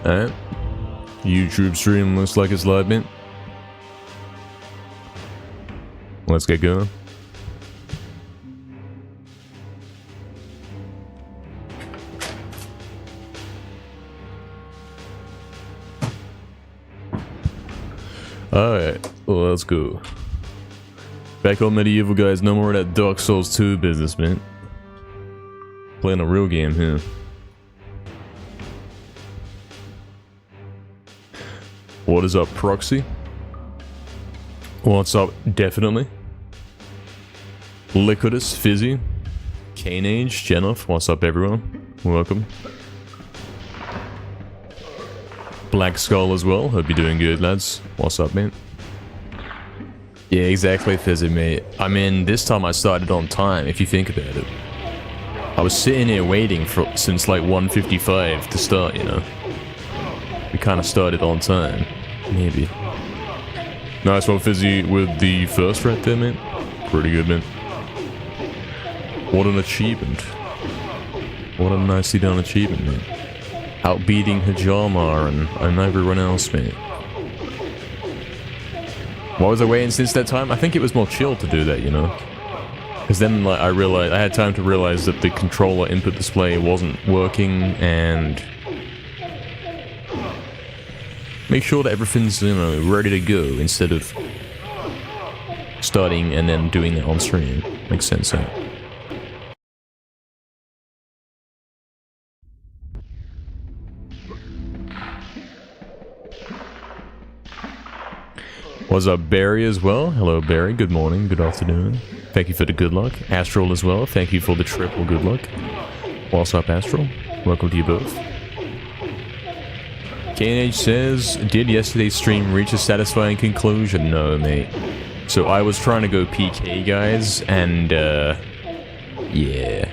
Alright. YouTube stream looks like it's live, man. Let's get going. Alright, well, let's go. Back on MediEvil, guys. No more of that Dark Souls 2 business, man. Playing a real game here. What is up, Proxy? What's up, definitely? Liquidus, Fizzy, Cane Age, Jenoff, what's up, everyone? Welcome. Black Skull as well, hope you're doing good, lads. What's up, mate? Yeah, exactly, Fizzy, mate. I mean, this time I started on time, if you think about it. I was sitting here waiting since like 1:55 to start, you know. We kind of started on time. Maybe. Nice one, Fizzy, with the first right there, man. Pretty good, man. What an achievement. What a nicely done achievement, man. Outbeating Hajama and everyone else, mate. Why was I waiting since that time? I think it was more chill to do that, you know. Because then, like, I had time to realize that the controller input display wasn't working, and make sure that everything's, you know, ready to go instead of starting and then doing it on stream. Makes sense, huh? What's up, Barry, as well? Hello, Barry. Good morning, good afternoon. Thank you for the good luck. Astral as well. Thank you for the triple good luck. What's up, Astral? Welcome to you both. KNH says, did yesterday's stream reach a satisfying conclusion? No, mate. So I was trying to go PK, guys, and, yeah.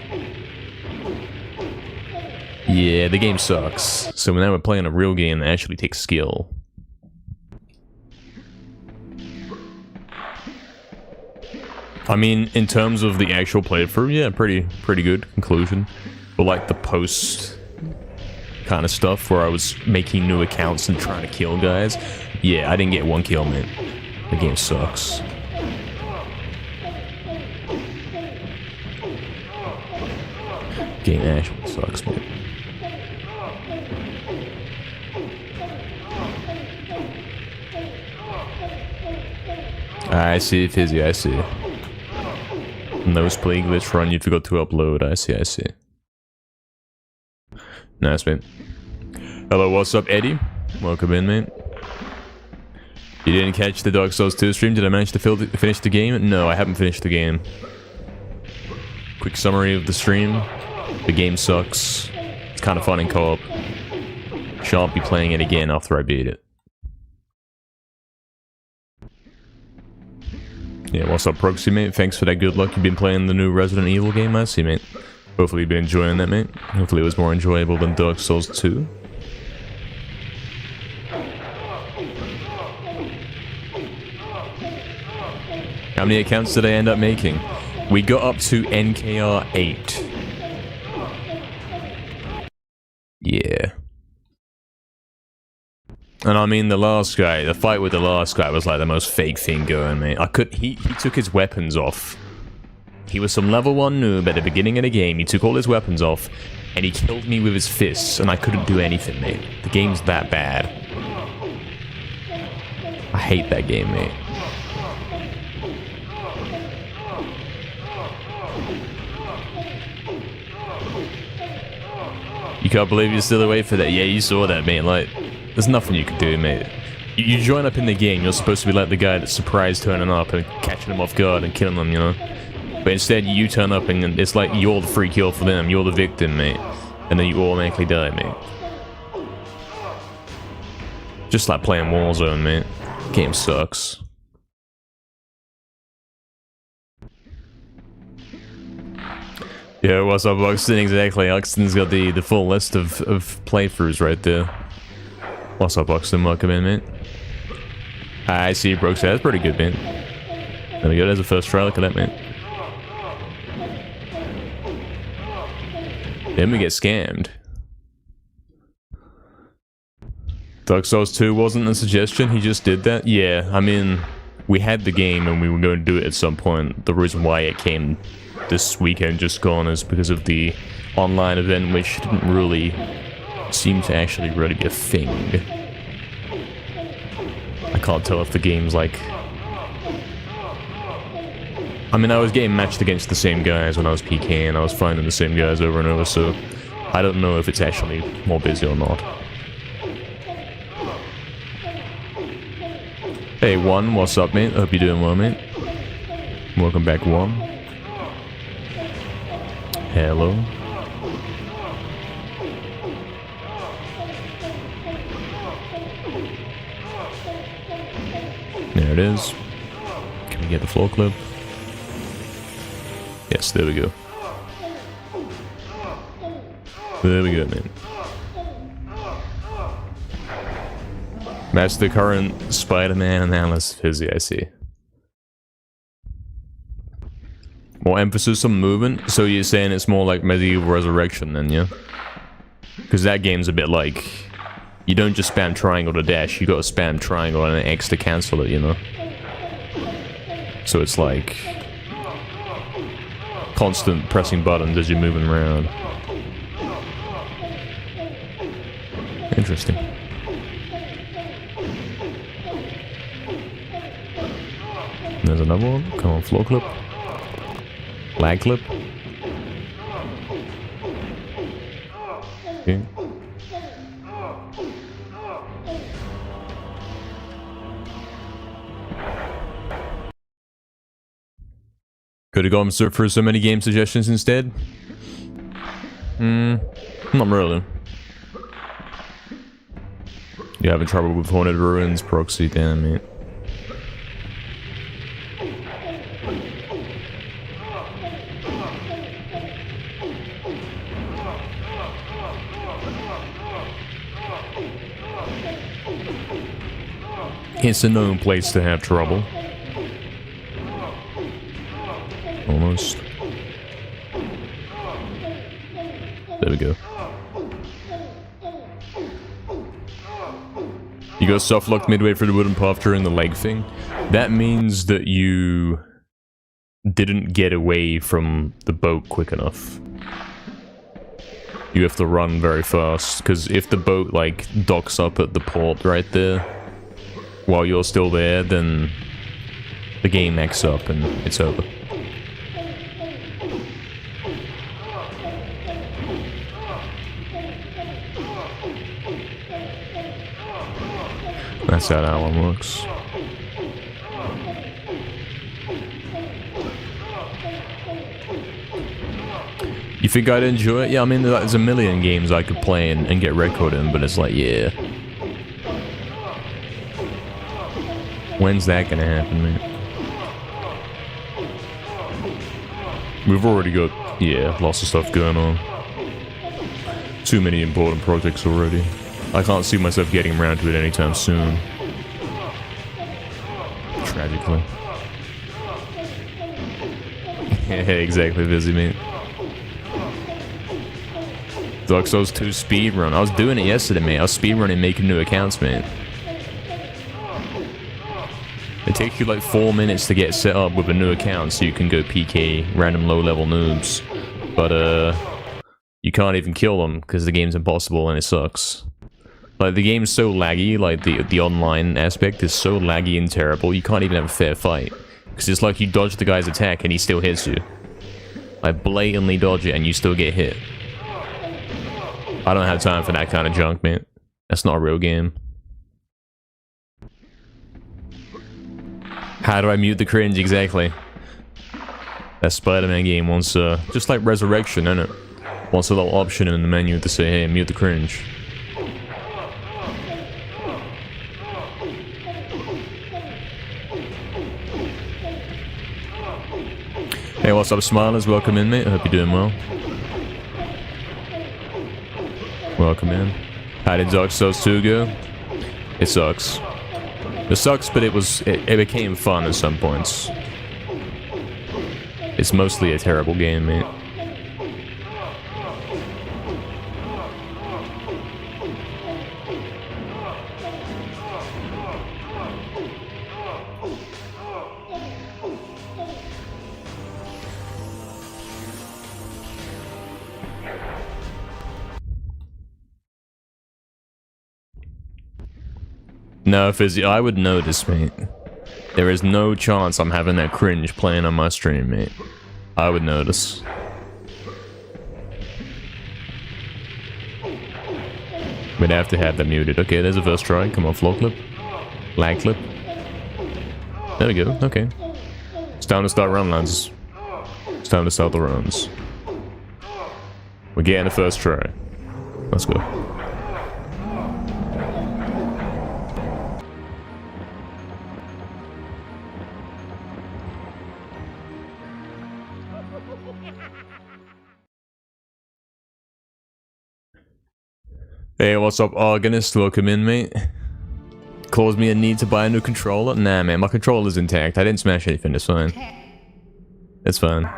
Yeah, the game sucks. So now we're playing a real game that actually takes skill. I mean, in terms of the actual playthrough, yeah, pretty good conclusion. But like the post kind of stuff where I was making new accounts and trying to kill guys, yeah, I didn't get one kill, man. The game sucks. Game actually sucks, man. I see, Fizzy, I see. Nosplay glitch run, you forgot to upload. I see. Nice, mate. Hello, what's up, Eddie? Welcome in, mate. You didn't catch the Dark Souls 2 stream? Did I manage to finish the game? No, I haven't finished the game. Quick summary of the stream. The game sucks. It's kind of fun in co-op. Shan't be playing it again after I beat it. Yeah, what's up, Proxy, mate? Thanks for that good luck. You've been playing the new Resident Evil game, I see, mate. Hopefully you've been enjoying that, mate. Hopefully it was more enjoyable than Dark Souls 2. How many accounts did I end up making? We got up to NKR 8. Yeah. And I mean, the fight with the last guy was like the most fake thing going, mate. He took his weapons off. He was some level 1 noob at the beginning of the game. He took all his weapons off, and he killed me with his fists, and I couldn't do anything, mate. The game's that bad. I hate that game, mate. You can't believe you're still away for that. Yeah, you saw that, mate. Like, there's nothing you can do, mate. You join up in the game, you're supposed to be like the guy that's surprised turning up and catching them off guard and killing them, you know? But instead, you turn up and it's like you're the free kill for them, you're the victim, mate. And then you automatically die, mate. Just like playing Warzone, mate. Game sucks. Yeah, what's up, Oxton? Exactly. Oxton's got the full list of playthroughs right there. What's up, Oxton? Welcome in, mate. I see you broke, so that's pretty good, man. There we go, there's the first try, look at that, man. Then we get scammed. Dark Souls 2 wasn't a suggestion, he just did that? Yeah, I mean, we had the game and we were going to do it at some point. The reason why it came this weekend just gone is because of the online event, which didn't really seem to actually really be a thing. I can't tell if the game's like... I mean, I was getting matched against the same guys when I was PKing, I was finding the same guys over and over, so I don't know if it's actually more busy or not. Hey, One, what's up, mate? Hope you're doing well, mate. Welcome back, One. Hello. There it is. Can we get the floor clip? Yes, there we go. There we go, man. That's the current Spider-Man analysis fizzy, I see. More emphasis on movement? So you're saying it's more like MediEvil Resurrection then, yeah? Because that game's a bit like... You don't just spam triangle to dash, you gotta spam triangle and an X to cancel it, you know? So it's like... constant pressing buttons as you're moving around. Interesting. There's another one. Come on, floor clip. Lag clip. Okay. Could have gone for so many game suggestions instead? Not really. You having trouble with Haunted Ruins proxy, damn it. It's a known place to have trouble. Almost. There we go. You got soft locked midway through the wooden path during the leg thing. That means that you didn't get away from the boat quick enough. You have to run very fast, because if the boat like docks up at the port right there while you're still there, then the game acts up and it's over. That's how that one works. You think I'd enjoy it? Yeah, I mean, there's a million games I could play and get record in, but it's like, yeah. When's that gonna happen, man? We've already got, yeah, lots of stuff going on. Too many important projects already. I can't see myself getting around to it anytime soon. Tragically. Yeah, exactly, busy, mate. Dark Souls 2 speedrun. I was doing it yesterday, mate. I was speedrunning, making new accounts, mate. It takes you like 4 minutes to get set up with a new account so you can go PK random low-level noobs. But, you can't even kill them because the game's impossible and it sucks. Like, the game's so laggy, like, the online aspect is so laggy and terrible, you can't even have a fair fight. Because it's like you dodge the guy's attack and he still hits you. Like, blatantly dodge it and you still get hit. I don't have time for that kind of junk, man. That's not a real game. How do I mute the cringe? Exactly. That Spider-Man game wants, just like Resurrection, innit? Wants a little option in the menu to say, hey, mute the cringe. Hey, what's up, Smilers? Welcome in, mate. I hope you're doing well. Welcome in. How did Dark Souls 2 go? It sucks. It sucks, but it became fun at some points. It's mostly a terrible game, mate. No, Fizzy, I would notice, mate. There is no chance I'm having that cringe playing on my stream, mate. I would notice. We'd have to have that muted. Okay, there's a first try. Come on, floor clip. Lag clip. There we go. Okay. It's time to start run, lads. It's time to start the runs. We're getting the first try. Let's go. Hey, what's up, Organist? Welcome in, mate. Caused me a need to buy a new controller? Nah, man, my controller's intact. I didn't smash anything, it's fine. It's fine.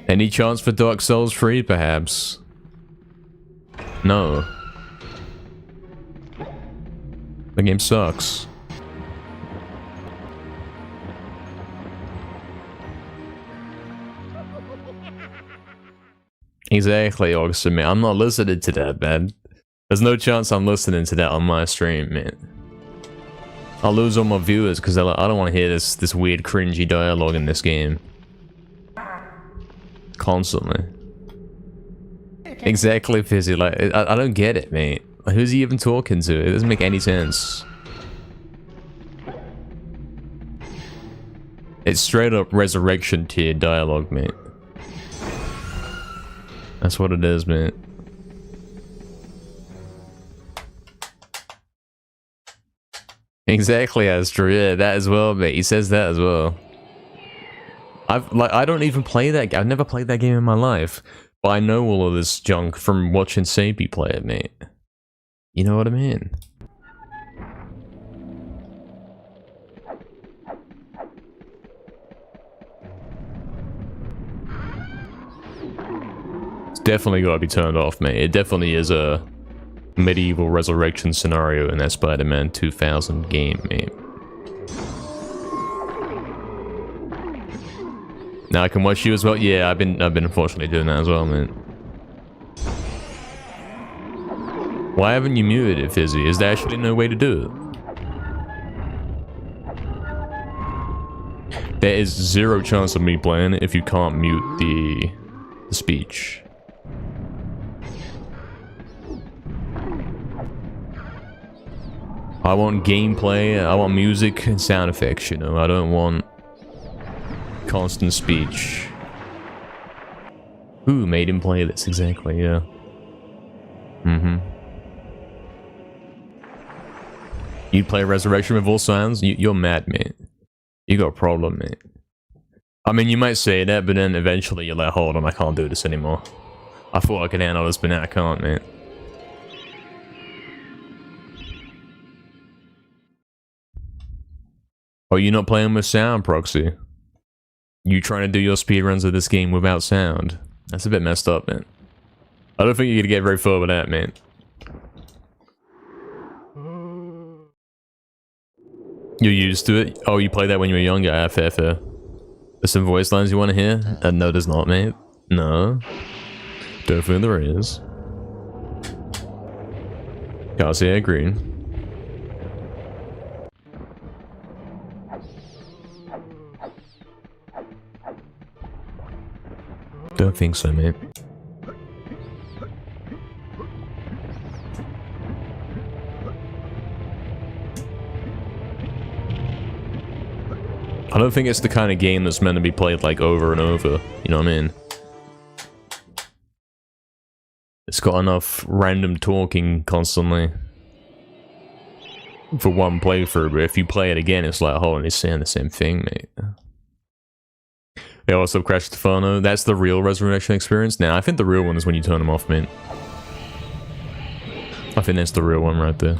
Any chance for Dark Souls 3, perhaps? No. The game sucks. Exactly, August, man. I'm not listening to that, man. There's no chance I'm listening to that on my stream, man. I'll lose all my viewers because they're like, I don't want to hear this weird cringy dialogue in this game. Constantly. Exactly, Fizzy. Like, I don't get it, mate. Like, who's he even talking to? It doesn't make any sense. It's straight up resurrection tier dialogue, mate. That's what it is, mate. Exactly, Astro. Yeah, that as well, mate. He says that as well. I don't even play that game. I've never played that game in my life. But I know all of this junk from watching Sapie play it, mate. You know what I mean? It's definitely gotta be turned off, mate. It definitely is a medieval resurrection scenario in that Spider-Man 2000 game, mate. Now I can watch you as well. Yeah, I've been unfortunately doing that as well, man. Why haven't you muted it, Fizzy? Is there actually no way to do it? There is zero chance of me playing it if you can't mute the speech. I want gameplay, I want music and sound effects, you know, I don't want constant speech. Who made him play this exactly? Yeah. You play Resurrection with all sounds? You're mad, mate. You got a problem, mate. I mean, you might say that, but then eventually you're like, hold on, I can't do this anymore. I thought I could handle this, but now I can't, mate. Oh, you're not playing with sound, Proxy? You trying to do your speedruns of this game without sound? That's a bit messed up, man. I don't think you're gonna get very far with that, man. You're used to it? Oh, you played that when you were younger? Fair. There's some voice lines you want to hear? No, there's not, mate. No. Definitely there is. Can't say I agree. Don't think so, mate. I don't think it's the kind of game that's meant to be played like over and over, you know what I mean? It's got enough random talking constantly for one playthrough, but if you play it again, it's like, oh, he's saying the same thing, mate. Hey, what's up, Crash Stefano? That's the real Resurrection experience? Now, I think the real one is when you turn them off, mate. I think that's the real one right there.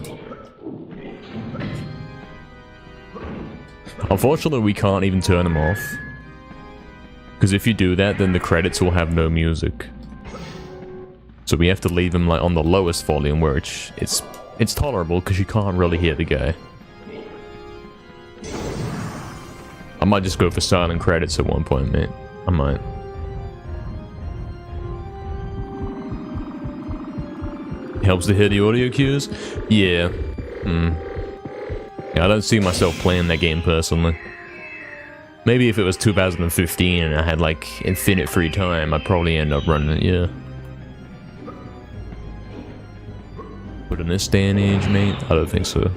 Unfortunately, we can't even turn them off. Because if you do that, then the credits will have no music. So we have to leave them like on the lowest volume where it's tolerable because you can't really hear the guy. I might just go for silent credits at one point, mate. I might. Helps to hear the audio cues? Yeah. Yeah, I don't see myself playing that game personally. Maybe if it was 2015 and I had like infinite free time, I'd probably end up running it, yeah. But in this day and age, mate, I don't think so.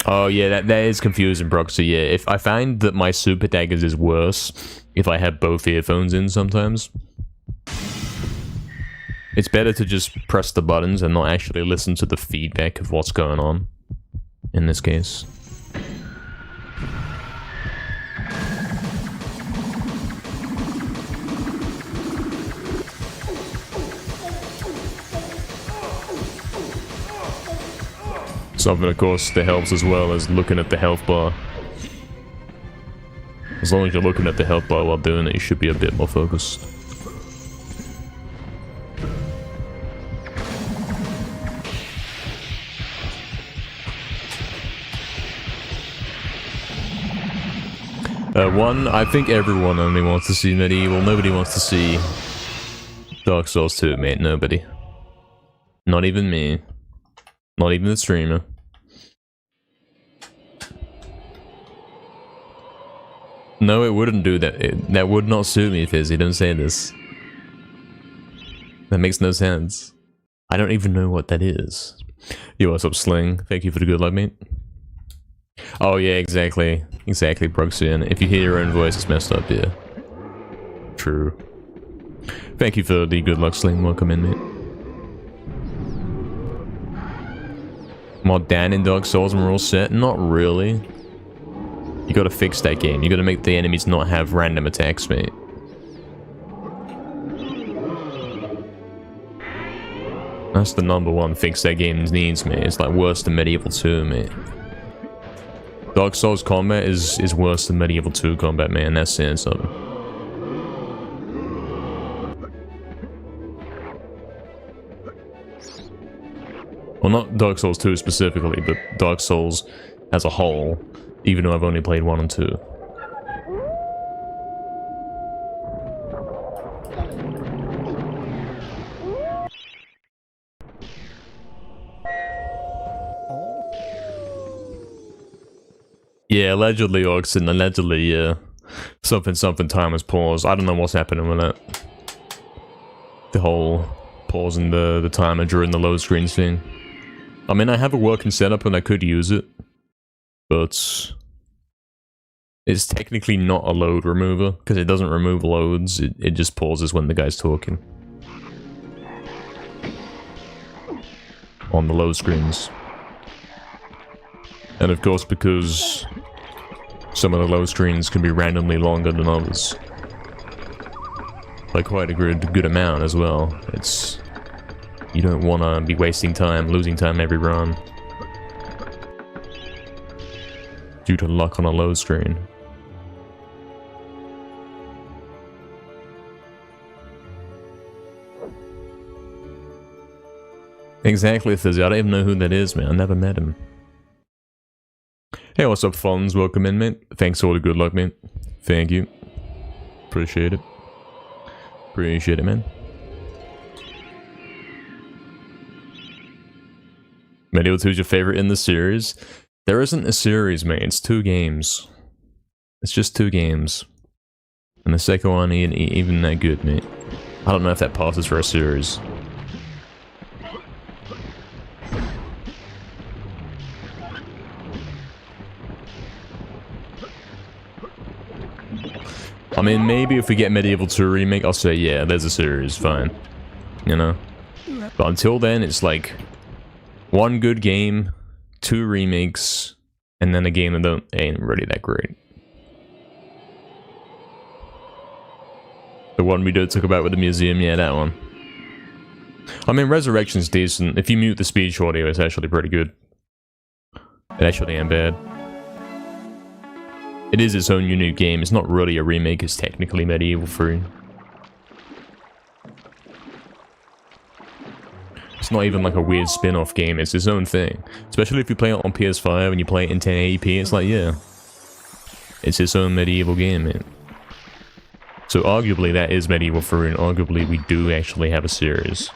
Oh yeah, that is confusing, Proxy. Yeah, if I find that my super daggers is worse if I have both earphones in sometimes. It's better to just press the buttons and not actually listen to the feedback of what's going on in this case. Something, of course, that helps as well as looking at the health bar. As long as you're looking at the health bar while doing it, you should be a bit more focused. I think everyone only wants to see MediEvil. Nobody wants to see Dark Souls 2, mate. Nobody. Not even me. Not even the streamer. No, it wouldn't do that. That would not suit me, Fizzy. Don't say this. That makes no sense. I don't even know what that is. Yo, what's up, Sling? Thank you for the good luck, mate. Oh, yeah, exactly. Exactly, Proxian. If you hear your own voice, it's messed up, yeah. True. Thank you for the good luck, Sling. Welcome in, mate. Mod Dan in Dark Souls and we're all set? Not really. You gotta fix that game. You gotta make the enemies not have random attacks, mate. That's the #1 fix that game needs, mate. It's like worse than MediEvil 2, mate. Dark Souls combat is worse than MediEvil 2 combat, man. That's saying something. Well, not Dark Souls 2 specifically, but Dark Souls as a whole, even though I've only played 1 and 2. Yeah, allegedly, Oxen, allegedly, yeah. Something time was paused. I don't know what's happening with that. The whole pausing the timer during the load screens thing. I mean, I have a working setup and I could use it, but it's technically not a load remover, because it doesn't remove loads, it just pauses when the guy's talking. On the load screens. And of course, because some of the load screens can be randomly longer than others. By quite a good amount as well. It's... You don't want to be wasting time, losing time every run. Due to luck on a load screen. Exactly, Fizzy. I don't even know who that is, man. I never met him. Hey, what's up, Fonz? Welcome in, mate. Thanks for all the good luck, mate. Thank you. Appreciate it. Appreciate it, man. MediEvil 2 is your favorite in the series? There isn't a series, mate. It's 2 games. It's just 2 games. And the second one ain't even that good, mate. I don't know if that passes for a series. I mean, maybe if we get MediEvil 2 remake, I'll say, yeah, there's a series, fine. You know? But until then, it's like 1 good game, 2 remakes, and then a game that ain't really that great. The one we did talk about with the museum, yeah, that one. I mean, Resurrection's decent. If you mute the speech audio, it's actually pretty good. It actually ain't bad. It is its own unique game. It's not really a remake, it's technically MediEvil 3. It's not even like a weird spin-off game, it's its own thing. Especially if you play it on PS5 and you play it in 1080p, it's like, yeah. It's its own medieval game, man. So arguably that is Medieval 3, and arguably we do actually have a series.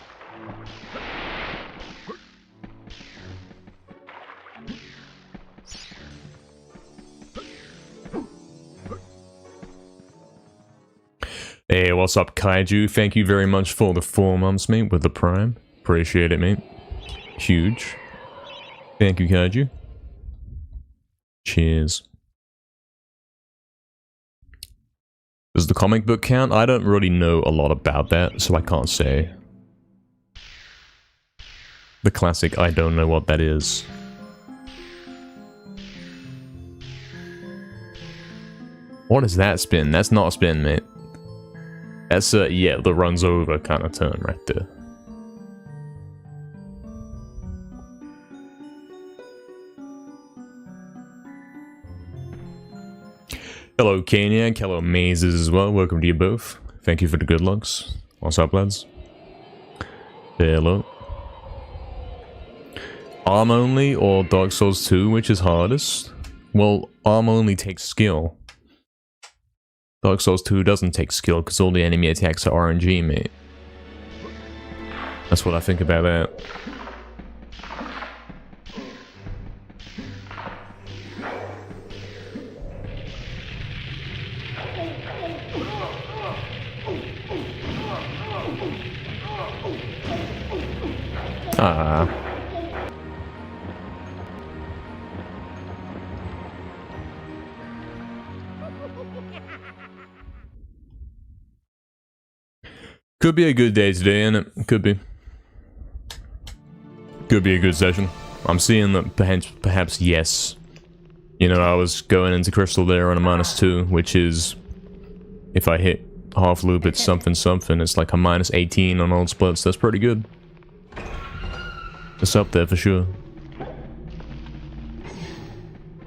Hey, what's up, Kaiju? Thank you very much for the 4 months, mate, with the Prime. Appreciate it, mate. Huge. Thank you, Kaiju. Cheers. Does the comic book count? I don't really know a lot about that, so I can't say. The classic, I don't know what that is. What is that spin? That's not a spin, mate. That's yeah, the runs over kind of turn right there. Hello, Caniac. Hello, Mazes as well. Welcome to you both. Thank you for the good looks. What's up, lads? Hello. Arm only or Dark Souls 2, which is hardest? Well, arm only takes skill. Dark Souls 2 doesn't take skill because all the enemy attacks are RNG, mate. That's what I think about that. Ah. Could be a good day today, innit? Could be. Could be a good session. I'm seeing that perhaps yes. You know, I was going into Crystal there on a -2, which is... If I hit half loop, it's something something. It's like a -18 on old splits. That's pretty good. It's up there for sure. And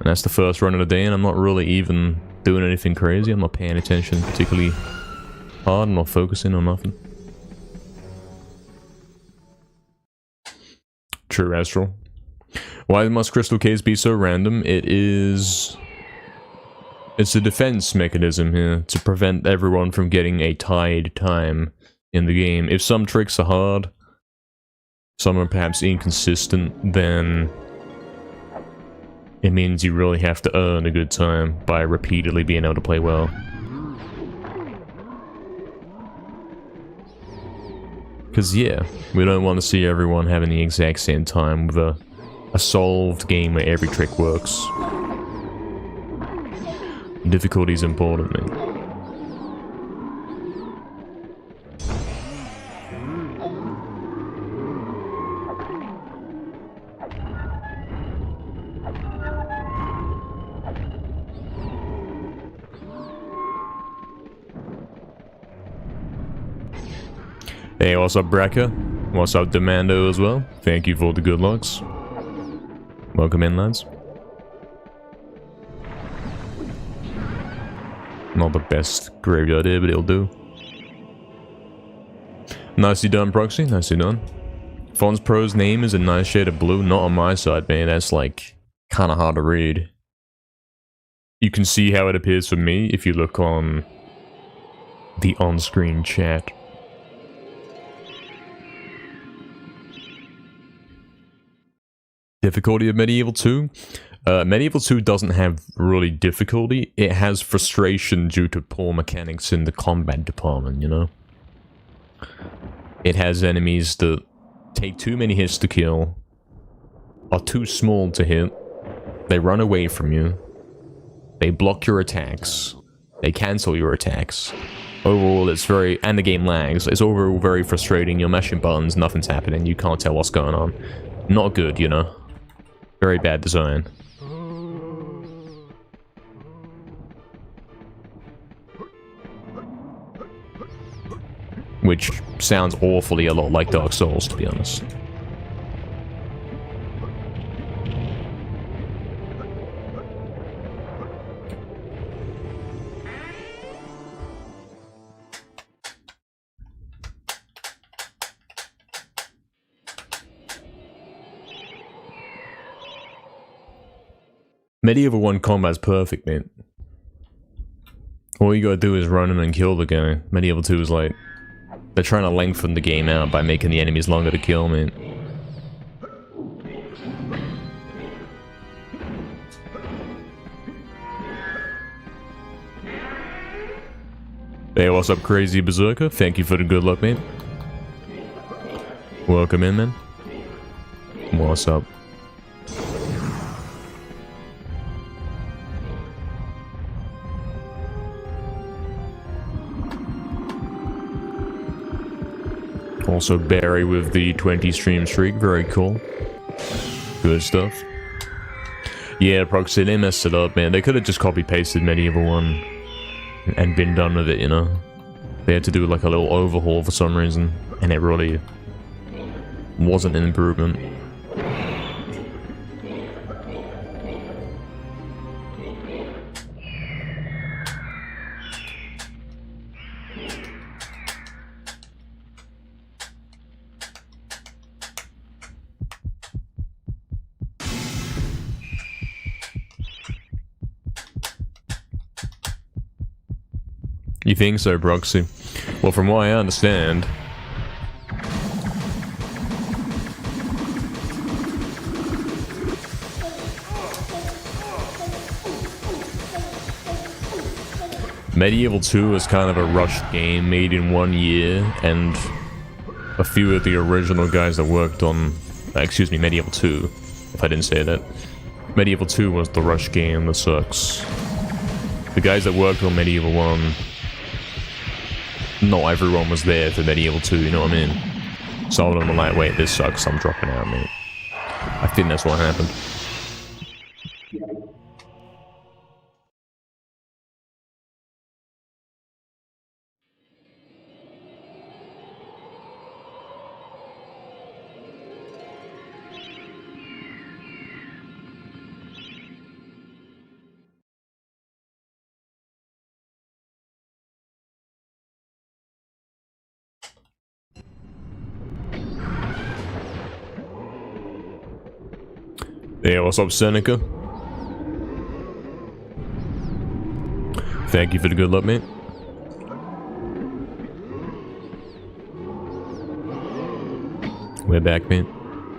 that's the first run of the day, and I'm not really even doing anything crazy. I'm not paying attention particularly hard. I'm not focusing on nothing. True, Astral. Why must crystal caves be so random? It's a defense mechanism here to prevent everyone from getting a tied time in the game. If some tricks are hard, some are perhaps inconsistent, then it means you really have to earn a good time by repeatedly being able to play well. Because, yeah, we don't want to see everyone having the exact same time with a solved game where every trick works. Difficulty is important, man. Hey, what's up, Brekka? What's up, Demando as well? Thank you for the good looks. Welcome in, lads. Not the best graveyard here, but it'll do. Nicely done, Proxy. Nicely done. Fonz Pro's name is a nice shade of blue. Not on my side, man. That's, like, kind of hard to read. You can see how it appears for me if you look on the on-screen chat. Difficulty of MediEvil 2? MediEvil 2 doesn't have really difficulty. It has frustration due to poor mechanics in the combat department, you know? It has enemies that take too many hits to kill, are too small to hit, they run away from you, they block your attacks, they cancel your attacks. Overall, it's very... and the game lags. It's overall very frustrating. You're mashing buttons, nothing's happening, you can't tell what's going on. Not good, you know? Very bad design. Which sounds awfully a lot like Dark Souls, to be honest. MediEvil 1 combat's perfect, man. All you gotta do is run in and kill the guy. MediEvil 2 is like... They're trying to lengthen the game out by making the enemies longer to kill, man. Hey, what's up, Crazy Berserker? Thank you for the good luck, mate. Welcome in, man. What's up? Also Barry with the 20 stream streak, very cool. Good stuff. Yeah, Proxy, they messed it up, man. They could have just copy-pasted MediEvil 1 and been done with it, you know? They had to do like a little overhaul for some reason, and it really wasn't an improvement. You think so, Proxy? Well, from what I understand, MediEvil 2 is kind of a rushed game made in 1 year, and a few of the original guys that worked on, excuse me, MediEvil 2, if I didn't say that. MediEvil 2 was the rush game that sucks. The guys that worked on MediEvil 1, not everyone was there for MediEvil 2, you know what I mean? Some of them were like, wait, this sucks, I'm dropping out, mate. I think that's what happened. Yeah, what's up, Seneca? Thank you for the good luck, mate. We're back, mate.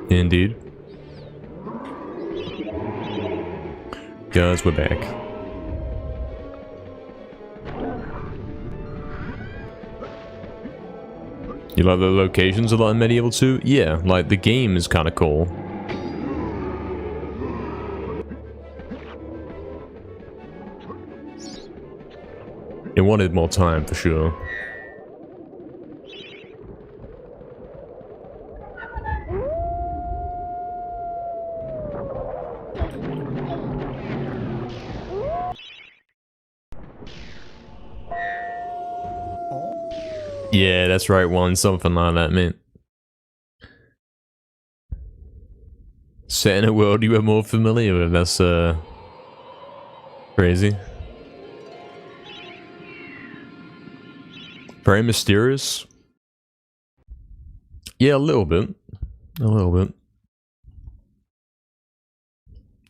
Indeed. Guys, we're back. You like the locations a lot in MediEvil 2? Yeah, like the game is kind of cool. It wanted more time, for sure. Yeah, that's right, one, something like that, man. Set in a world you were more familiar with, that's, crazy. Very mysterious. Yeah, a little bit. A little bit.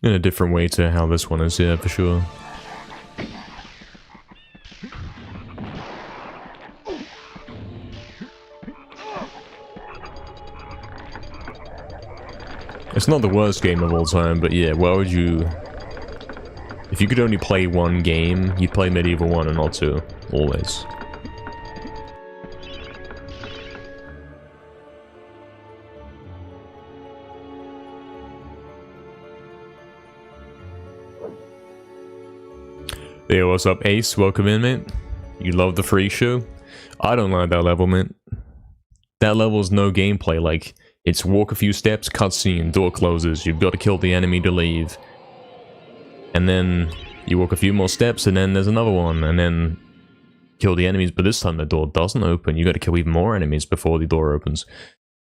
In a different way to how this one is, yeah, for sure. It's not the worst game of all time, but yeah, why would you... If you could only play one game, you'd play MediEvil 1 and not 2. Always. Hey, what's up, Ace? Welcome in, mate. You love the free show? I don't like that level, man. That level's no gameplay, like, it's walk a few steps, cutscene, door closes, you've got to kill the enemy to leave. And then you walk a few more steps, and then there's another one, and then kill the enemies, but this time the door doesn't open, you got to kill even more enemies before the door opens.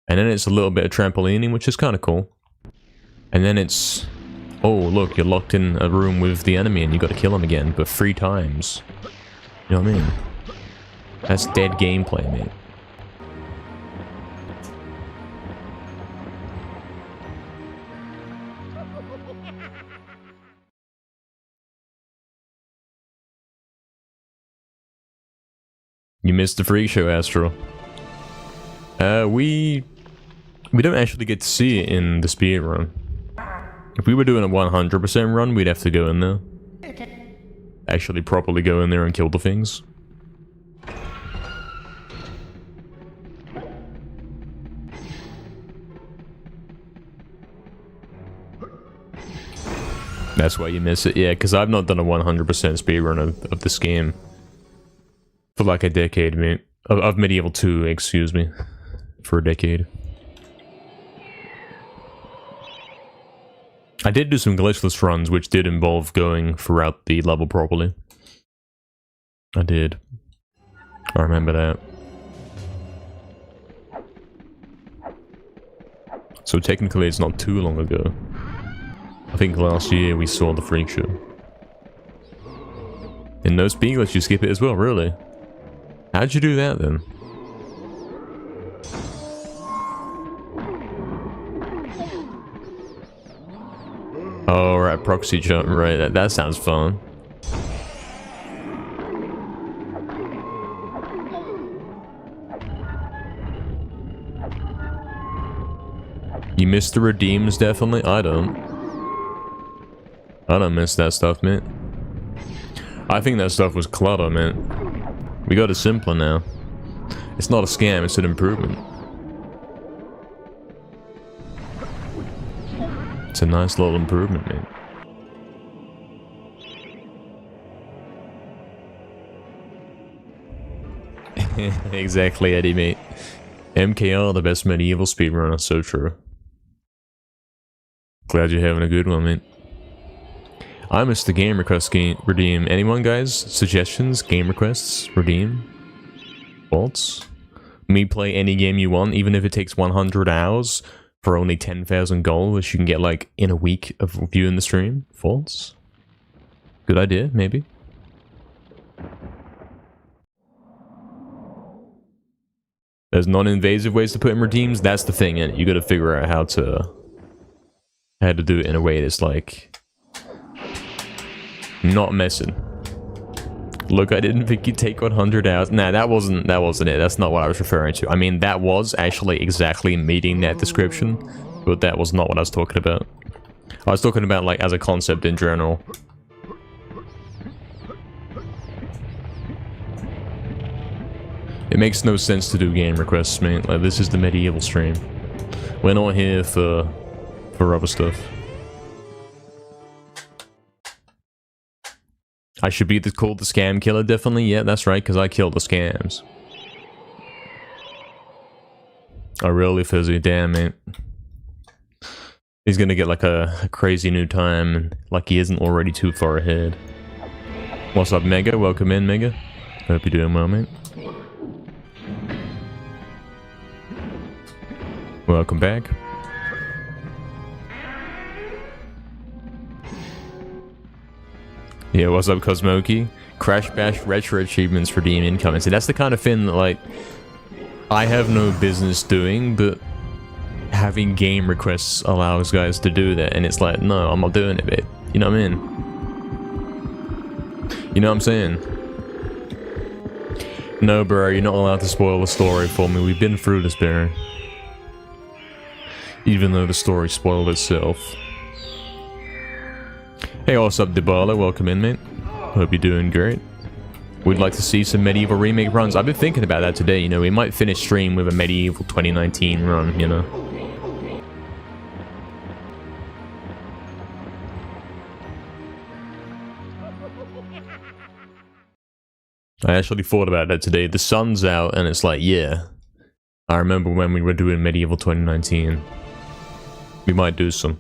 And then it's a little bit of trampolining, which is kind of cool. And then it's... Oh, look, you're locked in a room with the enemy and you gotta kill him again, but 3 times. You know what I mean? That's dead gameplay, mate. You missed the freak show, Astro. We don't actually get to see it in the speed run. If we were doing a 100% run, we'd have to go in there. Actually properly go in there and kill the things. That's why you miss it. Yeah, because I've not done a 100% speedrun of this game for like a decade, mate. Of MediEvil 2, excuse me. For a decade. I did do some glitchless runs, which did involve going throughout the level properly. I did. I remember that. So technically it's not too long ago. I think last year we saw the freak show. In no speed glitch, you skip it as well, really? How'd you do that then? Oh, right, proxy jump, right, that sounds fun. You missed the redeems, definitely? I don't miss that stuff, man. I think that stuff was clutter, man. We got it simpler now. It's not a scam, it's an improvement. It's a nice little improvement, man. Exactly, Eddie, mate. MKR, the best MediEvil speedrunner, so true. Glad you're having a good one, mate. I missed the game request redeem. Anyone, guys? Suggestions? Game requests? Redeem? Faults? Me play any game you want, even if it takes 100 hours for only 10,000 gold, which you can get like in a week of viewing the stream. Faults? Good idea, maybe. There's non-invasive ways to put in redeems. That's the thing, and you got to figure out how to do it in a way that's like not messing. Look, I didn't think you'd take 100 hours. Nah, that wasn't it. That's not what I was referring to. I mean, that was actually exactly meeting that description, but that was not what I was talking about. I was talking about like as a concept in general. It makes no sense to do game requests, man. Like, this is the MediEvil stream. We're not here for other stuff. I should be called the scam killer, definitely. Yeah, that's right, because I kill the scams. Oh, really, Fizzy? Damn, man. He's gonna get like a crazy new time, like he isn't already too far ahead. What's up, Mega? Welcome in, Mega. Hope you're doing well, mate. Welcome back. Yeah, what's up, Cosmoki? Crash Bash Retro achievements for DM incoming. See, that's the kind of thing that, like, I have no business doing, but having game requests allows guys to do that, and it's like, no, I'm not doing it, babe. You know what I mean? You know what I'm saying? No, bro, you're not allowed to spoil the story for me. We've been through this, Barry. Even though the story spoiled itself. Hey, what's up, Dybala? Welcome in, mate. Hope you're doing great. We'd like to see some MediEvil remake runs. I've been thinking about that today, you know. We might finish stream with a MediEvil 2019 run, you know. I actually thought about that today. The sun's out, and it's like, yeah. I remember when we were doing MediEvil 2019. We might do some.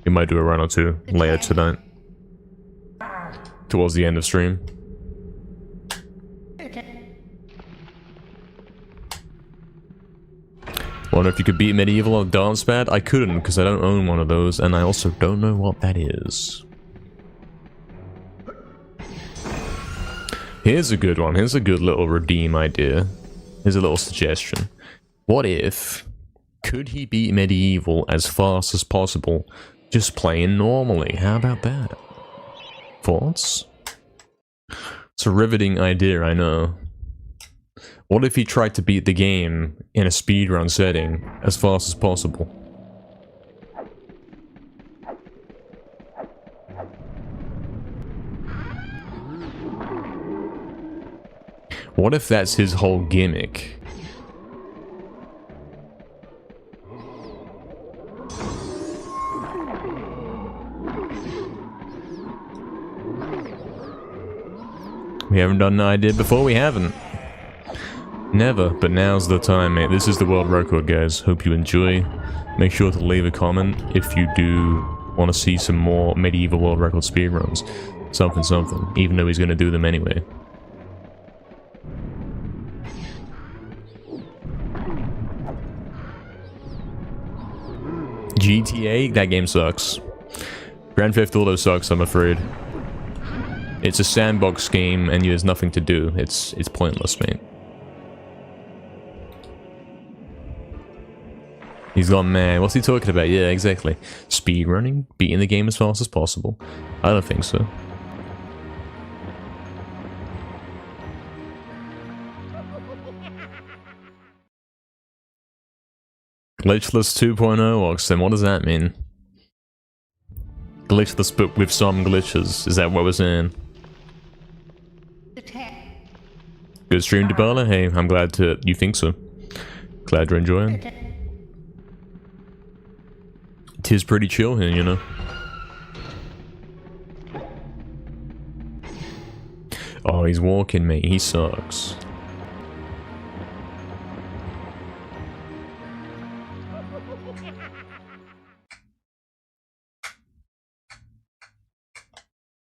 We might do a run or two later tonight. Towards the end of stream. Wonder if you could beat MediEvil on dance pad? I couldn't, because I don't own one of those, and I also don't know what that is. Here's a good one. Here's a good little redeem idea. Here's a little suggestion. What if... could he beat MediEvil as fast as possible, just playing normally? How about that? Thoughts? It's a riveting idea, I know. What if he tried to beat the game in a speedrun setting as fast as possible? What if that's his whole gimmick? We haven't done an idea before, we haven't. Never, but now's the time, mate. This is the world record, guys. Hope you enjoy. Make sure to leave a comment if you do want to see some more MediEvil world record speedruns. Something, something. Even though he's going to do them anyway. GTA? That game sucks. Grand Theft Auto sucks, I'm afraid. It's a sandbox game and there's nothing to do. It's pointless, mate. He's gone mad. What's he talking about? Yeah, exactly. Speedrunning? Beating the game as fast as possible? I don't think so. Glitchless 2.0, Oxen, what does that mean? Glitchless but with some glitches, is that what we're saying? Good stream, Debala. Hey, I'm glad you think so. Glad you're enjoying. Tis pretty chill here, you know. Oh, he's walking, mate. He sucks.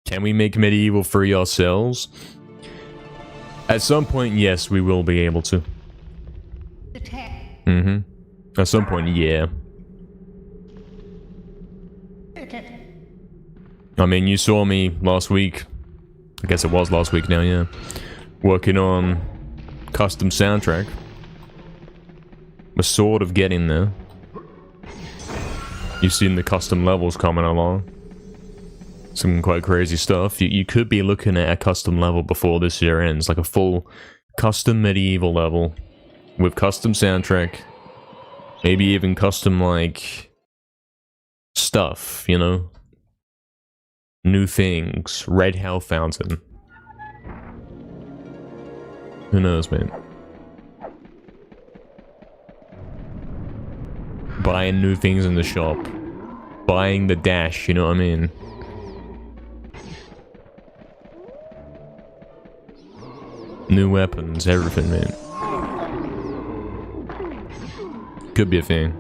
Can we make MediEvil free ourselves? At some point, yes, we will be able to. At some point, yeah. I mean, you saw me last week. I guess it was last week now, yeah. Working on custom soundtrack. We're sort of getting there. You've seen the custom levels coming along. Some quite crazy stuff. You could be looking at a custom level before this year ends, like a full custom MediEvil level with custom soundtrack, maybe even custom like stuff, you know, new things, red hell fountain. Who knows, man? Buying new things in the shop, buying the dash, you know what I mean? New weapons, everything, man. Could be a thing.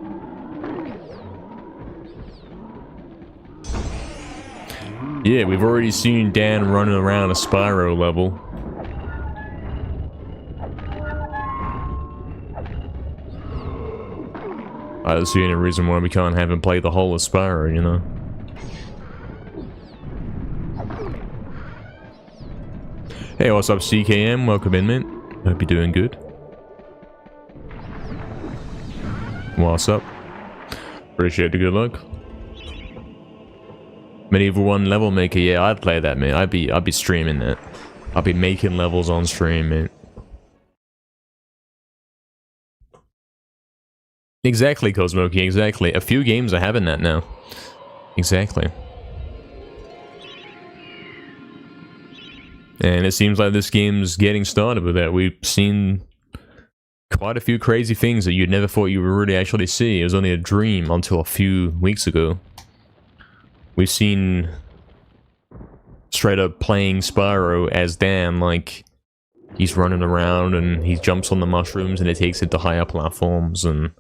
Yeah, we've already seen Dan running around a Spyro level. I don't see any reason why we can't have him play the whole of Spyro, you know? Hey, what's up, CKM? Welcome in, mate. Hope you're doing good. What's up? Appreciate the good luck. MediEvil 1 level maker, yeah, I'd play that, mate. I'd be streaming that. I'd be making levels on stream, mate. Exactly, Cosmoki, exactly. A few games are having that now. Exactly. And it seems like this game's getting started with that. We've seen quite a few crazy things that you'd never thought you would really actually see. It was only a dream until a few weeks ago. We've seen straight up playing Spyro as Dan, like he's running around and he jumps on the mushrooms and it takes it to higher platforms and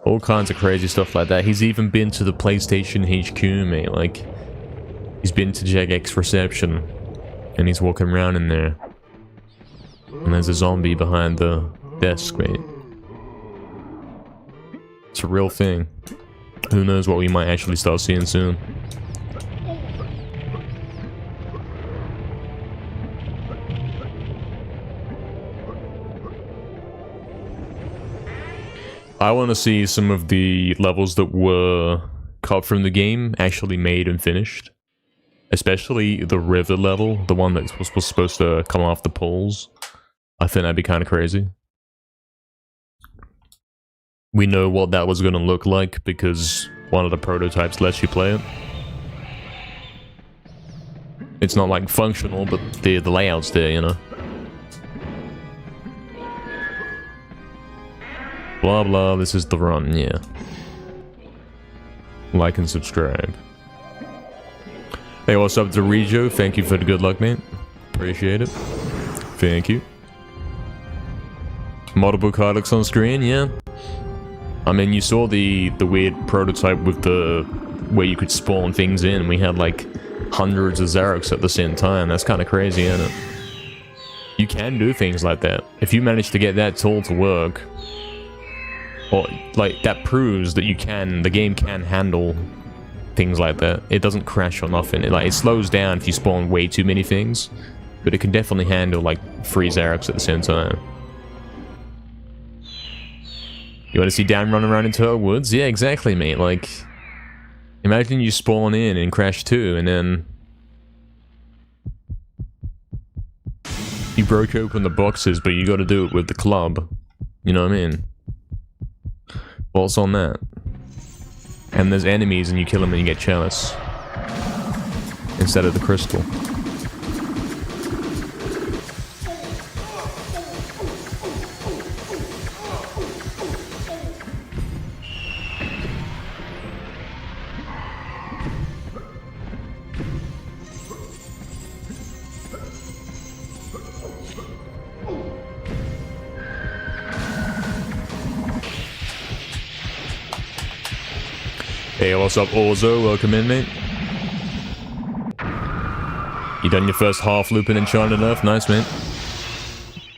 all kinds of crazy stuff like that. He's even been to the PlayStation HQ, mate, like he's been to Jagex reception and he's walking around in there. And there's a zombie behind the desk, mate. It's a real thing. Who knows what we might actually start seeing soon. I want to see some of the levels that were cut from the game actually made and finished. Especially the river level, the one that was supposed to come off the poles. I think that'd be kind of crazy. We know what that was going to look like because one of the prototypes lets you play it. It's not like functional, but the layout's there, you know. Blah blah, this is the run, yeah. Like and subscribe. Hey, what's up to Regio? Thank you for the good luck, mate. Appreciate it. Thank you. Multiple card looks on screen, yeah. I mean, you saw the weird prototype with the where you could spawn things in. We had like hundreds of Xerox at the same time. That's kind of crazy, isn't it? You can do things like that. If you manage to get that tool to work, or like that proves that you can, the game can handle things like that. It doesn't crash or nothing. It slows down if you spawn way too many things, but it can definitely handle like 3 Xerox at the same time. You want to see Dan running around in Turtle Woods? Yeah, exactly, mate. Like, imagine you spawn in Crash 2 and then you broke open the boxes, but you got to do it with the club. You know what I mean? What's on that? And there's enemies and you kill them and you get chalice instead of the crystal. Hey, what's up, Orzo? Welcome in, mate. You done your first half loop in Enchanted Earth? Nice, mate.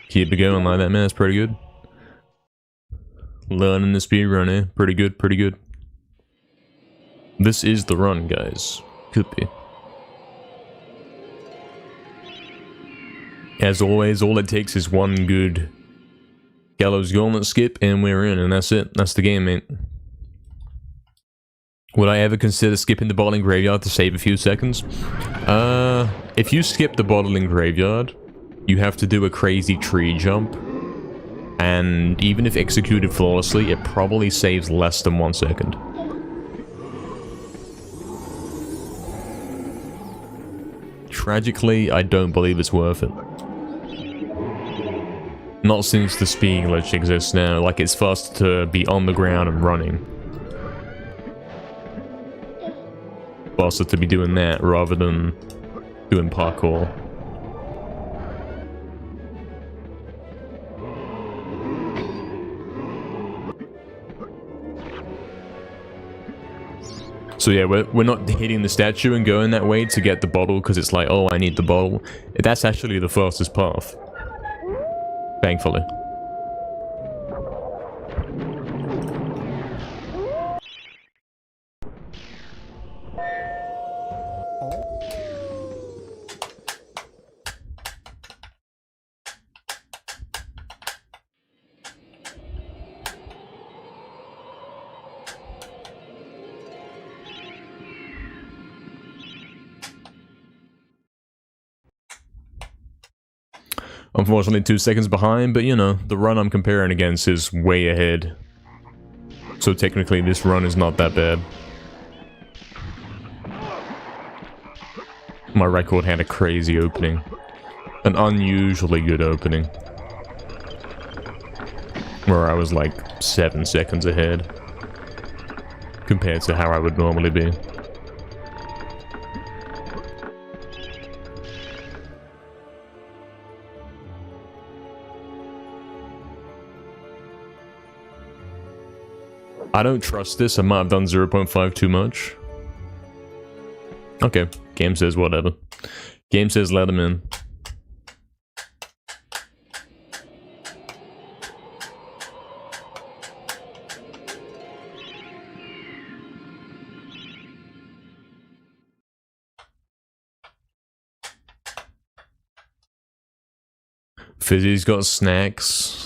Keep it going like that, man. That's pretty good. Learning the speedrun, eh? Pretty good, pretty good. This is the run, guys. Could be. As always, all it takes is one good Gallows Gauntlet skip, and we're in, and that's it. That's the game, mate. Would I ever consider skipping the bottling graveyard to save a few seconds? If you skip the bottling graveyard, you have to do a crazy tree jump. And even if executed flawlessly, it probably saves less than 1 second. Tragically, I don't believe it's worth it. Not since the speed glitch exists now, like it's faster to be on the ground and running. Faster to be doing that rather than doing parkour. So yeah, we're not hitting the statue and going that way to get the bottle because it's like, oh, I need the bottle. That's actually the fastest path. Thankfully. Unfortunately 2 seconds behind, but you know, the run I'm comparing against is way ahead. So technically this run is not that bad. My record had a crazy opening. An unusually good opening. Where I was like 7 seconds ahead. Compared to how I would normally be. I don't trust this. I might have done 0.5 too much. Okay. Game says whatever. Game says let him in. Fizzy's got snacks.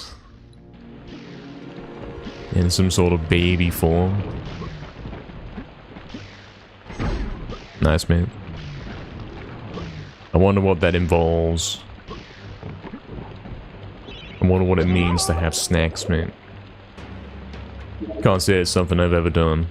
In some sort of baby form. Nice, man. I wonder what that involves. wonder what it means to have snacks, man. Can't say it's something I've ever done.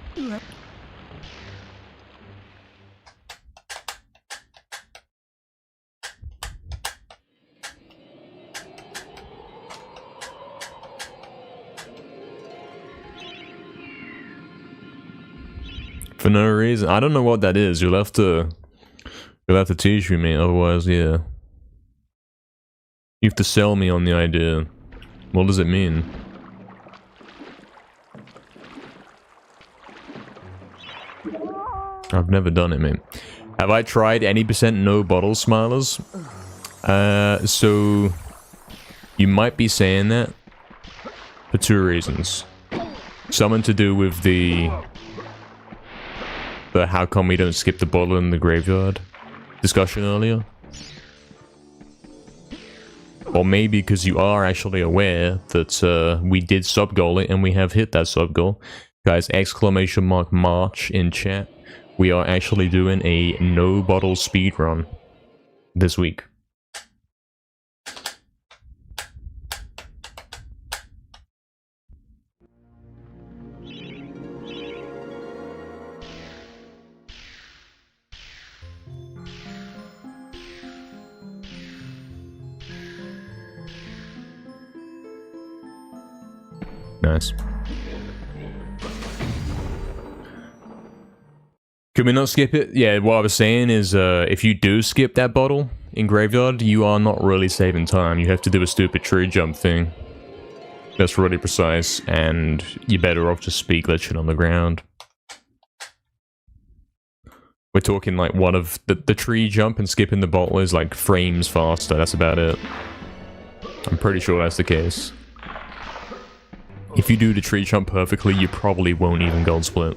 For no reason. I don't know what that is. You'll have to teach me, otherwise, yeah. You have to sell me on the idea. What does it mean? I've never done it, man. Have I tried any % no bottle smilers? So you might be saying that for two reasons. Something to do with the how come we don't skip the bottle in the graveyard discussion earlier. Or maybe because you are actually aware that we did sub-goal it and we have hit that sub-goal. Guys, exclamation mark March in chat. We are actually doing a no bottle speedrun this week. Nice. Can we not skip it? Yeah, what I was saying is if you do skip that bottle in graveyard, you are not really saving time. You have to do a stupid tree jump thing. That's really precise, and you're better off just speed glitching on the ground. We're talking like one of the tree jump and skipping the bottle is like frames faster. That's about it. I'm pretty sure that's the case. If you do the tree jump perfectly, you probably won't even gold split.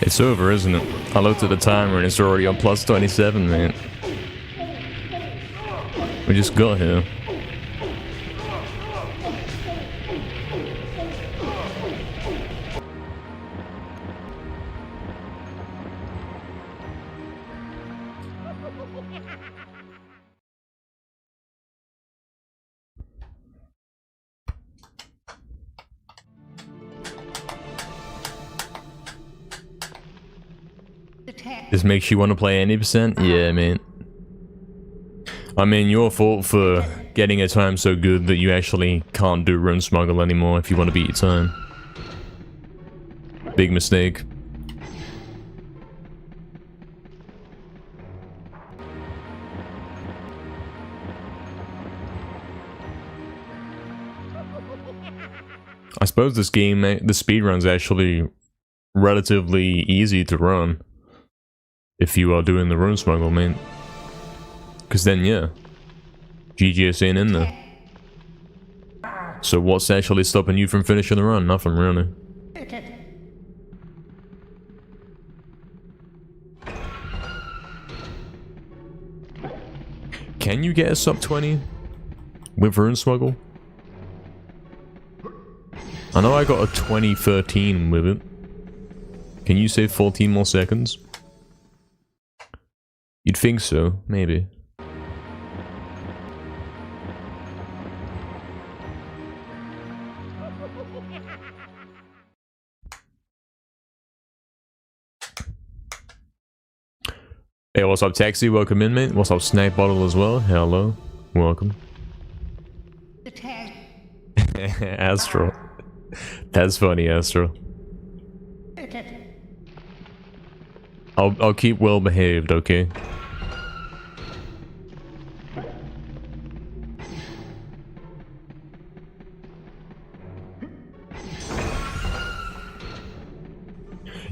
It's over, isn't it? I looked at the timer and it's already on plus 27, man. We just got here. This makes you want to play any %? Yeah, man. I mean, your fault for getting a time so good that you actually can't do Rune Smuggle anymore if you want to beat your time. Big mistake. I suppose this game, the speedrun's actually relatively easy to run. If you are doing the Rune Smuggle, man. Because then, yeah. GGS ain't in there. So what's actually stopping you from finishing the run? Nothing, really. Can you get a sub 20 with Rune Smuggle? I know I got a 2013 with it. Can you save 14 more seconds? You'd think so, maybe. Hey, what's up, Taxi? Welcome in, mate. What's up, Snack Bottle as well? Hello. Welcome. Astro. That's funny, Astro. I'll keep well behaved, okay?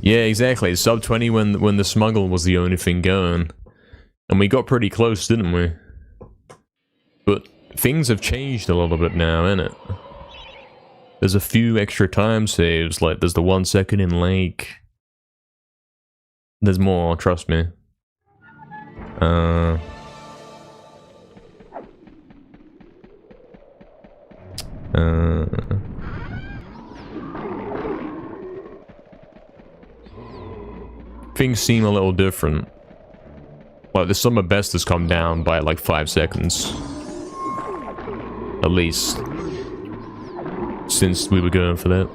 Yeah, exactly. Sub 20 when the smuggle was the only thing going. And we got pretty close, didn't we? But things have changed a little bit now, innit? There's a few extra time saves, like there's the 1 second in lake. There's more, trust me. Things seem a little different. Like the summer best has come down by like 5 seconds. At least. Since we were going for that.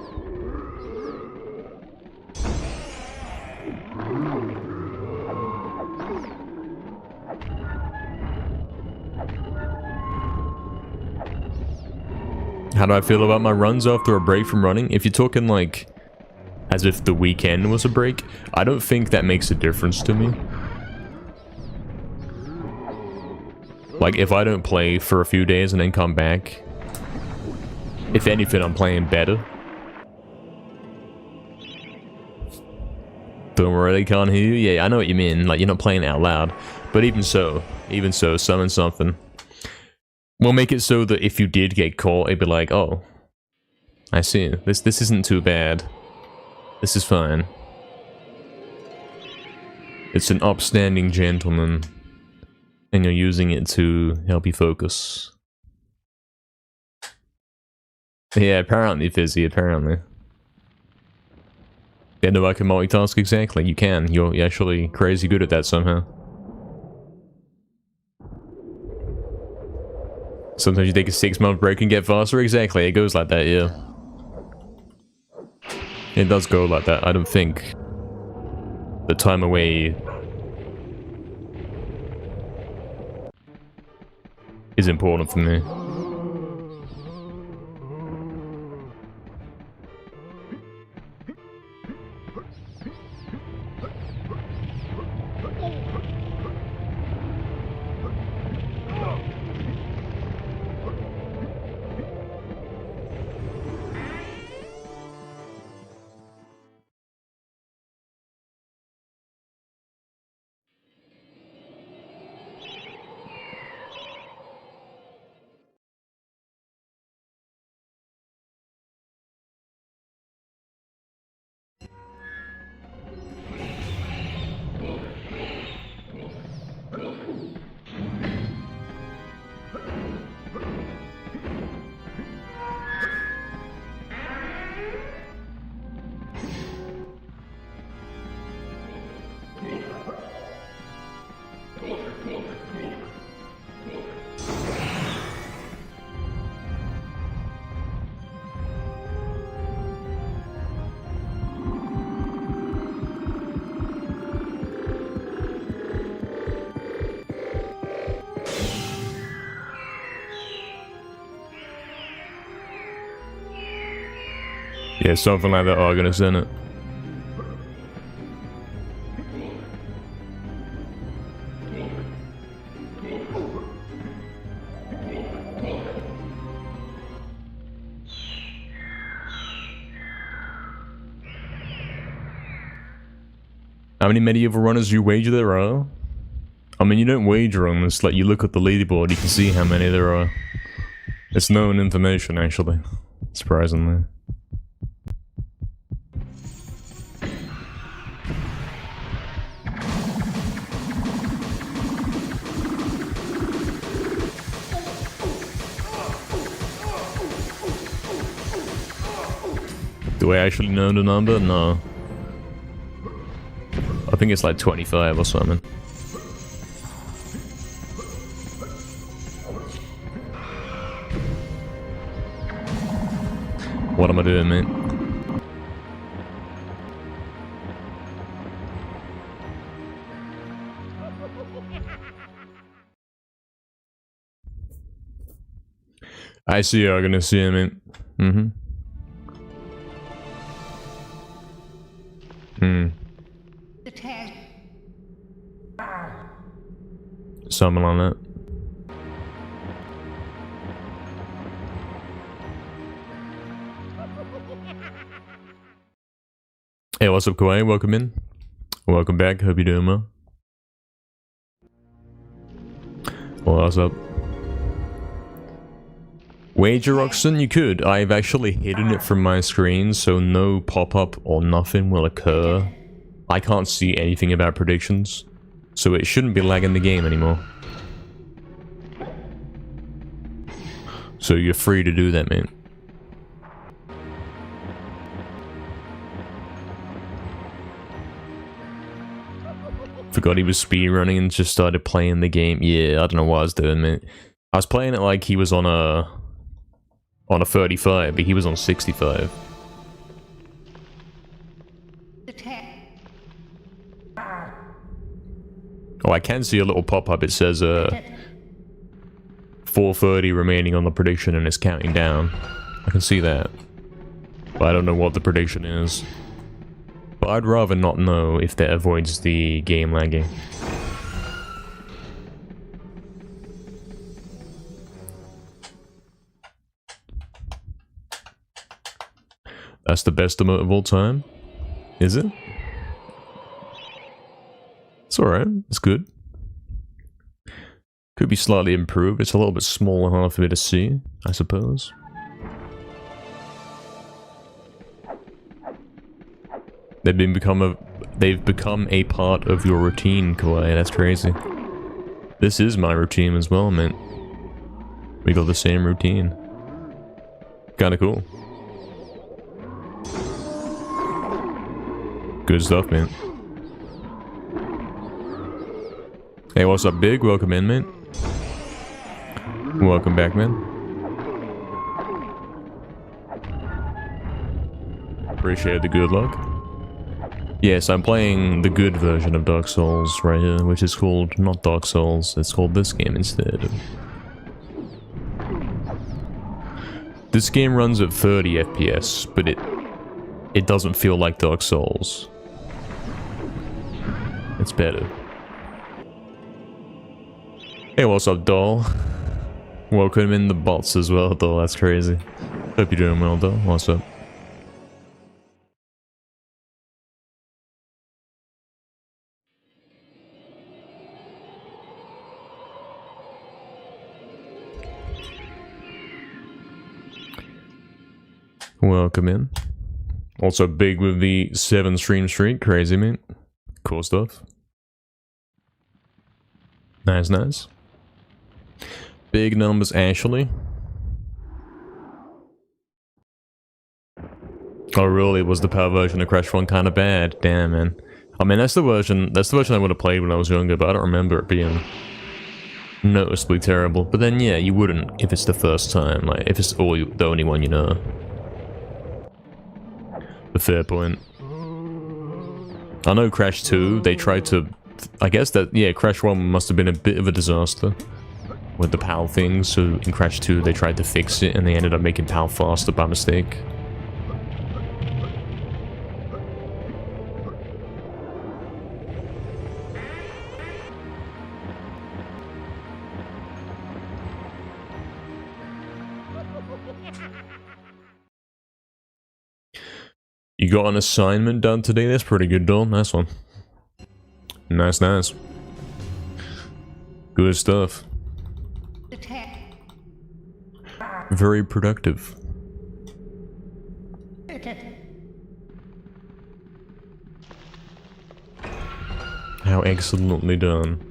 How do I feel about my runs after a break from running? If you're talking like as if the weekend was a break, I don't think that makes a difference to me. Like if I don't play for a few days and then come back, if anything, I'm playing better. Don't worry, can't hear you. Yeah, I know what you mean. Like you're not playing out loud, but even so, summon something. We'll make it so that if you did get caught, it'd be like, oh, I see. This isn't too bad. This is fine. It's an upstanding gentleman, and you're using it to help you focus. Yeah, apparently, Fizzy, apparently. Yeah, no, I can multitask exactly. You can. You're actually crazy good at that somehow. Sometimes you take a 6-month break and get faster. Exactly, it goes like that, yeah. It does go like that. I don't think the time away is important for me. Yeah, something like that, Argonus, isn't it? How many medieval runners do you wager there are? I mean, you don't wager on this, like you look at the leaderboard, you can see how many there are. It's known information, actually. Surprisingly. Do I actually know the number? No. I think it's like 25 or something. What am I doing, mate? I see you're gonna see him, mate. Mm-hmm. Something on that. Yeah, what's up, Kawaii? Welcome in. Welcome back. Hope you're doing well. What's up? Wager Oxen, you could. I've actually hidden it from my screen, so no pop-up or nothing will occur. I can't see anything about predictions, so it shouldn't be lagging the game anymore. So you're free to do that, man. Forgot he was speedrunning and just started playing the game. Yeah, I don't know what I was doing, man. I was playing it like he was on a 35, but he was on 65. Oh, I can see a little pop-up. It says 4:30 remaining on the prediction and it's counting down. I can see that. But I don't know what the prediction is. But I'd rather not know if that avoids the game lagging. That's the best emote of all time? Is it? It's alright. It's good. Could be slightly improved. It's a little bit small and hard for me to see, I suppose. They've become a part of your routine, Kawaii. That's crazy. This is my routine as well, man. We got the same routine. Kinda cool. Good stuff, man. Hey, what's up, Big? Welcome in, man. Welcome back, man. Appreciate the good luck. Yes, I'm playing the good version of Dark Souls right here, which is called not Dark Souls, it's called this game instead. This game runs at 30 FPS, but it doesn't feel like Dark Souls. It's better. Hey, what's up, doll? Welcome in the bots as well, doll. That's crazy. Hope you're doing well, doll. What's up? Welcome in. Also big with the 7 stream streak. Crazy, man. Cool stuff. Nice, nice. Big numbers, actually. Oh, really? Was the power version of Crash 1 kind of bad? Damn, man. I mean, that's the version I would have played when I was younger, but I don't remember it being noticeably terrible. But then, yeah, you wouldn't if it's the first time, like, if it's the only one you know. A fair point. I know Crash 2, they tried to... I guess that, yeah, Crash 1 must have been a bit of a disaster with the PAL thing, so in Crash 2 they tried to fix it and they ended up making PAL faster by mistake. You got an assignment done today? That's pretty good, Dawn. Nice one. Nice, nice. Good stuff. Very productive. How excellently done.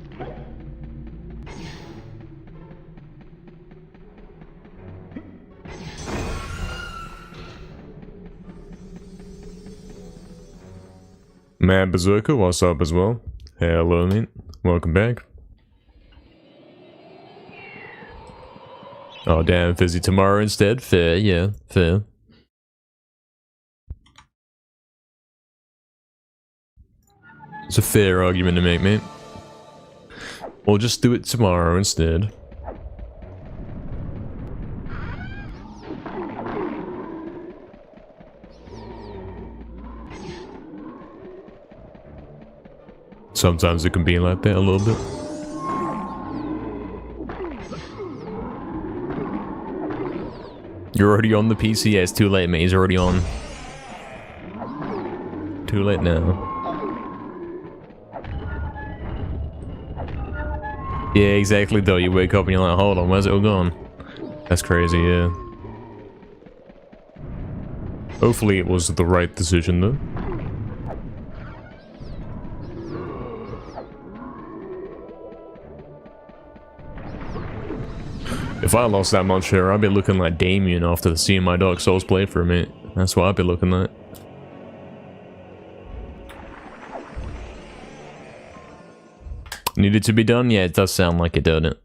Mad Berserker, what's up as well? Hello, mate. Welcome back. Oh, damn, Fizzy, tomorrow instead? Fair, yeah, fair. It's a fair argument to make, mate. Or just do it tomorrow instead. Sometimes it can be like that a little bit. You're already on the PC? Yeah, it's too late, mate. He's already on. too late now. Yeah, exactly though. You wake up and you're like, hold on, where's it all gone? That's crazy, yeah. Hopefully it was the right decision though. If I lost that much hair, I'd be looking like Damien after seeing my Dark Souls playthrough, mate. That's what I'd be looking like. Needed to be done? Yeah, it does sound like it, doesn't it?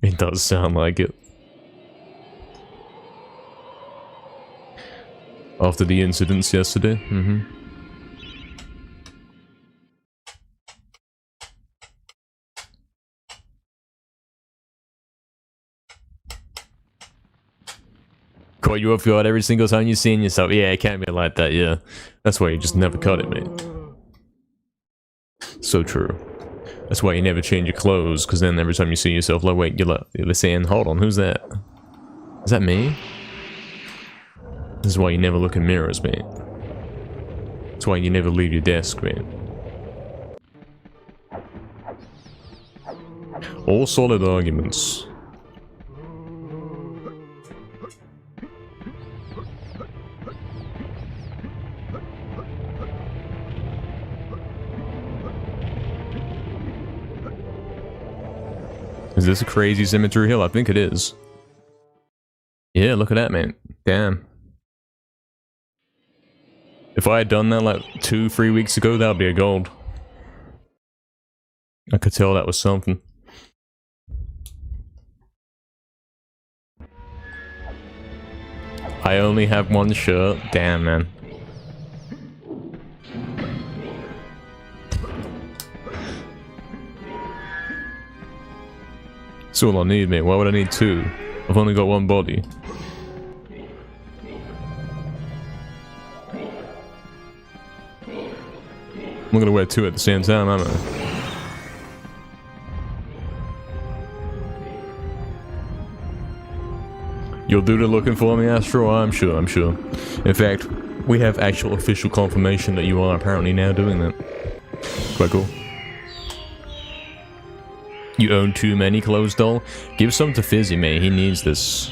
It does sound like it. After the incidents yesterday? Caught you off guard every single time you've seen yourself. Yeah, it can't be like that, yeah. That's why you just never cut it, mate. So true. That's why you never change your clothes, because then every time you see yourself, like, wait, you're saying, hold on, who's that? Is that me? This is why you never look in mirrors, mate. That's why you never leave your desk, mate. All solid arguments. Is this a crazy cemetery hill? I think it is. Yeah, look at that, man. Damn. If I had done that like 2-3 weeks ago, that would be a gold. I could tell that was something. I only have one shirt. Damn, man. That's all I need, mate. Why would I need two? I've only got one body. I'm gonna wear two at the same time, aren't I? You'll do the looking for me, Astro? I'm sure, I'm sure. In fact, we have actual official confirmation that you are apparently now doing that. Quite cool. You own too many clothes, doll? Give some to Fizzy, mate. He needs this.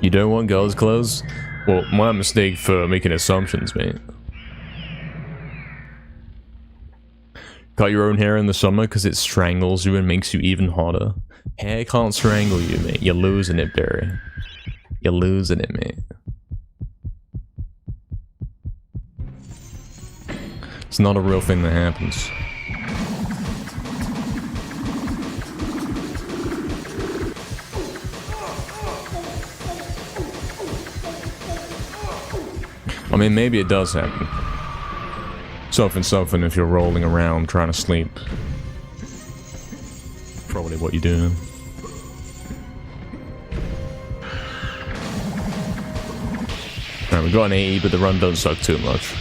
You don't want girls' clothes? Well, my mistake for making assumptions, mate. Cut your own hair in the summer because it strangles you and makes you even hotter. Hair can't strangle you, mate. You're losing it, Barry. You're losing it, mate. It's not a real thing that happens. I mean, maybe it does happen. Something if you're rolling around trying to sleep. Probably what you're doing. Alright, we got an 80, but the run doesn't suck too much.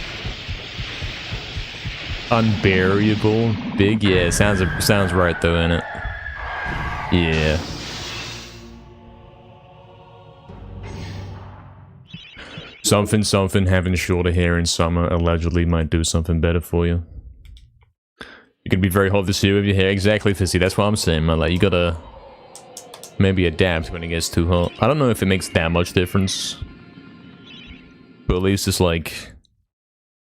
Unburiable? Big? Yeah, sounds right though, innit? Yeah. Something, having shorter hair in summer allegedly might do something better for you. You can be very hot this year with your hair. Exactly, Fizzy. That's what I'm saying, man. Like, you gotta maybe adapt when it gets too hot. I don't know if it makes that much difference. But at least it's like...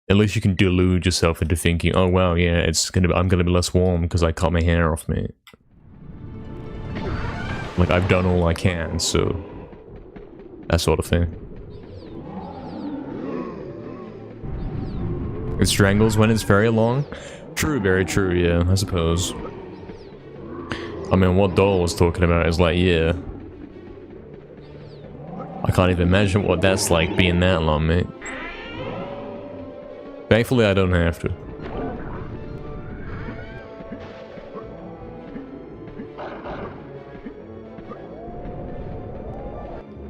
At least you can delude yourself into thinking, oh wow, yeah, I'm gonna be less warm because I cut my hair off, mate. Like, I've done all I can, so... That sort of thing. It strangles when it's very long? True, very true, yeah, I suppose. I mean, what Doll was talking about is like, yeah. I can't even imagine what that's like being that long, mate. Thankfully, I don't have to.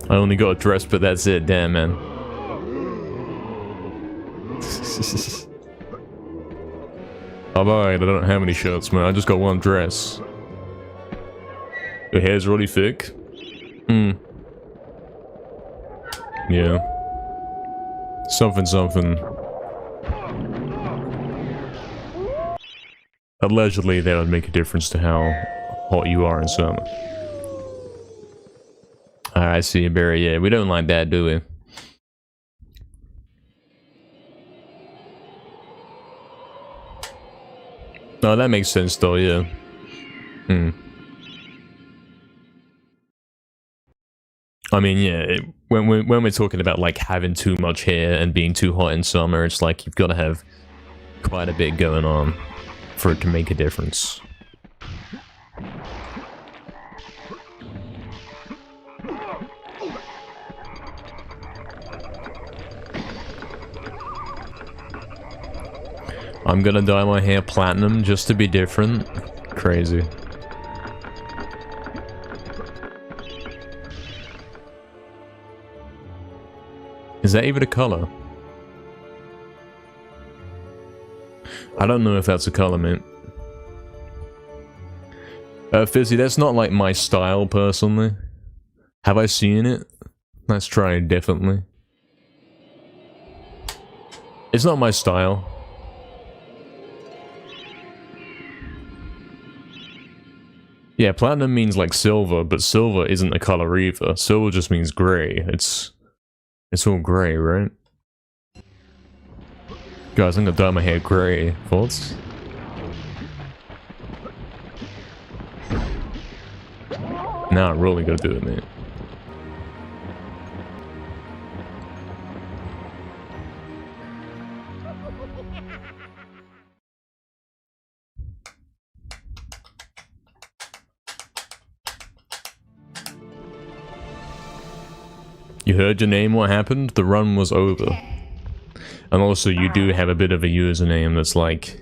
I only got a dress, but that's it, damn, man. Alright, I don't have any shirts, man. I just got one dress. Your hair's really thick? Yeah. Something. Allegedly, that would make a difference to how hot you are in summer. I see you, Barry. Yeah, we don't like that, do we? No, that makes sense, though. Yeah. I mean, yeah. When we're talking about like having too much hair and being too hot in summer, it's like you've got to have quite a bit going on for it to make a difference. I'm gonna dye my hair platinum just to be different. Crazy. Is that even a color? I don't know if that's a color, man. Fizzy, that's not like my style, personally. Have I seen it? Let's try it, definitely. It's not my style. Yeah, platinum means like silver, but silver isn't a color either. Silver just means gray. It's all gray, right? Guys, I'm gonna dye my hair gray. Thoughts? Now I'm really gonna do it, man. You heard your name, what happened? The run was over. And also, you do have a bit of a username that's like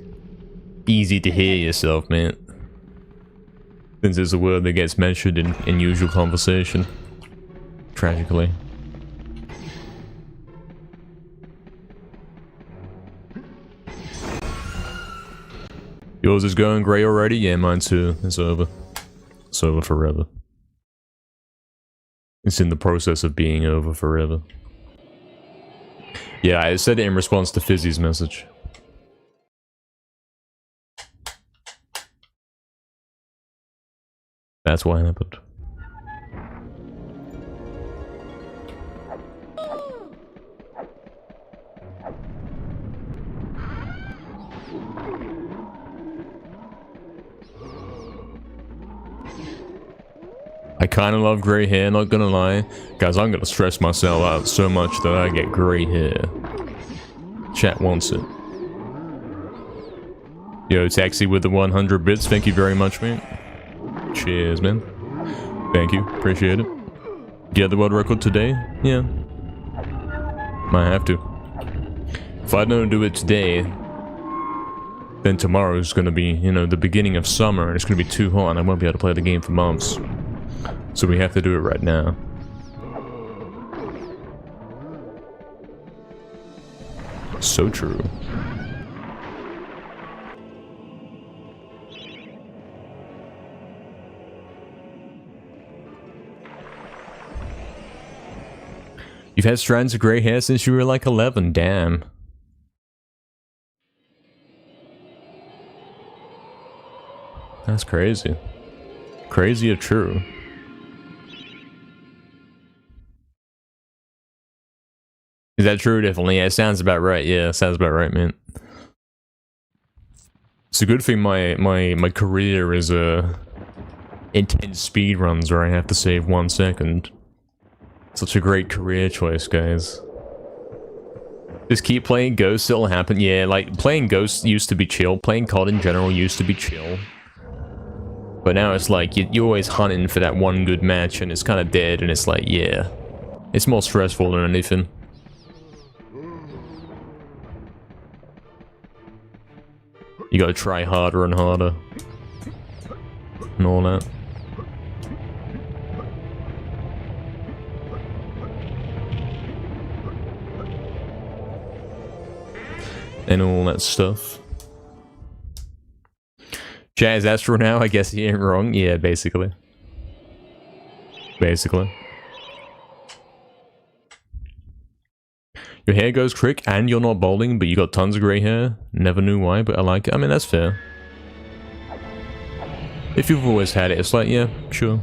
easy to hear yourself, man. Since it's a word that gets mentioned in usual conversation. Tragically. Yours is going grey already? Yeah, mine too. It's over. It's over forever. It's in the process of being over forever. Yeah, I said it in response to Fizzy's message. That's what happened. I kinda love grey hair, not gonna lie. Guys, I'm gonna stress myself out so much that I get grey hair. Chat wants it. Yo, Taxi with the 100 bits, thank you very much, man. Cheers, man. Thank you, appreciate it. Get the world record today? Yeah. Might have to. If I don't do it today, then tomorrow's gonna be, you know, the beginning of summer, and it's gonna be too hot, and I won't be able to play the game for months. So we have to do it right now. So true. You've had strands of grey hair since you were like 11, damn. That's crazy. Crazy or true? Is that true? Definitely. Yeah, it sounds about right. Yeah, sounds about right, man. It's a good thing my career is intense speedruns where I have to save 1 second. Such a great career choice, guys. Just keep playing Ghost, it'll happen. Yeah, like, playing Ghost used to be chill. Playing COD in general used to be chill. But now it's like, you're always hunting for that one good match, and it's kind of dead, and it's like, yeah. It's more stressful than anything. You gotta try harder and harder. And all that. And all that stuff. Jazz Astral now, I guess he ain't wrong. Yeah, basically. Basically. Your hair goes crick and you're not balding, but you got tons of grey hair. Never knew why, but I like it. I mean, that's fair. If you've always had it, it's like, yeah, sure.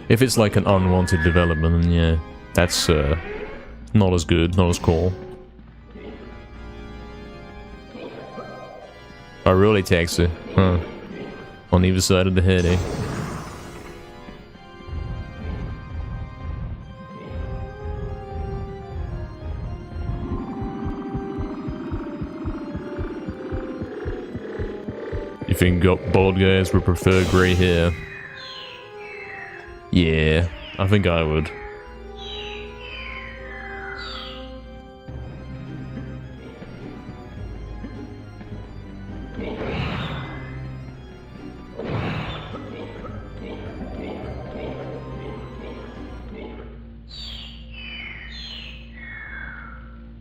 If it's like an unwanted development, then yeah, that's not as good, not as cool. Oh, really, Taxi? Huh. On either side of the head, eh? You think bald guys would prefer grey hair? Yeah, I think I would.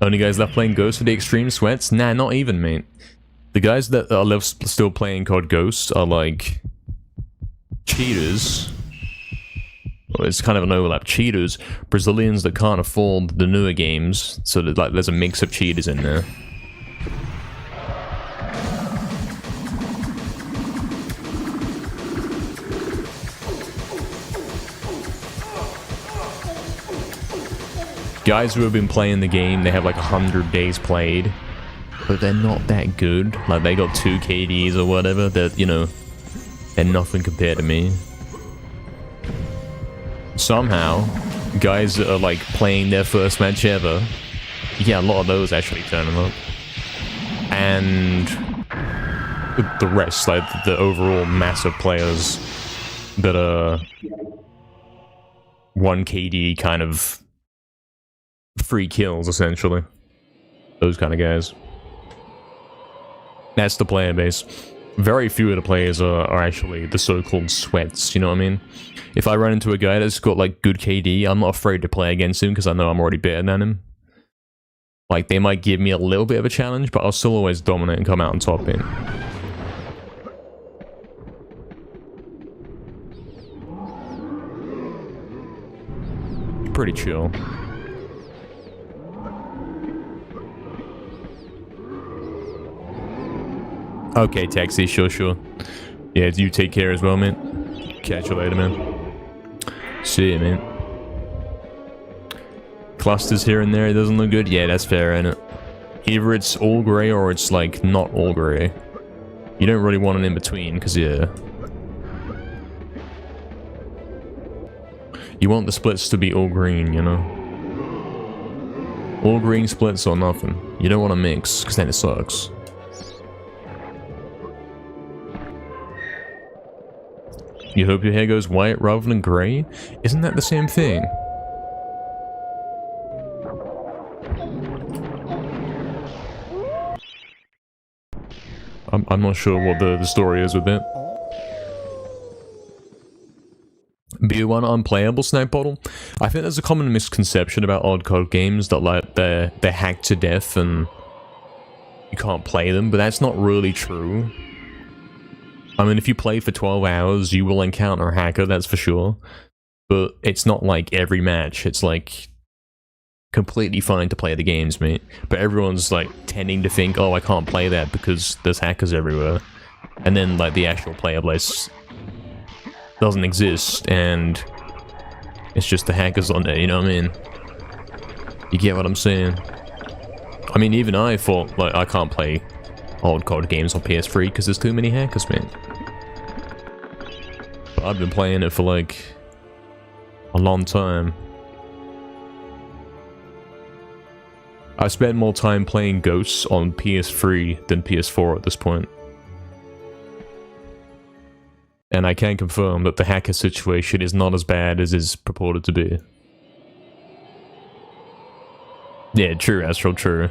Only guys left playing Ghost for the extreme sweats? Nah, not even, mate. The guys that are left still playing COD Ghost are like cheaters. Well, it's kind of an overlap. Cheaters, Brazilians that can't afford the newer games, so that, like, there's a mix of cheaters in there. Guys who have been playing the game, they have like 100 days played, but they're not that good. Like, they got 2 KDs or whatever, that, you know, they're nothing compared to me. Somehow, guys that are like playing their first match ever, yeah, a lot of those actually turning up. And the rest, like the overall mass of players that are 1 KD kind of free kills, essentially. Those kind of guys. That's the player base. Very few of the players are actually the so-called sweats, you know what I mean? If I run into a guy that's got like good KD, I'm not afraid to play against him because I know I'm already better than him. Like, they might give me a little bit of a challenge, but I'll still always dominate and come out on top in. Pretty chill. Okay, Taxi, sure. Yeah, you take care as well, man. Catch you later, man. See ya, man. Clusters here and there, it doesn't look good. Yeah, that's fair, ain't it? Either it's all grey or it's like not all grey. You don't really want an in-between, because yeah. You want the splits to be all green, you know? All green splits or nothing. You don't want to mix, because then it sucks. You hope your hair goes white rather than grey? Isn't that the same thing? I'm not sure what the story is with that. BO1 unplayable snipe bottle? I think there's a common misconception about odd COD games that like they're hacked to death and you can't play them, but that's not really true. I mean, if you play for 12 hours, you will encounter a hacker, that's for sure. But it's not like every match. It's like completely fine to play the games, mate. But everyone's like tending to think, oh, I can't play that because there's hackers everywhere. And then like the actual player base doesn't exist, and it's just the hackers on there, you know what I mean? You get what I'm saying? I mean, even I thought, like, I can't play old COD games on PS3 because there's too many hackers, man. But I've been playing it for like a long time. I spent more time playing Ghosts on PS3 than PS4 at this point. And I can confirm that the hacker situation is not as bad as is purported to be. Yeah, true, Astral, true.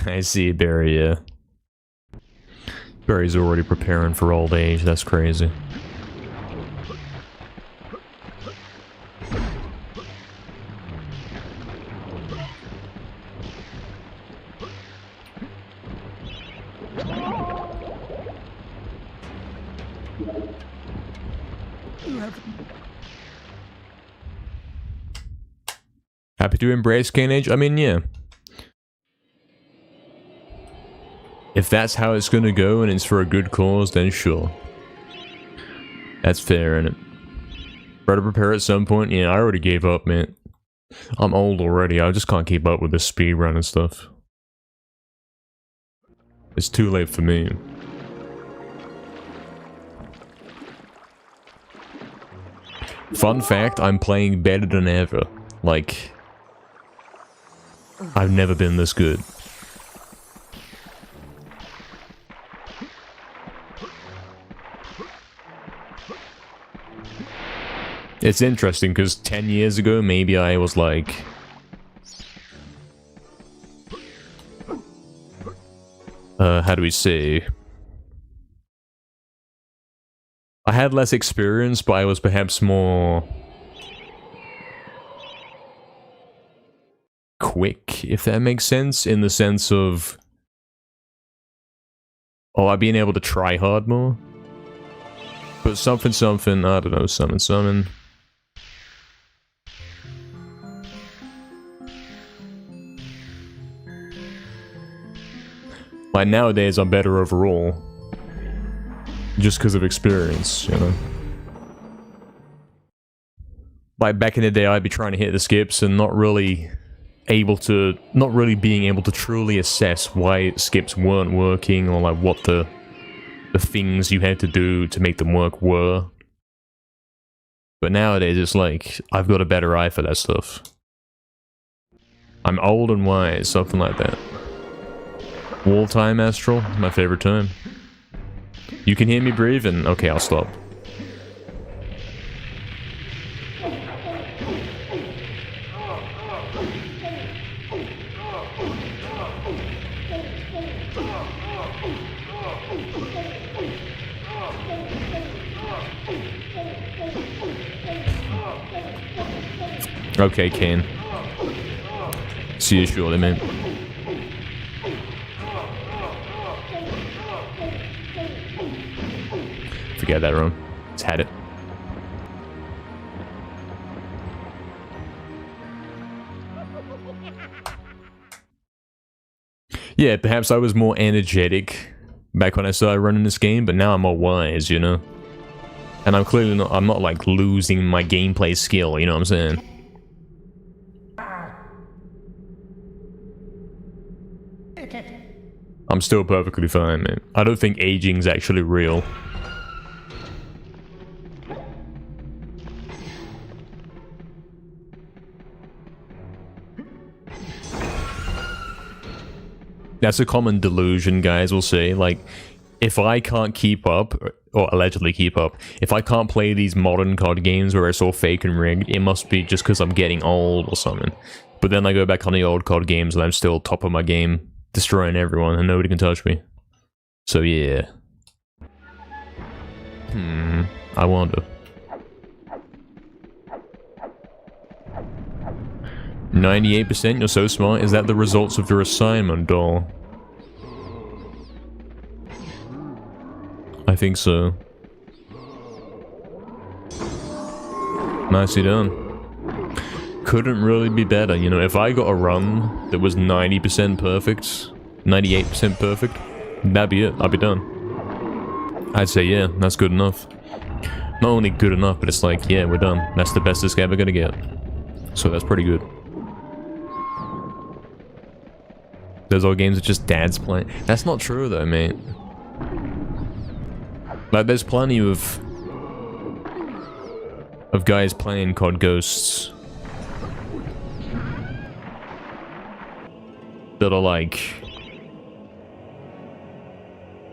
I see Barry, yeah. Barry's already preparing for old age, that's crazy. Happy to embrace Cane Age? I mean, yeah. If that's how it's gonna go and it's for a good cause, then sure. That's fair, innit? Better prepare at some point? Yeah, I already gave up, man. I'm old already, I just can't keep up with this speedrun and stuff. It's too late for me. Fun fact, I'm playing better than ever. Like, I've never been this good. It's interesting, because 10 years ago, maybe I was like... how do we say? I had less experience, but I was perhaps more... quick, if that makes sense, in the sense of... oh, I've been able to try hard more. But something, I don't know, something. Like, nowadays, I'm better overall. Just because of experience, you know? Like, back in the day, I'd be trying to hit the skips and not really being able to truly assess why skips weren't working, or like what the things you had to do to make them work were. But nowadays, it's like, I've got a better eye for that stuff. I'm old and wise, something like that. Wall time, Astral, my favorite time. You can hear me breathing? Okay, I'll stop. Okay, Kane. See you shortly, man. Forget that room. Let's had it. Yeah, perhaps I was more energetic back when I started running this game, but now I'm more wise, you know? And I'm clearly not, I'm not like losing my gameplay skill, you know what I'm saying? I'm still perfectly fine, man. I don't think aging's actually real. That's a common delusion, guys will say. Like, if I can't keep up, or allegedly keep up, if I can't play these modern COD games where it's all fake and rigged, it must be just because I'm getting old or something. But then I go back on the old COD games and I'm still top of my game, destroying everyone, and nobody can touch me. So yeah. I wonder. 98%? You're so smart. Is that the results of your assignment, doll? I think so. Nicely done. Couldn't really be better, you know. If I got a run that was 90% perfect, 98% perfect, that'd be it. I'd be done. I'd say, yeah, that's good enough. Not only good enough, but it's like, yeah, we're done. That's the best this guy ever gonna get. So that's pretty good. Those old games are just dads playing. That's not true though, mate. Like, there's plenty of guys playing COD Ghosts that are like,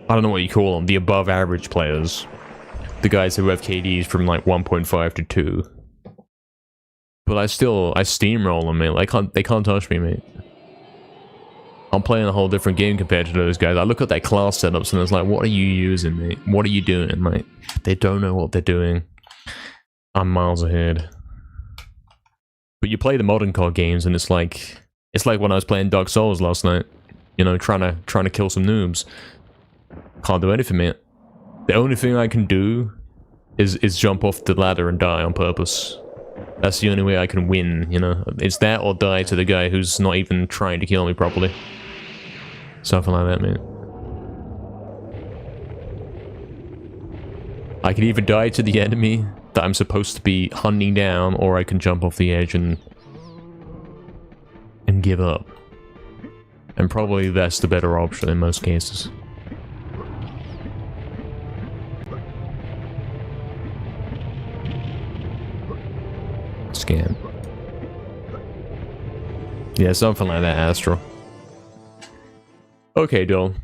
I don't know what you call them, the above average players. The guys who have KDs from like 1.5 to 2. But I steamroll them, mate. Like, they can't touch me, mate. I'm playing a whole different game compared to those guys. I look at their class setups and it's like, what are you using, mate? What are you doing, mate? They don't know what they're doing. I'm miles ahead. But you play the modern COD games and it's like when I was playing Dark Souls last night. You know, trying to kill some noobs. Can't do anything, mate. The only thing I can do is jump off the ladder and die on purpose. That's the only way I can win, you know? It's that or die to the guy who's not even trying to kill me properly. Something like that, man. I can either die to the enemy that I'm supposed to be hunting down, or I can jump off the edge and give up. And probably that's the better option in most cases. Scan. Yeah, something like that, Astro. Okay, doll.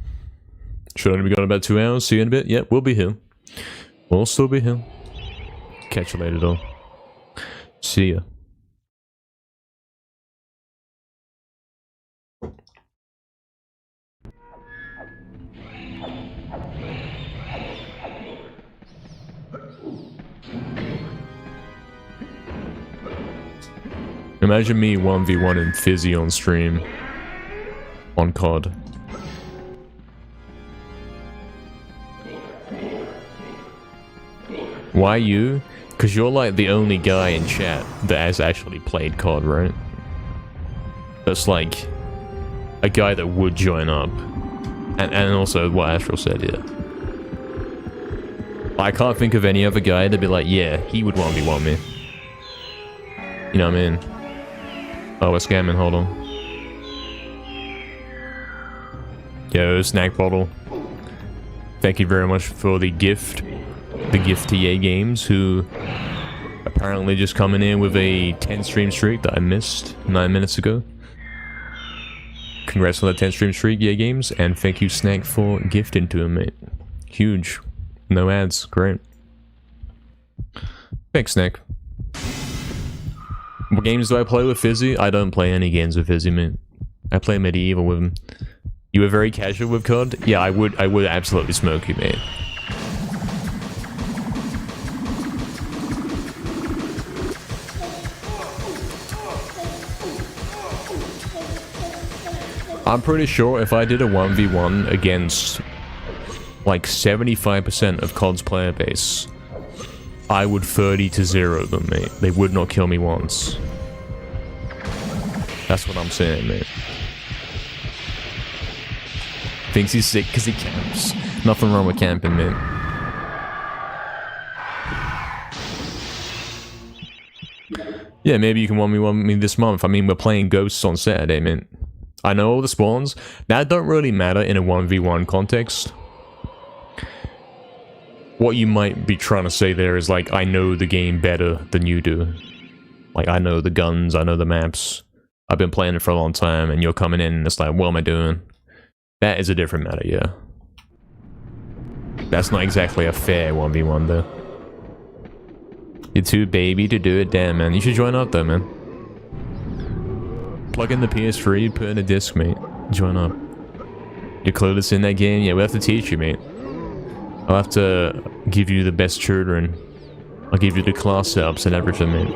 Should only be gone about 2 hours. See you in a bit. Yep, we'll be here. We'll still be here. Catch you later, doll. See ya. Imagine me 1v1 in Fizzy on stream. On COD. Why you? Because you're like the only guy in chat that has actually played COD, right? That's like a guy that would join up. And also what Astral said, yeah. I can't think of any other guy that'd be like, yeah, he would 1v1 me. You know what I mean? Oh, we're scamming, hold on. Yo, snack bottle. Thank you very much for the gift. The gift to Yay Games, who apparently just coming in with a 10 stream streak that I missed 9 minutes ago. Congrats on that 10 stream streak, Yay Games, and thank you, Snack, for gifting to him, mate. Huge. No ads, great. Thanks, Snack. What games do I play with Fizzy? I don't play any games with Fizzy, mate. I play MediEvil with him. You were very casual with COD? Yeah, I would absolutely smoke you, mate. I'm pretty sure if I did a 1v1 against like 75% of COD's player base, I would 30-0 them, mate. They would not kill me once. That's what I'm saying, mate. Thinks he's sick because he camps. Nothing wrong with camping, mate. Yeah, maybe you can 1v1 me this month. I mean, we're playing Ghosts on Saturday, mate. I know all the spawns. That don't really matter in a 1v1 context. What you might be trying to say there is like, I know the game better than you do. Like, I know the guns, I know the maps. I've been playing it for a long time, and you're coming in and it's like, what am I doing? That is a different matter, yeah. That's not exactly a fair 1v1 though. You're too baby to do it, damn man. You should join up though, man. Plug in the PS3, put in a disc, mate. Join up. You're clueless in that game? Yeah, we'll have to teach you, mate. I'll have to give you the best children. I'll give you the class setups and everything, mate.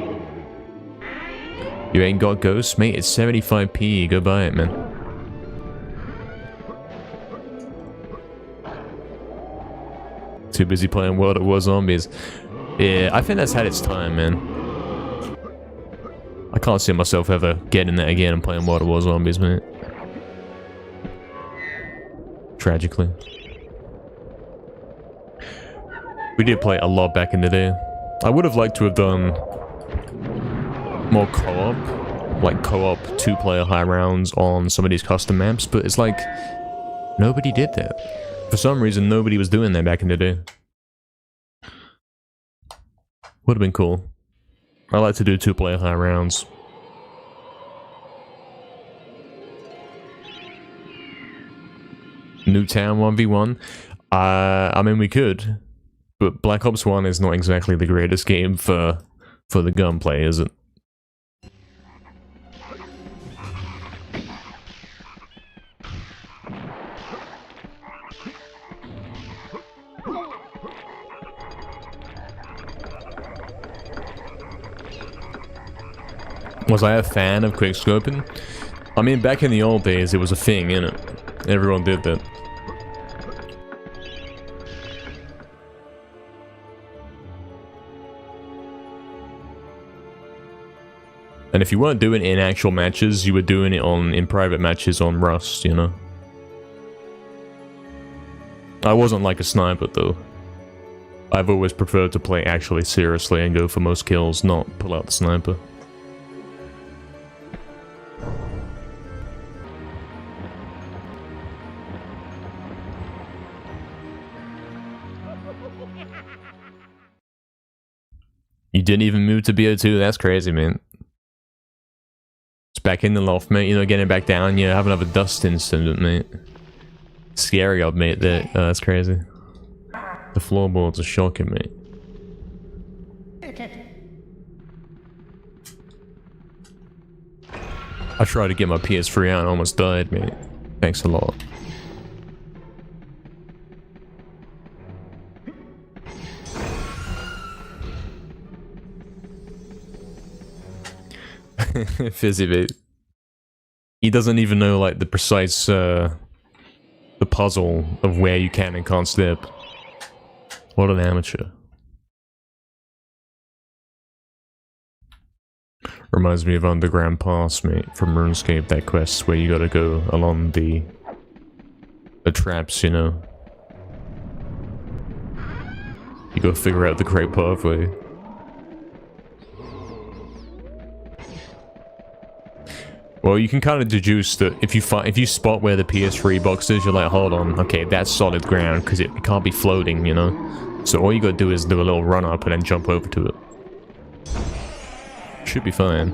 You ain't got ghosts, mate? It's 75p. Go buy it, man. Too busy playing World at War Zombies. Yeah, I think that's had its time, man. I can't see myself ever getting that again and playing World at War Zombies, mate. Tragically. We did play a lot back in the day. I would have liked to have done more co-op, like co-op 2-player high rounds on some of these custom maps, but it's like, nobody did that. For some reason, nobody was doing that back in the day. Would have been cool. I like to do 2-player high rounds. Newtown 1v1? I mean, we could. But Black Ops 1 is not exactly the greatest game for the gunplay, is it? Was I a fan of quickscoping? I mean, back in the old days, it was a thing, innit? Everyone did that. And if you weren't doing it in actual matches, you were doing it in private matches on Rust, you know? I wasn't like a sniper though. I've always preferred to play actually seriously and go for most kills, not pull out the sniper. You didn't even move to BO2, that's crazy, man. It's back in the loft, mate, you know, getting back down, yeah, have another dust incident, mate. Scary old mate there, oh, that's crazy. The floorboards are shocking, mate. I tried to get my PS3 out and almost died, mate. Thanks a lot. Fizzy, mate. He doesn't even know, like, the precise, the puzzle of where you can and can't step. What an amateur. Reminds me of Underground Pass, mate, from RuneScape, that quest where you gotta go along the traps, you know. You gotta figure out the correct pathway. Well, you can kind of deduce that if you spot where the PS3 box is, you're like, hold on, okay, that's solid ground, because it can't be floating, you know? So all you gotta do is do a little run up and then jump over to it. Should be fine.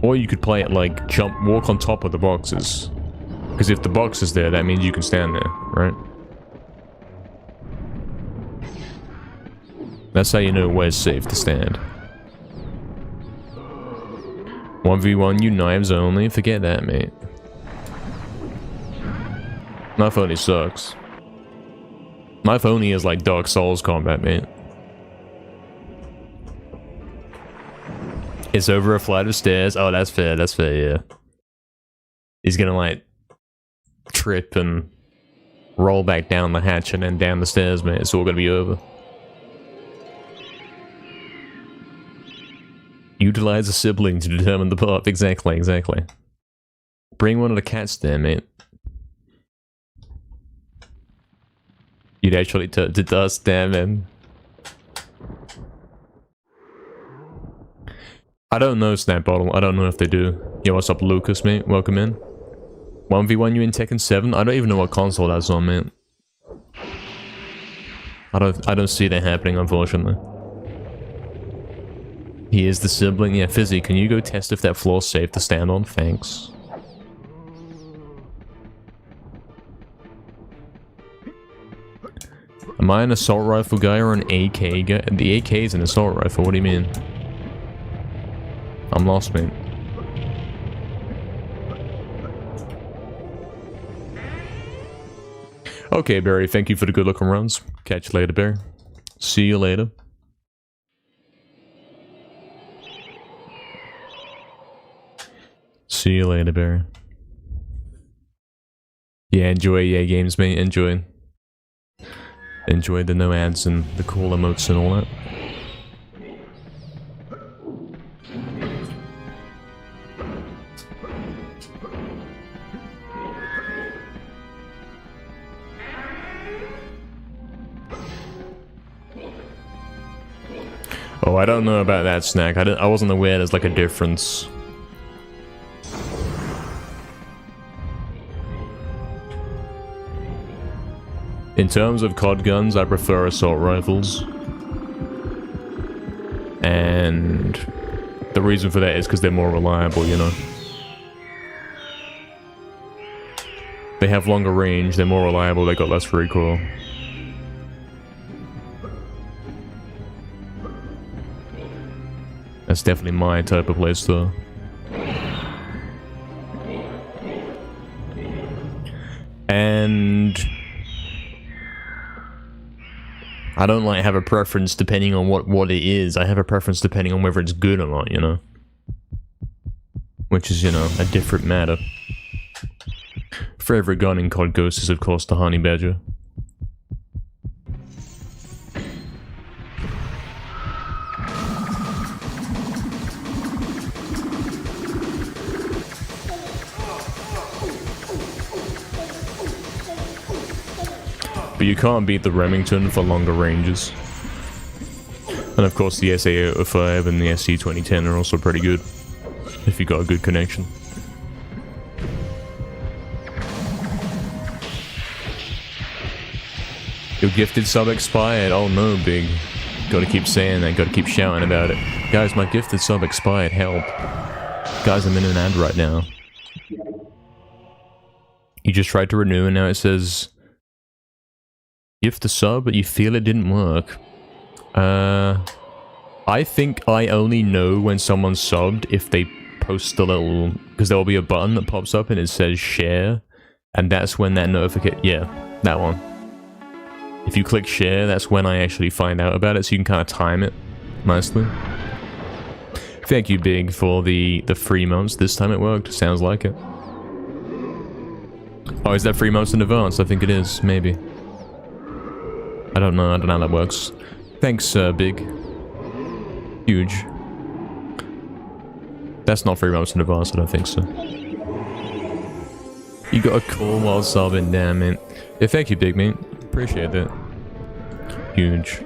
Or you could play it like walk on top of the boxes. Because if the box is there, that means you can stand there, right? That's how you know where's safe to stand. 1v1, you knives only, forget that, mate. Knife only sucks. Knife only is like Dark Souls combat, mate. It's over a flight of stairs. Oh, that's fair, yeah. He's gonna, like, trip and roll back down the hatch and then down the stairs, mate. It's all gonna be over. Utilize a sibling to determine the path. Exactly, exactly. Bring one of the cats there, mate. You'd actually turn to dust, damn man. I don't know, Snap Bottle. I don't know if they do. Yo, what's up, Lucas, mate? Welcome in. 1v1 you in Tekken 7? I don't even know what console that's on, man. I don't see that happening, unfortunately. He is the sibling. Yeah, Fizzy, can you go test if that floor's safe to stand on? Thanks. Am I an assault rifle guy or an AK guy? The AK is an assault rifle, what do you mean? I'm lost, man. Okay, Barry, thank you for the good looking runs. Catch you later, Barry. See you later. See you later, Barry. Yeah, enjoy EA games, mate. Enjoy. Enjoy the no ads and the cool emotes and all that. Oh, I don't know about that, Snack. I wasn't aware there's like a difference. In terms of COD guns, I prefer assault rifles. And the reason for that is because they're more reliable, you know. They have longer range, they're more reliable, they got less recoil. That's definitely my type of playstyle. And I don't like have a preference depending on what it is. I have a preference depending on whether it's good or not, you know. Which is, you know, a different matter. Favorite gun in COD Ghost is of course the Honey Badger. But you can't beat the Remington for longer ranges. And of course the SA-05 and the SC-2010 are also pretty good, if you got a good connection. Your gifted sub expired. Oh no, Big. Gotta keep saying that, gotta keep shouting about it. Guys, my gifted sub expired, help. Guys, I'm in an ad right now. You just tried to renew and now it says... gift the sub, but you feel it didn't work. I think I only know when someone's subbed if they post a little... because there will be a button that pops up and it says share. And that's when that notification... yeah, that one. If you click share, that's when I actually find out about it, so you can kind of time it nicely. Thank you, Big, for the 3 months. This time it worked. Sounds like it. Oh, is that 3 months in advance? I think it is. Maybe. I don't know. I don't know how that works. Thanks, Big. Huge. That's not 3 months in advance. I don't think so. You got a call while subbing. Damn it. Yeah, thank you, Big, mate. Appreciate that. Huge.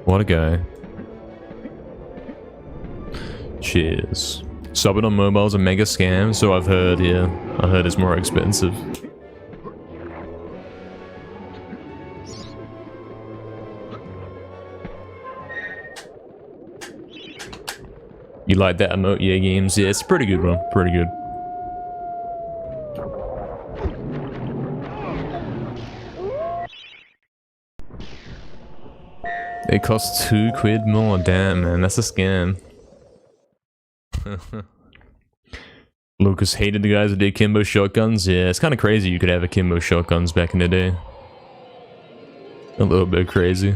What a guy. Cheers. Subbing on mobile's a mega scam, so I've heard, yeah. I heard it's more expensive. You like that emote, yeah, games? Yeah, it's pretty good, bro. Pretty good. It costs £2 more. Damn, man, that's a scam. Lucas hated the guys that did Kimbo shotguns. Yeah, it's kind of crazy you could have a Kimbo shotguns back in the day. A little bit crazy.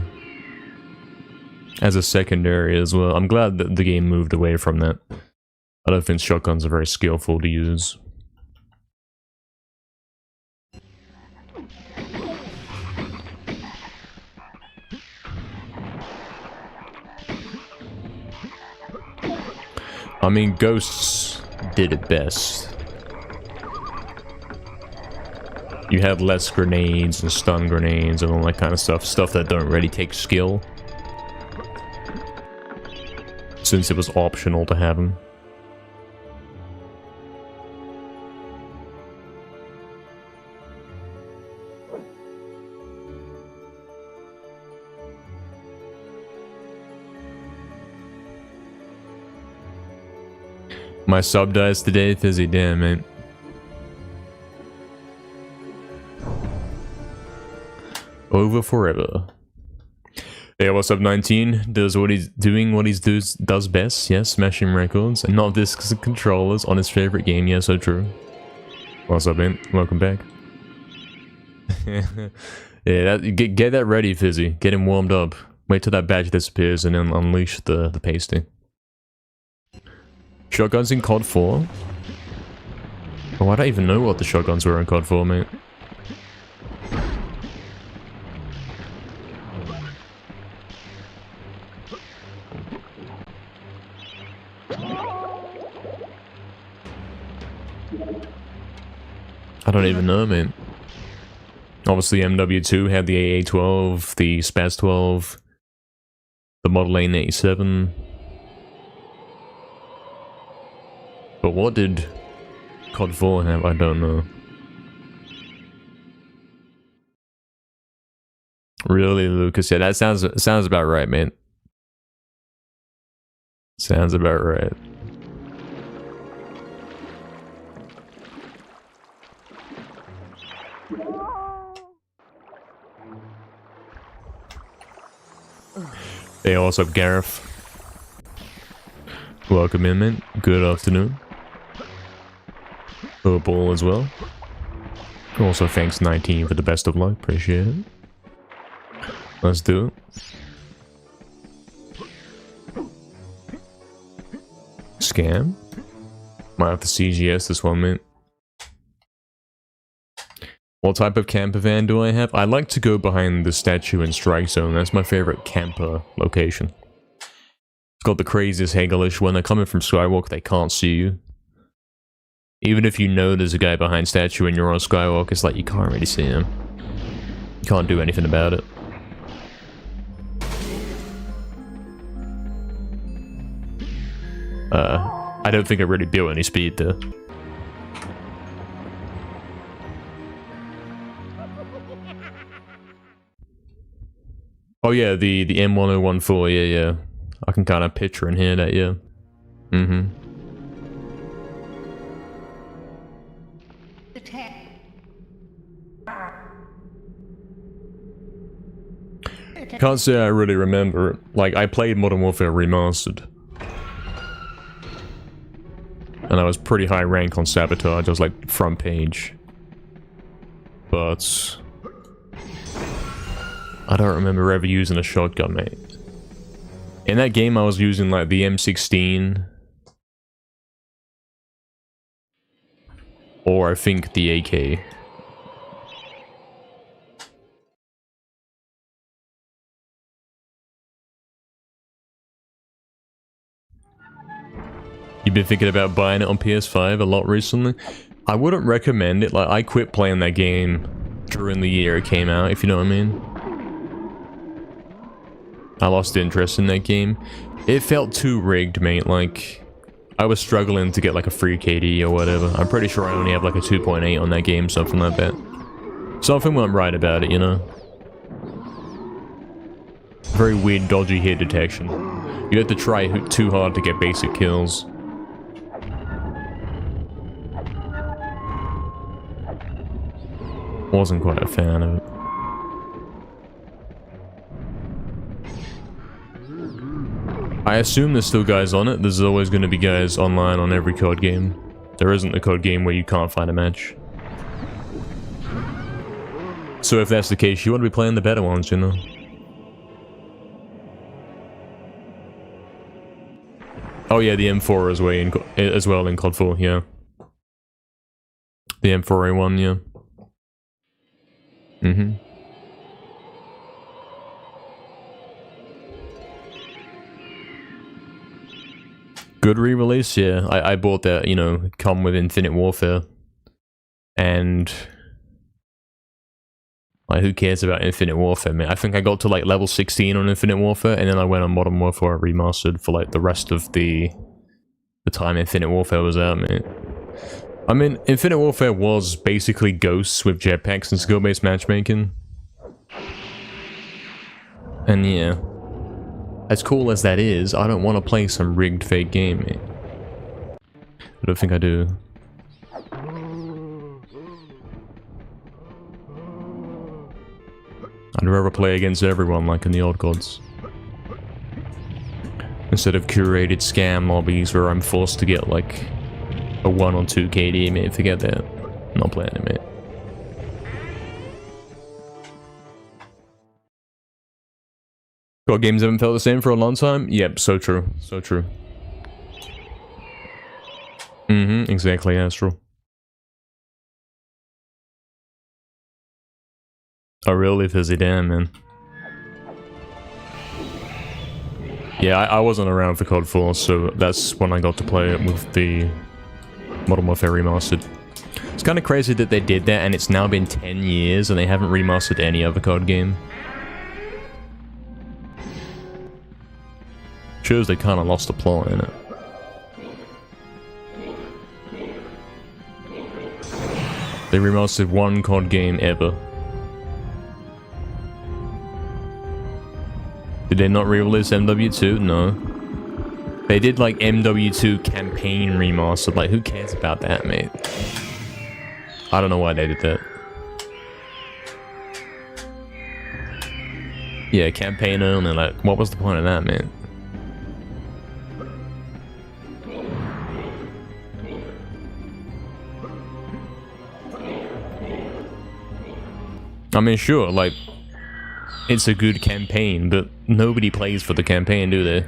As a secondary as well. I'm glad that the game moved away from that. I don't think shotguns are very skillful to use. I mean, Ghosts did it best. You had less grenades and stun grenades and all that kind of stuff. Stuff that don't really take skill. Since it was optional to have them. My sub dies today, Fizzy. Damn, man. Over forever. Hey, what's up, 19? Does what he's doing, what he's does best. Yes, smashing records. And not discs and controllers on his favorite game. Yeah, so true. What's up, man? Welcome back. Yeah, get that ready, Fizzy. Get him warmed up. Wait till that badge disappears and then unleash the pasting. Shotguns in COD 4? Oh, I don't even know what the shotguns were in COD 4, mate. I don't even know, man. Obviously, MW2 had the AA-12, the SPAS-12, the Model 87. But what did COD 4 have? I don't know. Really, Lucas? Yeah, that sounds about right, man. Sounds about right. Hey, what's up, Gareth? Welcome in, man. Good afternoon. Ball as well. Also, thanks 19 for the best of luck. Appreciate it. Let's do it. Scam. Might have to CGS this one, man. What type of camper van do I have? I like to go behind the statue in Strike Zone. That's my favorite camper location. It's got the craziest Hegelish. When they're coming from Skywalk, they can't see you. Even if you know there's a guy behind statue and you're on Skywalk, it's like you can't really see him. Can't do anything about it. I don't think I really built any speed there. Oh yeah, the M1014, yeah. I can kind of picture and hear that, yeah. Mm-hmm. Can't say I really remember it. Like, I played Modern Warfare Remastered. And I was pretty high rank on Sabotage, I was like front page. But I don't remember ever using a shotgun, mate. In that game I was using like the M16. Or I think the AK. You've been thinking about buying it on PS5 a lot recently? I wouldn't recommend it. Like, I quit playing that game during the year it came out, if you know what I mean. I lost interest in that game. It felt too rigged, mate. Like, I was struggling to get like a free KD or whatever. I'm pretty sure I only have like a 2.8 on that game, something like that. Something went right about it, you know? Very weird, dodgy hit detection. You have to try too hard to get basic kills. Wasn't quite a fan of it. I assume there's still guys on it. There's always going to be guys online on every COD game. There isn't a COD game where you can't find a match. So if that's the case, you want to be playing the better ones, you know? Oh yeah, the M4 as well in COD 4, yeah. The M4A1, yeah. Mm-hmm. Good re-release, yeah. I bought that, you know, come with Infinite Warfare. And like, who cares about Infinite Warfare, man? I think I got to like level 16 on Infinite Warfare, and then I went on Modern Warfare Remastered for like the rest of the time Infinite Warfare was out, man. I mean, Infinite Warfare was basically Ghosts with jetpacks and skill-based matchmaking. And yeah, as cool as that is, I don't want to play some rigged fake game, mate. I don't think I do. I'd rather play against everyone like in the old gods. Instead of curated scam lobbies where I'm forced to get like a 1 or 2 KD, mate. Forget that. I'm not playing it, mate. God, games haven't felt the same for a long time? Yep, so true. So true. Mm-hmm, exactly, Astral. Oh, really? Fizzy, damn, man. Yeah, I wasn't around for COD 4, so that's when I got to play it with the Modern Warfare Remastered. It's kind of crazy that they did that, and it's now been 10 years, and they haven't remastered any other COD game. Shows they kind of lost the plot in it. They remastered one COD game ever. Did they not re-release MW2? No. They did like MW2 campaign remastered. Like, who cares about that, mate? I don't know why they did that. Yeah, campaign only. Like, what was the point of that, man? I mean, sure, like, it's a good campaign, but nobody plays for the campaign, do they?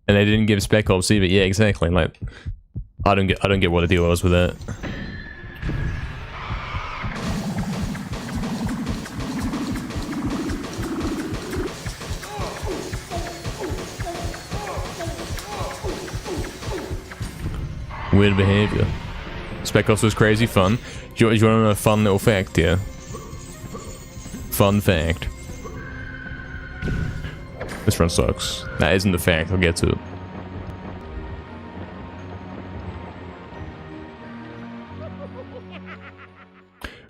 And they didn't give Spec Ops either. Yeah, exactly. Like, I don't get what the deal was with that. Weird behavior. Spec Ops was crazy fun. Do you want to know a fun little fact here? Fun fact. This run sucks. That isn't the fact, I'll get to it.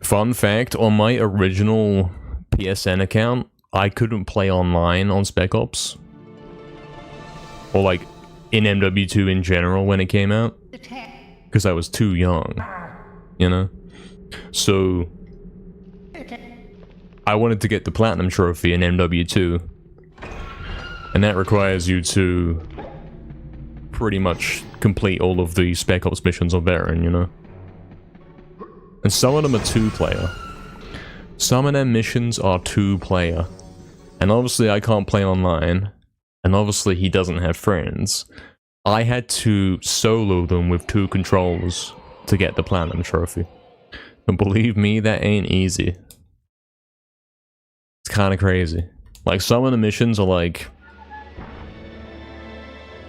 Fun fact, on my original PSN account, I couldn't play online on Spec Ops. Or like, in MW2 in general when it came out. Because I was too young, you know? So, I wanted to get the Platinum Trophy in MW2. And that requires you to pretty much complete all of the Spec Ops missions on Baron, you know? And some of them are 2-player. Some of them missions are 2-player. And obviously I can't play online. And obviously he doesn't have friends. I had to solo them with 2 controllers to get the Platinum Trophy. And believe me, that ain't easy. It's kind of crazy. Like, some of the missions are like...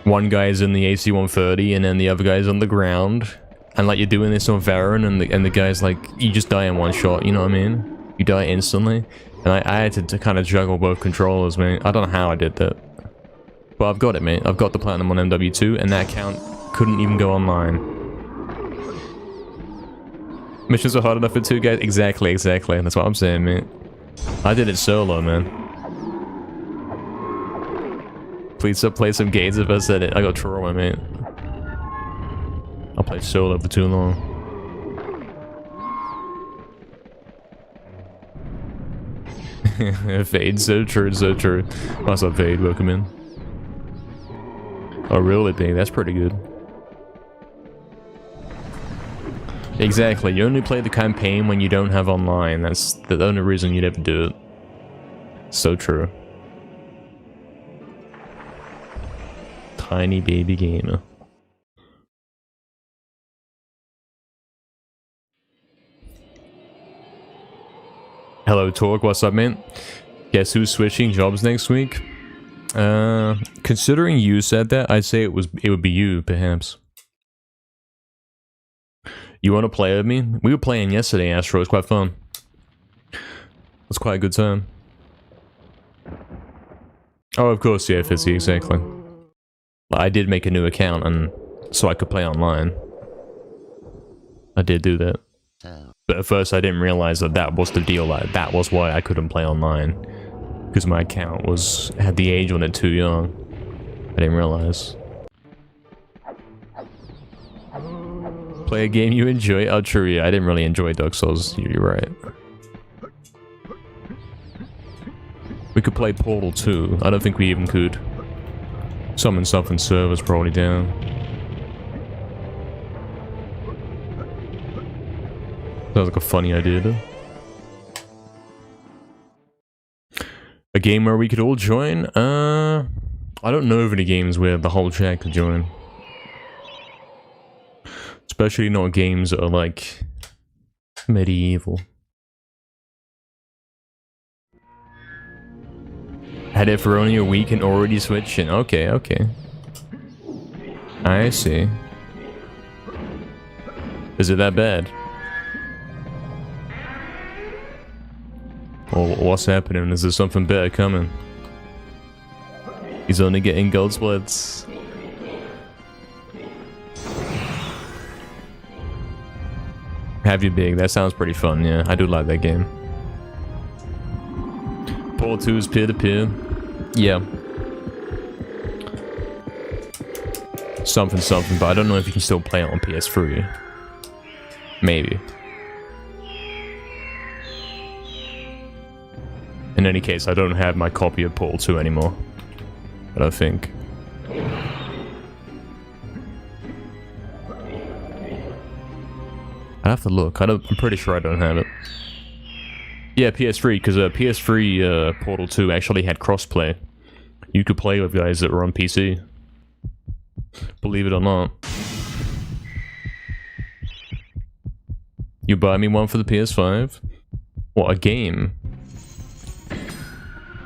one guy's in the AC-130 and then the other guy's on the ground. And like, you're doing this on Varen and the guy's like, you just die in one shot, you know what I mean? You die instantly. And I had to kind of juggle both controllers, man. I don't know how I did that. But I've got it, mate. I've got the Platinum on MW2, and that account couldn't even go online. Missions are hard enough for 2 guys? Exactly. That's what I'm saying, mate. I did it solo, man. Please play some games if I said it. I got trauma, mate. I played solo for too long. Fade, so true, so true. What's up, Fade? Welcome in. Oh, really big? That's pretty good. Exactly. You only play the campaign when you don't have online. That's the only reason you'd ever do it. So true. Tiny baby gamer. Hello, Torque. What's up, man? Guess who's switching jobs next week? Considering you said that, I'd say it would be you, perhaps. You want to play with me? We were playing yesterday, Astro. It was quite fun. It was quite a good time. Oh, of course, yeah, Fizzy, exactly. I did make a new account, and so I could play online. I did do that. But at first I didn't realize that that was the deal, like, that was why I couldn't play online. Because my account had the age on it too young. I didn't realize. Play a game you enjoy? Oh, true, yeah, I didn't really enjoy Dark Souls, you're right. We could play Portal 2, I don't think we even could. Summon something server's probably down. Sounds like a funny idea, though. A game where we could all join? I don't know of any games where the whole chat could join. Especially not games that are like... MediEvil. Had it for only a week and already switching. Okay, okay. I see. Is it that bad? Well, what's happening? Is there something better coming? He's only getting gold splits. Have you big? That sounds pretty fun, yeah. I do like that game. Portal 2 is peer-to-peer. Yeah. Something, but I don't know if you can still play it on PS3. Maybe. In any case, I don't have my copy of Portal 2 anymore. I don't think. I'd have to look. I'm pretty sure I don't have it. Yeah, PS3, because PS3 Portal 2 actually had crossplay. You could play with guys that were on PC. Believe it or not. You buy me one for the PS5? What, a game?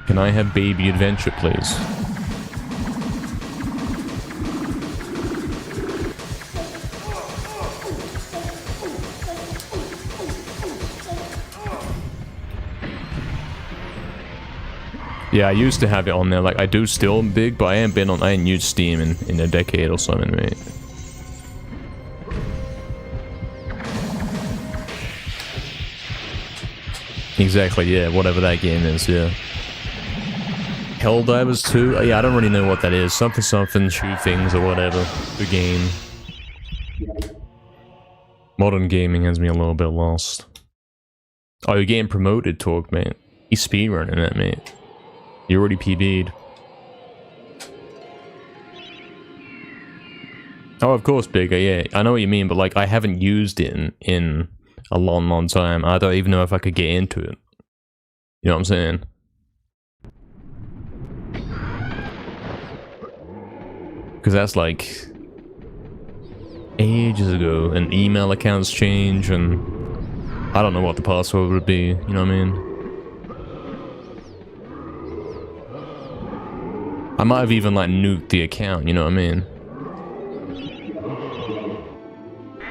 Can I have Baby Adventure, please? Yeah, I used to have it on there. Like, I do still big, but I ain't used Steam in a decade or something, mate. Exactly, yeah, whatever that game is, yeah. Helldivers 2? Yeah, I don't really know what that is. Something, shoot things or whatever. The game. Modern gaming has me a little bit lost. Oh, you're getting promoted, Talk, mate. He's speedrunning it, mate. You already PB'd. Oh, of course, bigger, yeah. I know what you mean, but like, I haven't used it in a long time. I don't even know if I could get into it. You know what I'm saying? Because that's like ages ago, and email accounts change, and I don't know what the password would be, you know what I mean? I might have even like nuked the account, you know what I mean?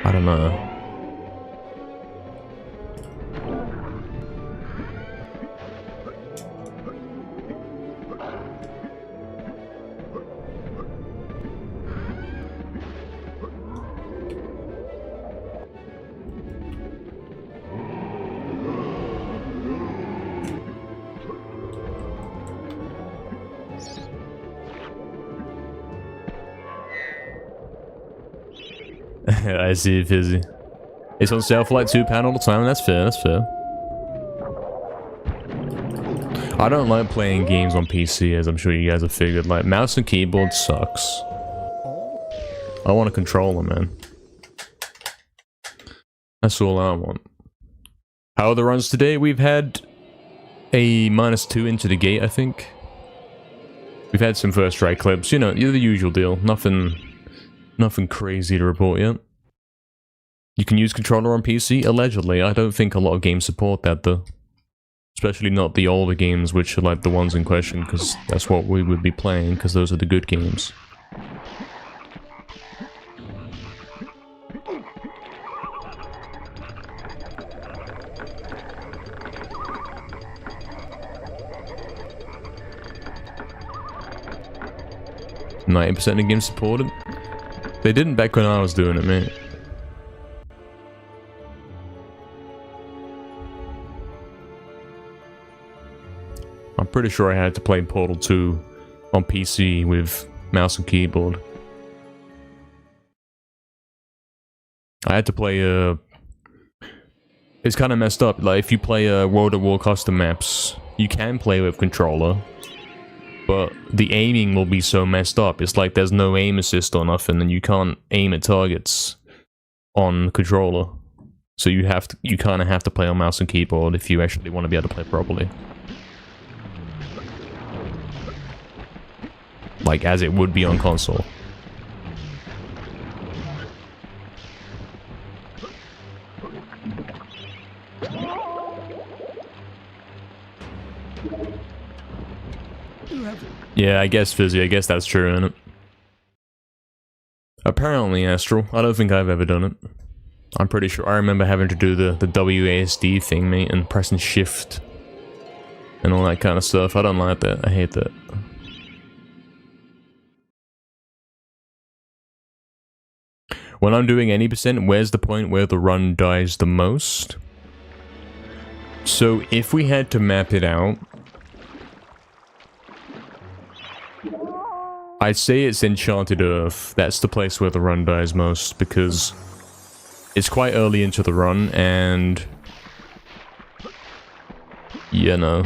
I don't know. I see, Fizzy. It's on sale for like £2 all the time, that's fair, that's fair. I don't like playing games on PC, as I'm sure you guys have figured. Like, mouse and keyboard sucks. I want a controller, man. That's all I want. How are the runs today? We've had a -2 into the gate, I think. We've had some first try clips, you know, the usual deal. Nothing crazy to report yet. You can use controller on PC? Allegedly. I don't think a lot of games support that, though. Especially not the older games, which are like the ones in question, because that's what we would be playing, because those are the good games. %90% of games supported? They didn't back when I was doing it, mate. I'm pretty sure I had to play Portal 2 on PC with mouse and keyboard. I had to play, it's kind of messed up. Like, if you play World at War custom maps, you can play with controller, but the aiming will be so messed up. It's like there's no aim assist or nothing, and you can't aim at targets on controller. So you kind of have to play on mouse and keyboard if you actually want to be able to play properly. Like, as it would be on console. Yeah, I guess, Fizzy, I guess that's true, isn't it? Apparently, Astral. I don't think I've ever done it. I'm pretty sure. I remember having to do the WASD thing, mate, and pressing shift and all that kind of stuff. I don't like that. I hate that. When I'm doing any %, where's the point where the run dies the most? So if we had to map it out, I'd say it's Enchanted Earth. That's the place where the run dies most, because it's quite early into the run, and you know,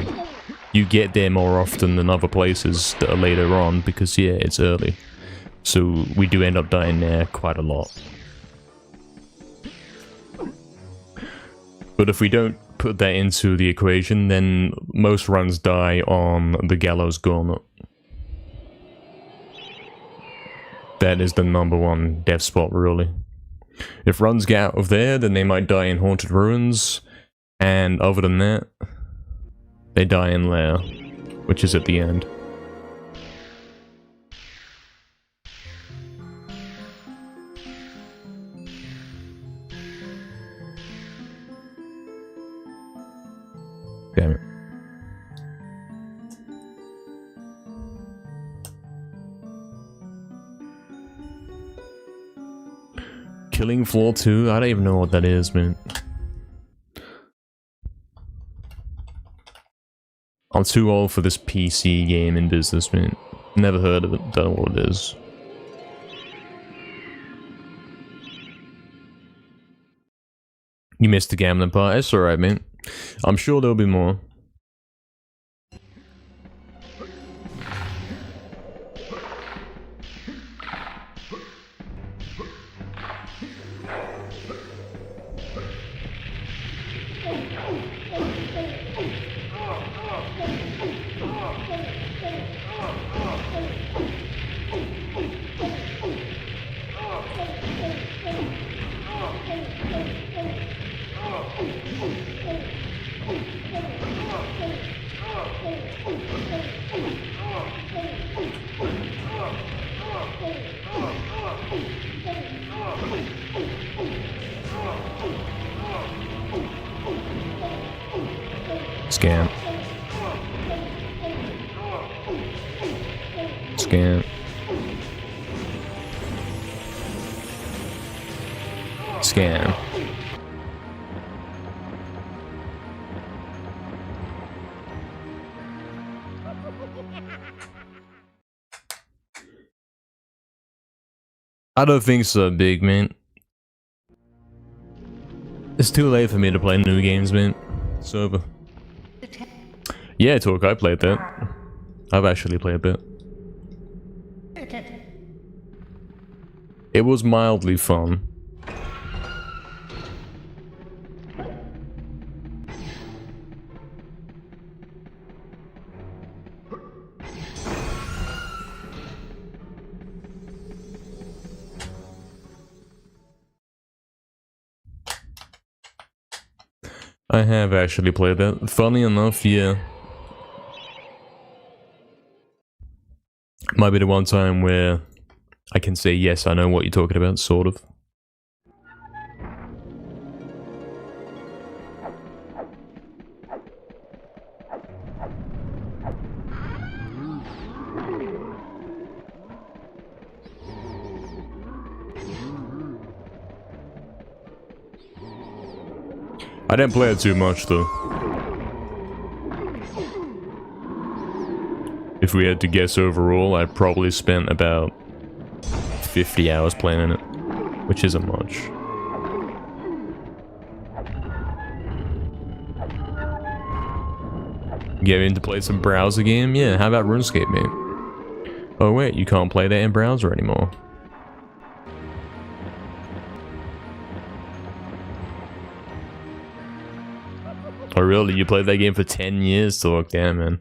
you get there more often than other places that are later on, because yeah, it's early. So we do end up dying there quite a lot. But if we don't put that into the equation, then most runs die on the Gallows Gauntlet. That is the #1 death spot, really. If runs get out of there, then they might die in Haunted Ruins, and other than that, they die in Lair, which is at the end. Damn it. Killing Floor 2? I don't even know what that is, man. I'm too old for this PC game in business, man. Never heard of it, don't know what it is. You missed the gambling part, it's alright, man. I'm sure there'll be more. Scam. Scam. Scam. I don't think so, big man. It's too late for me to play new games, man. It's over. Yeah, Talk, I played that. I've actually played that. It was mildly fun. I have actually played that. Funny enough, yeah. Might be the one time where I can say, yes, I know what you're talking about, sort of. I didn't play it too much, though. If we had to guess overall, I probably spent about 50 hours playing it, which isn't much. Getting to play some browser game? Yeah, how about RuneScape, mate? Oh wait, you can't play that in browser anymore. Oh really? You played that game for 10 years to look down, man.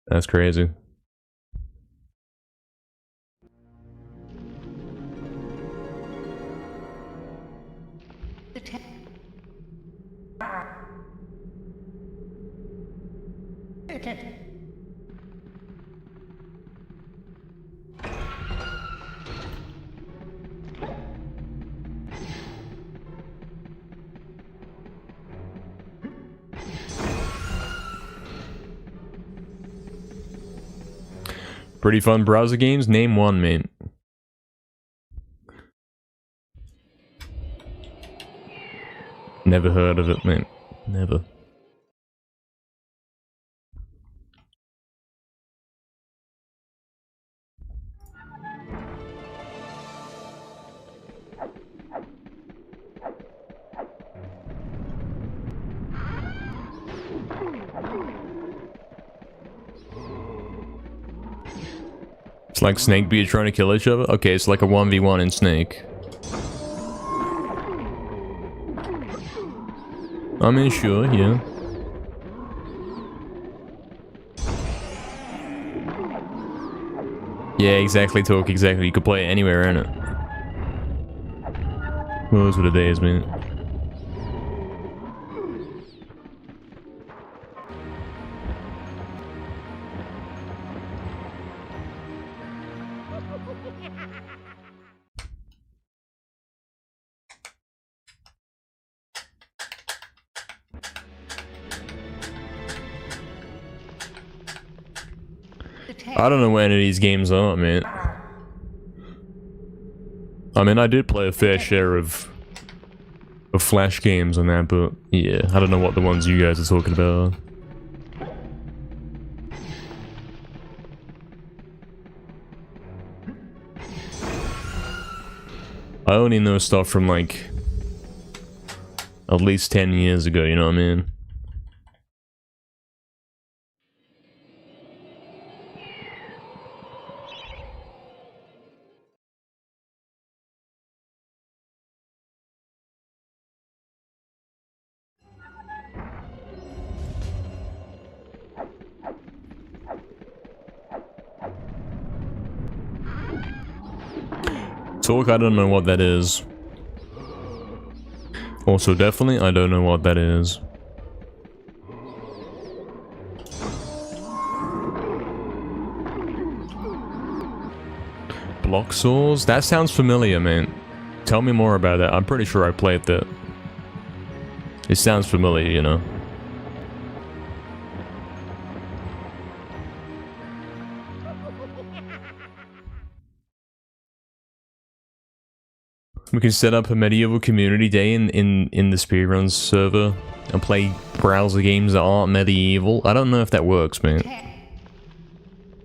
That's crazy. Pretty fun browser games? Name one, mate. Never heard of it, mate. Never. It's like Snake Beat trying to kill each other? Okay, it's like a 1v1 in Snake. I mean, sure, yeah. Yeah, exactly, Talk, exactly. You could play it anywhere, innit? Those were the days, man. I don't know where any of these games are, man. I mean, I did play a fair share of Flash games on that, but yeah, I don't know what the ones you guys are talking about. I only know stuff from like at least 10 years ago, you know what I mean? Talk, I don't know what that is. Also, definitely, I don't know what that is. Block saws? That sounds familiar, man. Tell me more about that. I'm pretty sure I played that. It sounds familiar, you know. We can set up a MediEvil community day in the Speedruns server and play browser games that aren't MediEvil. I don't know if that works, man.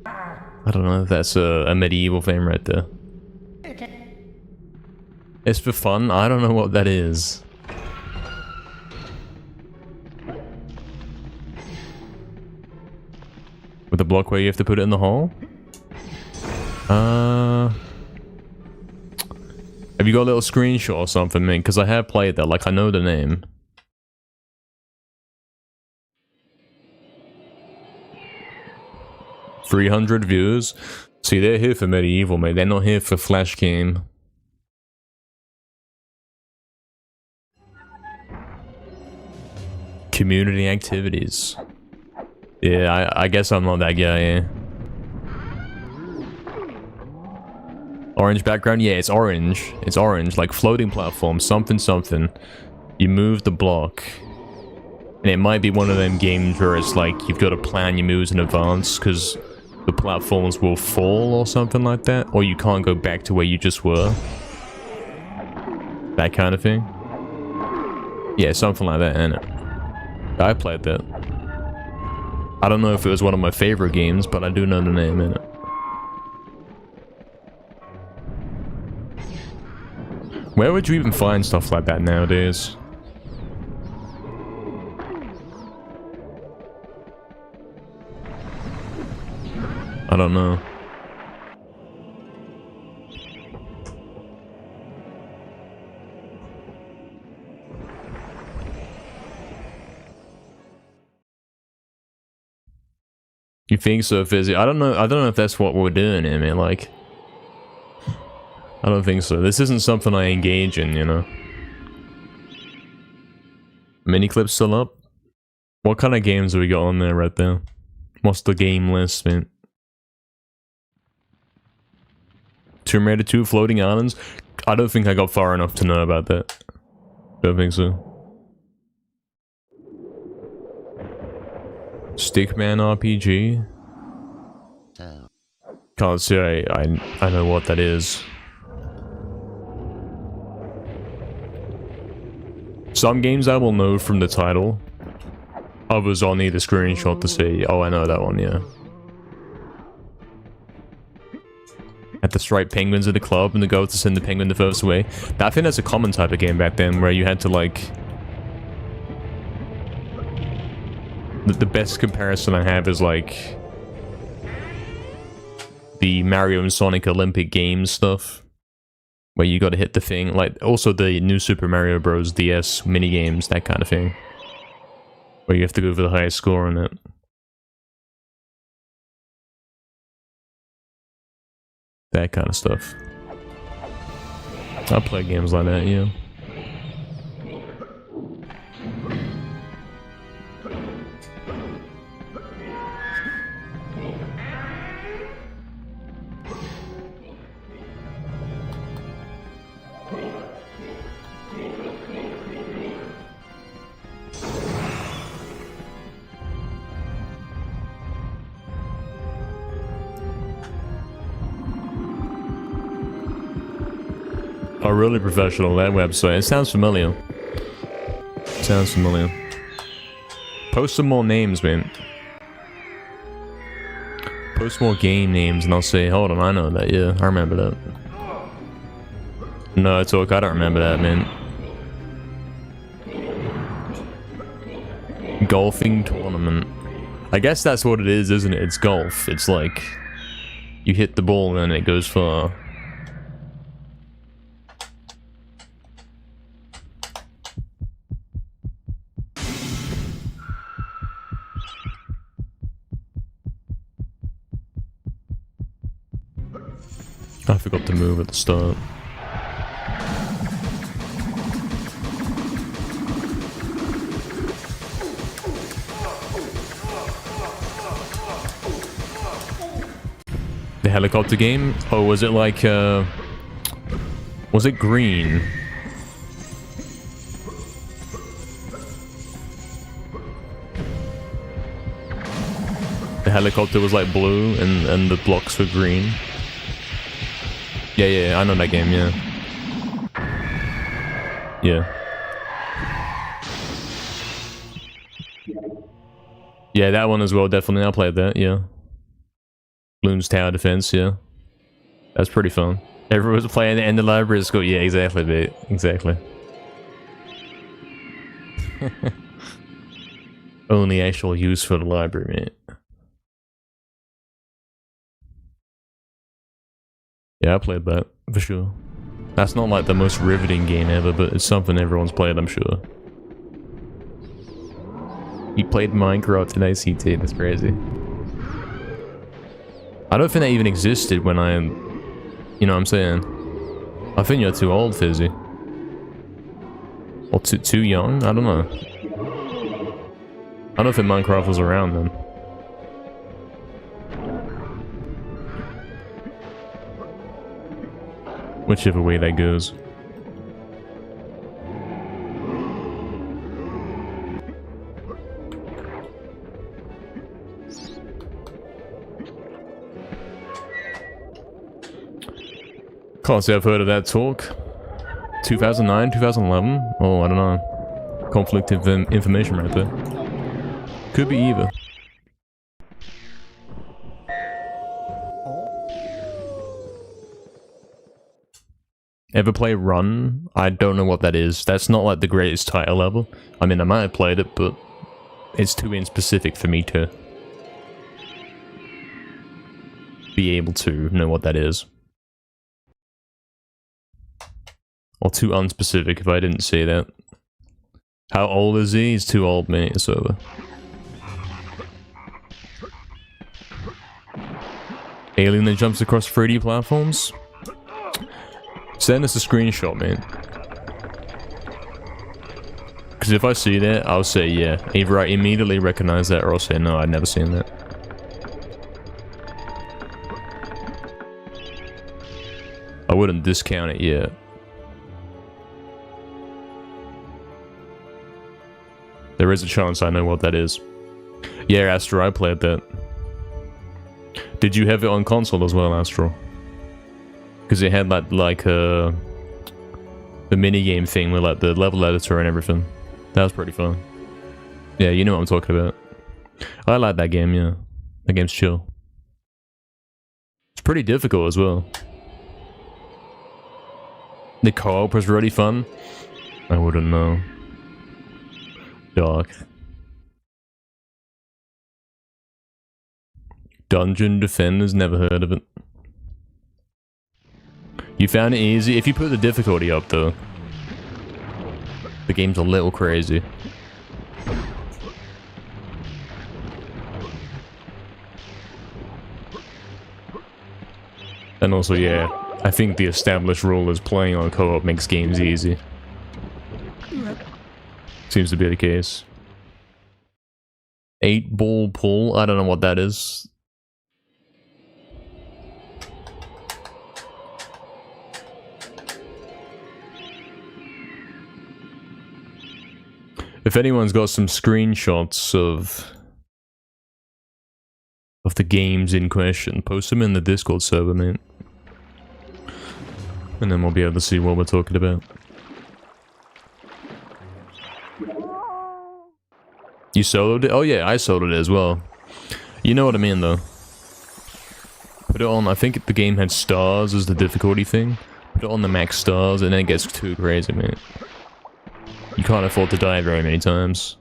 I don't know if that's a MediEvil thing right there. It's for fun? I don't know what that is. With the block where you have to put it in the hole? Have you got a little screenshot or something, man? Because I have played that, like I know the name. $300 views? See, they're here for MediEvil, mate. They're not here for Flash game. Community activities. Yeah, I guess I'm not that guy, yeah. Orange background? Yeah, it's orange. It's orange, like floating platform, something something. You move the block. And it might be one of them games where it's like, you've got to plan your moves in advance, because the platforms will fall or something like that. Or you can't go back to where you just were. That kind of thing. Yeah, something like that, innit? I played that. I don't know if it was one of my favorite games, but I do know the name, innit? Where would you even find stuff like that nowadays? I don't know. You think so, Fizzy? I don't know if that's what we're doing here, man. Like, I don't think so. This isn't something I engage in, you know. Mini clips still up? What kind of games have we got on there right there? What's the game list, man? Tomb Raider 2 Floating Islands? I don't think I got far enough to know about that. Don't think so. Stickman RPG? Can't say I know what that is. Some games I will know from the title. Others I'll need a screenshot to say, oh, I know that one, yeah. Had the striped penguins at the club and the goal to send the penguin the furthest away. I think that's a common type of game back then where you had to like... The best comparison I have is like... the Mario and Sonic Olympic Games stuff. Where you gotta hit the thing. Like, also the new Super Mario Bros. DS minigames, that kind of thing. Where you have to go for the highest score on it. That kind of stuff. I play games like that, yeah. Oh, really professional, that website. It sounds familiar. Sounds familiar. Post some more names, man. Post more game names and I'll say, hold on, I know that. Yeah, I remember that. No, it's okay, I don't remember that, man. Golfing tournament. I guess that's what it is, isn't it? It's golf. It's like you hit the ball and it goes far. I forgot to move at the start. The helicopter game? Oh, was it like, was it green? The helicopter was like blue and the blocks were green. Yeah, I know that game, yeah. Yeah. Yeah, that one as well, definitely. I played that, yeah. Bloons Tower Defense, yeah. That's pretty fun. Everyone was playing it in the library at school. Yeah, exactly, mate. Exactly. Only actual use for the library, mate. Yeah, I played that, for sure. That's not like the most riveting game ever, but it's something everyone's played, I'm sure. You played Minecraft in ICT, that's crazy. I don't think that even existed when I... You know what I'm saying? I think you're too old, Fizzy. Or too young? I don't know. I don't think Minecraft was around then. Whichever way that goes. Can't say I've heard of that talk. 2009, 2011? Oh, I don't know. Conflict of information right there. Could be either. Ever play Run? I don't know what that is. That's not like the greatest title ever. I mean, I might have played it, but it's too inspecific for me to be able to know what that is. Or too unspecific if I didn't say that. How old is he? He's too old, mate. It's over. Alien that jumps across 3D platforms? Send us a screenshot, man. Because if I see that, I'll say yeah. Either I immediately recognize that or I'll say no, I've never seen that. I wouldn't discount it yet. There is a chance I know what that is. Yeah, Astro, I played that. Did you have it on console as well, Astro? Because it had like the minigame thing with like the level editor and everything. That was pretty fun. Yeah, you know what I'm talking about. I like that game, yeah. That game's chill. It's pretty difficult as well. The co-op was really fun. I wouldn't know. Dark. Dungeon Defenders, never heard of it. You found it easy? If you put the difficulty up though, the game's a little crazy. And also, yeah, I think the established rule is playing on co-op makes games easy. Seems to be the case. 8-ball pull? I don't know what that is. If anyone's got some screenshots of the games in question, post them in the Discord server, man. and then we'll be able to see what we're talking about. You soloed it? Oh yeah, I soloed it as well. You know what I mean though. Put it on, I think the game had stars as the difficulty thing. Put it on the max stars and then it gets too crazy, man. You can't afford to die very many times.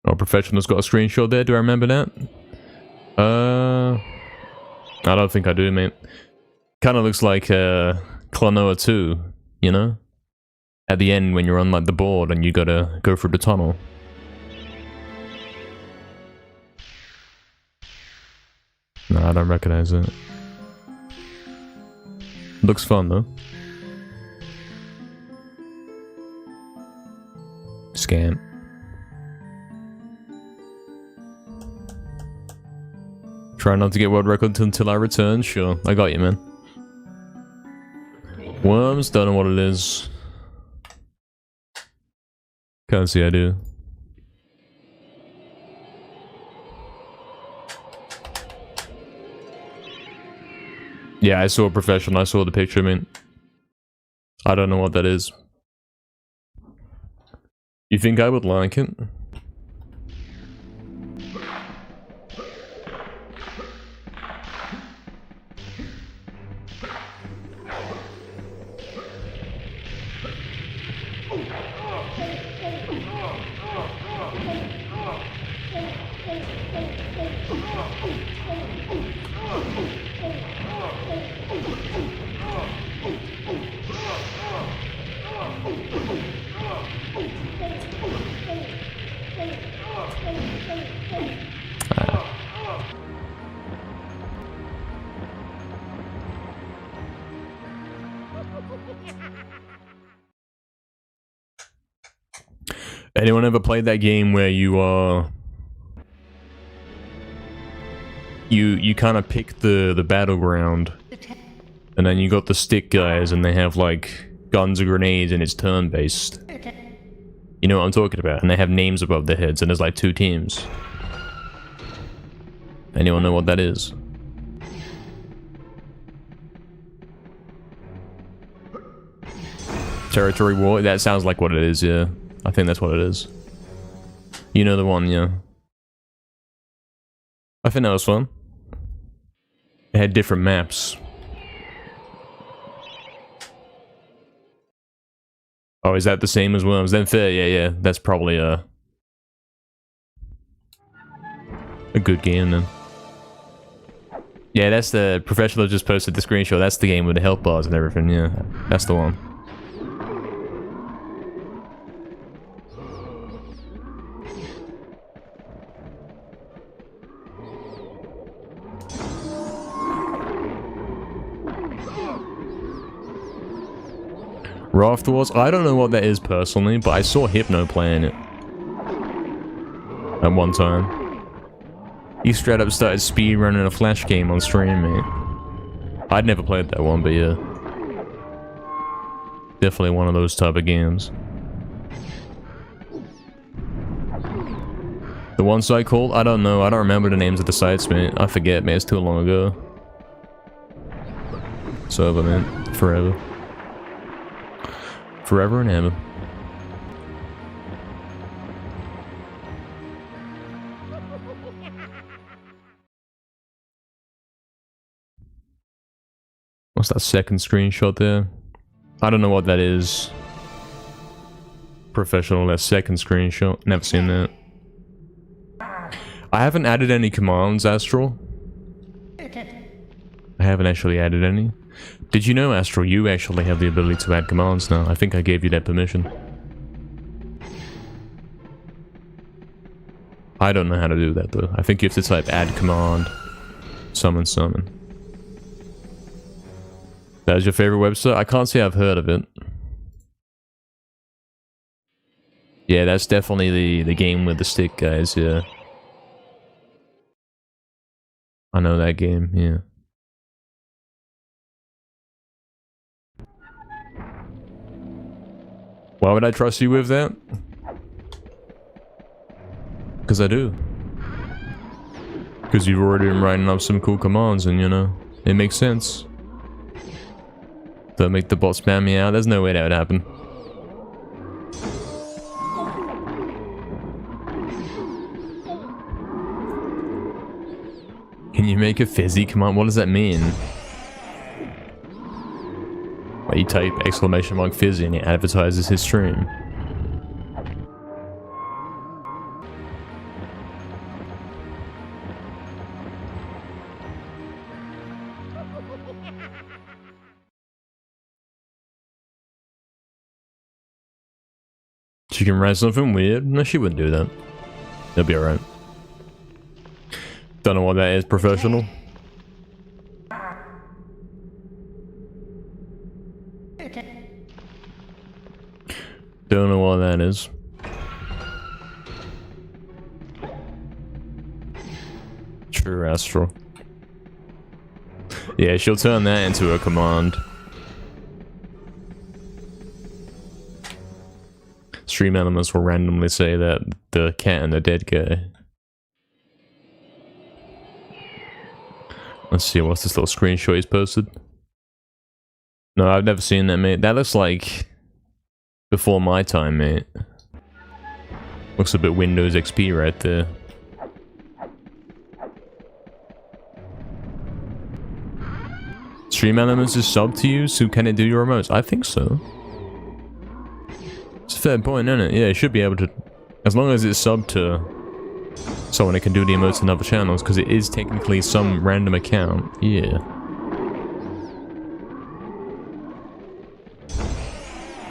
Oh, Professional's got a screenshot there, do I remember that? I don't think I do, mate. Kinda looks like Klonoa 2, you know? At the end when you're on like the board and you gotta go through the tunnel. No, I don't recognize it. Looks fun though. Scam. Try not to get world record until I return. Sure, I got you, man. Worms, don't know what it is. Can't see I do. Yeah, I saw a Professional, I saw the picture, I mean. I don't know what that is. You think I would like it? Anyone ever played that game where you you kind of pick the battleground, and then you got the stick guys, and they have like guns or grenades, and it's turn-based. You know what I'm talking about? And they have names above their heads, and there's like 2 teams. Anyone know what that is? Territory War? That sounds like what it is, yeah. I think that's what it is. You know the one, yeah. I think that was fun. It had different maps. Oh, is that the same as Worms? Then fair, yeah. That's probably a good game then. Yeah, that's the Professional just posted the screenshot. That's the game with the health bars and everything, yeah. That's the one. Raft Wars? I don't know what that is personally, but I saw Hypno playing it at one time. He straight up started speedrunning a Flash game on stream, mate. I'd never played that one, but yeah. Definitely one of those type of games. The one site called? I don't know. I don't remember the names of the sites, mate. I forget, man. It's too long ago. It's over, man. Forever. Forever and ever. What's that second screenshot there? I don't know what that is. Professional, that second screenshot. Never seen that. I haven't added any commands, Astral. I haven't actually added any. Did you know, Astral, you actually have the ability to add commands now? I think I gave you that permission. I don't know how to do that, though. I think you have to type add command, summon, summon. That is your favorite website? I can't say I've heard of it. Yeah, that's definitely the game with the stick guys, yeah. I know that game, yeah. Why would I trust you with that? Because I do. Because you've already been writing up some cool commands and, you know, it makes sense. Don't make the bot spam me out. There's no way that would happen. Can you make a fizzy command? What does that mean? Well, you type exclamation mark fizzy and it advertises his stream. She can write something weird? No, she wouldn't do that. It'll be alright. Don't know what that is, professional. Don't know what that is. True Astral. Yeah, she'll turn that into a command. Stream elements will randomly say that the cat and the dead guy. Let's see, what's this little screenshot he's posted? No, I've never seen that, mate. That looks like before my time, mate. Looks a bit Windows XP right there. Stream elements is sub to you, so can it do your remotes? I think so. It's a fair point, isn't it? Yeah, it should be able to, as long as it's sub to someone that can do the emotes in other channels, because it is technically some random account. Yeah.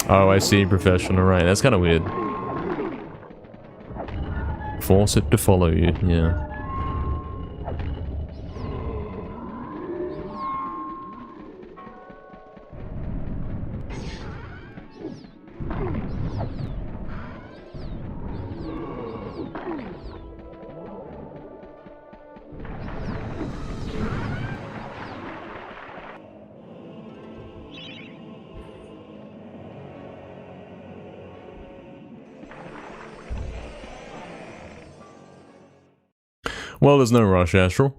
Oh, I see, professional, right. That's kind of weird. Force it to follow you, yeah. Well, there's no rush, Astral.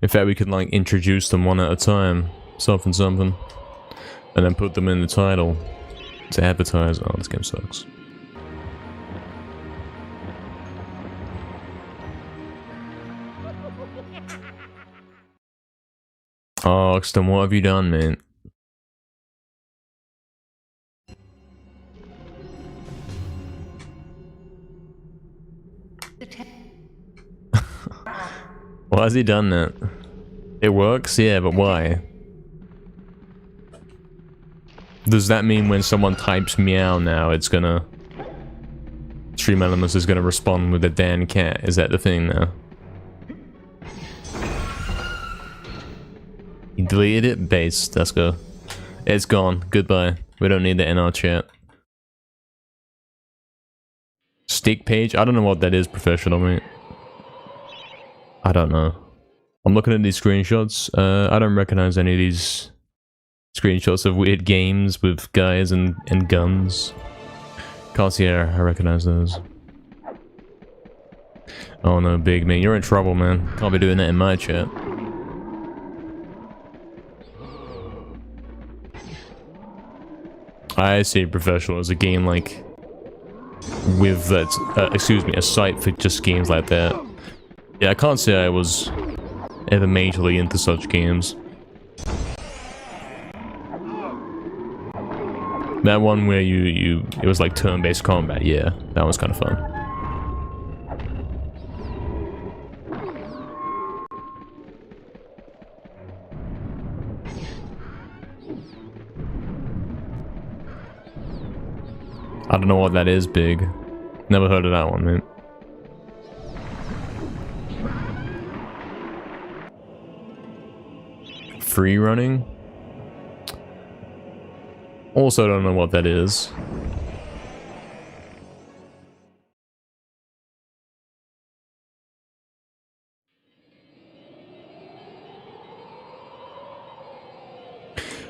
In fact, we could, like, introduce them one at a time. Something, something. And then put them in the title to advertise. Oh, this game sucks. Oh, Oxton, what have you done, man? Why has he done that? It works? Yeah, but why? Does that mean when someone types meow now, it's gonna... Stream Elements is gonna respond with a Dan cat? Is that the thing now? You deleted it? Base, let's go. It's gone. Goodbye. We don't need that in our chat. Stick page? I don't know what that is, professional, mate. I don't know. I'm looking at these screenshots. I don't recognize any of these screenshots of weird games with guys and guns. Can't see I recognize those. Oh no, big man. You're in trouble, man. Can't be doing that in my chat. I see professional as a game like... with that... excuse me, a site for just games like that. Yeah, I can't say I was ever majorly into such games. That one where it was like turn-based combat, yeah, that was kind of fun. I don't know what that is, big. Never heard of that one, man. Free running? Also don't know what that is.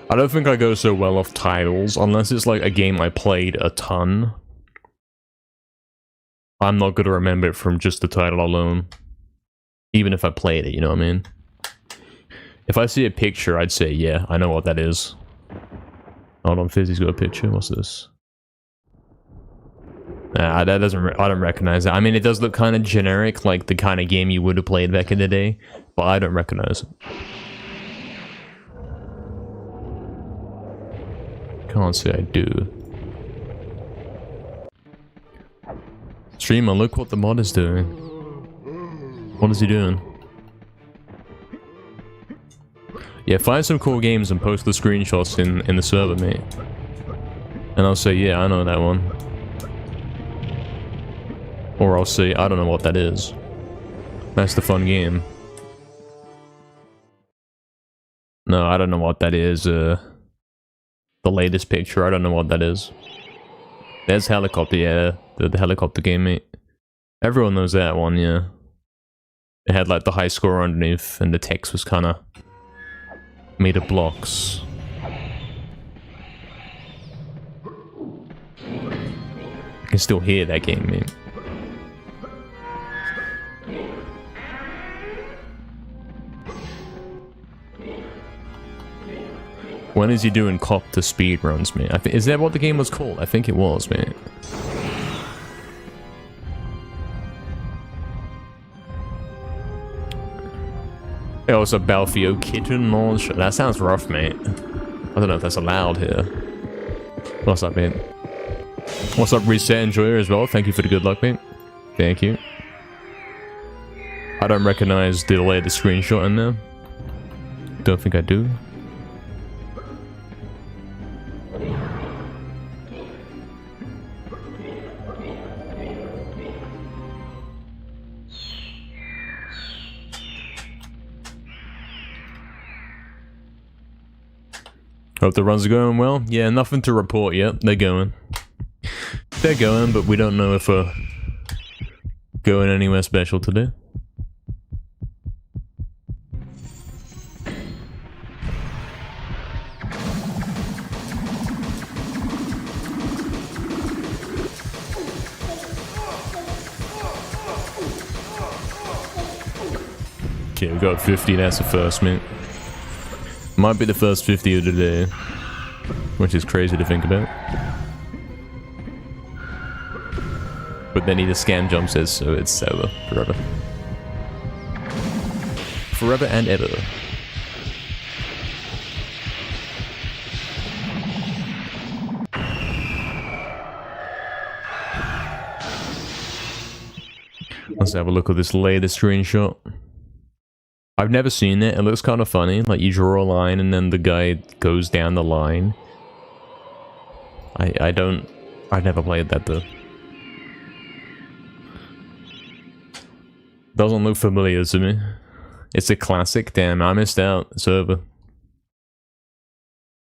I don't think I go so well off titles, unless it's like a game I played a ton. I'm not gonna remember it from just the title alone. Even if I played it, you know what I mean? If I see a picture, I'd say, yeah, I know what that is. Hold on, Fizzy's got a picture. What's this? Nah, that doesn't. I don't recognize it. I mean, it does look kind of generic, like the kind of game you would have played back in the day, but I don't recognize it. Can't say I do. Streamer, look what the mod is doing. What is he doing? Yeah, find some cool games and post the screenshots in the server, mate. And I'll say, yeah, I know that one. Or I'll say, I don't know what that is. That's the fun game. No, I don't know what that is. The latest picture, I don't know what that is. There's helicopter, yeah. The helicopter game, mate. Everyone knows that one, yeah. It had like the high score underneath, and the text was kind of made of blocks. I can still hear that game, mate. When is he doing copter speedruns, mate? Is that what the game was called? I think it was, mate. It was a Balfio kitten launch. That sounds rough, mate. I don't know if that's allowed here. What's up, mate? What's up, Reset Enjoyer as well? Thank you for the good luck, mate. Thank you. I don't recognize the latest screenshot in there. Don't think I do. Hope the runs are going well. Yeah, nothing to report yet. They're going. They're going, but we don't know if we're going anywhere special today. Okay, we got 50. That's the first, mate. Might be the first 50 of the day, which is crazy to think about. But then he the scam jump says so it's over forever. Forever and ever. Let's have a look at this latest screenshot. I've never seen it. It looks kind of funny. Like you draw a line and then the guy goes down the line. I've never played that though. Doesn't look familiar to me. It's a classic. Damn, I missed out. It's over.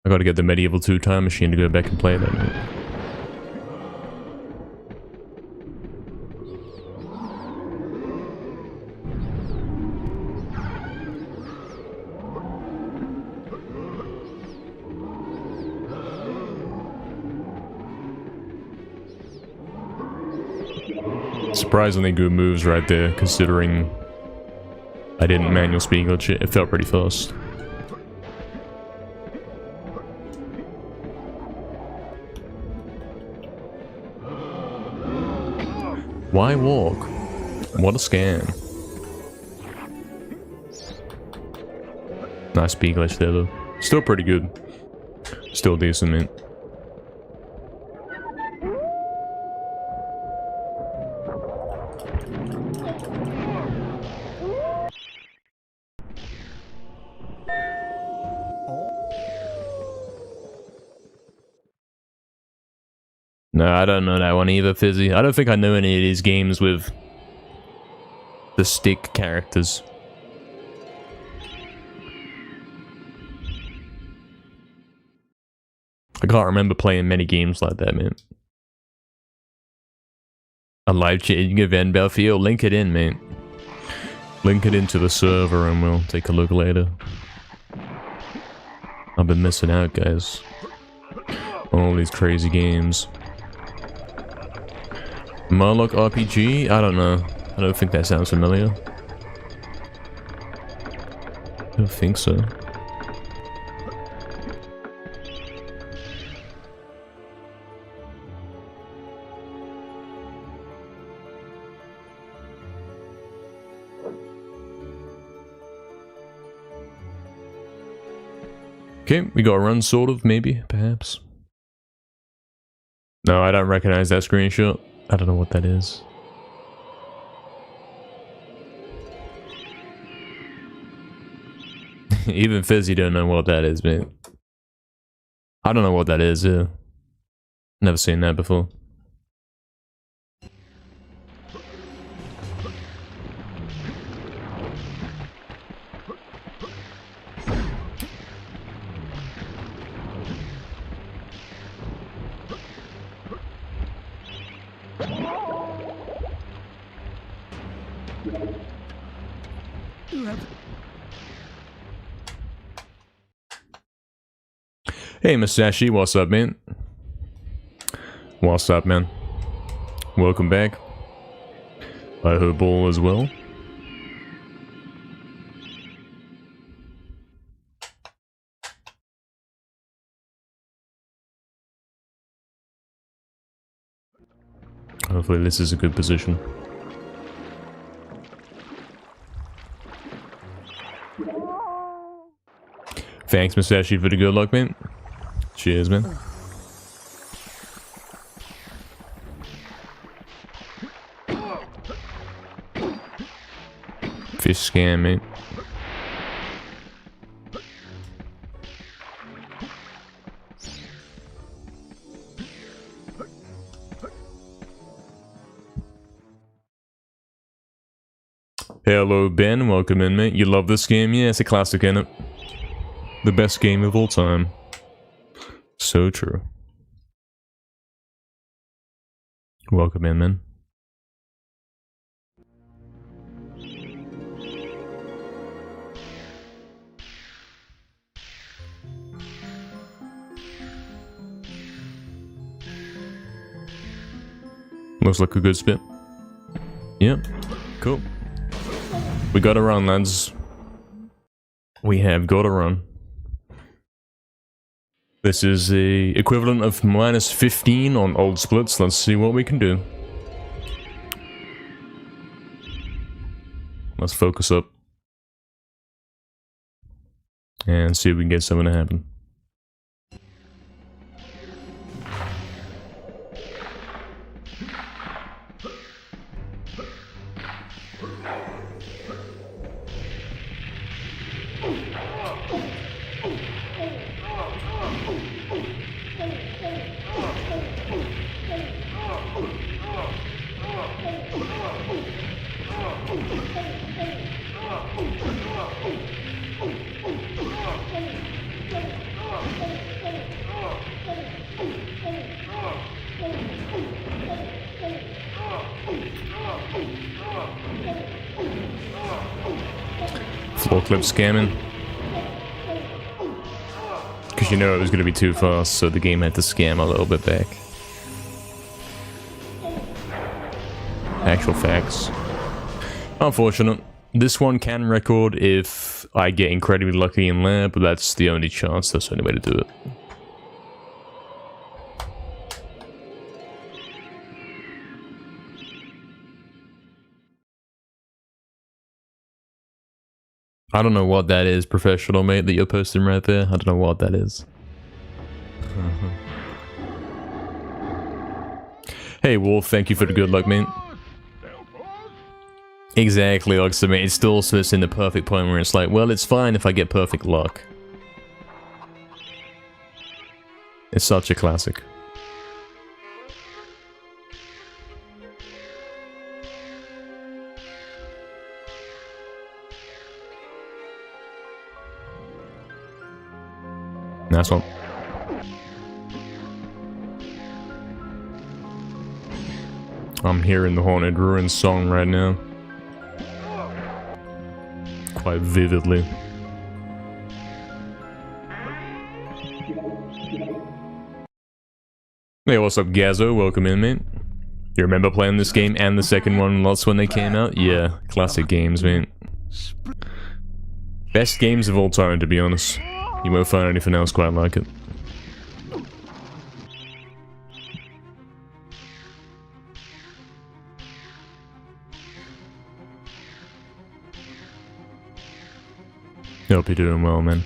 I gotta get the MediEvil 2 time machine to go back and play that, mate. Surprisingly good moves right there, considering I didn't manual speed glitch it. It felt pretty fast. Why walk? What a scam. Nice speed glitch there though. Still pretty good. Still decent, man. No, I don't know that one either, Fizzy. I don't think I know any of these games with the stick characters. I can't remember playing many games like that, man. A life-changing event, Belfield. Link it in, man. Link it into the server and we'll take a look later. I've been missing out, guys. All these crazy games. Murloc RPG? I don't know. I don't think that sounds familiar. I don't think so. Okay, we got a run, sort of, maybe, perhaps. No, I don't recognize that screenshot. I don't know what that is. Even Fizzy don't know what that is, mate. I don't know what that is, yeah. Never seen that before. Hey, Masashi, what's up, man? What's up, man? Welcome back. I hope all is well. Hopefully this is a good position. Thanks, Masashi, for the good luck, man. Cheers, man. Fish scam, mate. Hello, Ben. Welcome in, mate. You love this game? Yeah, it's a classic, innit? The best game of all time. So true. Welcome in, man. Looks like a good spit. Yep. Cool. We gotta run, lads. We have gotta run. This is the equivalent of minus 15 on old splits. Let's see what we can do. Let's focus up. And see if we can get something to happen. Floor clip scamming. Because you know it was going to be too fast, so the game had to scam a little bit back. Actual facts. Unfortunate. This one can record if I get incredibly lucky in lab, but that's the only chance, that's the only way to do it. I don't know what that is, professional mate, that you're posting right there. I don't know what that is. Hey Wolf, thank you for the good luck, mate. Exactly, like so, mate. It's still in the perfect point where it's like, well, it's fine if I get perfect luck. It's such a classic. Nice one. I'm hearing the Haunted Ruins song right now. Quite vividly. Hey, what's up, Gazzo? Welcome in, mate. You remember playing this game and the second one lots when they came out? Yeah, classic games, man. Best games of all time, to be honest. You won't find anything else quite like it. Hope you're doing well, man.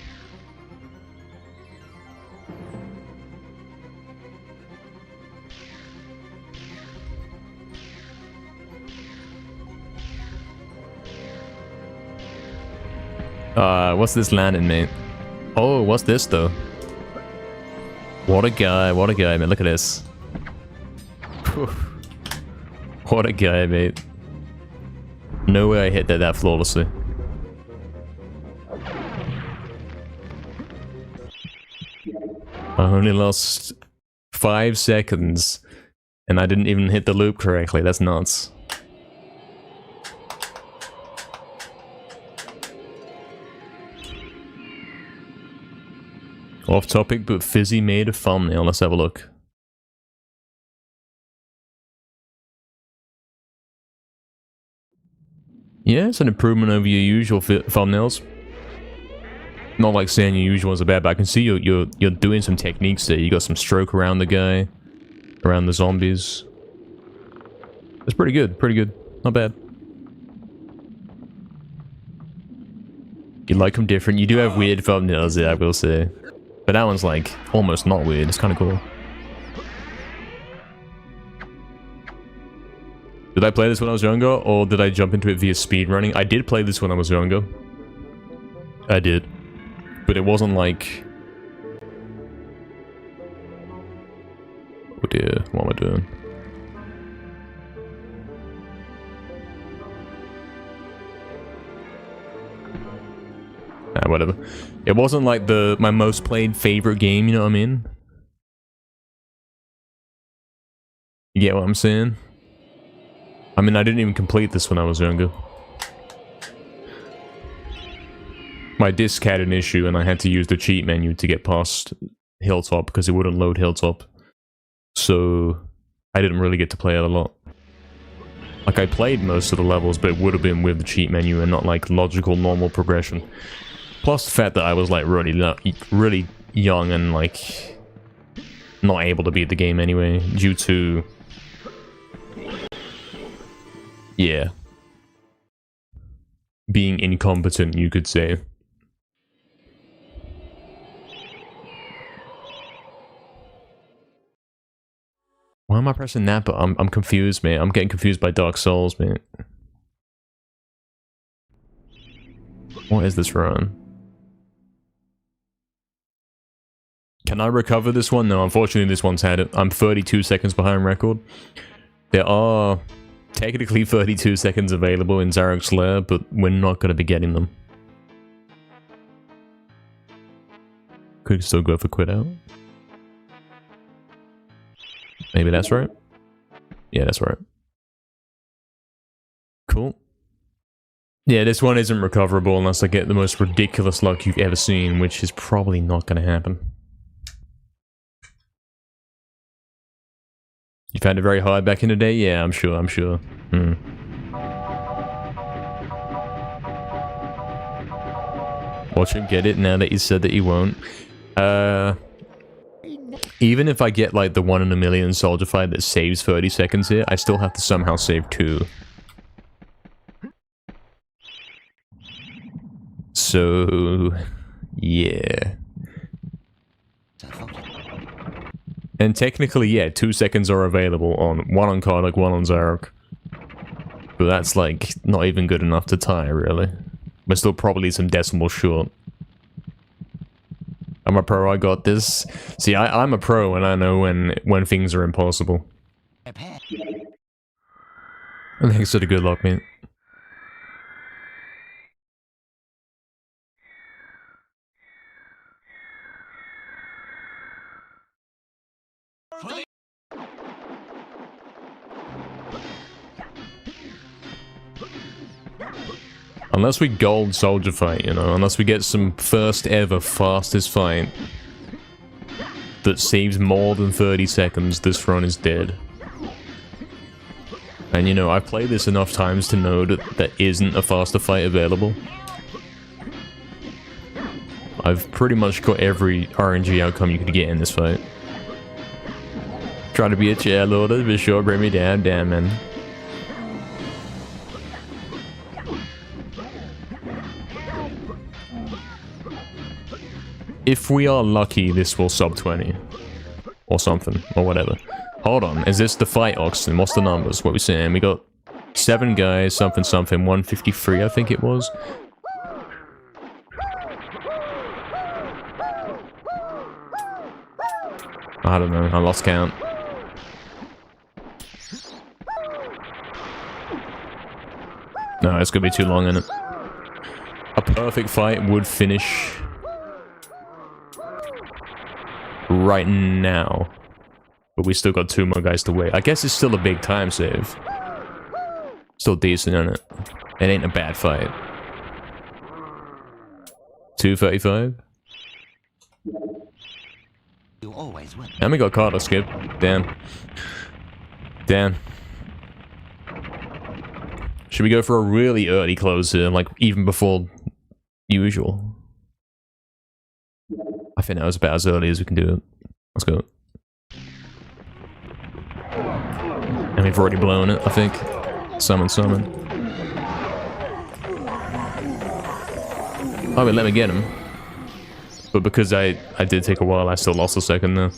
What's this landing, mate? Oh, what's this, though? What a guy, man. Look at this. Whew. What a guy, mate. No way I hit that flawlessly. I only lost 5 seconds, and I didn't even hit the loop correctly. That's nuts. Off topic, but Fizzy made a thumbnail. Let's have a look. Yeah, it's an improvement over your usual thumbnails. Not like saying your usual ones are bad, but I can see you're doing some techniques there. You got some stroke around the guy, around the zombies. It's pretty good, not bad. You like them different. You do have weird thumbnails, yeah, I will say. But that one's like almost not weird. It's kind of cool. Did I play this when I was younger, or did I jump into it via speedrunning? I did play this when I was younger. I did. But it wasn't like... Oh dear, what am I doing? Whatever. It wasn't like my most played favorite game, you know what I mean? You get what I'm saying? I mean, I didn't even complete this when I was younger. My disc had an issue and I had to use the cheat menu to get past Hilltop because it wouldn't load Hilltop. So I didn't really get to play it a lot. Like, I played most of the levels, but it would have been with the cheat menu and not like logical normal progression. Plus the fact that I was like really young and like not able to beat the game anyway due to, yeah, being incompetent, you could say. Why am I pressing that? But I'm confused, mate. I'm getting confused by Dark Souls, mate. What is this run? Can I recover this one? No, unfortunately this one's had it. I'm 32 seconds behind record. There are technically 32 seconds available in Zarok's Lair, but we're not going to be getting them. Could still go for quit out. Maybe that's right. Yeah, that's right. Cool. Yeah, this one isn't recoverable unless I get the most ridiculous luck you've ever seen, which is probably not going to happen. You found it very hard back in the day? Yeah, I'm sure. Watch him get it now that you said that you won't. Even if I get like the 1 in a million soldier fight that saves 30 seconds here, I still have to somehow save 2. So, yeah. And technically, yeah, 2 seconds are available on one on Karnak, one on Zarok. But that's like not even good enough to tie, really. We're still probably some decimals short. I'm a pro, I got this. See, I'm a pro and I know when things are impossible. Thanks for the good luck, mate. Unless we gold soldier fight, you know, unless we get some first ever fastest fight that saves more than 30 seconds, this run is dead. And you know, I've played this enough times to know that there isn't a faster fight available. I've pretty much got every RNG outcome you could get in this fight. Try to be a chair lord, but sure, bring me down, damn man. If we are lucky, this will sub 20. Or something, or whatever. Hold on, is this the fight, Oxton? What's the numbers? What we saying? We got 7 guys, something, 153 I think it was. I don't know, I lost count. No, it's gonna be too long, isn't it? A perfect fight would finish right now. But we still got 2 more guys to wait. I guess it's still a big time save. Still decent, isn't it? It ain't a bad fight. 2:35. You always win. And we got Carter skip. Damn. Damn. Should we go for a really early close here, like even before usual? I think that was about as early as we can do it. Let's go. And we've already blown it, I think. Summon. Oh, but let me get him. But because I did take a while, I still lost a second there.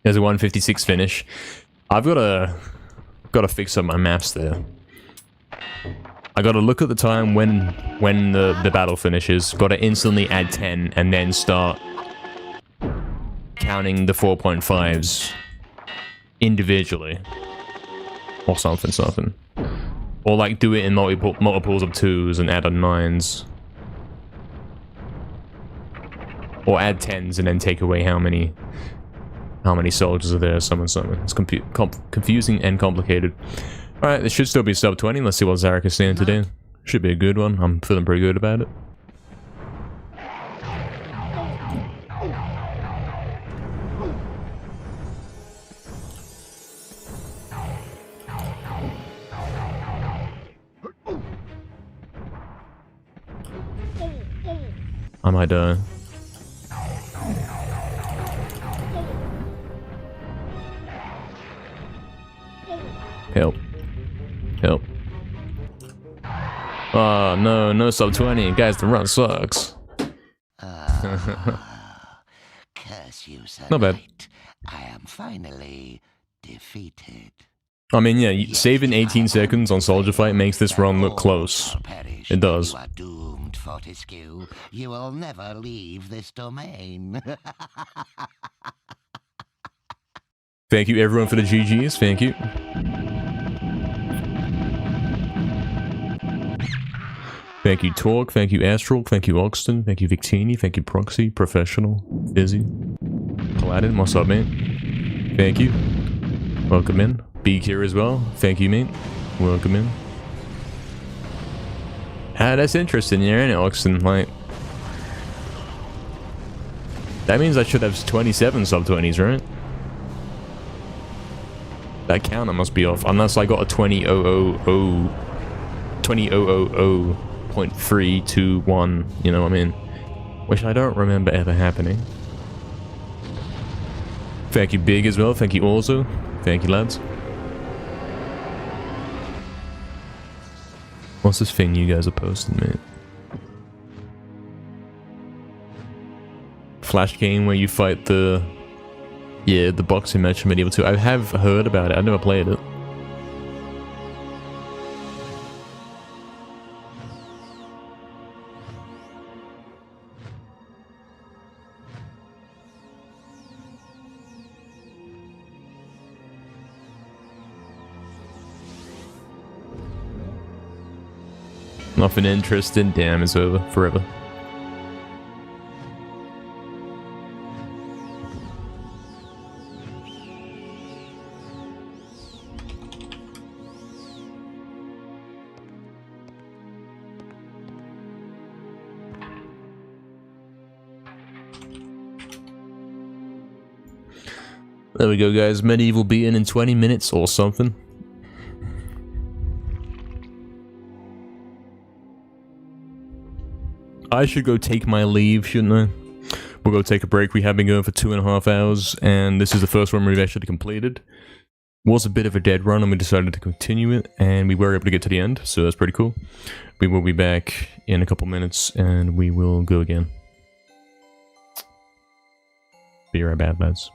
There's a 156 finish. I've gotta fix up my maps there. I gotta look at the time when the battle finishes. Gotta instantly add 10 and then start counting the 4.5s individually. Or something. Or like do it in multiples of 2s and add on 9s. Or add 10s and then take away how many soldiers are there, something. It's confusing and complicated. Alright, this should still be sub 20. Let's see what Zarek is saying today. Should be a good one. I'm feeling pretty good about it. I might die. Help. Oh, no sub 20. Guys, the run sucks. Curse you, Sir Not bad. Knight. I am finally defeated. I mean, yeah, saving 18 seconds on Soldier Fight makes this run look close. It does. You are doomed, Fortescue. You will never leave this domain. Thank you, everyone, for the GGs. Thank you. Thank you, Torque. Thank you, Astral. Thank you, Oxton. Thank you, Victini. Thank you, Proxy, Professional, Fizzy, Paladin. What's up, mate? Thank you. Welcome in. Beak here as well. Thank you, mate. Welcome in. Ah, that's interesting, yeah, ain't it, Oxton? Like, that means I should have 27 sub 20s, right? That counter must be off, unless I got a 20.321, you know what I mean? Which I don't remember ever happening. Thank you, Big, as well. Thank you, also. Thank you, lads. What's this thing you guys are posting, mate? Flash game where you fight the... Yeah, the boxing match in MediEvil 2. I have heard about it. I've never played it. Nothing interesting. Damn, it's over. Forever. There we go, guys. MediEvil beaten in 20 minutes or something. I should go take my leave, shouldn't I? We'll go take a break. We have been going for 2.5 hours, and this is the first one we've actually completed. Was a bit of a dead run, and we decided to continue it, and we were able to get to the end, so that's pretty cool. We will be back in a couple minutes, and we will go again. Be right back, lads.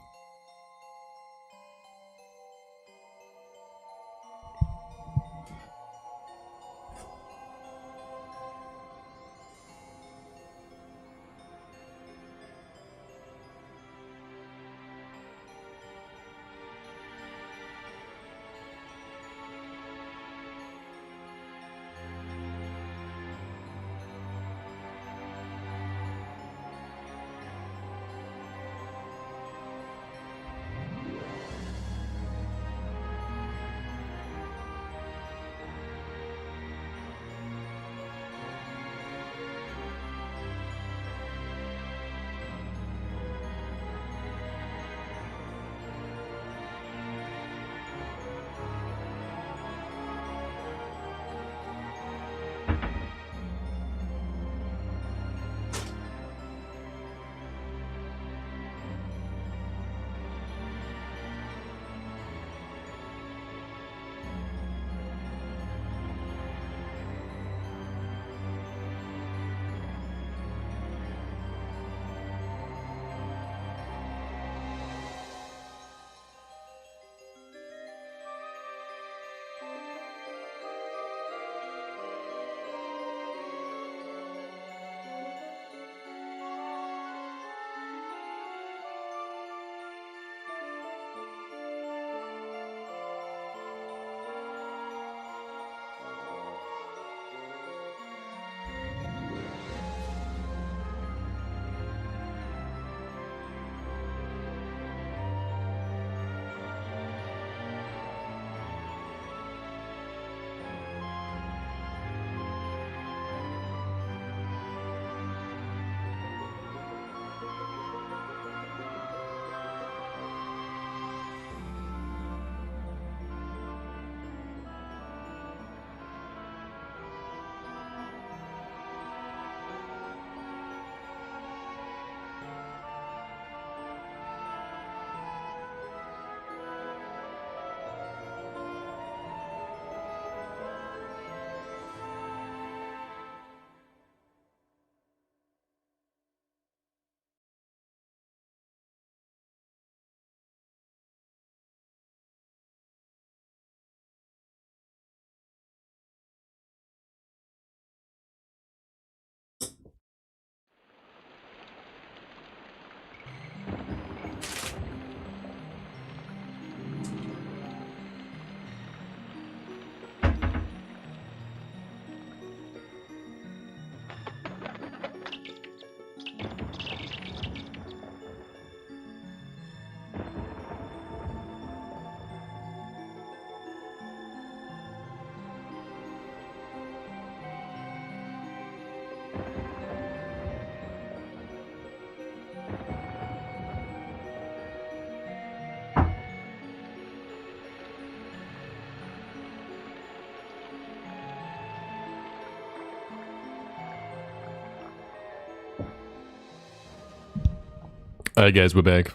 Alright guys, we're back.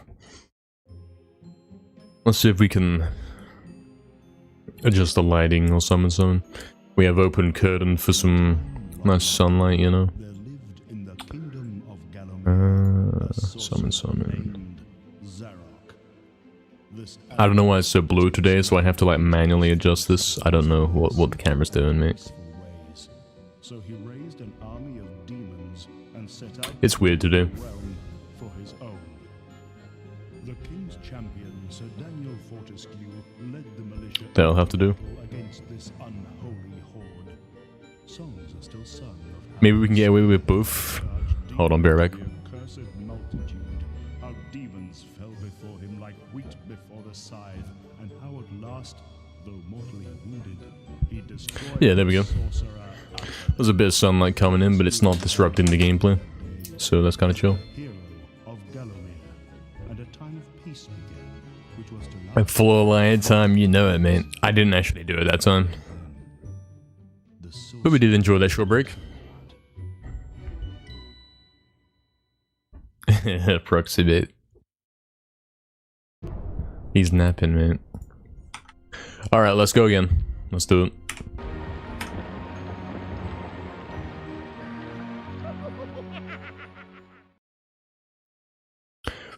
Let's see if we can adjust the lighting or something. We have open curtain for some nice sunlight, you know. Summon. I don't know why it's so blue today, so I have to like manually adjust this. I don't know what the camera's doing, mate. It's weird to do. That'll have to do. Maybe we can get away with both. Hold on, bear back. Yeah, there we go. There's a bit of sunlight coming in, but it's not disrupting the gameplay, so that's kind of chill. Floor line time, you know it, man. I didn't actually do it that time. But we did enjoy that short break. Approximate. He's napping, man. Alright, let's go again. Let's do it.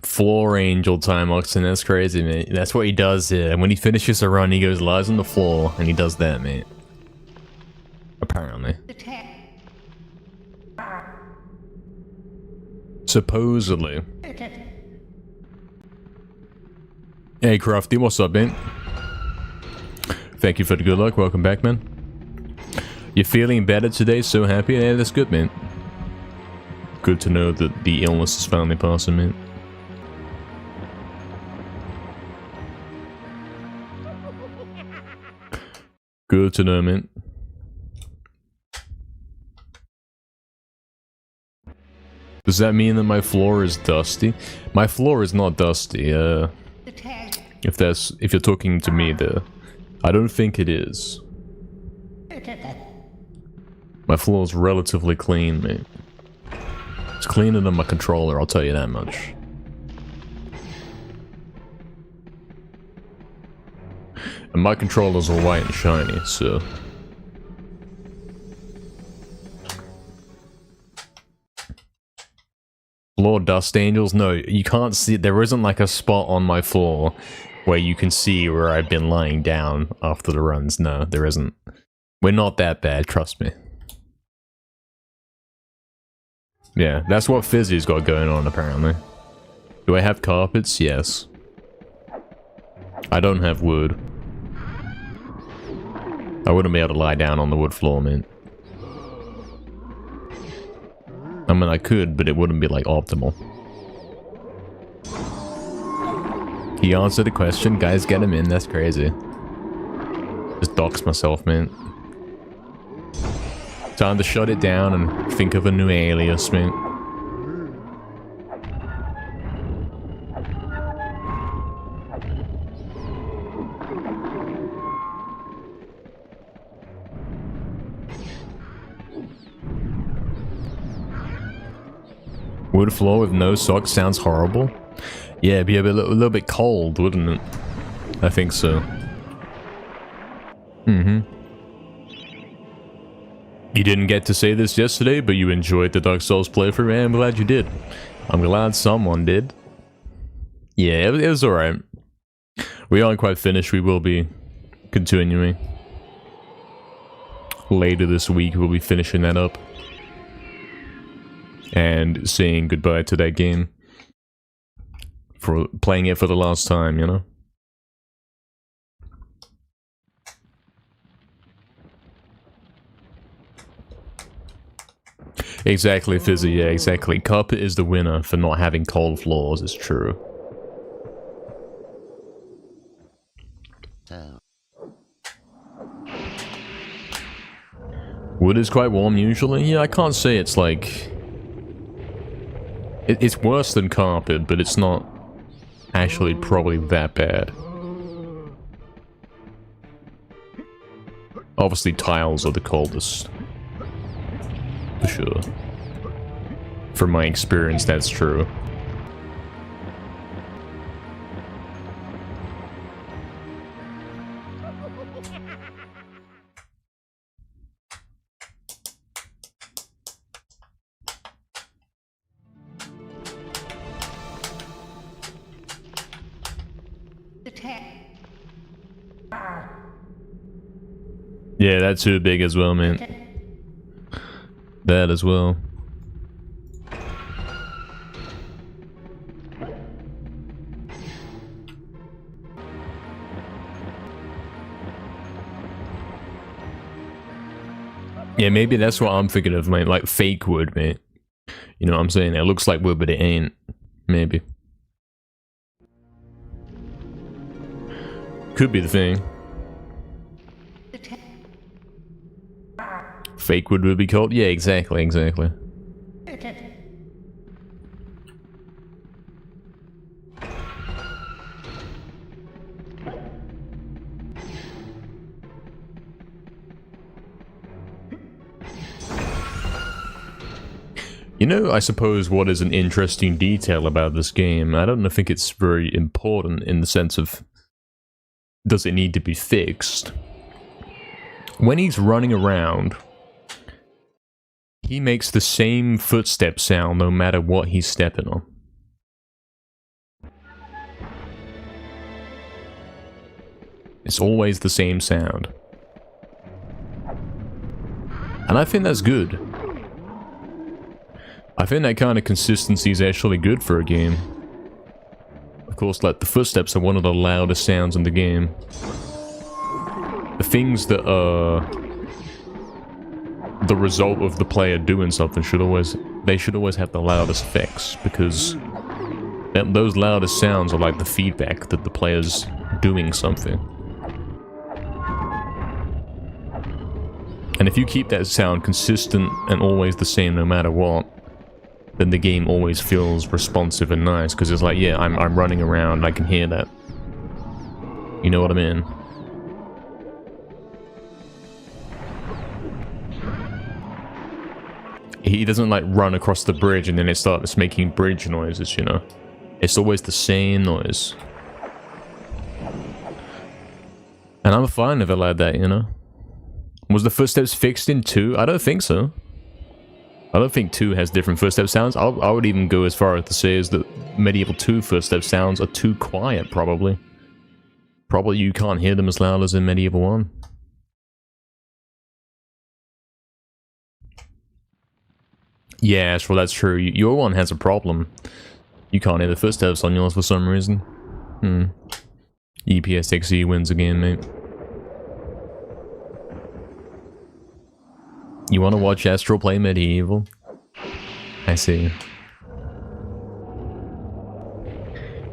Floor angel time, Oxen. That's crazy, mate. That's what he does here. And when he finishes a run, he goes lies on the floor, and he does that, mate. Apparently. Supposedly. Hey, Crafty, what's up, man? Thank you for the good luck. Welcome back, man. You're feeling better today? So happy? Yeah, that's good, man. Good to know that the illness is finally passing, man. Good to know, man. Does that mean that my floor is dusty? My floor is not dusty, if you're talking to me there. I don't think it is. My floor is relatively clean, mate. It's cleaner than my controller, I'll tell you that much. And my controllers are white and shiny, so... Floor dust angels? No, you can't see. There isn't like a spot on my floor where you can see where I've been lying down after the runs. No, there isn't. We're not that bad, trust me. Yeah, that's what Fizzy's got going on, apparently. Do I have carpets? Yes. I don't have wood. I wouldn't be able to lie down on the wood floor, man. I mean, I could, but it wouldn't be, like, optimal. He answered a question. Guys, get him in. That's crazy. Just dox myself, man. Time to shut it down and think of a new alias, man. Wood floor with no socks sounds horrible. Yeah, it'd be a little bit cold, wouldn't it? I think so. Mm-hmm. You didn't get to say this yesterday, but you enjoyed the Dark Souls playthrough, and I'm glad you did. I'm glad someone did. Yeah, it was alright. We aren't quite finished, we will be continuing. Later this week, we'll be finishing that up. And saying goodbye to that game. For playing it for the last time, you know? Exactly, Fizzy, yeah, exactly. Carpet is the winner for not having cold floors, it's true. Wood is quite warm usually? Yeah, I can't say it's like... It's worse than carpet, but it's not actually probably that bad. Obviously tiles are the coldest. For sure. From my experience, that's true. Yeah, that's too big as well, man. That as well. Yeah, maybe that's what I'm thinking of, mate. Like fake wood, mate. You know what I'm saying? It looks like wood, but it ain't. Maybe. Could be the thing. Fake wood would be called? Yeah, exactly, exactly. know, I suppose what is an interesting detail about this game, I don't think it's very important in the sense of, does it need to be fixed? When he's running around, he makes the same footstep sound no matter what he's stepping on. It's always the same sound. And I think that's good. I think that kind of consistency is actually good for a game. Of course, like, the footsteps are one of the loudest sounds in the game. The things that are the result of the player doing something should always have the loudest effects, because those loudest sounds are like the feedback that the player's doing something. And if you keep that sound consistent and always the same no matter what, then the game always feels responsive and nice, because it's like, yeah, I'm running around, I can hear that. You know what I mean? He doesn't like run across the bridge and then it starts making bridge noises, you know? It's always the same noise. And I'm fine if I like that, you know? Was the footsteps fixed in 2? I don't think so. I don't think 2 has different footstep sounds. I would even go as far as to say is that MediEvil 2 footstep sounds are too quiet, probably. Probably you can't hear them as loud as in MediEvil 1. Yeah, well, that's true. Your one has a problem. You can't hear the footsteps on yours for some reason. EPSXE wins again, mate. You want to watch Astral play MediEvil? I see.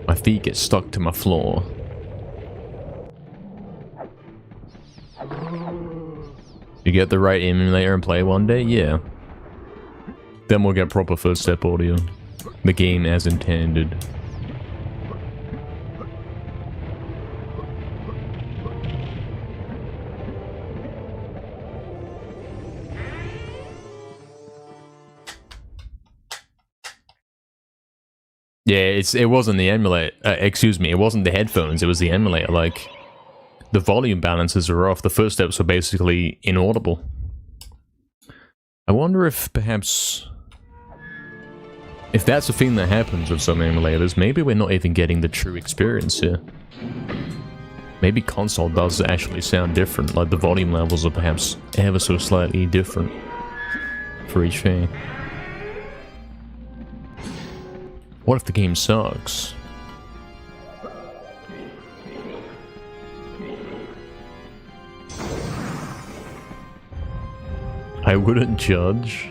My feet get stuck to my floor. You get the right emulator and play one day? Yeah. Then we'll get proper footstep audio. The game as intended. Yeah, it wasn't the emulator. Excuse me, it wasn't the headphones, it was the emulator. Like, the volume balances are off, the footsteps were basically inaudible. I wonder if perhaps, if that's a thing that happens with some emulators, maybe we're not even getting the true experience here. Maybe console does actually sound different, like the volume levels are perhaps ever so slightly different for each thing. What if the game sucks? I wouldn't judge.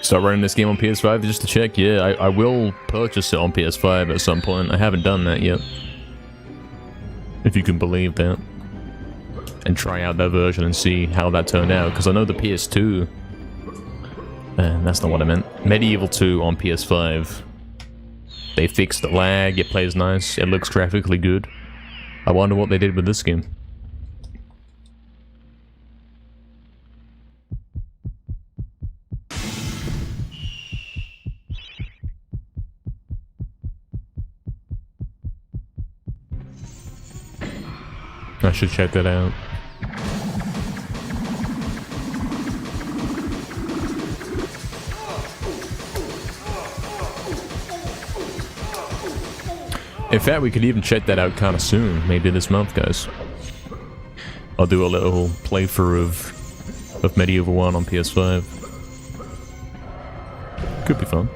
Start running this game on PS5 just to check? Yeah, I will purchase it on PS5 at some point. I haven't done that yet. If you can believe that. And try out that version and see how that turned out. Because I know the PS2... that's not what I meant. MediEvil 2 on PS5. They fixed the lag, it plays nice, it looks graphically good. I wonder what they did with this game. I should check that out. In fact, we could even check that out kind of soon, maybe this month, guys. I'll do a little playthrough of MediEvil 1 on PS5. Could be fun.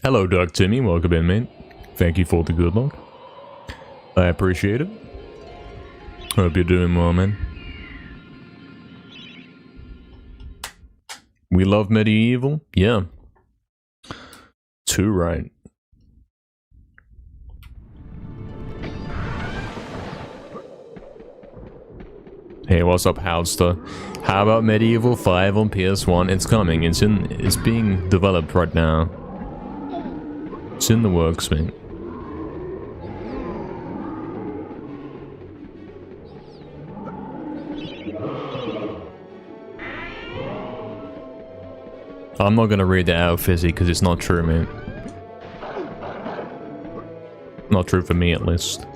Hello, Dark Timmy. Welcome in, mate. Thank you for the good luck. I appreciate it. Hope you're doing well, man. We love MediEvil? Yeah. 2, right? Hey, what's up, Howster? How about MediEvil 5 on PS1? It's coming. It's being developed right now. It's in the works, man. I'm not gonna read that out, Fizzy, because it's not true, man. Not true for me, at least.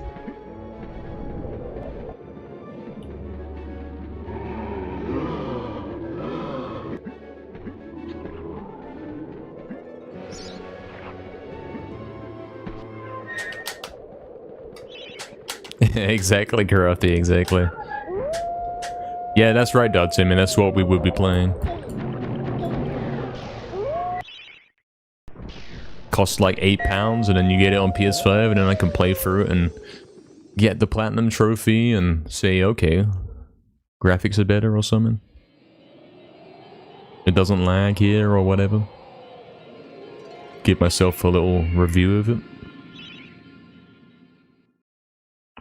Exactly, Karate, exactly. Yeah, that's right, Dodson, man. That's what we would be playing. Costs like £8 and then you get it on PS5 and then I can play through it and get the platinum trophy and say, okay, graphics are better or something. It doesn't lag here or whatever. Give myself a little review of it.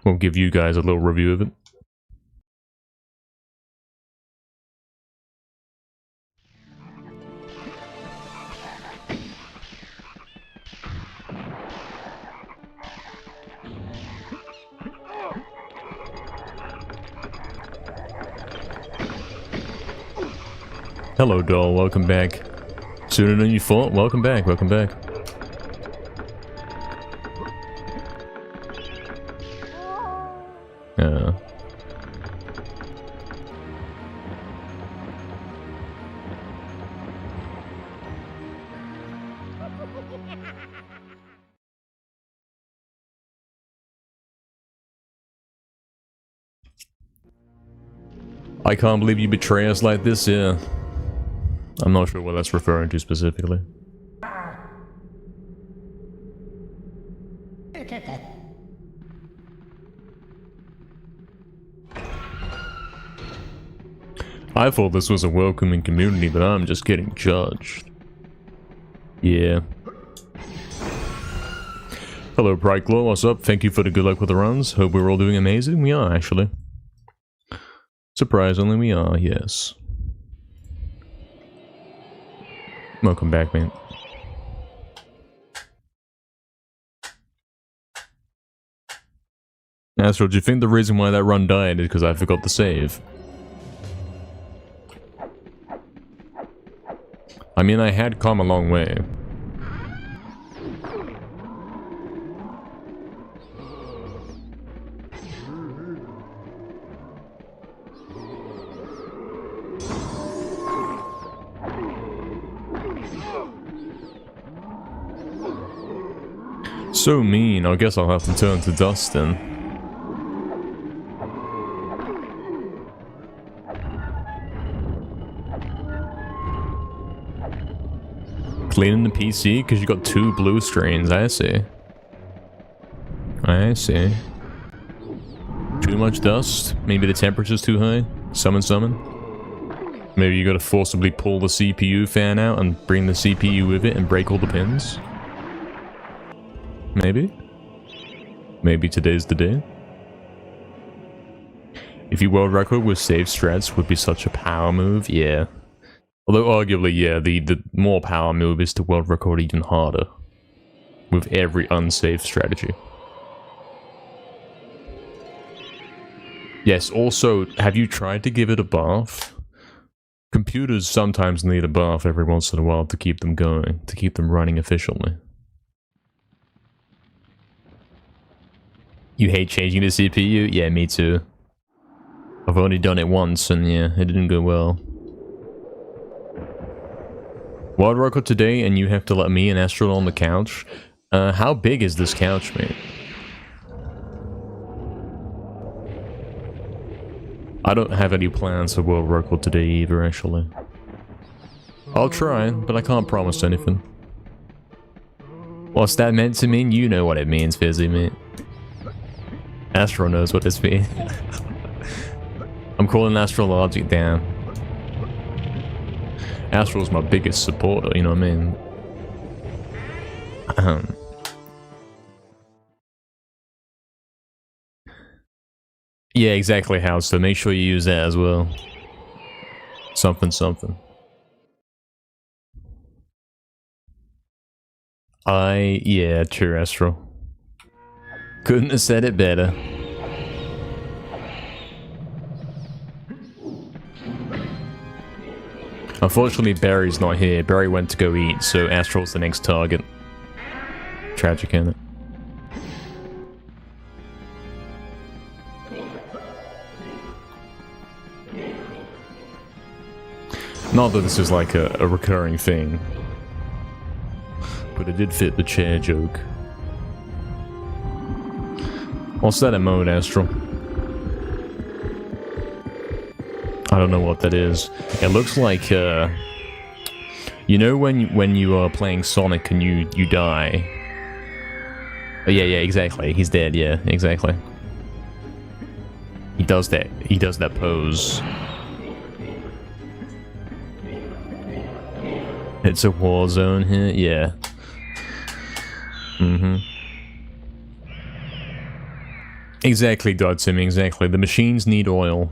We'll give you guys a little review of it. Hello, doll. Welcome back. Sooner than you thought. Welcome back. Welcome back. I can't believe you betray us like this, yeah. I'm not sure what that's referring to specifically. I thought this was a welcoming community, but I'm just getting judged. Yeah. Hello, Brightglow, what's up? Thank you for the good luck with the runs. Hope we're all doing amazing. We are, actually. Surprisingly, we are, yes. Welcome back, man. Astro, do you think the reason why that run died is because I forgot to save? I mean, I had come a long way. So mean, I guess I'll have to turn to dust then. Cleaning the PC because you got 2 blue screens, I see. I see. Too much dust? Maybe the temperature's too high? Summon. Maybe you gotta forcibly pull the CPU fan out and bring the CPU with it and break all the pins? Maybe? Maybe today's the day? If you world record with save strats would be such a power move, yeah. Although arguably, yeah, the more power move is to world record even harder. With every unsafe strategy. Yes, also, have you tried to give it a bath? Computers sometimes need a bath every once in a while to keep them going, to keep them running efficiently. You hate changing the CPU? Yeah, me too. I've only done it once and yeah, it didn't go well. World record today and you have to let me and Astral on the couch? How big is this couch, mate? I don't have any plans for world record today either, actually. I'll try, but I can't promise anything. What's that meant to mean? You know what it means, Fizzy, mate. Astro knows what this means. I'm calling Astrologic down. Astral's my biggest supporter, you know what I mean? Yeah, exactly, how. So make sure you use that as well. Something, something. Yeah, true, Astro. Couldn't have said it better. Unfortunately, Barry's not here. Barry went to go eat, so Astral's the next target. Tragic, isn't it? Not that this is like a recurring thing. But it did fit the chair joke. What's that emote, Astral? I don't know what that is. It looks like, you know when you are playing Sonic and you die? Oh, yeah, exactly. He's dead, yeah, exactly. He does that pose. It's a war zone here, yeah. Exactly, Dodsim, exactly. The machines need oil.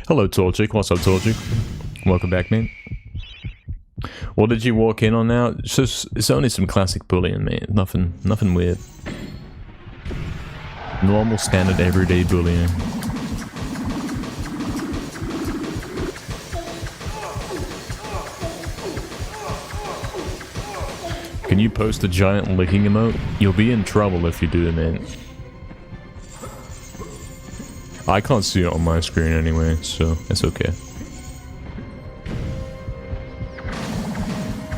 Hello, Torchic. What's up, Torchic? Welcome back, mate. What did you walk in on now? It's only some classic bullying, mate. Nothing weird. Normal, standard, everyday bullying. Can you post a giant licking emote? You'll be in trouble if you do, man. I can't see it on my screen anyway, so it's okay.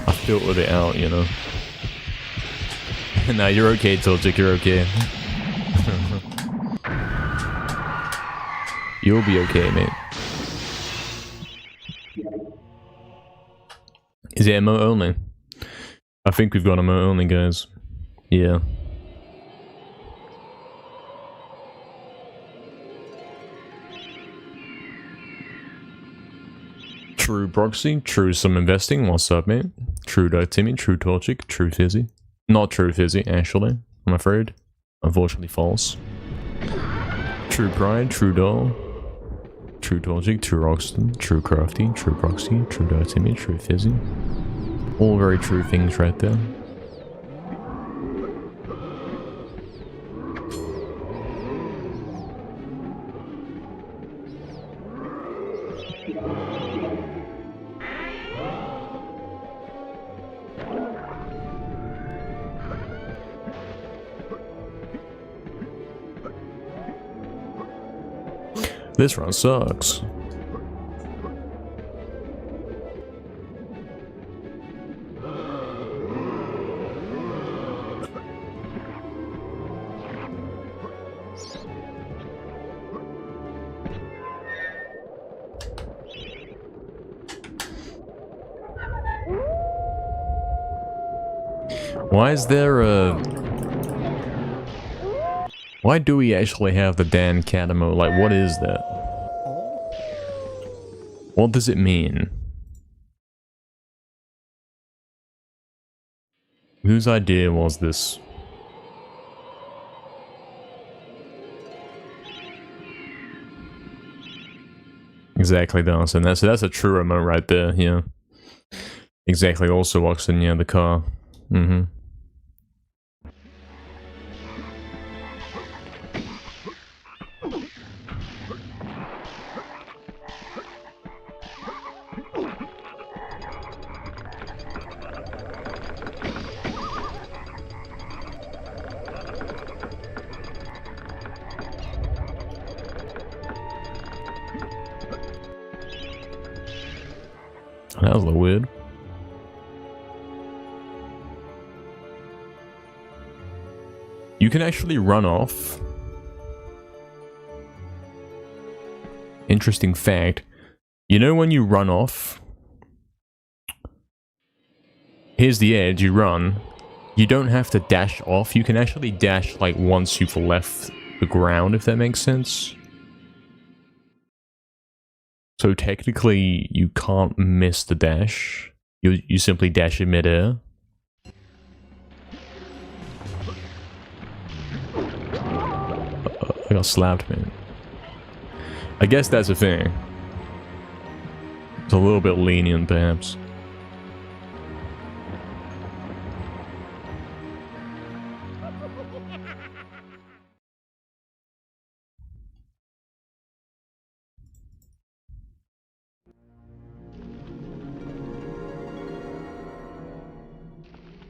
I filtered it out, you know. Nah, you're okay, Tiltic, you're okay. You'll be okay, mate. Is it emote only? I think we've got emote only, guys. Yeah. True Proxy, true some investing, what's up, mate? True Timmy, true Torchic, true Fizzy. Not true Fizzy, actually, I'm afraid. Unfortunately false. True Pride, true Doll. True Torchic, true Roxton, true Crafty, true Proxy, true Timmy, true Fizzy. All very true things right there. This run sucks. Why is there a... Why do we actually have the Dan Cat emote? Like, what is that? What does it mean? Whose idea was this? Exactly, Dawson. That's a true emote right there, yeah. Exactly, also walks in, yeah, the car. Mm-hmm. That was a little weird. You can actually run off. Interesting fact. You know when you run off? Here's the edge, you run. You don't have to dash off. You can actually dash like once you've left the ground, if that makes sense. So technically, you can't miss the dash. You simply dash in midair. got slapped, man. I guess that's a thing. It's a little bit lenient, perhaps.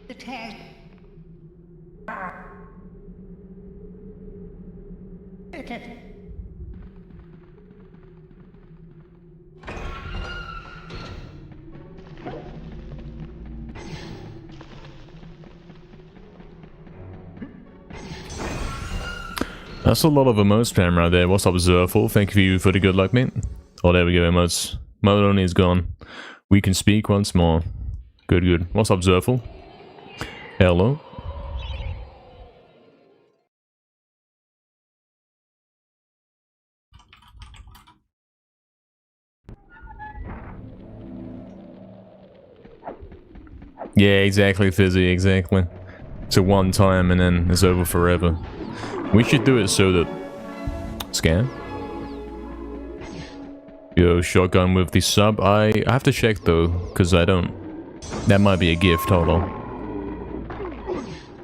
The tag. That's a lot of emotes spam right there. What's up, Zerful? Thank you for the good luck, mate. Oh, there we go, emotes. Mode only is gone. We can speak once more. Good, good. What's up, Zerful? Hello. Yeah, exactly, Fizzy, exactly. It's a one time and then it's over forever. We should do it so that... Scan? Yo, shotgun with the sub. I have to check though, because I don't... That might be a gift, hold on.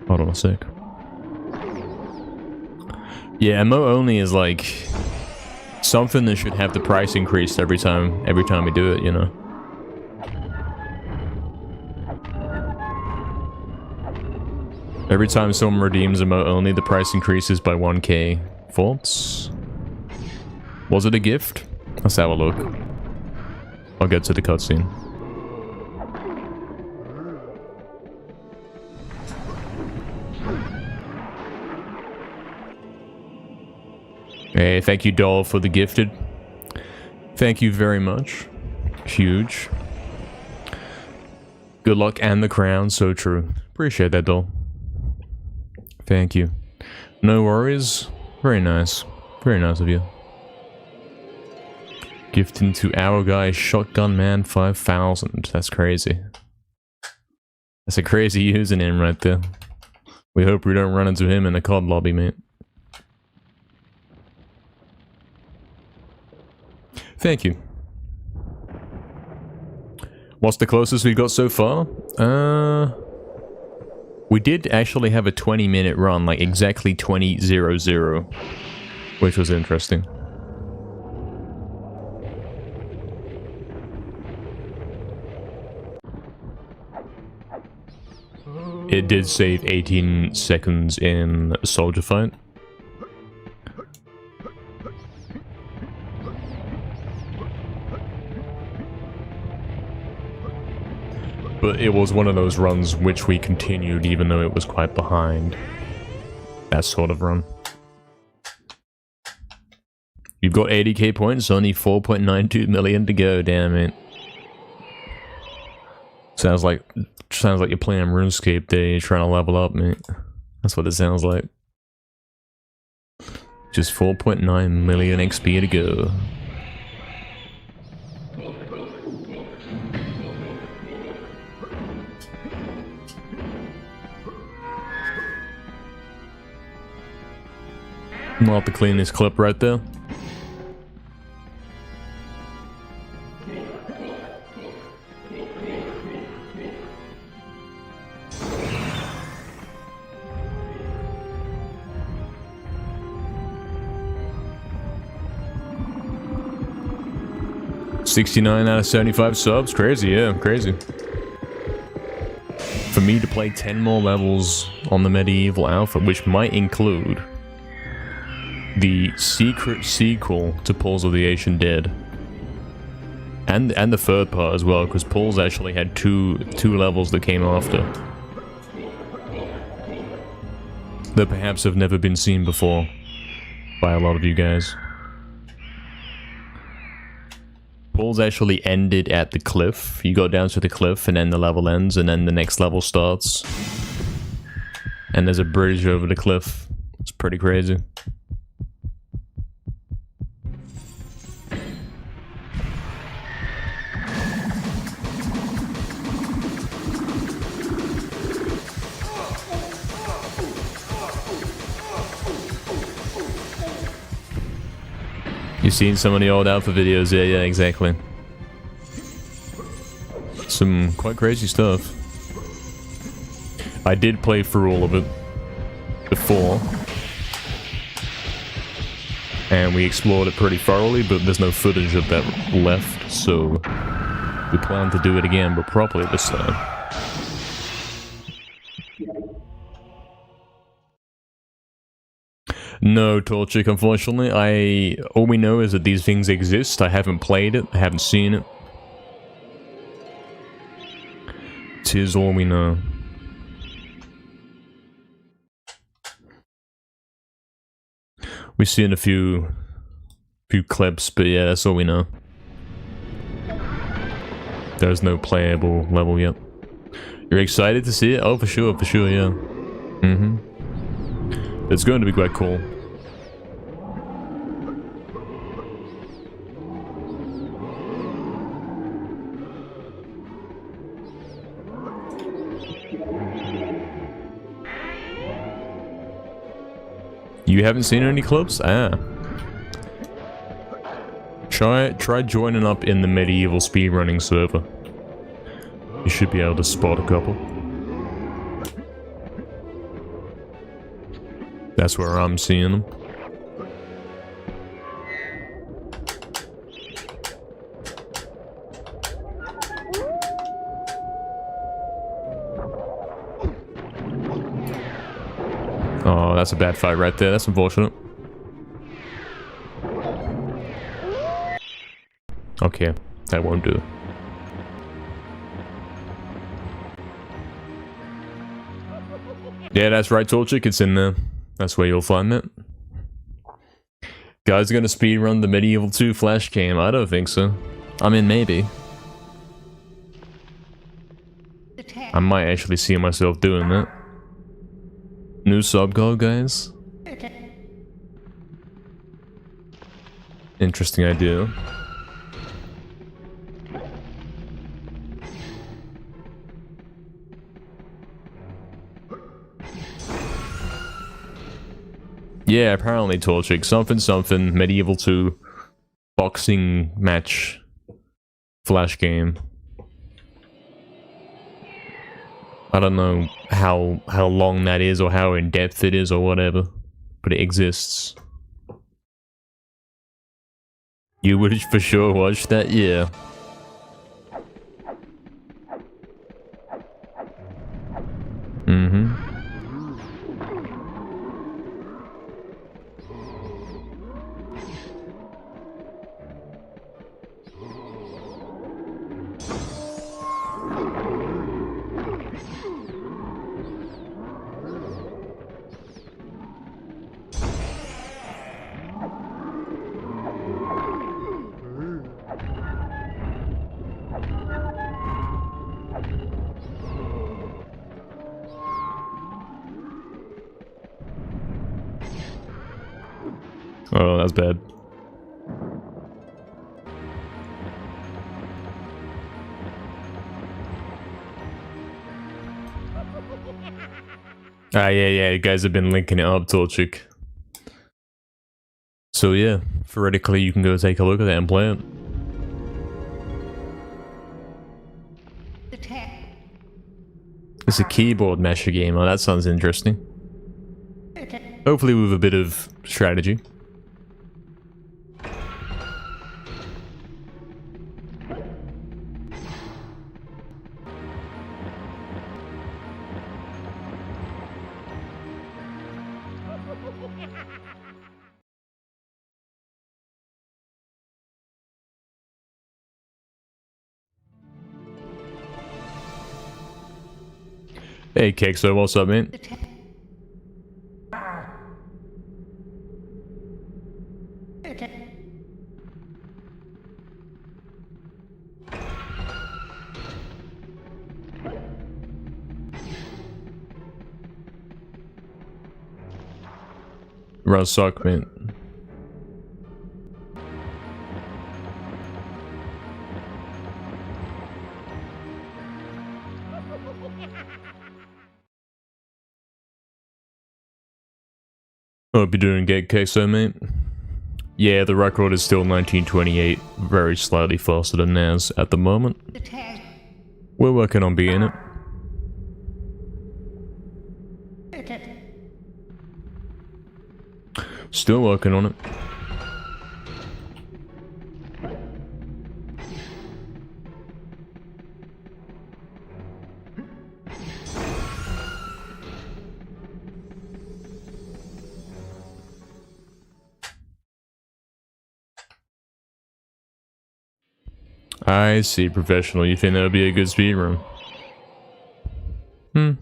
Hold on a sec. Yeah, MO only is like... something that should have the price increased every time we do it, you know? Every time someone redeems emote only, the price increases by 1k. Thoughts? Was it a gift? Let's have a look. I'll get to the cutscene. Hey, thank you, doll, for the gifted. Thank you very much. Huge. Good luck and the crown, so true. Appreciate that, doll. Thank you. No worries. Very nice. Very nice of you. Gifting to our guy, Shotgun Man 5000. That's crazy. That's a crazy username right there. We hope we don't run into him in the COD lobby, mate. Thank you. What's the closest we got so far? We did actually have a 20-minute run, like exactly 20:00, which was interesting. It did save 18 seconds in a soldier fight. But it was one of those runs which we continued even though it was quite behind. That sort of run. You've got 80k points, only 4.92 million to go, damn it. Sounds like you're playing RuneScape Day, you're trying to level up, mate. That's what it sounds like. Just 4.9 million XP to go. I'll have to clean this clip right there. $69 out of 75 subs, crazy, yeah, crazy. For me to play 10 more levels on the MediEvil Alpha, which might include the secret sequel to Pulls of the Ancient Dead, and the third part as well, because Pulls actually had two levels that came after that perhaps have never been seen before by a lot of you guys. Pulls actually ended at the cliff. You go down to the cliff and then the level ends and then the next level starts. And there's a bridge over the cliff. It's pretty crazy. You've seen some of the old alpha videos, yeah, exactly. Some quite crazy stuff. I did play through all of it before. And we explored it pretty thoroughly, but there's no footage of that left, so we plan to do it again, but properly this time. No, Torchic, unfortunately. All we know is that these things exist. I haven't played it, I haven't seen it. Tis all we know. We've seen a few clips, but yeah, that's all we know. There's no playable level yet. You're excited to see it? Oh, for sure, yeah. It's going to be quite cool. You haven't seen any clips? Ah. Try joining up in the MediEvil speedrunning server. You should be able to spot a couple. That's where I'm seeing them. Oh, that's a bad fight right there. That's unfortunate. Okay, that won't do. Yeah, that's right, Torchic. It's in there. That's where you'll find it. Guys are gonna speedrun the MediEvil 2 flash game. I don't think so. I mean, maybe. I might actually see myself doing that. New sub goal, guys. Interesting idea. Yeah, apparently Torchic. Something, MediEvil 2 boxing match flash game. I don't know how long that is or how in depth it is or whatever, but it exists. You would for sure watch that, yeah. Oh, that's bad. Ah, yeah, you guys have been linking it up, Torchic. So yeah, theoretically you can go take a look at that and play it. It's a keyboard masher game. Oh, that sounds interesting. Hopefully with a bit of strategy. Hey, Kexo, what's up, man? Run suck, man. Hope you're doing good, Queso, mate. Yeah, the record is still 1928, very slightly faster than theirs at the moment. We're working on being it. Still working on it. I see, professional. You think that would be a good speedrun? I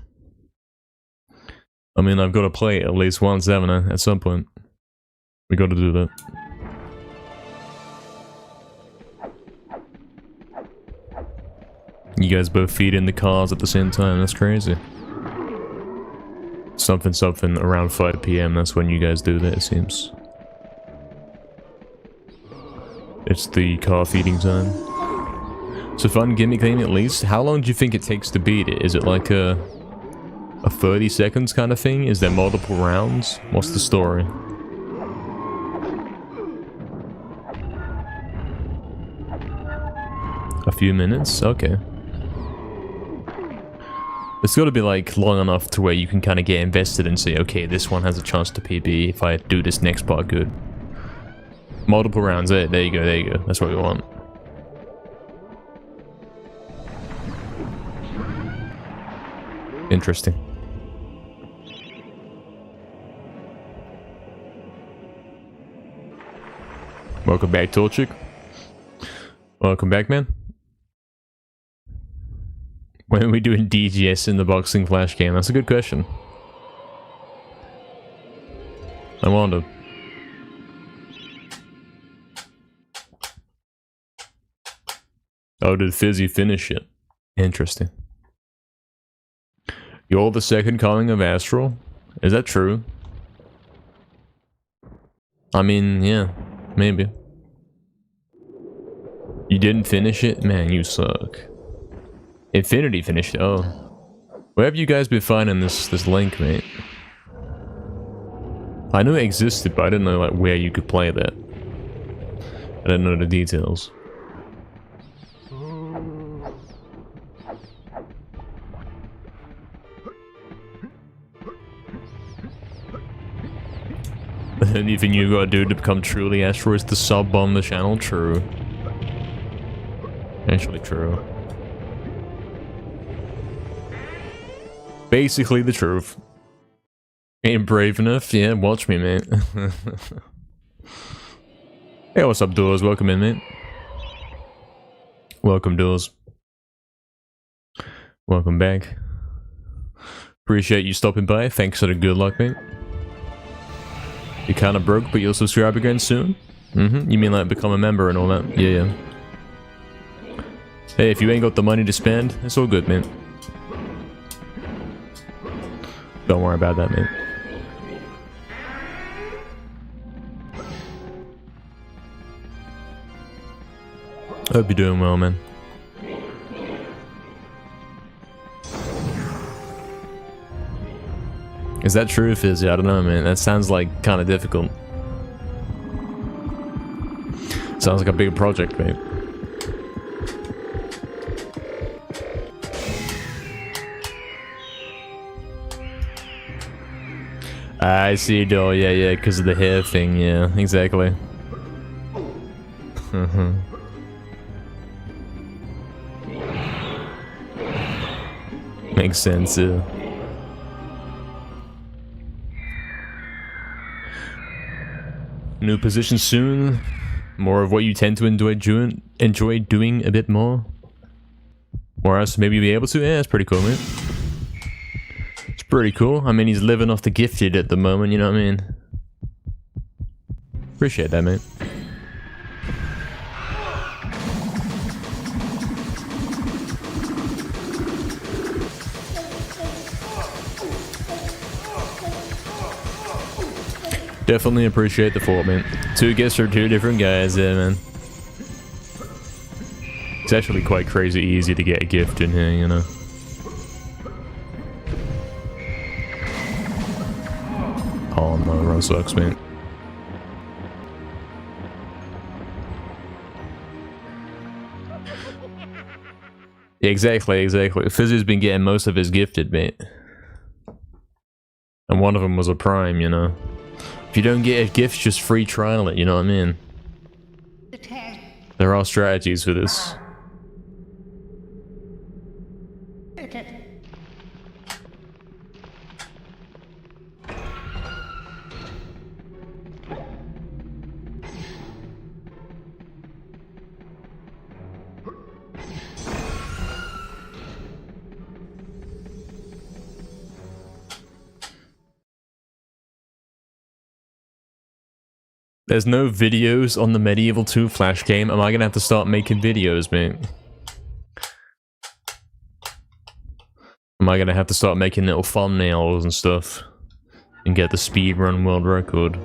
mean, I've got to play it at least once, haven't I? At some point. We got to do that. You guys both feed in the cars at the same time. That's crazy. Something around 5 PM. That's when you guys do that, it seems. It's the car feeding time. It's a fun gimmick thing, at least. How long do you think it takes to beat it? Is it like a 30 seconds kind of thing? Is there multiple rounds? What's the story? A few minutes? Okay. It's got to be like long enough to where you can kind of get invested and say, okay, this one has a chance to PB if I do this next part good. Multiple rounds, there you go, there you go. That's what we want. Interesting. Welcome back, Torchic. Welcome back, man. When are we doing DGS in the boxing flash game? That's a good question. I wonder. Oh, did Fizzy finish it? Interesting. You're the second coming of Astral? Is that true? I mean, yeah, maybe. You didn't finish it? Man, you suck. Infinity finished it. Oh. Where have you guys been finding this link, mate? I knew it existed, but I didn't know like where you could play that. I didn't know the details. Anything you gotta do to become truly Astral is to sub-bomb the channel? True. Actually true. Basically the truth. Ain't brave enough? Yeah, watch me, mate. Hey, what's up, Doors? Welcome in, mate. Welcome, Doors. Welcome back. Appreciate you stopping by. Thanks for the good luck, mate. You're kind of broke, but you'll subscribe again soon? You mean like become a member and all that? Yeah. Hey, if you ain't got the money to spend, it's all good, man. Don't worry about that, mate. Hope you're doing well, man. Is that true, Fizzy? I don't know, man. That sounds like kind of difficult. Sounds like a big project, mate. I see, though. Yeah, because of the hair thing. Yeah, exactly. Makes sense, yeah. New position soon. More of what you tend to enjoy doing a bit more. Or else maybe be able to. Yeah, that's pretty cool, man. It's pretty cool. I mean, he's living off the gifted at the moment, you know what I mean? Appreciate that, mate. Definitely appreciate the thought, man. Two gifts for two different guys, yeah, man. It's actually quite crazy easy to get a gift in here, you know. Oh no, run sucks, man. Exactly. Fizzy's been getting most of his gifted, mate. And one of them was a prime, you know. If you don't get a gift, just free trial it, you know what I mean? There are strategies for this. There's no videos on the MediEvil 2 Flash game. Am I gonna have to start making videos, mate? Am I gonna have to start making little thumbnails and stuff? And get the speedrun world record?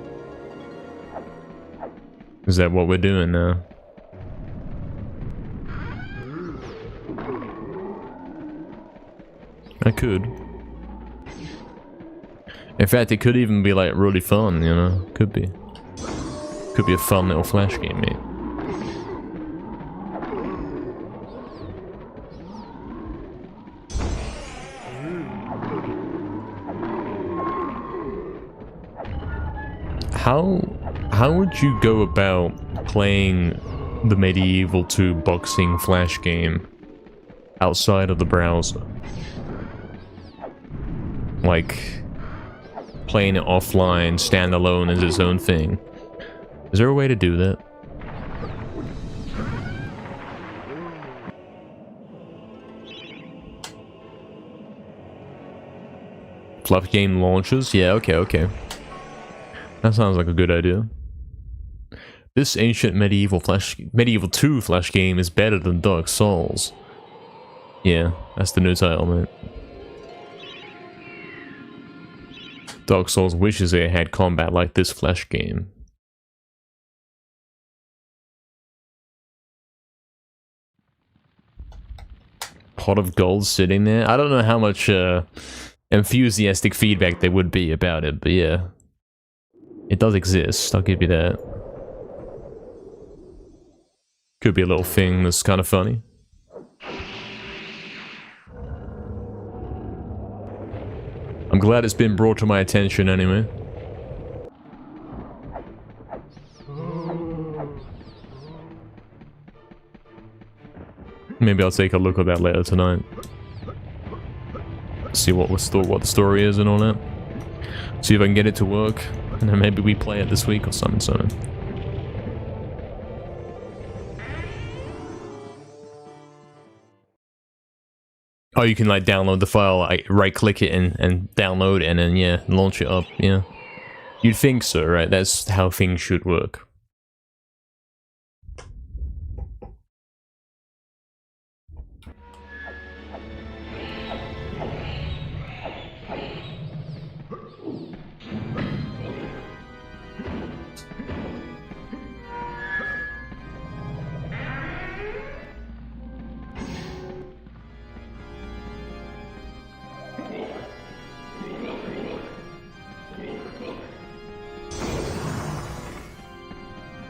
Is that what we're doing now? I could. In fact, it could even be like really fun, you know? Could be. Could be a fun little Flash game, mate. How would you go about playing the MediEvil 2 boxing Flash game outside of the browser? Like, playing it offline, standalone as its own thing. Is there a way to do that? Fluff game launches? Yeah, okay. That sounds like a good idea. This ancient MediEvil 2 Flash game is better than Dark Souls. Yeah, that's the new title, mate. Dark Souls wishes it had combat like this Flash game. Pot of gold sitting there. I don't know how much enthusiastic feedback there would be about it, but yeah. It does exist, I'll give you that. Could be a little thing that's kind of funny. I'm glad it's been brought to my attention anyway. Maybe I'll take a look at that later tonight. See what the story is and all that. See if I can get it to work. And then maybe we play it this week or something. Oh, you can like download the file, like right click it and download it and then yeah, launch it up, yeah. You'd think so, right? That's how things should work.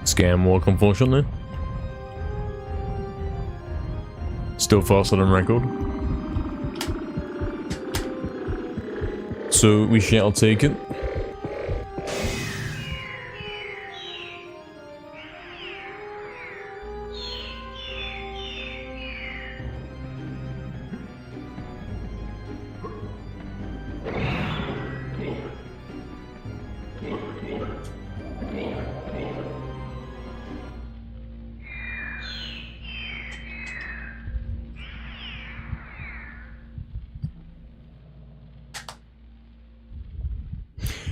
Scam walk, unfortunately. Still faster than record. So we shall take it.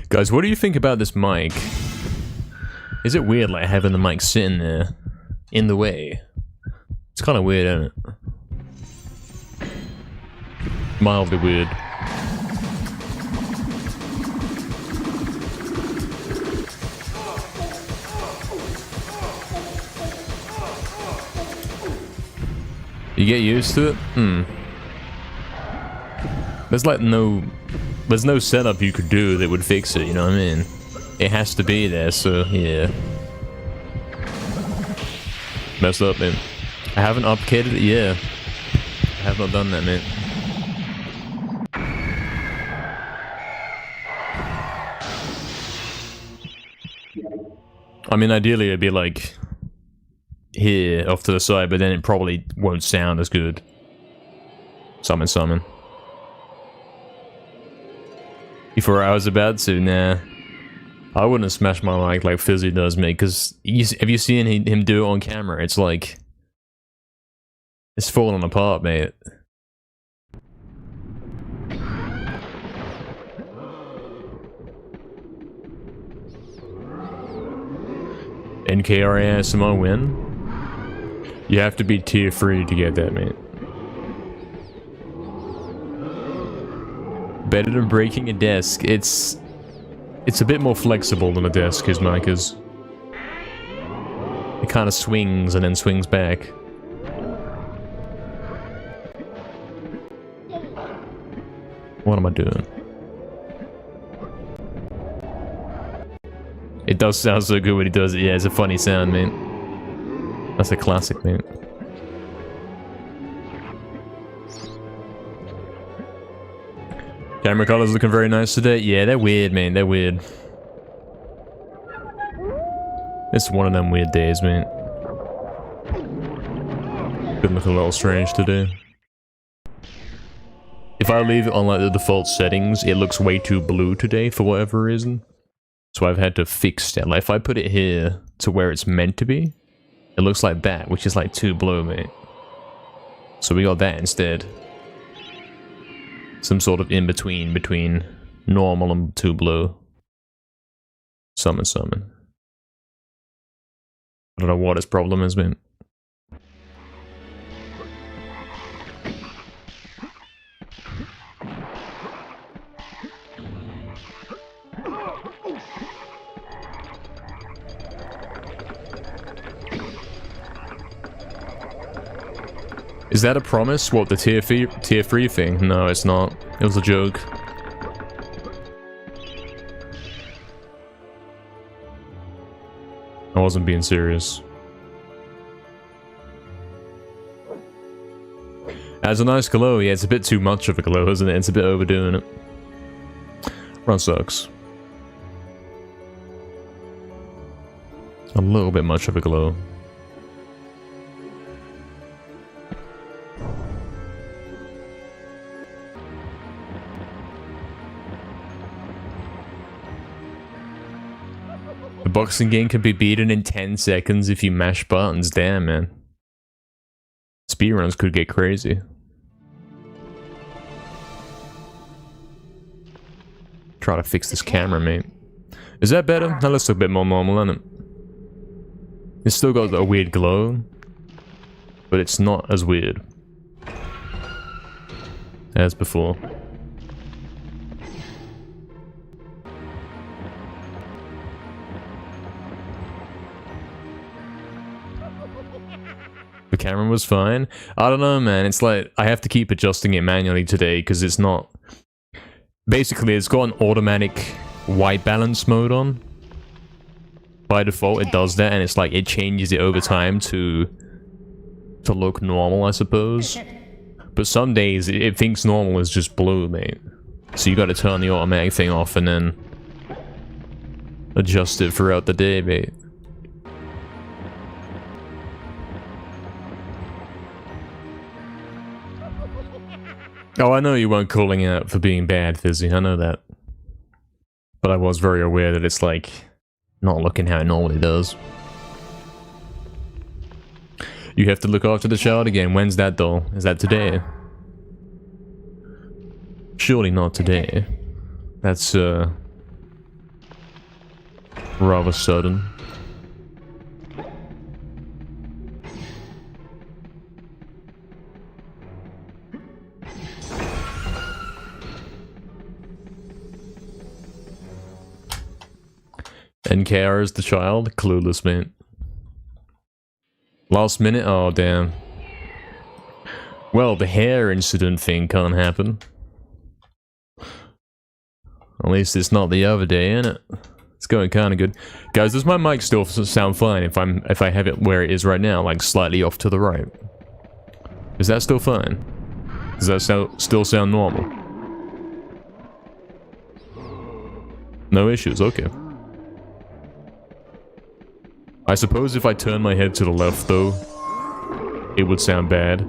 Guys, what do you think about this mic? Is it weird, like, having the mic sitting there in the way? It's kind of weird, isn't it? Mildly weird. You get used to it? There's no setup you could do that would fix it, you know what I mean? It has to be there, so yeah. Messed up, man. I haven't updated it, yeah. have not done that, mate. I mean, ideally it'd be like here off to the side, but then it probably won't sound as good. Summon, summon. Before I was about to, nah. I wouldn't have smashed my mic like Fizzy does, mate, because have you seen him do it on camera? It's like... it's falling apart, mate. NKR ASMR win? You have to be tier 3 to get that, mate. Better than breaking a desk. It's a bit more flexible than a desk, his mic is. It kind of swings and then swings back. What am I doing? It does sound so good when he does it. Yeah, it's a funny sound, mate. That's a classic, mate. Camera colors looking very nice today. Yeah, they're weird, man. They're weird. It's one of them weird days, man. Could look a little strange today. If I leave it on like the default settings, it looks way too blue today for whatever reason. So I've had to fix that. Like if I put it here to where it's meant to be, it looks like that, which is like too blue, mate. So we got that instead. Some sort of in-between between normal and too blue. Summon, summon. I don't know what his problem is, man. Is that a promise? What, the tier 3 thing? No, it's not. It was a joke. I wasn't being serious. Has a nice glow. Yeah, it's a bit too much of a glow, isn't it? It's a bit overdoing it. Run sucks. A little bit much of a glow. The boxing game can be beaten in 10 seconds if you mash buttons. Damn, man. Speedruns could get crazy. Try to fix this camera, mate. Is that better? That looks a bit more normal, isn't it? It's still got a weird glow, but it's not as weird as before. The camera was fine. I don't know, man. It's like I have to keep adjusting it manually today because it's not... Basically, it's got an automatic white balance mode on. By default, it does that, and it's like it changes it over time to look normal, I suppose. But some days, it thinks normal is just blue, mate. So you got to turn the automatic thing off and then adjust it throughout the day, mate. Oh, I know you weren't calling out for being bad, Fizzy. I know that. But I was very aware that it's like not looking how it normally does. You have to look after the child again. When's that, though? Is that today? Surely not today. That's rather sudden. NKR is the child? Clueless, man. Last minute? Oh, damn. Well, the hair incident thing can't happen. At least it's not the other day, innit? It's going kind of good. Guys, does my mic still sound fine if I have it where it is right now, like slightly off to the right? Is that still fine? Does that still sound normal? No issues, okay. I suppose if I turn my head to the left, though, it would sound bad.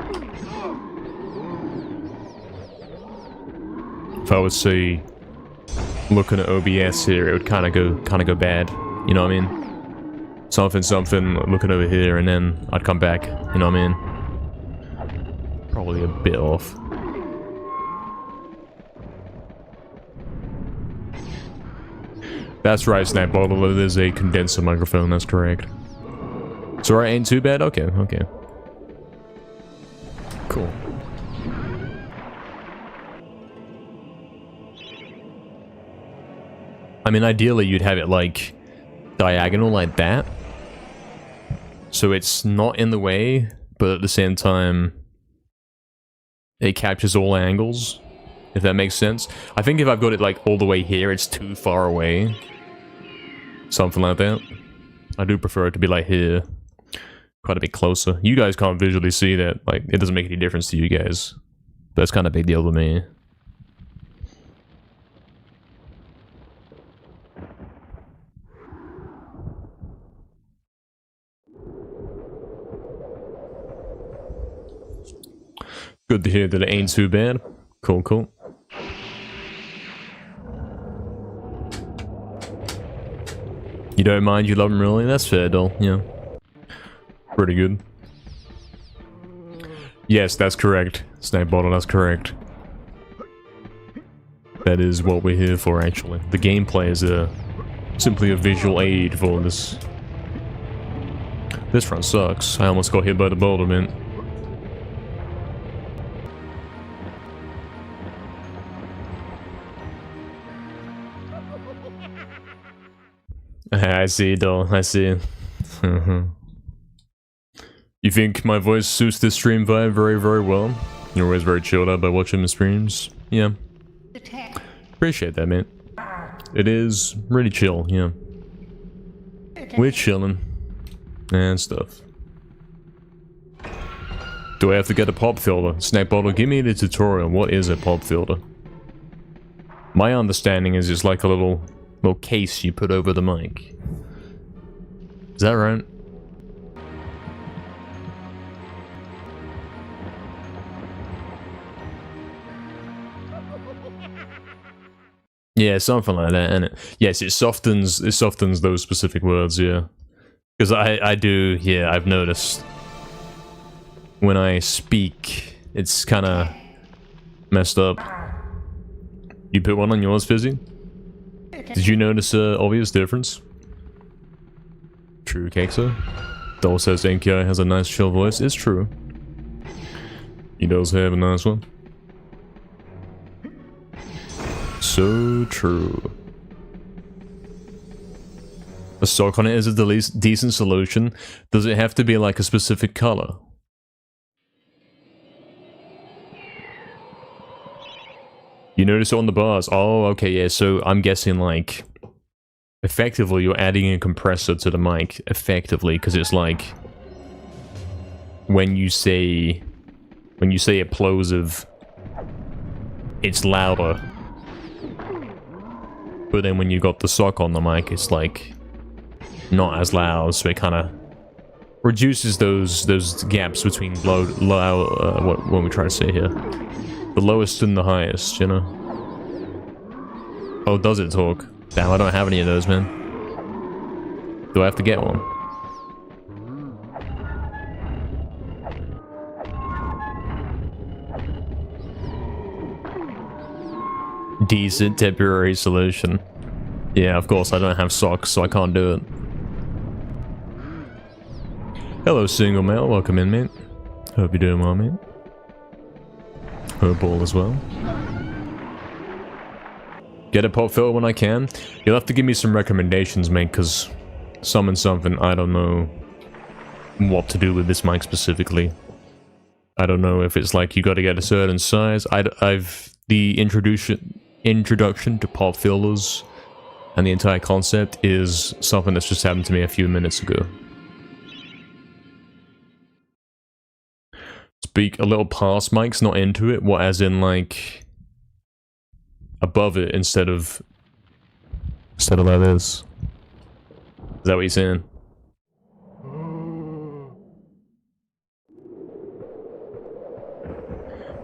If I would say, looking at OBS here, it would kind of go bad. You know what I mean? Something, looking over here, and then I'd come back. You know what I mean? Probably a bit off. That's right, Snap Bottle. It is a condenser microphone. That's correct. So it ain't too bad. Okay, okay. Cool. I mean, ideally, you'd have it like diagonal like that, so it's not in the way, but at the same time, it captures all angles. If that makes sense. I think if I've got it like all the way here, it's too far away. Something like that. I do prefer it to be like here. Quite a bit closer. You guys can't visually see that. Like, it doesn't make any difference to you guys. But it's kind of a big deal to me. Good to hear that it ain't too bad. Cool, cool. You don't mind, you love him really? That's fair, doll. Yeah. Pretty good. Yes, that's correct. Snake Bottle, that's correct. That is what we're here for, actually. The gameplay is simply a visual aid for this. This front sucks. I almost got hit by the boulder, man. I see, doll. I see. You think my voice suits this stream vibe very, very well? You're always very chilled out by watching the streams. Yeah. Appreciate that, man. It is really chill, yeah. We're chilling. And stuff. Do I have to get a pop filter? Snack Bottle, give me the tutorial. What is a pop filter? My understanding is it's like a little case you put over the mic. Is that right? Yeah, something like that, innit? Yes, it softens those specific words, yeah. Because I do, yeah, I've noticed when I speak, it's kind of messed up. You put one on yours, Fizzy? Did you notice an obvious difference? True, Kexo. Doll says NKI has a nice chill voice. It's true. He does have a nice one. So true. A sock on it is a decent solution. Does it have to be like a specific color? You notice it on the bars. Oh, okay, yeah, so I'm guessing like effectively you're adding a compressor to the mic, effectively, because it's like when you say explosive, it's louder. But then when you got the sock on the mic, it's like not as loud, so it kind of reduces those gaps between what we try to say here. The lowest and the highest, you know? Oh, does it talk? Damn, I don't have any of those, man. Do I have to get one? Decent temporary solution. Yeah, of course, I don't have socks, so I can't do it. Hello, single male. Welcome in, mate. Hope you're doing well, mate. Hope all as well. Get a pop filter when I can. You'll have to give me some recommendations, mate, because something, I don't know what to do with this mic specifically. I don't know if it's like you got to get a certain size. The introduction to pop filters and the entire concept is something that's just happened to me a few minutes ago. speak a little past mics, not into it. What, as in like above it instead of like this? Is that what you're saying?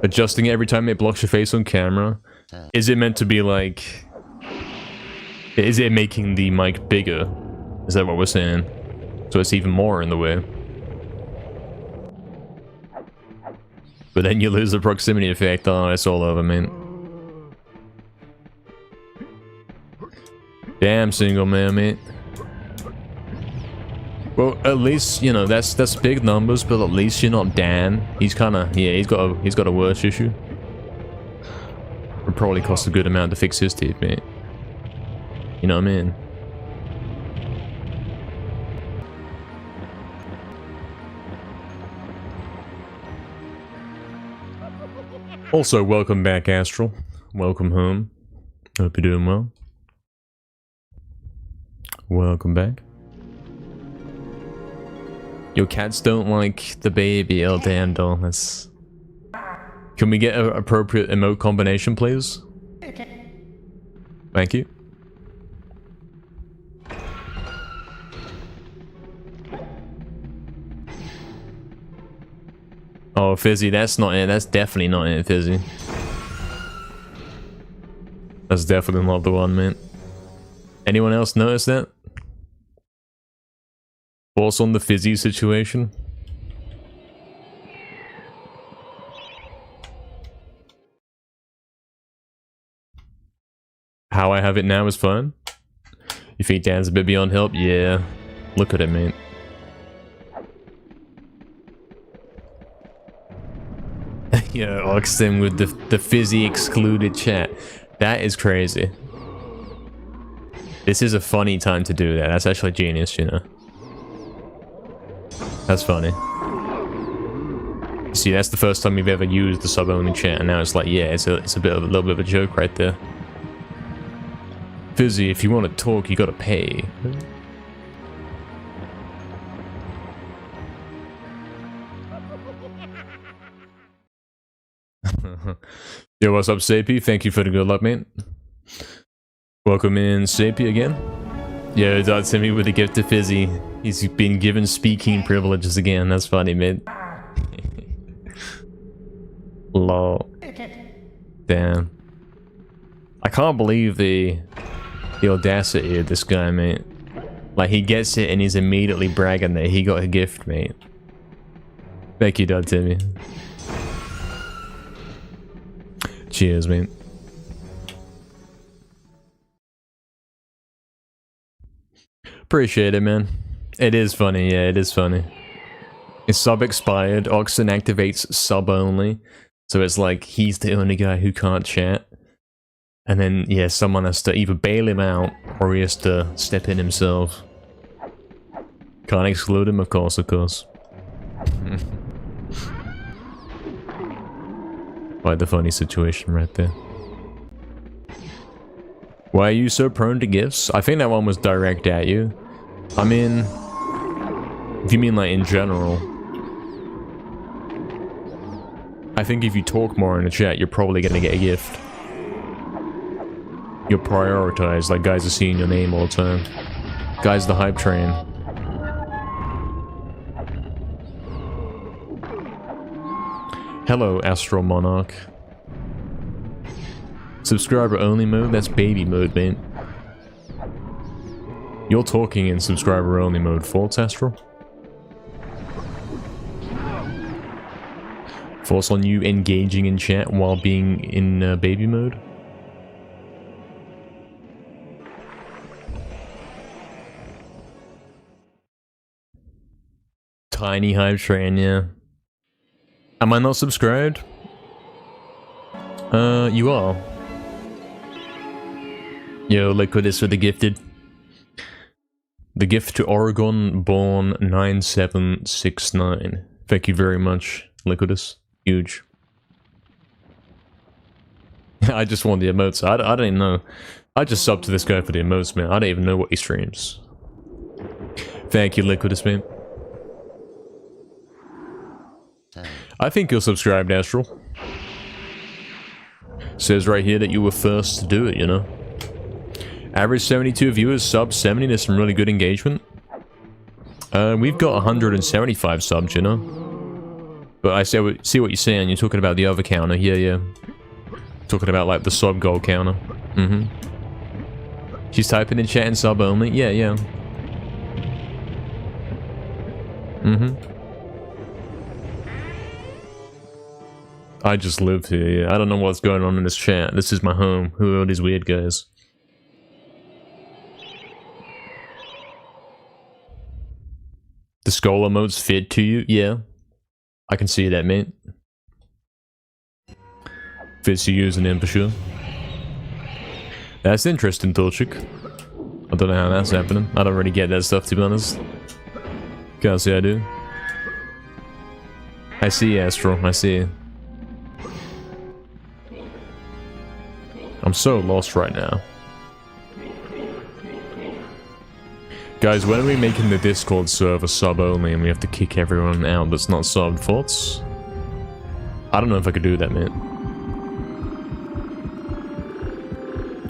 Adjusting it every time it blocks your face on camera. Is it meant to be like... Is it making the mic bigger? Is that what we're saying? So it's even more in the way. But then you lose the proximity effect. Oh, it's all over, man. Damn, single man, mate. Well, at least, you know, that's big numbers, but at least you're not Dan. He's kinda, yeah, he's got a worse issue. Would probably cost a good amount to fix his teeth, mate. You know what I mean? Also, welcome back, Astral. Welcome home. Hope you're doing well. Welcome back. Your cats don't like the baby. Oh, damn, doll. That's... Can we get an appropriate emote combination, please? Thank you. Oh, Fizzy, that's not it. That's definitely not it, Fizzy. That's definitely not the one, man. Anyone else notice that? Thoughts on the Fizzy situation? How I have it now is fun. You think Dan's a bit beyond help? Yeah. Look at it, mate. Yeah, Oxton with the Fizzy excluded chat. That is crazy. This is a funny time to do that. That's actually genius, you know. That's funny. See, that's the first time we've ever used the sub-only chat, and now it's like, yeah, it's a little bit of a joke right there. Fizzy, if you want to talk, you gotta pay. Yo, what's up, Sapie? Thank you for the good luck, mate. Welcome in, Sapie, again. Yo, Dot Timmy with a gift to Fizzy. He's been given speaking privileges again. That's funny, mate. Lol. Damn. I can't believe the audacity of this guy, mate. Like, he gets it and he's immediately bragging that he got a gift, mate. Thank you, Dot Timmy. Cheers, mate. Appreciate it, man. It is funny, yeah, it is funny. It's sub expired. Oxen activates sub only. So it's like he's the only guy who can't chat. And then, yeah, someone has to either bail him out or he has to step in himself. Can't exclude him, of course, of course. Quite the funny situation right there. Why are you so prone to gifts? I think that one was direct at you. I mean, if you mean like in general, I think if you talk more in the chat, you're probably gonna get a gift. You'll prioritize, like guys are seeing your name all the time. Guys, the hype train. Hello, Astral Monarch. Subscriber only mode? That's baby mode, man. You're talking in subscriber only mode. Thoughts, Astral? Thoughts on you engaging in chat while being in baby mode? Tiny hype train, yeah. Am I not subscribed? You are. Yo, Liquidus with the gifted. The gift to Oregon born 9769. Thank you very much, Liquidus. Huge. I just want the emotes. I don't even know. I just subbed to this guy for the emotes, man. I don't even know what he streams. Thank you, Liquidus, man. I think you're subscribed, Astral. Says right here that you were first to do it, you know. Average 72 viewers, sub 70, there's some really good engagement. We've got 175 subs, you know. But I see what you're saying, you're talking about the other counter, yeah. Talking about like the sub goal counter. She's typing in chat and sub only, yeah. I just live here, yeah. I don't know what's going on in this chat. This is my home. Who are all these weird guys? The skull emotes fit to you? Yeah. I can see that, mate. Fits to you as an imp for sure. That's interesting, Tolchik. I don't know how that's happening. I don't really get that stuff, to be honest. Can't say I do. I see, Astro. I see. I'm so lost right now. Guys, when are we making the Discord server sub only and we have to kick everyone out that's not subbed? Thoughts? I don't know if I could do that, mate.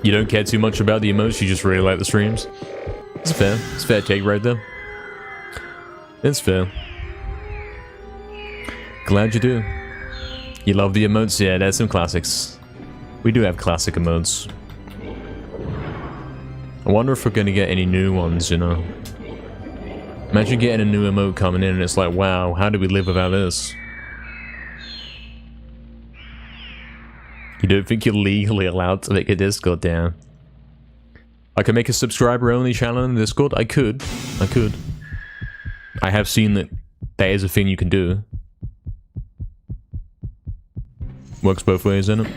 You don't care too much about the emotes, you just really like the streams? It's fair. It's a fair take right there. It's fair. Glad you do. You love the emotes? Yeah, there's some classics. We do have classic emotes. I wonder if we're gonna get any new ones, you know. Imagine getting a new emote coming in and it's like, wow, how do we live without this? You don't think you're legally allowed to make a Discord down? I can make a subscriber-only channel in Discord? I could. I have seen that that is a thing you can do. Works both ways, isn't it?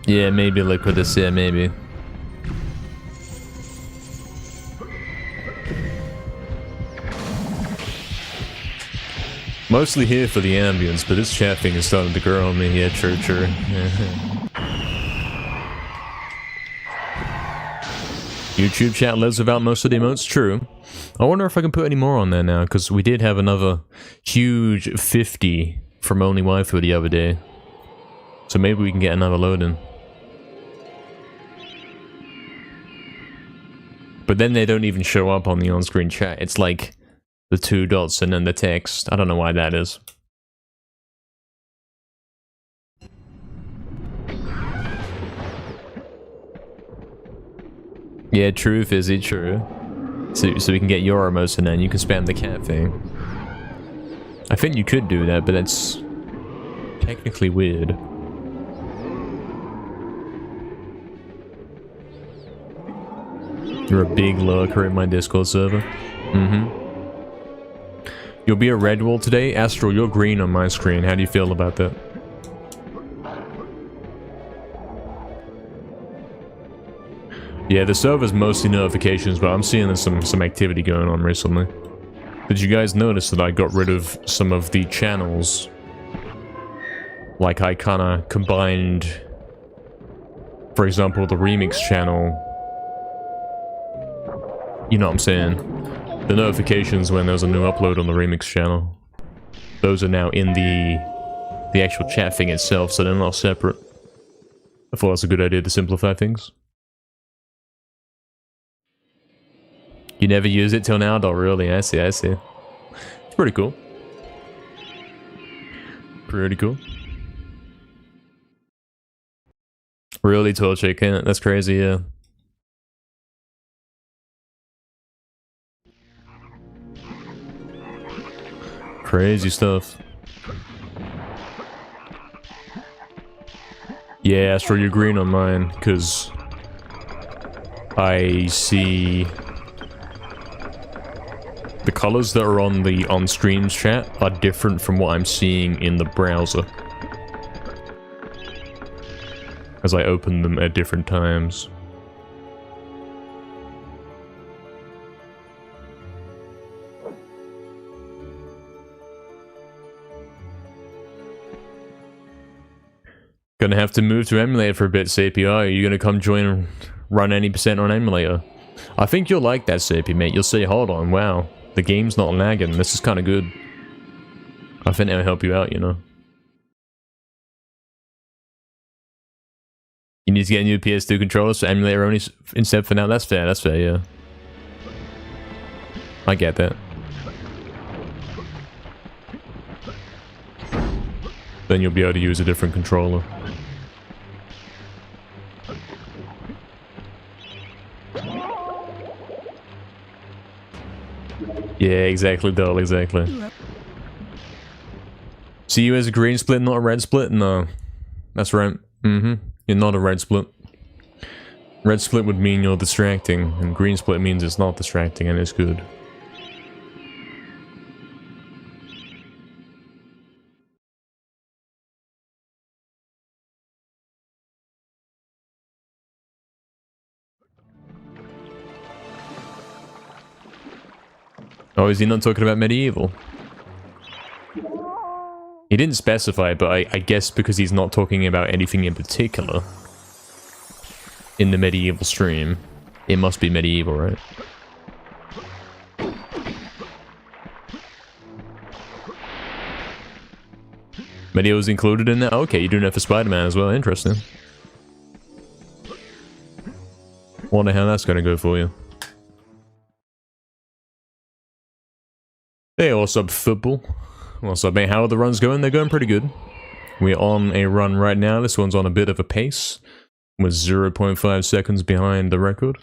Yeah, maybe like put this here, maybe. Mostly here for the ambience, but this chat thing is starting to grow on me here, true. YouTube chat lives without most of the emotes, true. I wonder if I can put any more on there now, because we did have another huge 50 from Only Waifu the other day. So maybe we can get another load in. But then they don't even show up on the on-screen chat. It's like the 2 dots and then the text. I don't know why that is. Yeah, true, Fizzy, true. So we can get your emotes and then you can spam the cat thing. I think you could do that, but that's technically weird. You're a big lurker in my Discord server. You'll be a red wall today? Astral, you're green on my screen. How do you feel about that? Yeah, the server's mostly notifications, but I'm seeing there's some activity going on recently. Did you guys notice that I got rid of some of the channels? Like I kinda combined, for example, the remix channel. You know what I'm saying? The notifications when there's a new upload on the remix channel. Those are now in the actual chat thing itself, so they're not separate. I thought that's a good idea to simplify things. You never use it till now, though, really? I see. It's pretty cool. Pretty cool. Really tall chicken, that's crazy, yeah. Crazy stuff. Yeah, Astro, you're green on mine, because I see the colors that are on the on-screen chat are different from what I'm seeing in the browser. As I open them at different times. Gonna have to move to emulator for a bit, CPI. You're gonna come join and run 80% on emulator. I think you'll like that, CP, mate. You'll say, hold on, wow, the game's not lagging. This is kind of good. I think that'll help you out, you know. You need to get a new PS2 controller, so emulator only instead for now. That's fair, yeah. I get that. Then you'll be able to use a different controller. Yeah, exactly, Doll, exactly. See you as a green split, not a red split? No. That's right. You're not a red split. Red split would mean you're distracting, and green split means it's not distracting and it's good. Oh, is he not talking about MediEvil? He didn't specify, but I guess because he's not talking about anything in particular in the MediEvil stream, it must be MediEvil, right? MediEvil's included in that? Okay, you're doing that for Spider-Man as well. Interesting. Wonder how that's gonna go for you. Hey, what's up, football? What's up, mate? How are the runs going? They're going pretty good. We're on a run right now. This one's on a bit of a pace. We're 0.5 seconds behind the record.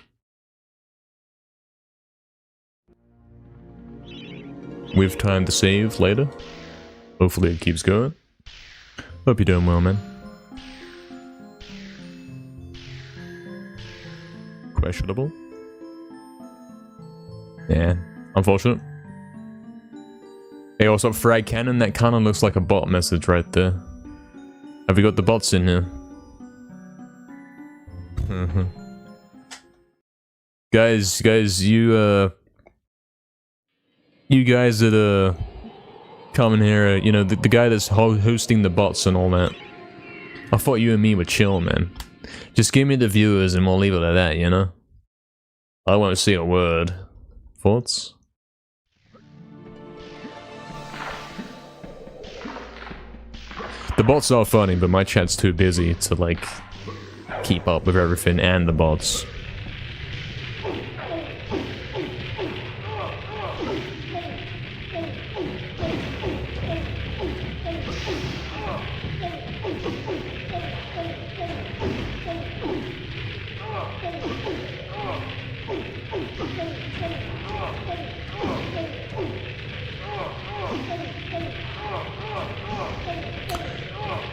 With time to save later. Hopefully it keeps going. Hope you're doing well, man. Questionable. Yeah, unfortunate. Hey, what's up, Frag Cannon? That kind of looks like a bot message right there. Have we got the bots in here? Guys, you guys that coming here, you know, the guy that's hosting the bots and all that. I thought you and me were chill, man. Just give me the viewers and we'll leave it at that, you know? I won't say a word. Thoughts? The bots are funny, but my chat's too busy to, like, keep up with everything and the bots.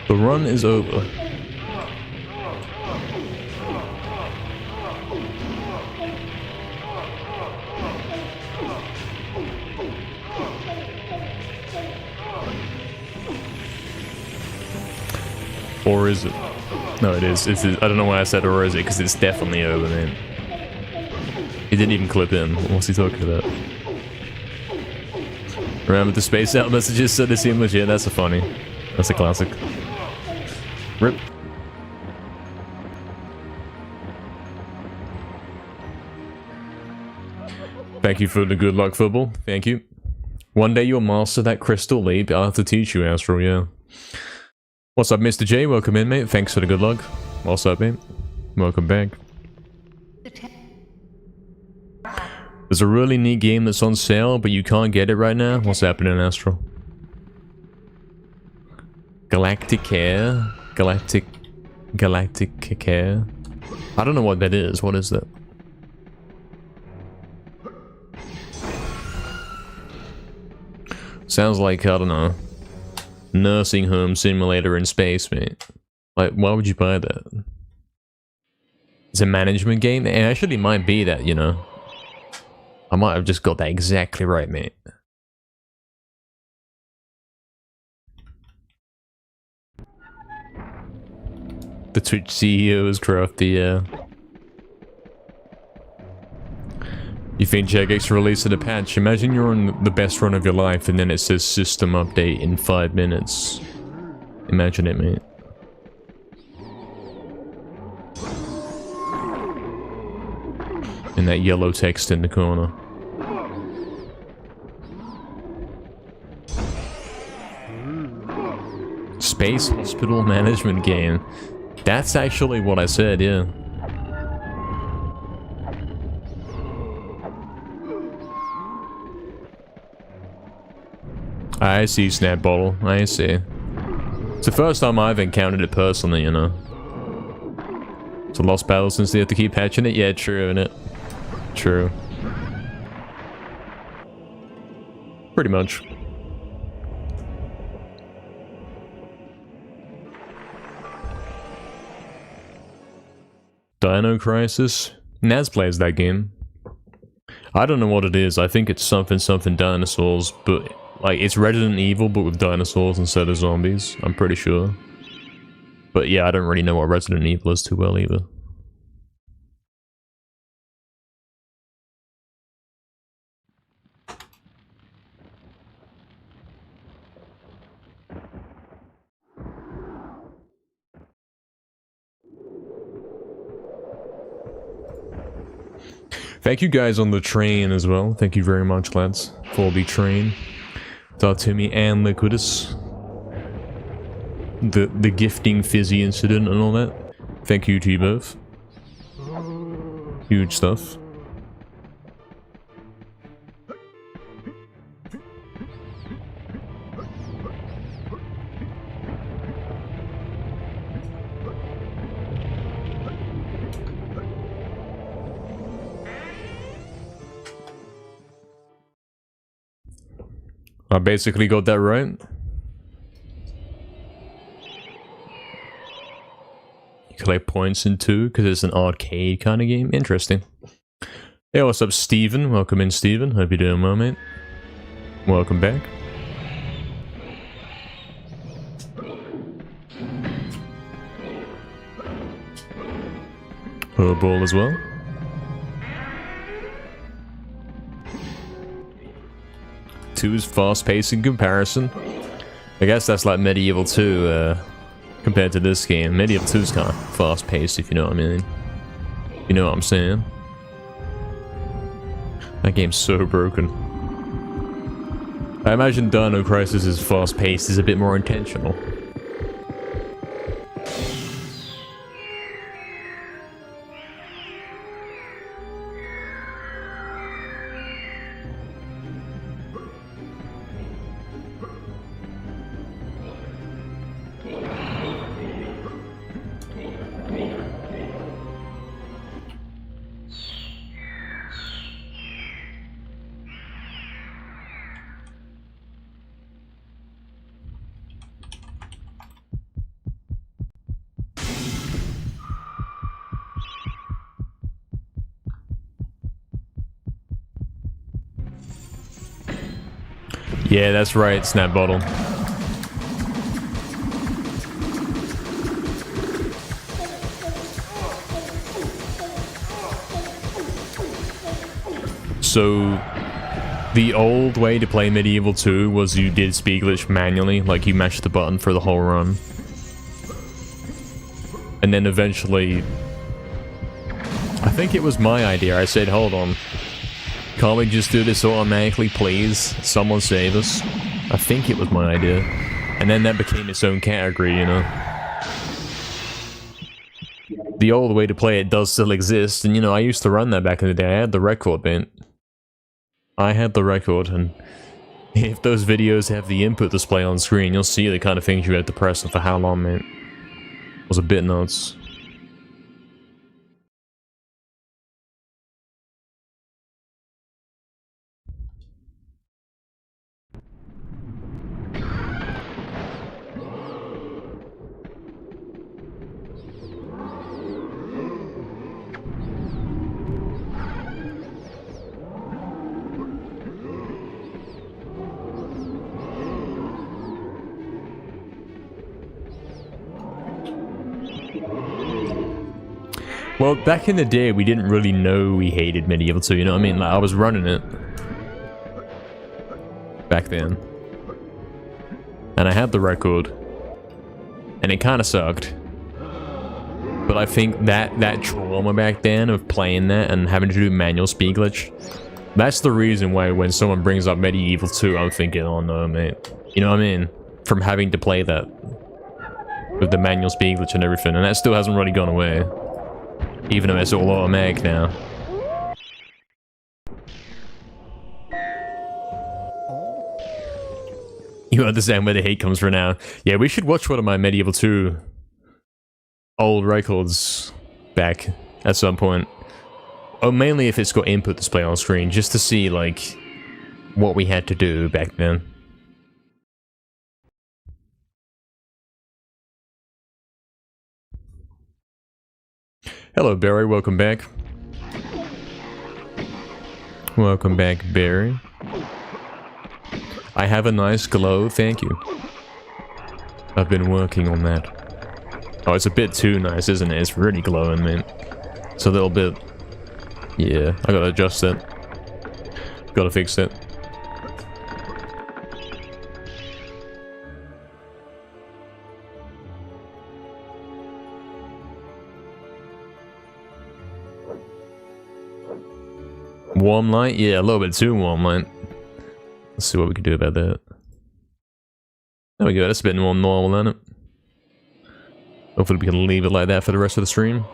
The run is over. Or is it? No, it is. I don't know why I said or is it, because it's definitely over, man. He didn't even clip in. What's he talking about? Remember the space out messages said they seem legit? That's a funny. That's a classic. Rip. Thank you for the good luck, football. Thank you. One day you'll master that crystal leap. I'll have to teach you, Astro, yeah. What's up, Mr. J? Welcome in, mate. Thanks for the good luck. What's up, mate? Welcome back. There's a really neat game that's on sale, but you can't get it right now. What's happening, Astro? Galactic Care? Galactic Care? I don't know what that is. What is that? Sounds like, I don't know, nursing home simulator in space, mate. Like, why would you buy that? It's a management game? It actually might be that, you know. I might have just got that exactly right, mate. The Twitch CEO is crafty, yeah. You think Jagex releasing a patch? Imagine you're on the best run of your life and then it says system update in 5 minutes. Imagine it, mate. And that yellow text in the corner. Space Hospital Management Game. That's actually what I said, yeah. I see, Snap Bottle. I see. It's the first time I've encountered it personally, you know. It's a lost battle since they have to keep patching it. Yeah, true, innit? True. Pretty much. Dino Crisis? Naz plays that game. I don't know what it is. I think it's something dinosaurs, but like it's Resident Evil but with dinosaurs instead of zombies. I'm pretty sure. But yeah, I don't really know what Resident Evil is too well either. Thank you guys on the train as well. Thank you very much, lads, for the train. Timmy and Liquidus. The gifting fizzy incident and all that. Thank you to you both. Huge stuff. I basically got that right. You collect points in 2 because it's an arcade kind of game. Interesting. Hey, what's up, Steven? Welcome in, Steven. Hope you're doing well, mate. Welcome back. Ball as well. Is fast-paced in comparison. I guess that's like MediEvil 2 compared to this game. MediEvil 2 is kind of fast-paced, if you know what I mean. You know what I'm saying? That game's so broken. I imagine Dino Crisis is fast-paced, is a bit more intentional. Yeah, that's right, Snap Bottle. So, the old way to play MediEvil 2 was you did speed glitch manually, like you mashed the button for the whole run. And then eventually, I think it was my idea, I said, hold on. Can't we just do this automatically, please? Someone save us. I think it was my idea. And then that became its own category, you know? The old way to play it does still exist, and you know, I used to run that back in the day. I had the record, man. I had the record, and if those videos have the input display on screen, you'll see the kind of things you had to press and for how long, man. It was a bit nuts. Well, back in the day, we didn't really know we hated MediEvil 2, you know what I mean? Like, I was running it. Back then. And I had the record. And it kind of sucked. but I think that trauma back then of playing that and having to do manual speed glitch, that's the reason why when someone brings up MediEvil 2, I'm thinking, oh no, mate. You know what I mean? From having to play that with the manual speed glitch and everything, and that still hasn't really gone away, even though it's all automatic now. You understand where the hate comes from now. Yeah, we should watch one of my MediEvil 2 old records back at some point. Or mainly if it's got input display on screen, just to see, like, what we had to do back then. Hello, Barry. Welcome back. Welcome back, Barry. I have a nice glow, thank you. I've been working on that. Oh, it's a bit too nice, isn't it? It's really glowing, man. It's a little bit... Yeah, I gotta adjust it. Gotta fix it. Warm light? Yeah, a little bit too warm light. Let's see what we can do about that. There we go, that's a bit more normal, isn't it? Hopefully we can leave it like that for the rest of the stream.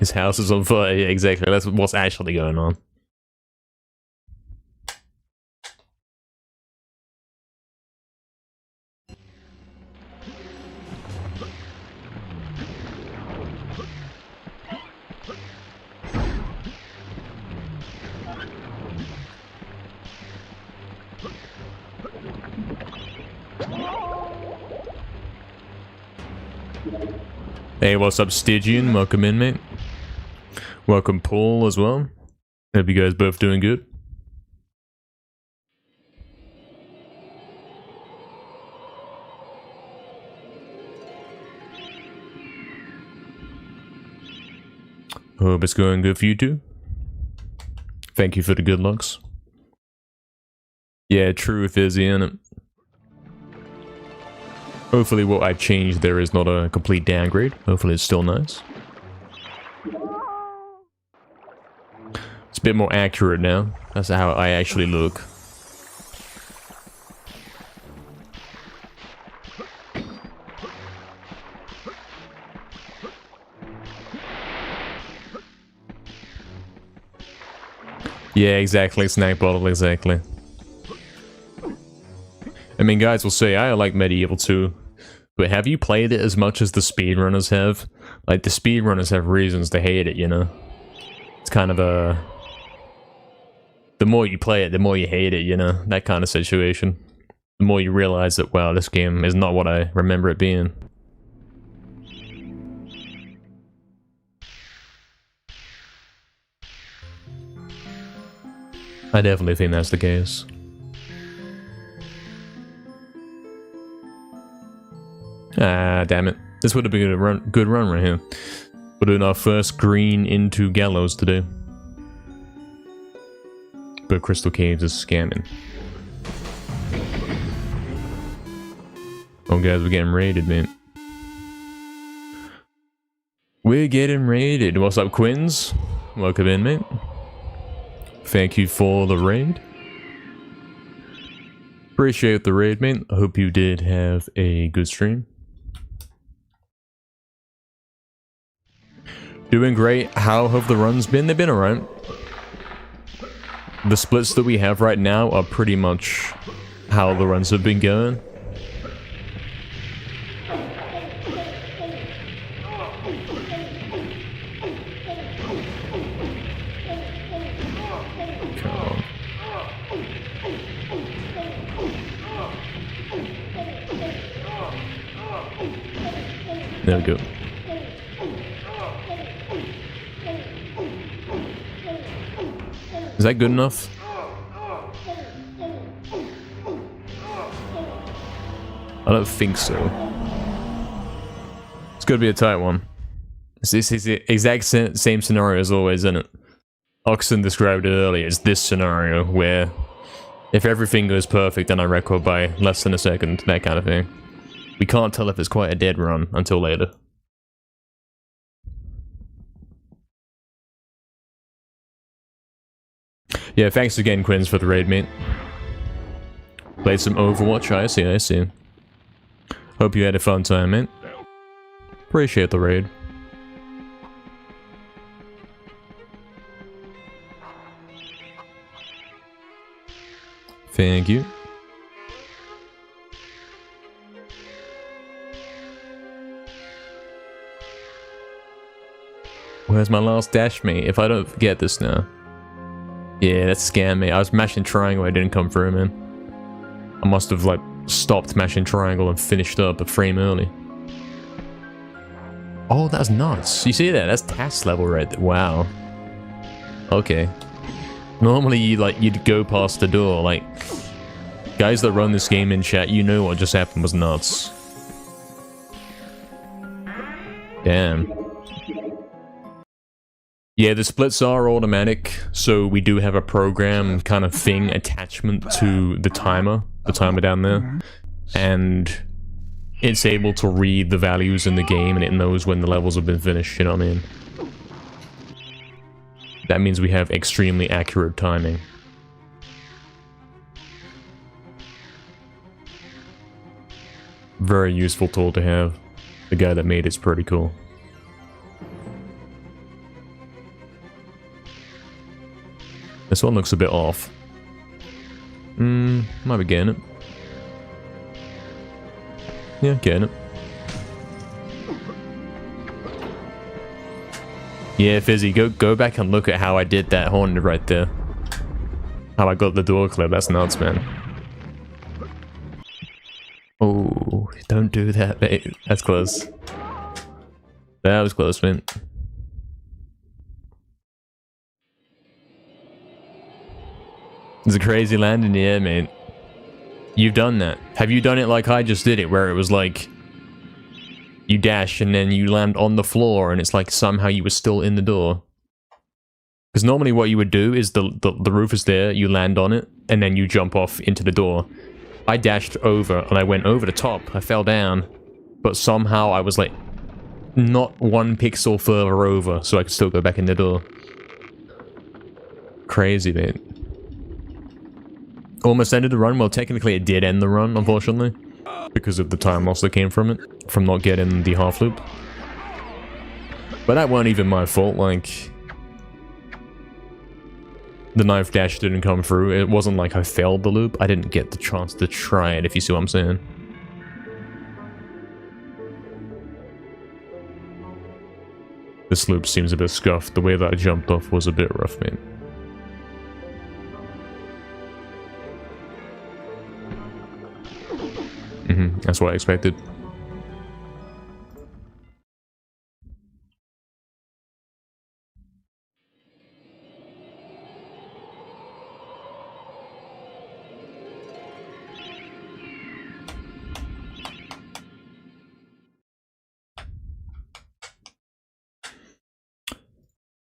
His house is on fire, yeah, exactly, that's what's actually going on. Hey, what's up, Stygian? Welcome in, mate. Welcome, Paul, as well. Hope you guys both doing good. Hope it's going good for you too. Thank you for the good looks. Yeah, truth is in it. Hopefully what I changed there is not a complete downgrade. Hopefully it's still nice. It's a bit more accurate now. That's how I actually look. Yeah, exactly. Snack bottle, exactly. I mean, guys will say, I like MediEvil 2, but have you played it as much as the speedrunners have? Like, the speedrunners have reasons to hate it, you know? It's kind of a... The more you play it, the more you hate it, you know? That kind of situation. The more you realize that, wow, this game is not what I remember it being. I definitely think that's the case. Ah, damn it. This would have been a good run right here. We're doing our first green into Gallows today. But Crystal Caves is scamming. Oh guys, we're getting raided, man. We're getting raided. What's up, Quins? Welcome in, mate. Thank you for the raid. Appreciate the raid, mate. I hope you did have a good stream. Doing great. How have the runs been? They've been alright. The splits that we have right now are pretty much how the runs have been going. Come on. There we go. Is that good enough? I don't think so. It's gonna be a tight one. It's the exact same scenario as always, isn't it? Oxen described it earlier. It's this scenario where if everything goes perfect, then I record by less than a second, that kind of thing. We can't tell if it's quite a dead run until later. Yeah, thanks again, Quins, for the raid, mate. Played some Overwatch, I see, I see. Hope you had a fun time, mate. Appreciate the raid. Thank you. Where's my last dash, mate? If I don't get this now. Yeah, that's scam, mate. I was mashing triangle, I didn't come through, man. I must have, like, stopped mashing triangle and finished up a frame early. Oh, that's nuts. You see that? That's task level right there. Wow. Okay. Normally, you'd go past the door. Like, guys that run this game in chat, you know what just happened was nuts. Damn. Yeah, the splits are automatic, so we do have a program kind of thing attachment to the timer down there. And it's able to read the values in the game and it knows when the levels have been finished, you know what I mean? That means we have extremely accurate timing. Very useful tool to have. The guy that made it's pretty cool. This one looks a bit off. Might be getting it. Yeah, getting it. Yeah, Fizzy, go back and look at how I did that horn right there. How I got the door clip, that's nuts, man. Oh, don't do that, mate. That's close. That was close, man. It's a crazy landing, yeah, mate. You've done that. Have you done it like I just did it, where it was like you dash and then you land on the floor and it's like somehow you were still in the door? Because normally what you would do is the roof is there, you land on it, and then you jump off into the door. I dashed over and I went over the top. I fell down, but somehow I was like not one pixel further over, so I could still go back in the door. Crazy, mate. Almost ended the run. Well, technically it did end the run, unfortunately, because of the time loss that came from it, from not getting the half loop. But that weren't even my fault, like, the knife dash didn't come through. It wasn't like I failed the loop. I didn't get the chance to try it, if you see what I'm saying. This loop seems a bit scuffed. The way that I jumped off was a bit rough, man. That's what I expected.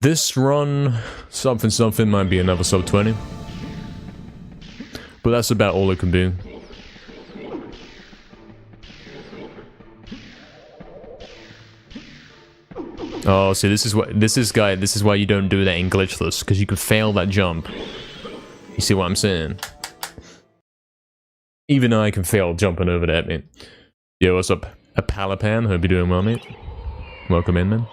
This run, something might be another sub 20. But that's about all it can be. Oh, see, this is why you don't do that in glitchless, because you could fail that jump. You see what I'm saying? Even I can fail jumping over that, mate. Yo, what's up? A Palapan, hope you're doing well, mate. Welcome in, man.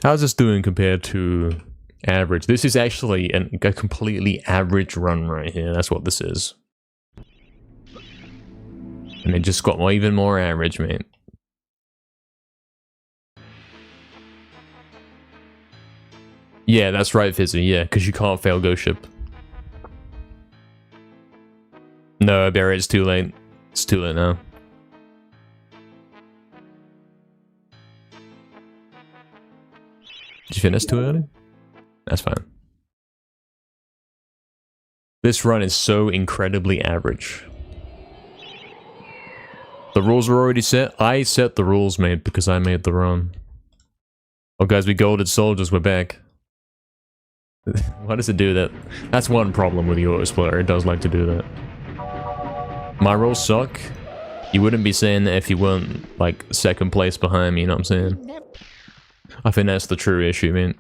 How's this doing compared to average? This is actually a completely average run right here. That's what this is. And it just got even more average, mate. Yeah, that's right, Fizzy. Yeah, because you can't fail Ghost Ship. No, Barry, it's too late. It's too late now. Did you finish too early? That's fine. This run is so incredibly average. The rules are already set. I set the rules, mate, because I made the run. Oh, guys, we golded soldiers. We're back. Why does it do that? That's one problem with the auto splitter. It does like to do that. My rolls suck. You wouldn't be saying that if you weren't, like, second place behind me, you know what I'm saying? I think that's the true issue, man.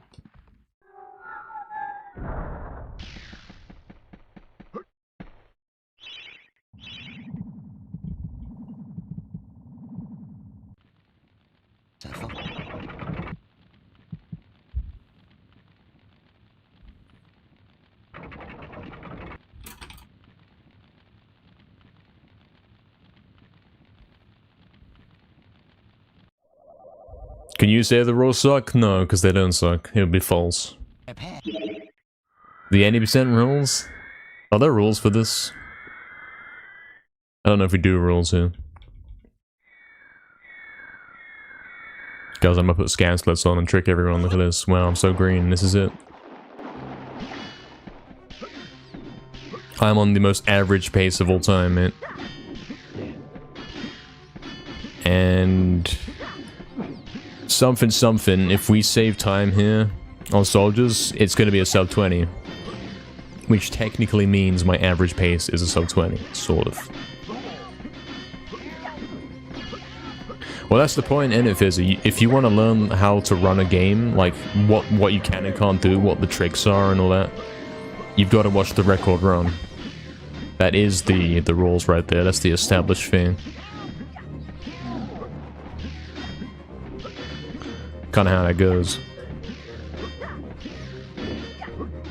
Can you say the rules suck? No, because they don't suck. It would be false. The 80% rules? Are there rules for this? I don't know if we do rules here. Guys, I'm gonna put scan slits on and trick everyone. Look at this. Wow, I'm so green. This is it. I'm on the most average pace of all time, man. And... something, if we save time here on soldiers, it's gonna be a sub 20. Which technically means my average pace is a sub 20, sort of. Well, that's the point in it, Fizzy. If you want to learn how to run a game, like what you can and can't do, what the tricks are and all that, you've got to watch the record run. That is the rules right there. That's the established thing. Kind of how that goes.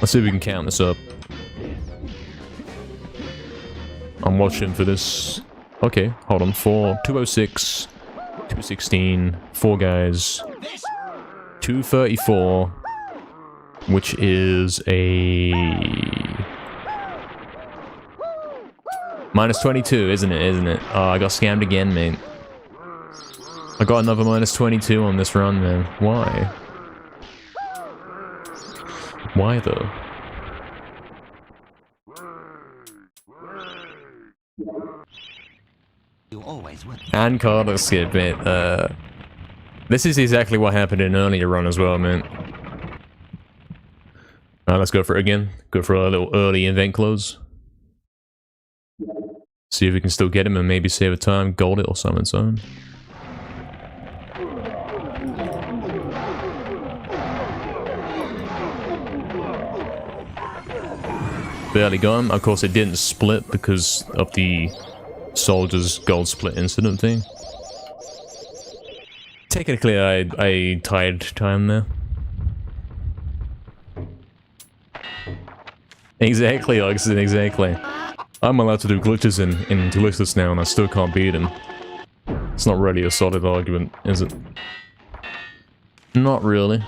Let's see if we can count this up. I'm watching for this. Okay, hold on. 206, 216, 4 guys, 234, which is a minus 22, isn't it? Oh, I got scammed again, mate. I got another minus 22 on this run, man. Why? Why, though? And Carter skip, mate. This is exactly what happened in an earlier run as well, man. Alright, let's go for it again. Go for a little early event close. See if we can still get him and maybe save a time, gold it or something, son. Barely gone. Of course, it didn't split because of the soldiers gold split incident thing. Technically, I tied time there. Exactly, Oxen, exactly. I'm allowed to do glitches in Delicious now, and I still can't beat him. It's not really a solid argument, is it? Not really.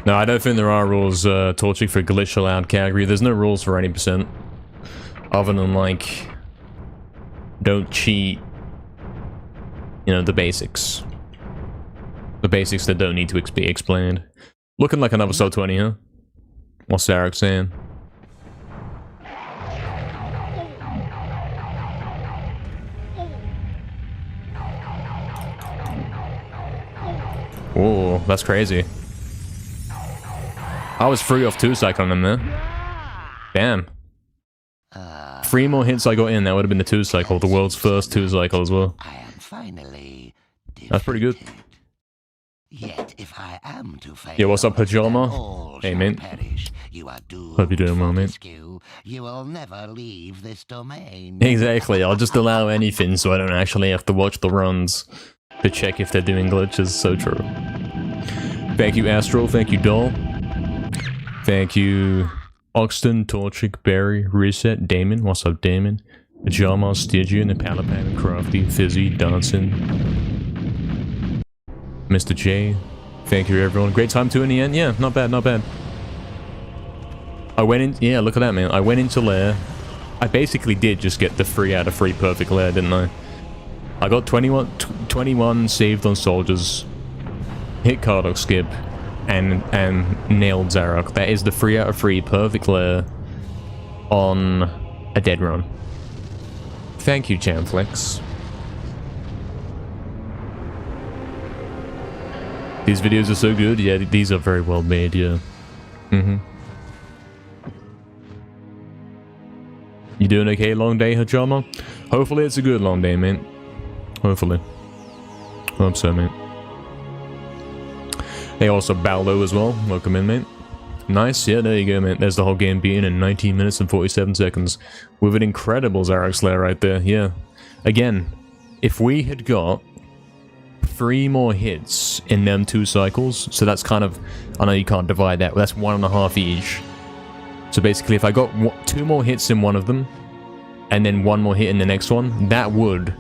No, I don't think there are rules torching for glitch allowed category. There's no rules for 80%. Other than, like, don't cheat. You know, the basics. The basics that don't need to be explained. Looking like another sub 20, huh? What's Sarek saying? Oh, that's crazy. I was free off 2 cycle on them there. Damn. 3 more hits I got in, that would have been the 2 cycle. The world's first 2 cycle as well. I am finally defeated. That's pretty good. Yet if I am to fail, Yeah, what's up, Pajama? Hey, mate. Hope you're doing well, mate. You will never leave this domain. Exactly, I'll just allow anything so I don't actually have to watch the runs to check if they're doing glitches. So true. Thank you, Astro. Thank you, Doll. Thank you, Oxton, Torchic, Barry, Reset, Damon. What's up, Damon? Pajama, Stygian, Palapan, Crafty, Fizzy, Dancing, Mr. J. Thank you, everyone. Great time 2 in the end. Yeah, not bad, not bad. I went in... Yeah, look at that, man. I went into lair. I basically did just get the 3 out of 3 perfect lair, didn't I? I got 21 saved on soldiers, hit Cardock skip, and nailed Zarok. That is the 3 out of 3 perfect lair on a dead run. Thank you, Chamflex. These videos are so good. Yeah, these are very well made, yeah. You doing okay, long day, Hajama? Hopefully it's a good long day, mate. Hopefully. Hope so, mate. Hey, also Baldo as well. Welcome in, mate. Nice, yeah, there you go, mate. There's the whole game being in 19 minutes and 47 seconds. With an incredible Zarok Slayer right there, yeah. Again, if we had got 3 more hits in them 2 cycles, so that's kind of, I know you can't divide that, but that's 1.5 each. So basically, if I got 2 more hits in one of them, and then 1 more hit in the next one, that would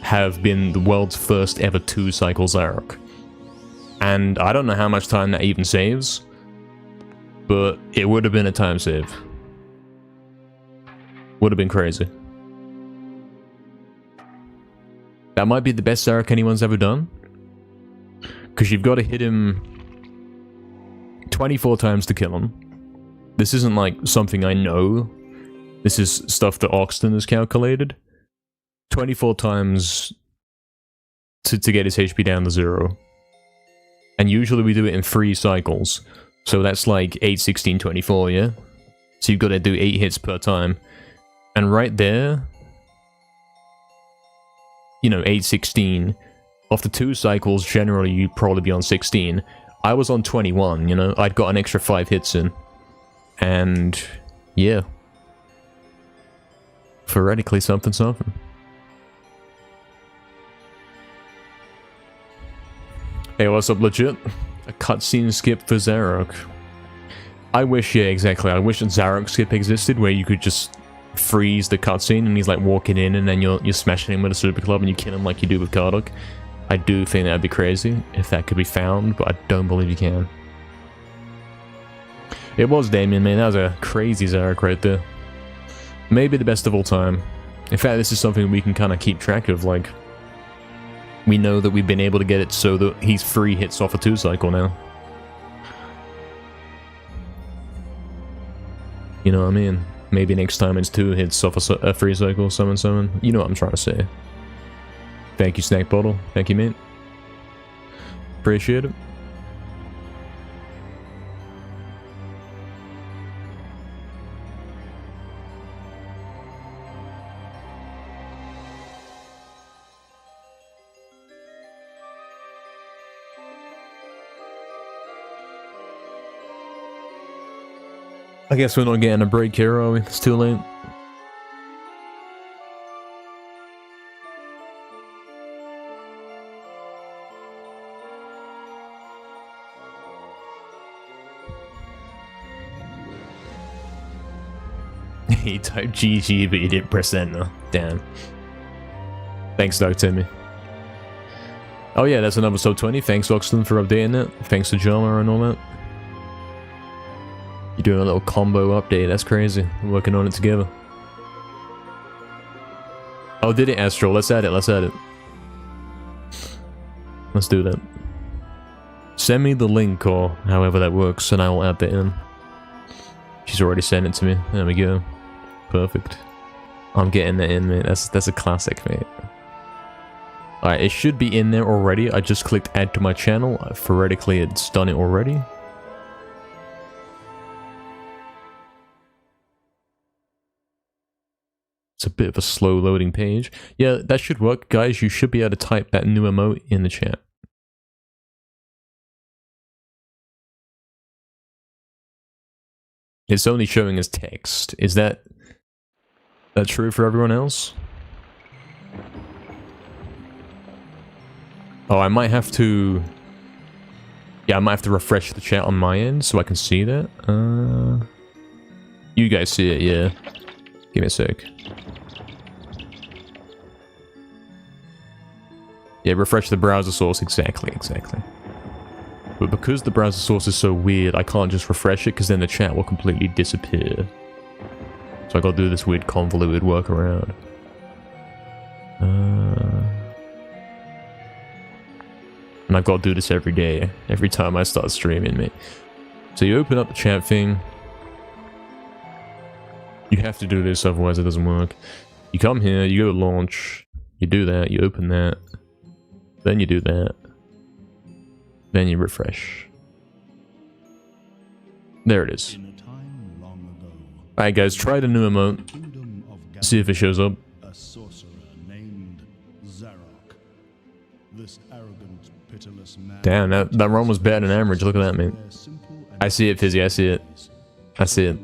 have been the world's first ever 2-cycle Zarok. And I don't know how much time that even saves, but it would have been a time save. Would have been crazy. That might be the best Zarok anyone's ever done. Because you've got to hit him 24 times to kill him. This isn't like something I know. This is stuff that Oxton has calculated. 24 times to get his HP down to 0. And usually we do it in 3 cycles. So that's like 8, 16, 24, yeah? So you've got to do 8 hits per time. And right there, you know, 8, 16. After 2 cycles, generally you'd probably be on 16. I was on 21, you know? I'd got an extra 5 hits in. And, yeah. Theoretically, something. Hey, what's up, legit? A cutscene skip for Zarok. I wish, yeah, exactly. I wish that Zarok skip existed, where you could just freeze the cutscene and he's like walking in and then you're smashing him with a super club and you kill him like you do with Karduk. I do think that'd be crazy if that could be found, but I don't believe you can. It was Damien, man. That was a crazy Zarok right there. Maybe the best of all time. In fact, this is something we can kind of keep track of, like... We know that we've been able to get it so that he's 3 hits off a 2 cycle now. You know what I mean? Maybe next time it's 2 hits off a 3 cycle, summon. You know what I'm trying to say. Thank you, Snack Bottle. Thank you, mate. Appreciate it. I guess we're not getting a break here, are we? It's too late. He typed GG, but you didn't press enter. Damn. Thanks, Doug Timmy. Oh yeah, that's another episode 20. Thanks, Oxton, for updating it. Thanks to Jama and all that. You're doing a little combo update, that's crazy. We're working on it together. Oh, did it, Astral? Let's add it, let's add it. Let's do that. Send me the link, or however that works, and I will add that in. She's already sent it to me. There we go. Perfect. I'm getting that in, mate. That's a classic, mate. Alright, it should be in there already. I just clicked add to my channel. Theoretically, it's done it already. It's a bit of a slow loading page. Yeah, that should work. Guys, you should be able to type that new emote in the chat. It's only showing as text. Is that true for everyone else? Oh, I might have to... Yeah, I might have to refresh the chat on my end so I can see that. You guys see it, yeah. Give me a sec. Yeah, refresh the browser source. Exactly. But because the browser source is so weird, I can't just refresh it because then the chat will completely disappear. So I gotta do this weird convoluted workaround. And I've got to do this every day, every time I start streaming, mate. So you open up the chat thing. You have to do this, otherwise it doesn't work. You come here, you go to launch, you do that, you open that, then you do that, then you refresh. There it is. In a time long ago, Alright guys, try the new emote. See if it shows up. A sorcerer named Zarok. This arrogant, pitiless man. Damn, that run was better than average. Look at that, man. I see it, Fizzy. I see it. I see it.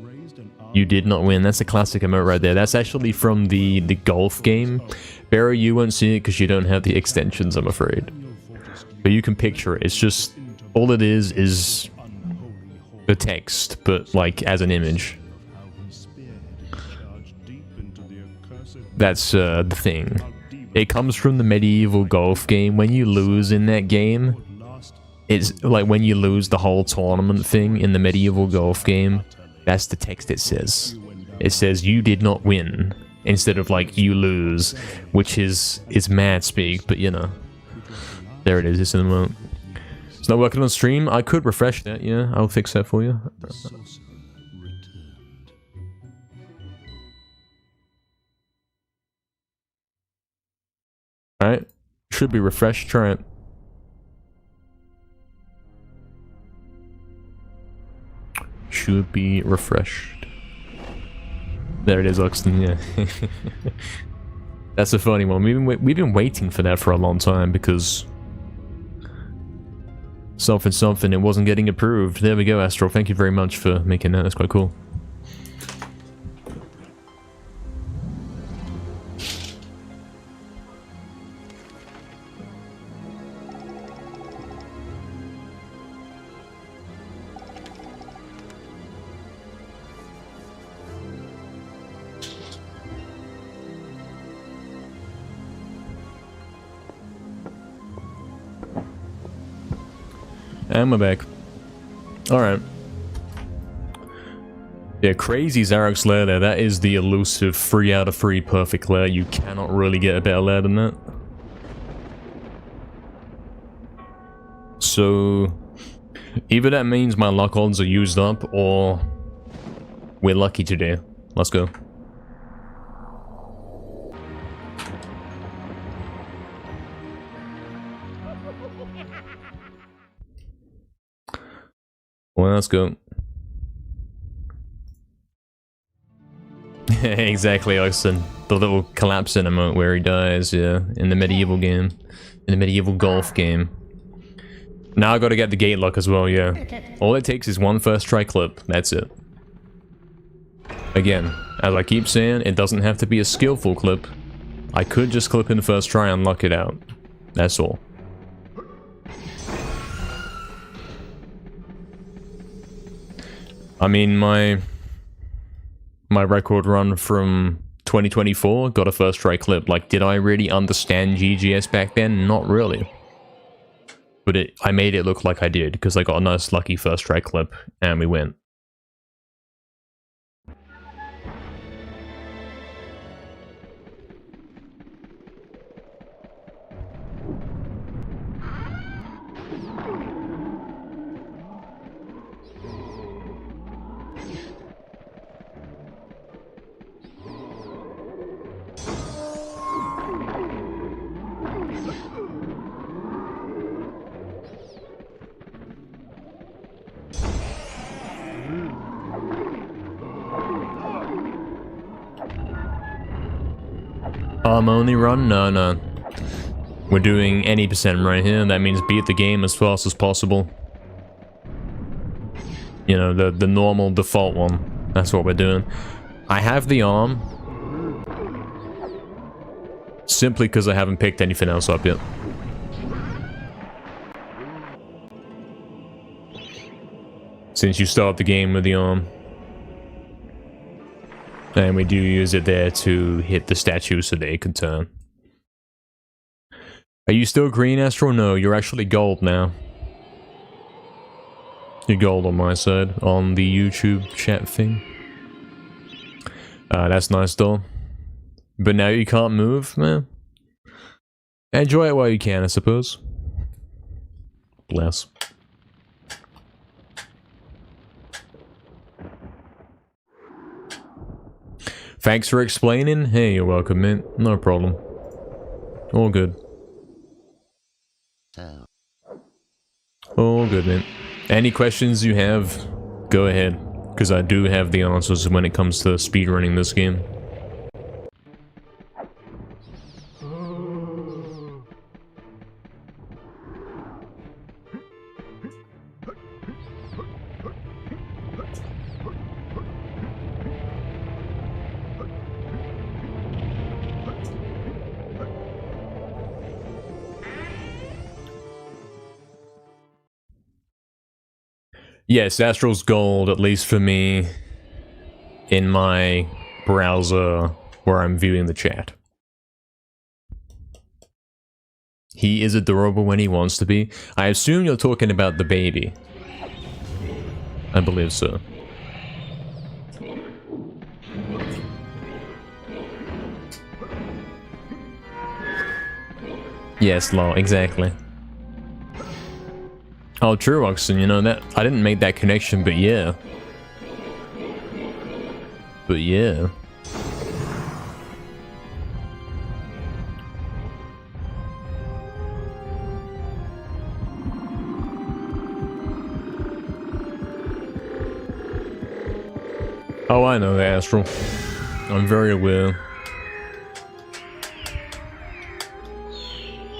You did not win. That's a classic emote right there. That's actually from the golf game. Barry, you won't see it because you don't have the extensions, I'm afraid. But you can picture it. It's just, all it is the text, but like as an image. That's the thing. It comes from the MediEvil golf game. When you lose in that game, it's like when you lose the whole tournament thing in the MediEvil golf game, that's the text it says. It says you did not win instead of like you lose, which is mad speak, but you know. There it is, it's in the moment. It's not working on stream. I could refresh that, yeah. I'll fix that for you. Alright. Should be refreshed. Try it. Should be refreshed. There it is, Oxton, yeah. That's a funny one. We've been waiting for that for a long time because something, it wasn't getting approved. There we go, Astro. Thank you very much for making that. That's quite cool. And we're back. Alright. Yeah, crazy Zarok's lair there. That is the elusive 3 out of 3 perfect lair. You cannot really get a better lair than that. So, either that means my luck odds are used up, or we're lucky today. Let's go. Well, let's go. Exactly, Oxen. The little collapse emote where he dies, yeah, in the MediEvil game. In the MediEvil golf game. Now I gotta get the gate lock as well, yeah. All it takes is one first try clip, that's it. Again, as I keep saying, it doesn't have to be a skillful clip. I could just clip in the first try and lock it out. That's all. I mean, my record run from 2024 got a first try clip. Like, did I really understand GGS back then? Not really. But I made it look like I did, because I got a nice lucky first try clip, and we went. Only run? No. We're doing any percent right here. That means beat the game as fast as possible. You know, the normal default one. That's what we're doing. I have the arm. Simply because I haven't picked anything else up yet. Since you start the game with the arm. And we do use it there to hit the statue so they can turn. Are you still green, Astro? No, you're actually gold now. You're gold on my side, on the YouTube chat thing. That's nice though. But now you can't move, man. Enjoy it while you can, I suppose. Bless. Thanks for explaining. Hey, you're welcome, man. No problem. All good. All good, man. Any questions you have, go ahead. because I do have the answers when it comes to speedrunning this game. Yes, Astral's gold, at least for me, in my browser where I'm viewing the chat. He is adorable when he wants to be. I assume you're talking about the baby. I believe so. Yes, lol, exactly. Oh, true, Oxen, you know, that I didn't make that connection, but yeah. But yeah. Oh, I know the Astral. I'm very aware.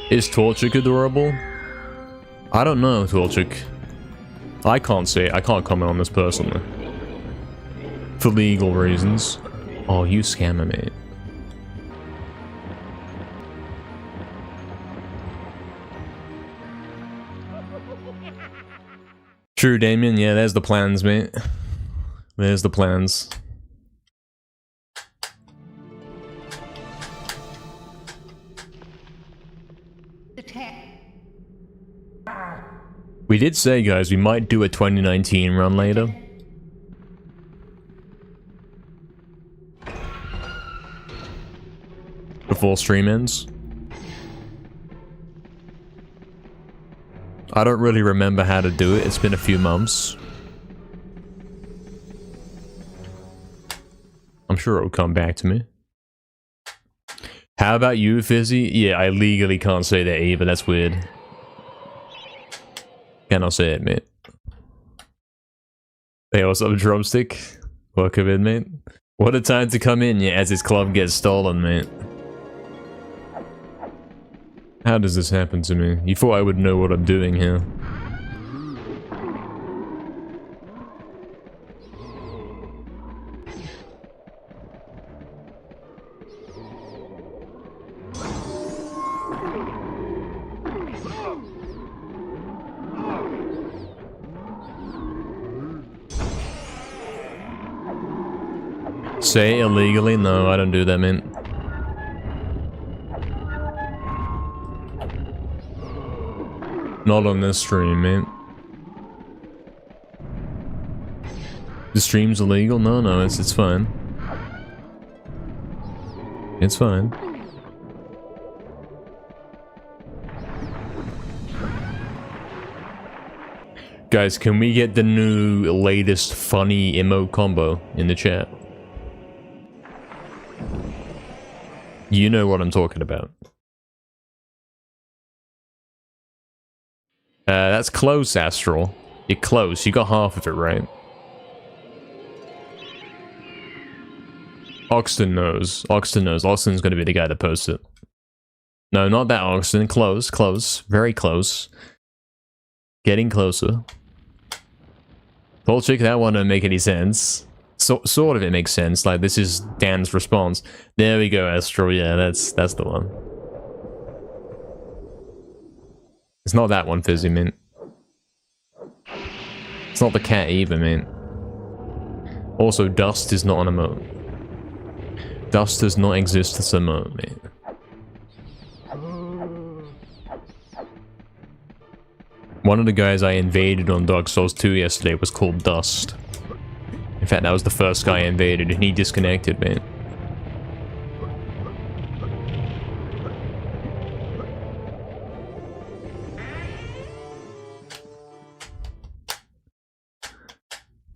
Is Torchic adorable? I don't know, Torchic. I can't say it. I can't comment on this personally. For legal reasons. Oh, you scammer, mate. True, Damien. Yeah, there's the plans, mate. There's the plans. We did say, guys, we might do a 2019 run later. Before stream ends. I don't really remember how to do it. It's been a few months. I'm sure it'll come back to me. How about you, Fizzy? Yeah, I legally can't say that either. That's weird. Cannot say it, mate. Hey, what's up, Drumstick? Welcome in, mate. What a time to come in, yeah, as his club gets stolen, mate. How does this happen to me? You thought I would know what I'm doing here. Say illegally? No, I don't do that, man. Not on this stream, man. The stream's illegal? No, it's fine. It's fine. Guys, can we get the new latest funny emote combo in the chat? You know what I'm talking about. That's close, Astral. You're close. You got half of it right. Oxton knows. Oxton knows. Oxton's gonna be the guy to post it. No, not that Oxton. Close. Close. Very close. Getting closer. Polchik, that one don't make any sense. Sort of it makes sense. Like, this is Dan's response. There we go, Astral. Yeah, that's the one. It's not that one, Fizzy, man. It's not the cat either, man. Also, dust is not an emote. Dust does not exist as an emote, man. One of the guys I invaded on Dark Souls 2 yesterday was called Dust. In fact, that was the first guy I invaded, and he disconnected, man.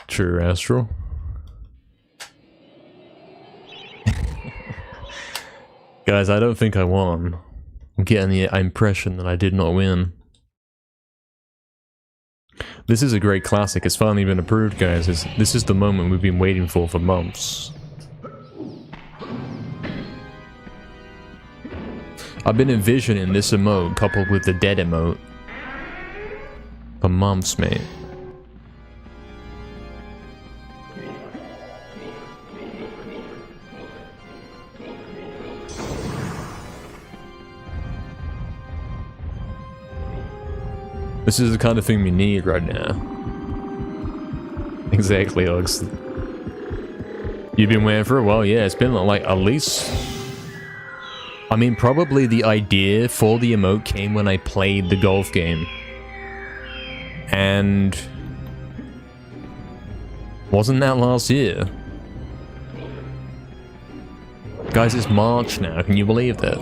True, Astral. Guys, I don't think I won. I'm getting the impression that I did not win. This is a great classic. It's finally been approved, guys. This is the moment we've been waiting for months. I've been envisioning this emote coupled with the dead emote for months, mate. This is the kind of thing we need right now. Exactly, Alex. You've been waiting for a while? Yeah, it's been like at least... I mean, probably the idea for the emote came when I played the golf game. And... wasn't that last year? Guys, it's March now, can you believe that?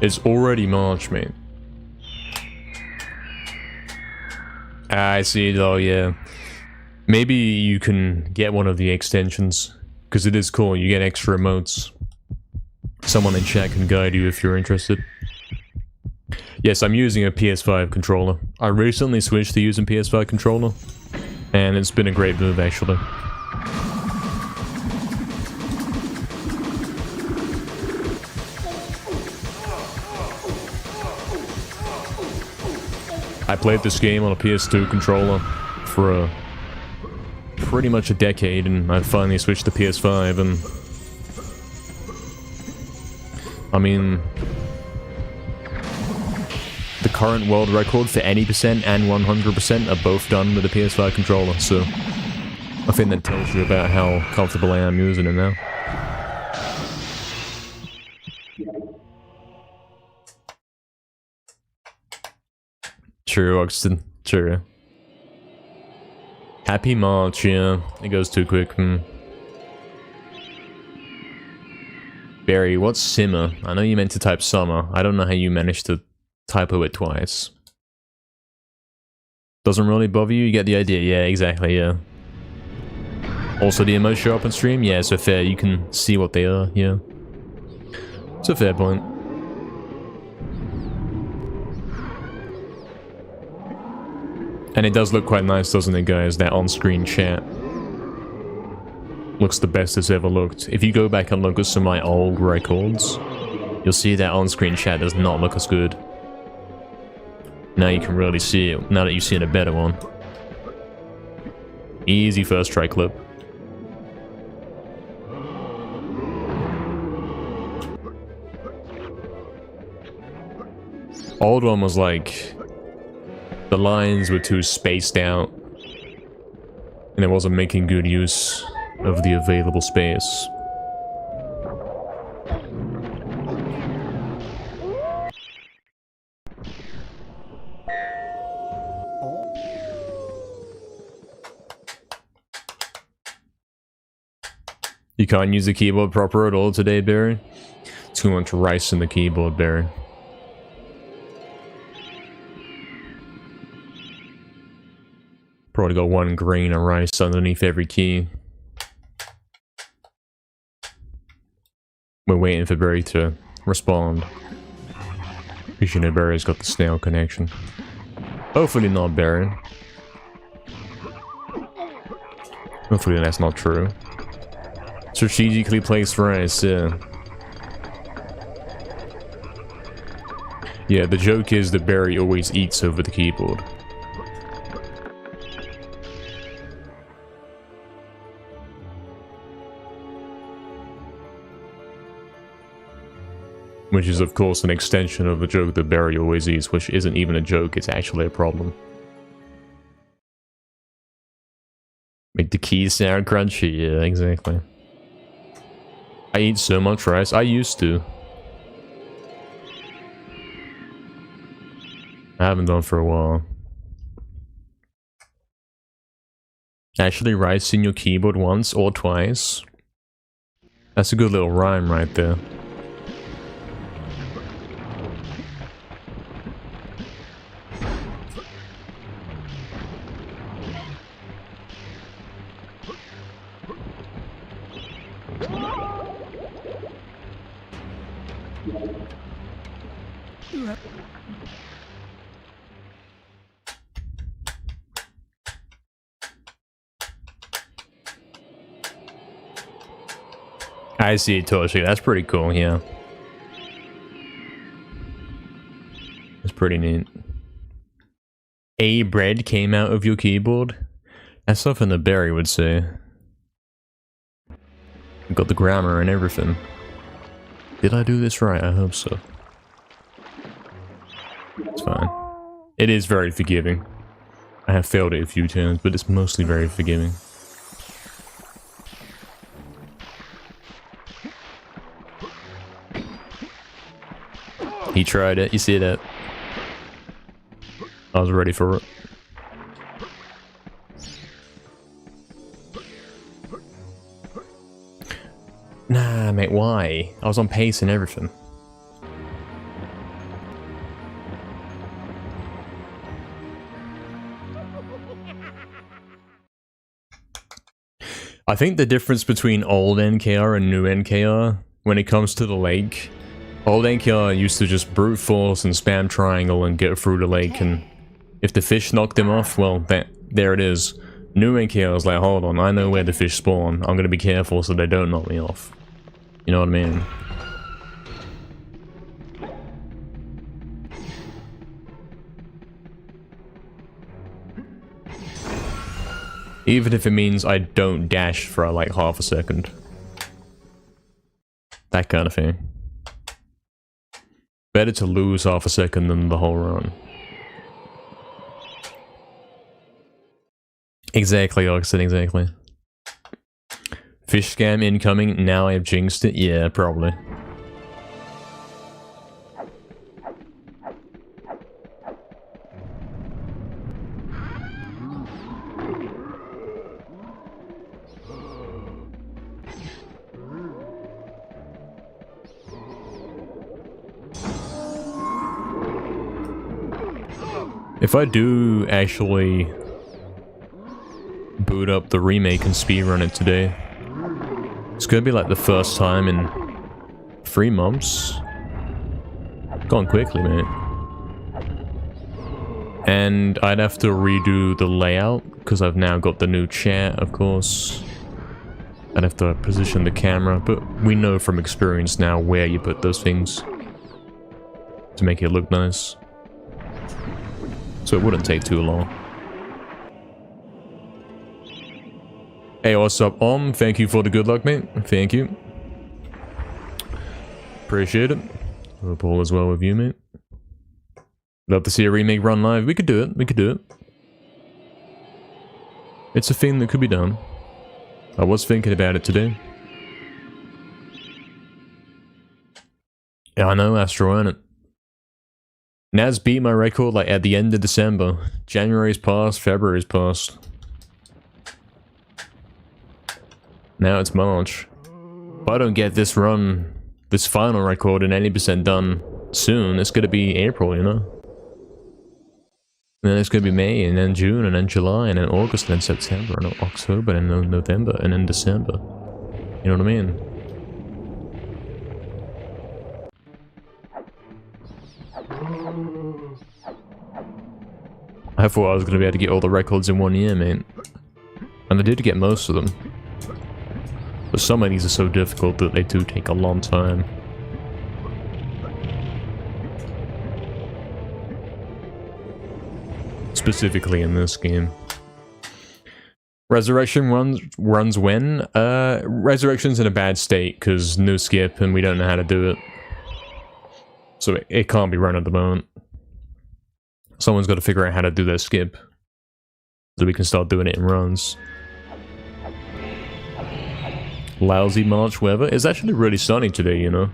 It's already March, mate. I see though, yeah. Maybe you can get one of the extensions, because it is cool, you get extra emotes. Someone in chat can guide you if you're interested. Yes, I'm using a PS5 controller. I recently switched to using PS5 controller, and it's been a great move actually. I played this game on a PS2 controller for pretty much a decade, and I finally switched to PS5, and I mean, the current world record for 80% and 100% are both done with the PS5 controller, so I think that tells you about how comfortable I am using it now. True, Oxton. True. Happy March, yeah. It goes too quick. Barry, what's simmer? I know you meant to type summer. I don't know how you managed to typo it twice. Doesn't really bother you? You get the idea. Yeah, exactly, yeah. Also, the emotes show up on stream? Yeah, so fair. You can see what they are, yeah. It's a fair point. And it does look quite nice, doesn't it, guys? That on-screen chat looks the best it's ever looked. If you go back and look at some of my old records, you'll see that on-screen chat does not look as good. Now you can really see it, now that you've seen a better one. Easy first try clip. Old one was like... the lines were too spaced out, and it wasn't making good use of the available space. You can't use the keyboard proper at all today, Barry? Too much rice in the keyboard, Barry. Probably got one grain of rice underneath every key. We're waiting for Barry to respond. You know Barry's got the snail connection. Hopefully not Barry. Hopefully that's not true. Strategically placed rice, yeah. Yeah, the joke is that Barry always eats over the keyboard. Which is, of course, an extension of the joke that Barry always eats, which isn't even a joke, it's actually a problem. Make the keys sound crunchy, yeah, exactly. I eat so much rice, I used to. I haven't done for a while. Actually, rice in your keyboard once or twice. That's a good little rhyme right there. I see it, Toshi. That's pretty cool, yeah. That's pretty neat. A bread came out of your keyboard? That's something that Barry would say. Got the grammar and everything. Did I do this right? I hope so. It's fine. It is very forgiving. I have failed it a few times, but it's mostly very forgiving. He tried it, you see that? I was ready for it. Nah, mate, why? I was on pace and everything. I think the difference between old NKR and new NKR, when it comes to the lake, old NKR used to just brute force and spam triangle and get through the lake, and if the fish knocked him off, well, there it is. New NKR is like, hold on, I know where the fish spawn, I'm gonna be careful so they don't knock me off. You know what I mean? Even if it means I don't dash for like half a second. That kind of thing. Better to lose half a second than the whole run. Exactly, Oxen, exactly. Fish scam incoming, now I have jinxed it? Yeah, probably. If I do actually boot up the remake and speedrun it today, it's gonna be like the first time in 3 months. Gone quickly, mate. And I'd have to redo the layout, because I've now got the new chat, of course. I'd have to position the camera, but we know from experience now where you put those things to make it look nice. So it wouldn't take too long. Hey, what's up, Thank you for the good luck, mate. Thank you. Appreciate it. Hope all is well with you, mate. Love to see a remake run live. We could do it. We could do it. It's a thing that could be done. I was thinking about it today. Yeah, I know, Astro, ain't it? Naz beat my record like at the end of December. January's passed, February's passed. Now it's March. If I don't get this run, this final record in 80% done soon, it's gonna be April, you know? And then it's gonna be May, and then June, and then July, and then August, and then September, and then October, and then November, and then December. You know what I mean? I thought I was gonna be able to get all the records in 1 year, mate. And I did get most of them. But some of these are so difficult that they do take a long time. Specifically in this game. Resurrection runs when? Resurrection's in a bad state because no skip and we don't know how to do it. So it can't be run at the moment. Someone's got to figure out how to do that skip. So we can start doing it in runs. Lousy March weather. It's actually really sunny today, you know.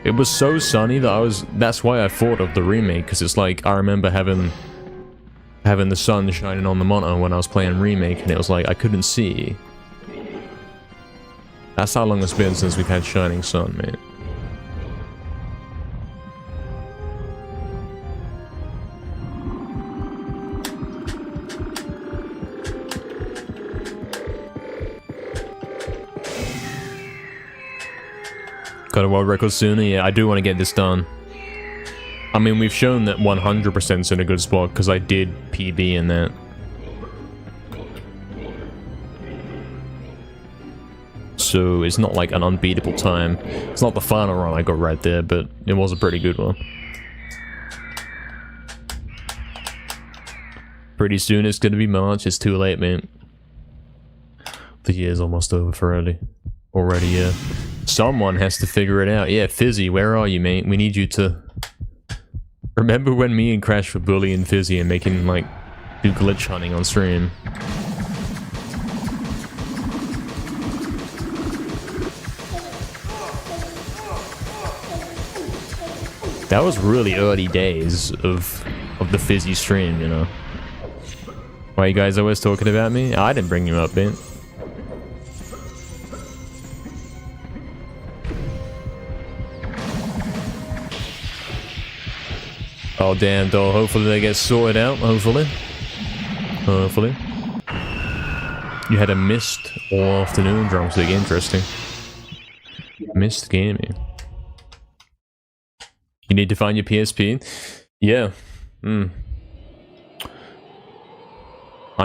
It was so sunny that that's why I thought of the remake, because it's like, I remember having the sun shining on the monitor when I was playing remake, and it was like, I couldn't see. That's how long it's been since we've had shining sun, mate. Got a world record sooner? Yeah, I do want to get this done. I mean, we've shown that 100%'s in a good spot, because I did PB in that. so it's not like an unbeatable time. It's not the final run I got right there, but it was a pretty good one. Pretty soon it's gonna be March. It's too late, man. The year's almost over for early. Already, yeah. Someone has to figure it out. Yeah, Fizzy, where are you, mate? We need you to... Remember when me and Crash were bullying Fizzy and making, like, do glitch hunting on stream? That was really early days of the Fizzy stream, you know? Why you guys always talking about me? I didn't bring you up, man. Oh damn, though. Hopefully they get sorted out. Hopefully. Hopefully. You had a missed all afternoon drumstick. Interesting. Missed gaming. You need to find your PSP? Yeah. I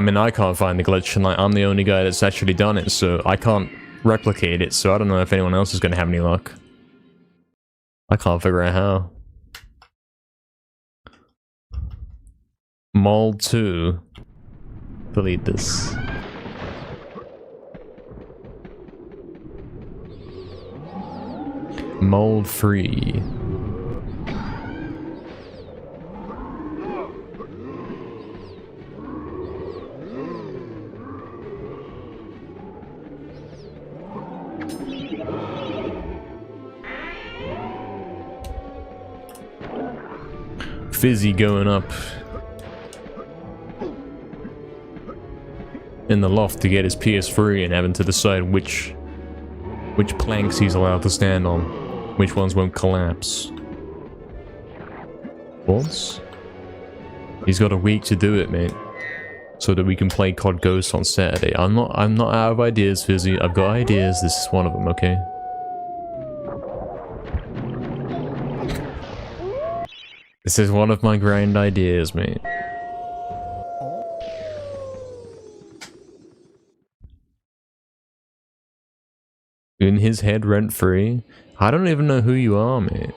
mean, I can't find the glitch, and like, I'm the only guy that's actually done it, so I can't replicate it, so I don't know if anyone else is going to have any luck. I can't figure out how. Mold 2. Delete this. Mold 3. Fizzy going up in the loft to get his PS3 and having to decide which planks he's allowed to stand on, which ones won't collapse. Once he's got a week to do it, mate, so that we can play COD Ghosts on Saturday. I'm not out of ideas, Fizzy. I've got ideas. This is one of them, okay? This is one of my grand ideas, mate. In his head, rent-free. I don't even know who you are, mate.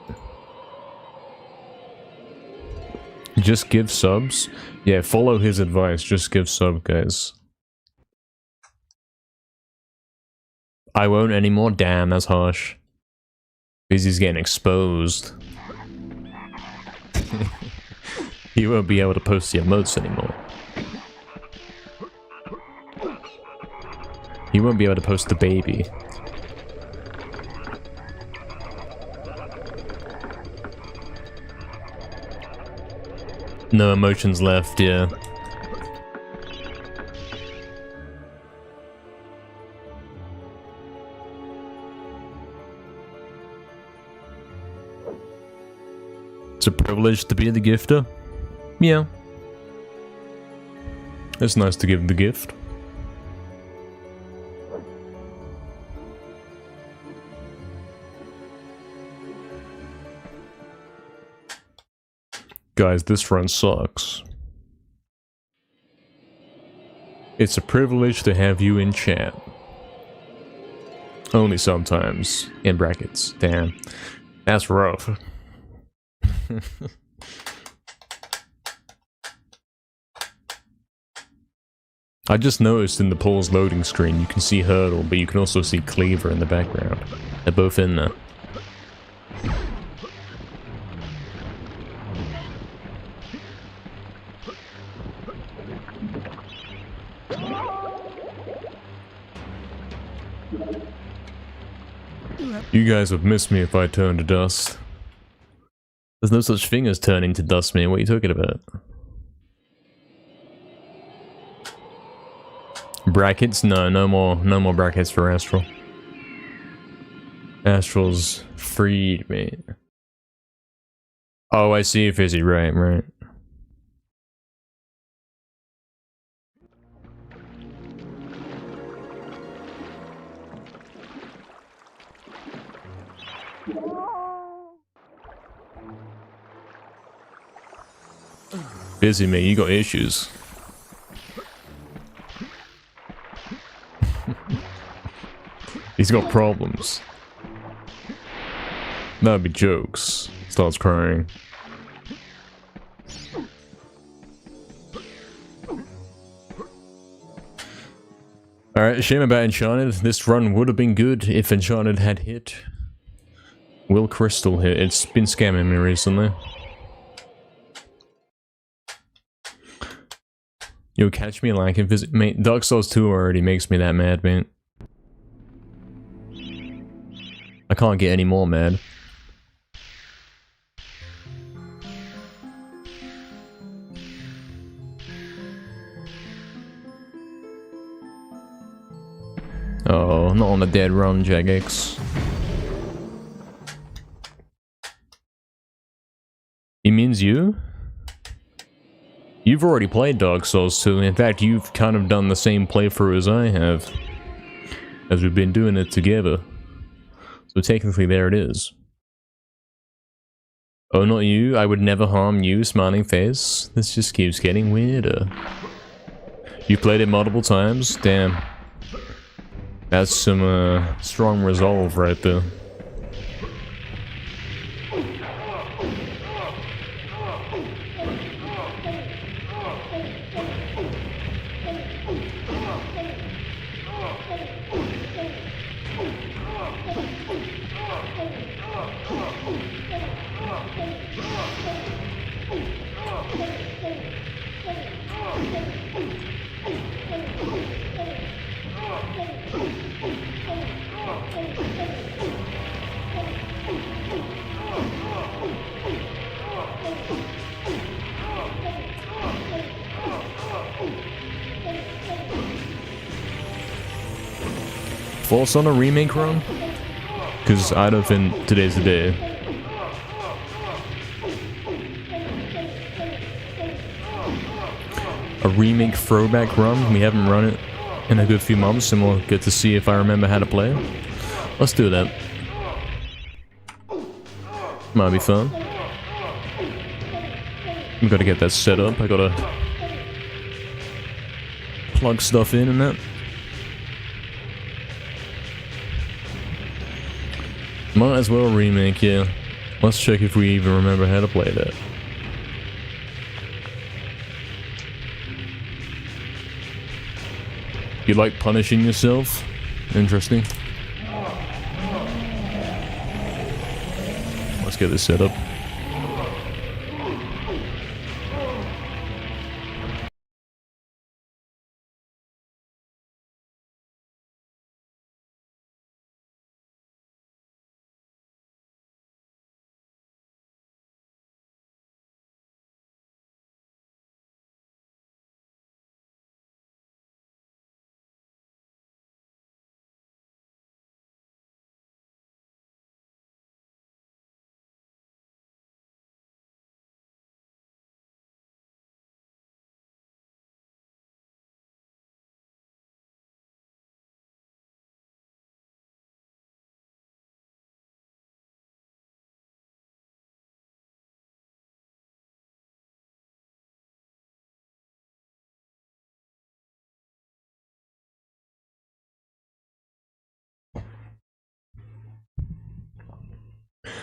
Just give subs. Yeah, follow his advice. Just give sub, guys. I won't anymore. Damn, that's harsh. Fizzy's getting exposed. He won't be able to post the emotes anymore. He won't be able to post the baby. No emotions left, yeah. It's a privilege to be the gifter. Yeah. It's nice to give the gift. Guys, this run sucks. It's a privilege to have you in chat. Only sometimes. In brackets. Damn. That's rough. I just noticed in the polls loading screen you can see Hurdle, but you can also see Cleaver in the background. They're both in there. You guys would miss me if I turned to dust. There's no such thing as turning to dust, man. What are you talking about? Brackets? No more brackets for Astral. Astral's freed, mate. Oh, I see, Fizzy. Right. Busy, mate. You got issues. He's got problems. That'd be jokes. Starts crying. Alright, shame about Enchanted. This run would have been good if Enchanted had hit. Will Crystal hit? It's been scamming me recently. You'll catch me like if mate, Dark Souls 2 already makes me that mad, man. I can't get any more mad. Oh, not on the dead run, Jagex. He means you? You've already played Dark Souls 2. In fact, you've kind of done the same playthrough as I have. As we've been doing it together. So technically there it is. Oh, not you? I would never harm you, smiling face. This just keeps getting weirder. You've played it multiple times? Damn. That's some strong resolve right there. Force on a remake run? Because I don't think today's the day. A remake throwback run? We haven't run it in a good few months and we'll get to see if I remember how to play it. Let's do that. Might be fun. We gotta get that set up. I gotta plug stuff in and that. Might as well remake, yeah. Let's check if we even remember how to play that. You like punishing yourself? Interesting. Let's get this set up.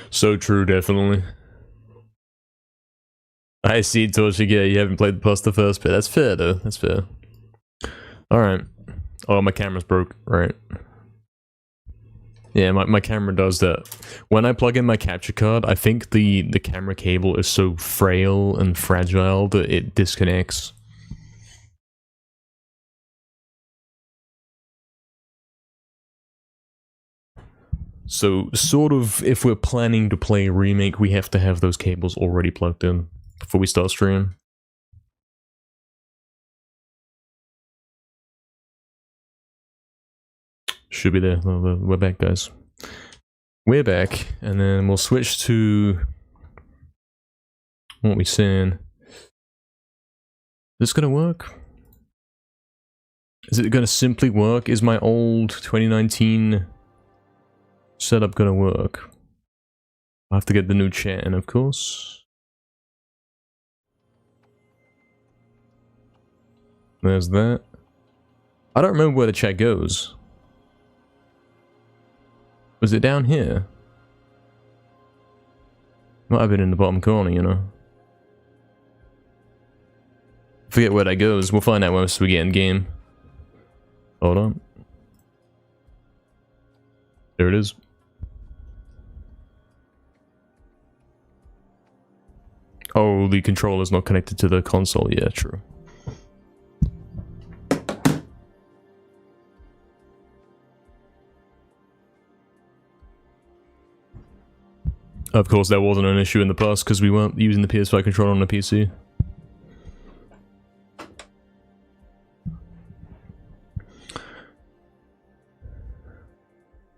So true, definitely. I see, Torchic, yeah, you haven't played past the first bit. That's fair, though. That's fair. Alright. Oh, my camera's broke. Right. Yeah, my camera does that. When I plug in my capture card, I think the camera cable is so frail and fragile that it disconnects. So, sort of, if we're planning to play a remake, we have to have those cables already plugged in before we start streaming. Should be there. We're back, guys. We're back, and then we'll switch to what we saying. Is this gonna work? Is it gonna simply work? Is my old 2019 setup gonna work? I have to get the new chat in, of course. There's that. I don't remember where the chat goes. Was it down here? Might have been in the bottom corner, you know. Forget where that goes. We'll find out once we get in game. Hold on. There it is. Oh, the controller's not connected to the console. Yeah, true. Of course, that wasn't an issue in the past because we weren't using the PS5 controller on the PC.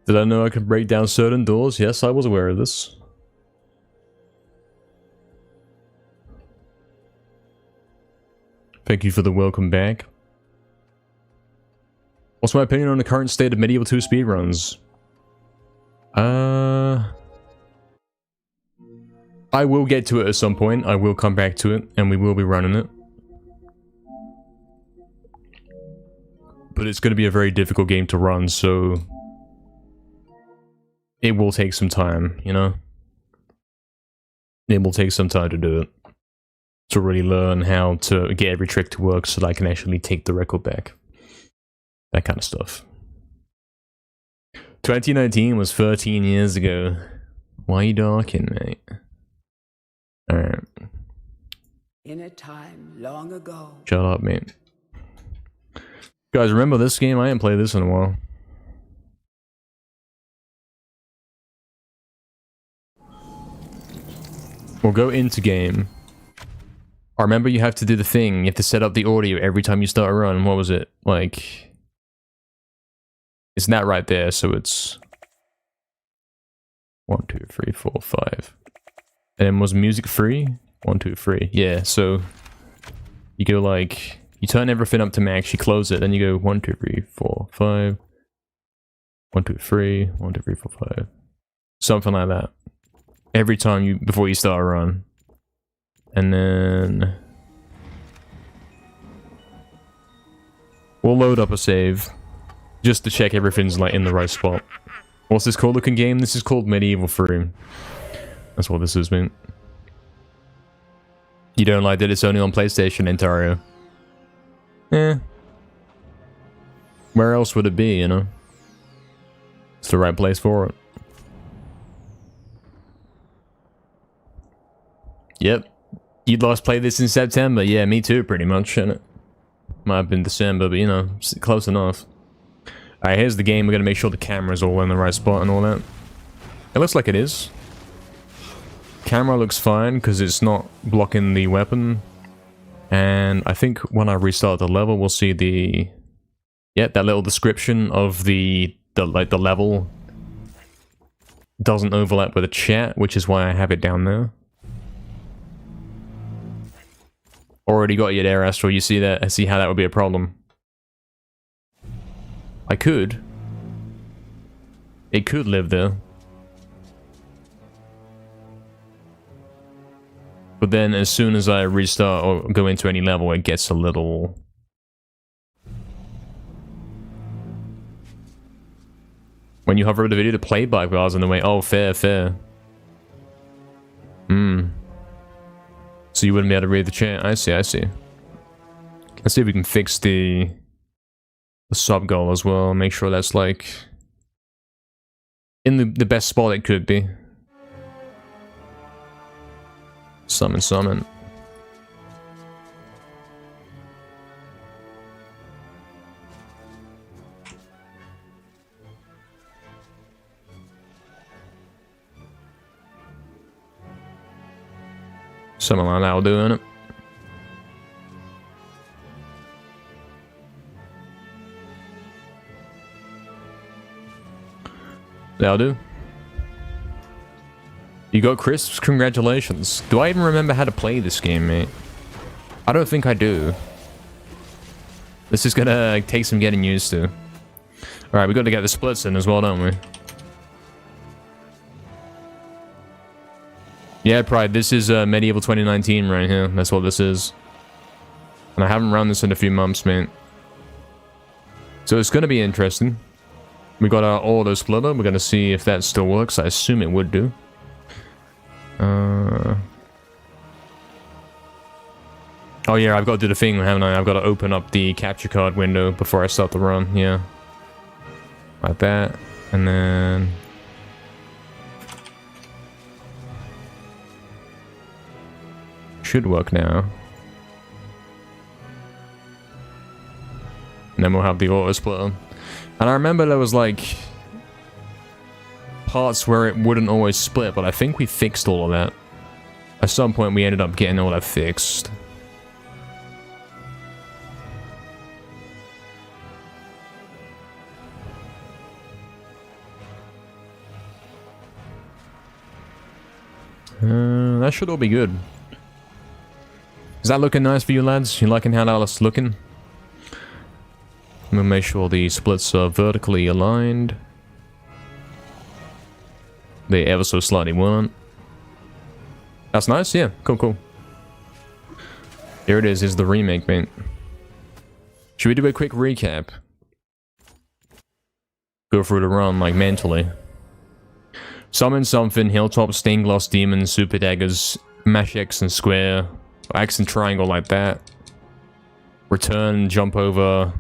Did I know I could break down certain doors? Yes, I was aware of this. Thank you for the welcome back. What's my opinion on the current state of MediEvil 2 speedruns? I will get to it at some point. I will come back to it, and we will be running it. But it's going to be a very difficult game to run, so it will take some time, you know? It will take some time to do it. To really learn how to get every trick to work so that I can actually take the record back. That kind of stuff. 2019 was 13 years ago. Why are you talking, mate? Alright. In a time long ago. Shut up, mate. Guys, remember this game? I haven't played this in a while. We'll go into game. I remember you have to do the thing. You have to set up the audio every time you start a run. What was it? Like... It's that right there, so it's... 1, 2, 3, 4, 5. And then was music free? 1, 2, 3. Yeah, so... You go like... You turn everything up to max, you close it, then you go 1, 2, 3, 4, 5. 1, 2, 3, 1, 2, 3, 4, 5. Something like that. Every time you... Before you start a run. And then... We'll load up a save. Just to check everything's like in the right spot. What's this called looking game? This is called MediEvil 3. That's what this is, man. You don't like that it's only on PlayStation, Ontario? Eh. Where else would it be, you know? It's the right place for it. Yep. You'd last play this in September. Yeah, me too, pretty much, innit? Might have been December, but you know, close enough. Alright, here's the game. We're gonna make sure the camera's all in the right spot and all that. It looks like it is. Camera looks fine because it's not blocking the weapon. And I think when I restart the level, we'll see the... Yeah, that little description of the level doesn't overlap with the chat, which is why I have it down there. Already got you there, Astro. You see that? I see how that would be a problem. I could. It could live there. But then as soon as I restart or go into any level, it gets a little... When you hover over the video, the playback bar's in the way. Oh, fair, fair. So you wouldn't be able to read the chat. I see, I see. Let's see if we can fix the sub goal as well. Make sure that's like in the best spot it could be. Summon, summon. Something like that will do, innit? That'll do. You got crisps? Congratulations. Do I even remember how to play this game, mate? I don't think I do. This is gonna take some getting used to. Alright, we got to get the splits in as well, don't we? Yeah, Pride, this is MediEvil 2019 right here. That's what this is. And I haven't run this in a few months, man. So it's gonna be interesting. We got our auto splitter. We're gonna see if that still works. I assume it would do. Oh yeah, I've got to do the thing, haven't I? I've got to open up the capture card window before I start the run. Yeah, like that, and then should work now. And then we'll have the auto splitter. And I remember there was like parts where it wouldn't always split, but I think we fixed all of that. At some point we ended up getting all that fixed. That should all be good. Is that looking nice for you lads? You liking how that's looking? I'm gonna make sure the splits are vertically aligned. They ever so slightly weren't. That's nice, yeah, cool. Here it is the remake, mate. Should we do a quick recap? Go through the run, like, mentally. Summon something, Hilltop, Stained Glass Demon, Super Daggers, mash X and Square, X and Triangle like that. Return, jump over,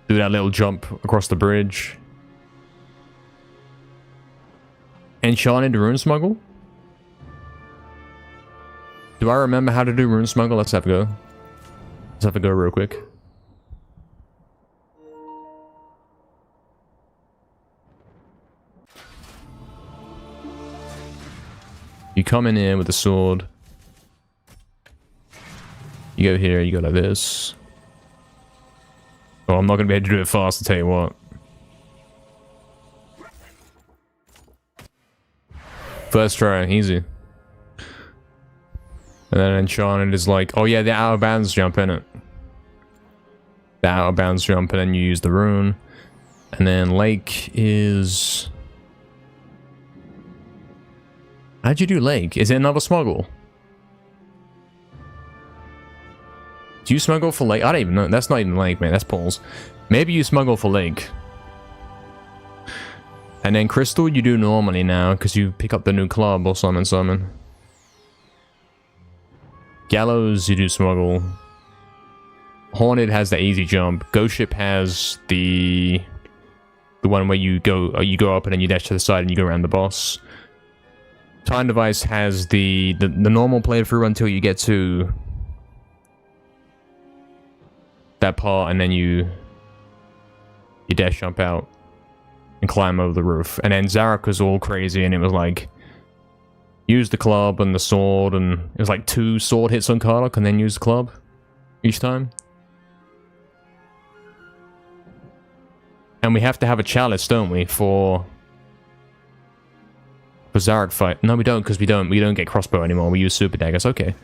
do that little jump across the bridge. Enchanted Rune Smuggle? Do I remember how to do Rune Smuggle? Let's have a go. Let's have a go real quick. You come in here with a sword. You go here, you go like this. Oh, I'm not going to be able to do it fast, I'll tell you what. First try, easy. And then Enchanted is like, oh yeah, the out of bounds jump, in it. The out of bounds jump, and then you use the rune. And then Lake is... How'd you do Lake? Is it another smuggle? Do you smuggle for Lake? I don't even know. That's not even Lake, man. That's Paul's. Maybe you smuggle for Lake. And then Crystal you do normally now, because you pick up the new club or summon. Gallows you do smuggle. Haunted has the easy jump. Ghost Ship has the one where you go up and then you dash to the side and you go around the boss. Time Device has the normal playthrough until you get to that part, and then you dash jump out and climb over the roof. And then Zarek was all crazy, and it was like use the club and the sword, and it was like 2 sword hits on Karlach and then use the club each time. And we have to have a chalice, don't we, for Zarek fight? No, we don't, because we don't get crossbow anymore. We use super daggers. Okay,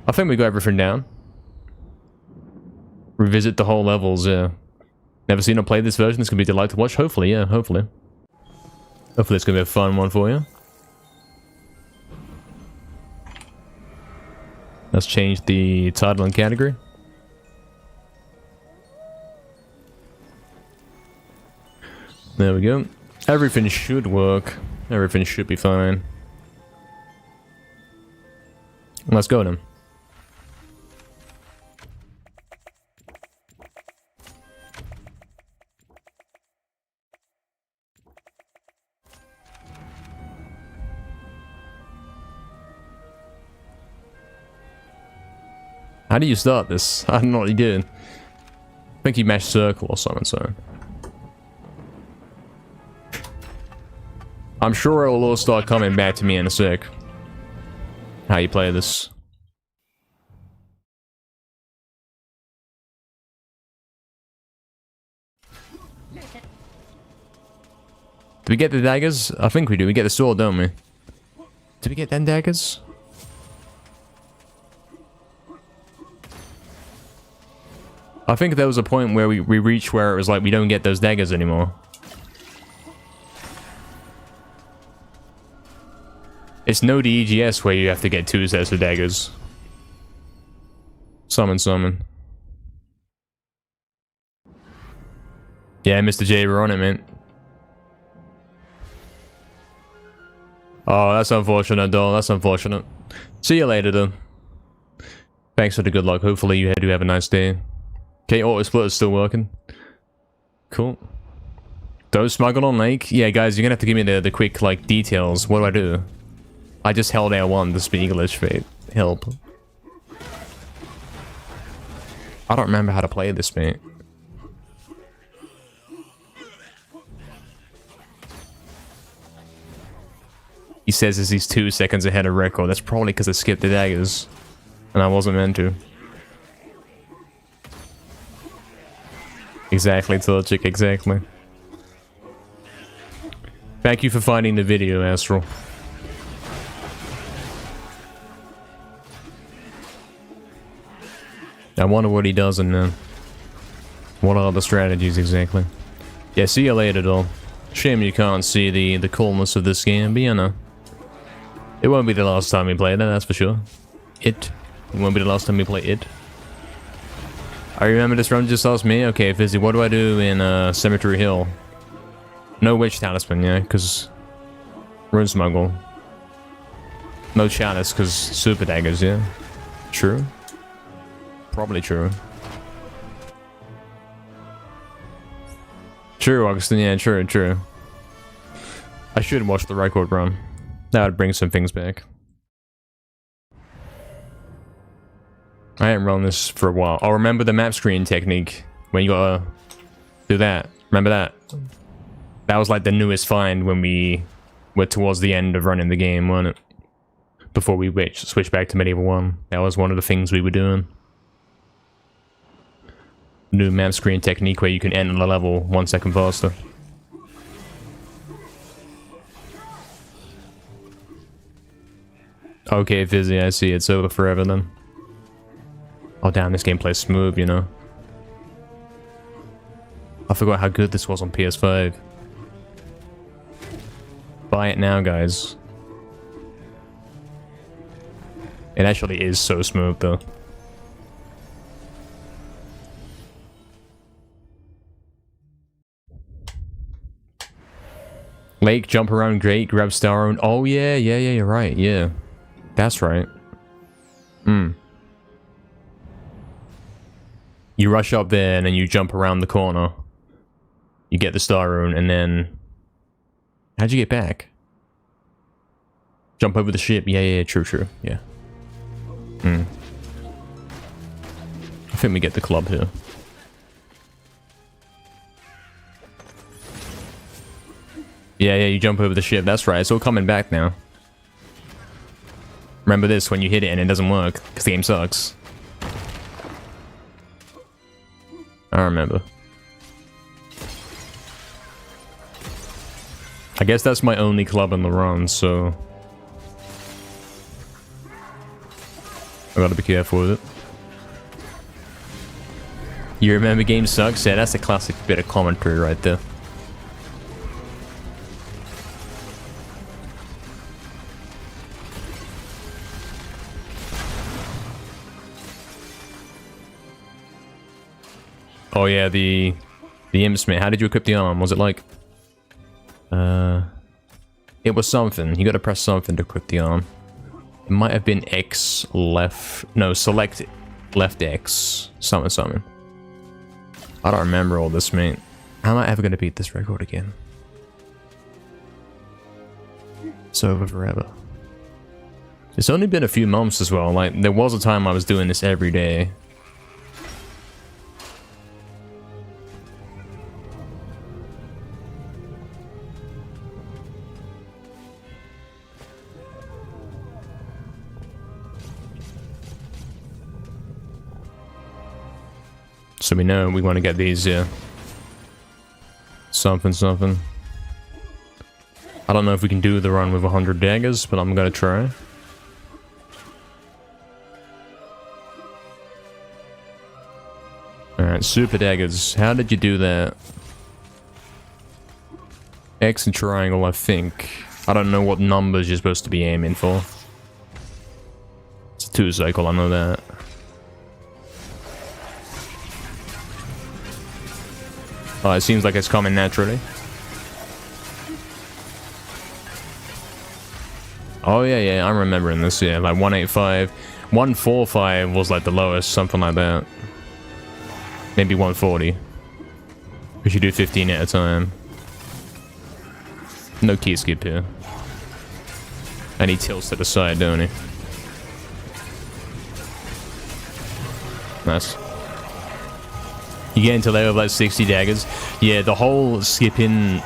I think we got everything down. Revisit the whole levels. Yeah, never seen or played this version. It's gonna be a delight to watch. Hopefully, yeah, hopefully it's gonna be a fun one for you. Let's change the title and category. There we go. Everything should work. Everything should be fine. Let's go then. How do you start this? I don't know what you did. I think you mashed circle or something, so. I'm sure it will all start coming back to me in a sec. How you play this. Do we get the daggers? I think we do. We get the sword, don't we? Did we get 10 daggers? I think there was a point where we reached where it was like we don't get those daggers anymore. It's no DEGS where you have to get 2 sets of daggers. Summon. Yeah, Mr. J, we're on it, man. Oh, that's unfortunate, though. That's unfortunate. See you later, though. Thanks for the good luck. Hopefully you do have a nice day. Okay, auto split is still working. Cool. Don't smuggle on Lake. Yeah, guys, you're gonna have to give me the quick, like, details. What do I do? I just held L1 to speak English for help. I don't remember how to play this, mate. He says as he's 2 seconds ahead of record. That's probably because I skipped the daggers. And I wasn't meant to. Exactly, Tilchik, exactly. Thank you for finding the video, Astral. I wonder what he does and what are the strategies exactly. Yeah, see you later, though. Shame you can't see the coolness of this game, but you know. It won't be the last time we play it, that's for sure. It won't be the last time we play it. I remember this run just asked me. Okay, Fizzy, what do I do in Cemetery Hill? No Witch Talisman, yeah, because Rune Smuggle. No Chalice, because Super Daggers, yeah. True. Probably true. True, Augustin, yeah, true. I should watch the record run. That would bring some things back. I haven't run this for a while. I'll remember the map screen technique when you gotta do that. Remember that? That was like the newest find when we were towards the end of running the game, wasn't it? Before we switched back to MediEvil 1. That was one of the things we were doing. New map screen technique where you can end the level 1 second faster. Okay, Fizzy, I see. It's over forever then. Oh damn, this game plays smooth, you know. I forgot how good this was on PS5. Buy it now, guys. It actually is so smooth, though. Lake, jump around, great, grab star own. Oh yeah, you're right, yeah. That's right. You rush up there and then you jump around the corner. You get the star rune and then... How'd you get back? Jump over the ship. Yeah, true, yeah. I think we get the club here. Yeah, you jump over the ship. That's right. It's all coming back now. Remember this when you hit it and it doesn't work because the game sucks. I remember. I guess that's my only club in the run, so... I gotta be careful with it. You remember game sucks? Yeah, that's a classic bit of commentary right there. Oh yeah, the Imsmith. How did you equip the arm? Was it like... It was something. You gotta press something to equip the arm. It might have been X left... No, select left X. Something. I don't remember all this, mate. How am I ever gonna beat this record again? It's over forever. It's only been a few months as well. Like, there was a time I was doing this every day. So we know we want to get these, yeah. Something. I don't know if we can do the run with 100 daggers, but I'm gonna try. Alright, super daggers. How did you do that? X and triangle, I think. I don't know what numbers you're supposed to be aiming for. It's a 2 cycle, I know that. Oh, it seems like it's coming naturally. Oh, yeah, I'm remembering this, yeah. Like 185. 145 was like the lowest, something like that. Maybe 140. We should do 15 at a time. No key skip here. And he tilts to the side, don't he? Nice. You get into level like 60 daggers. Yeah, the whole skipping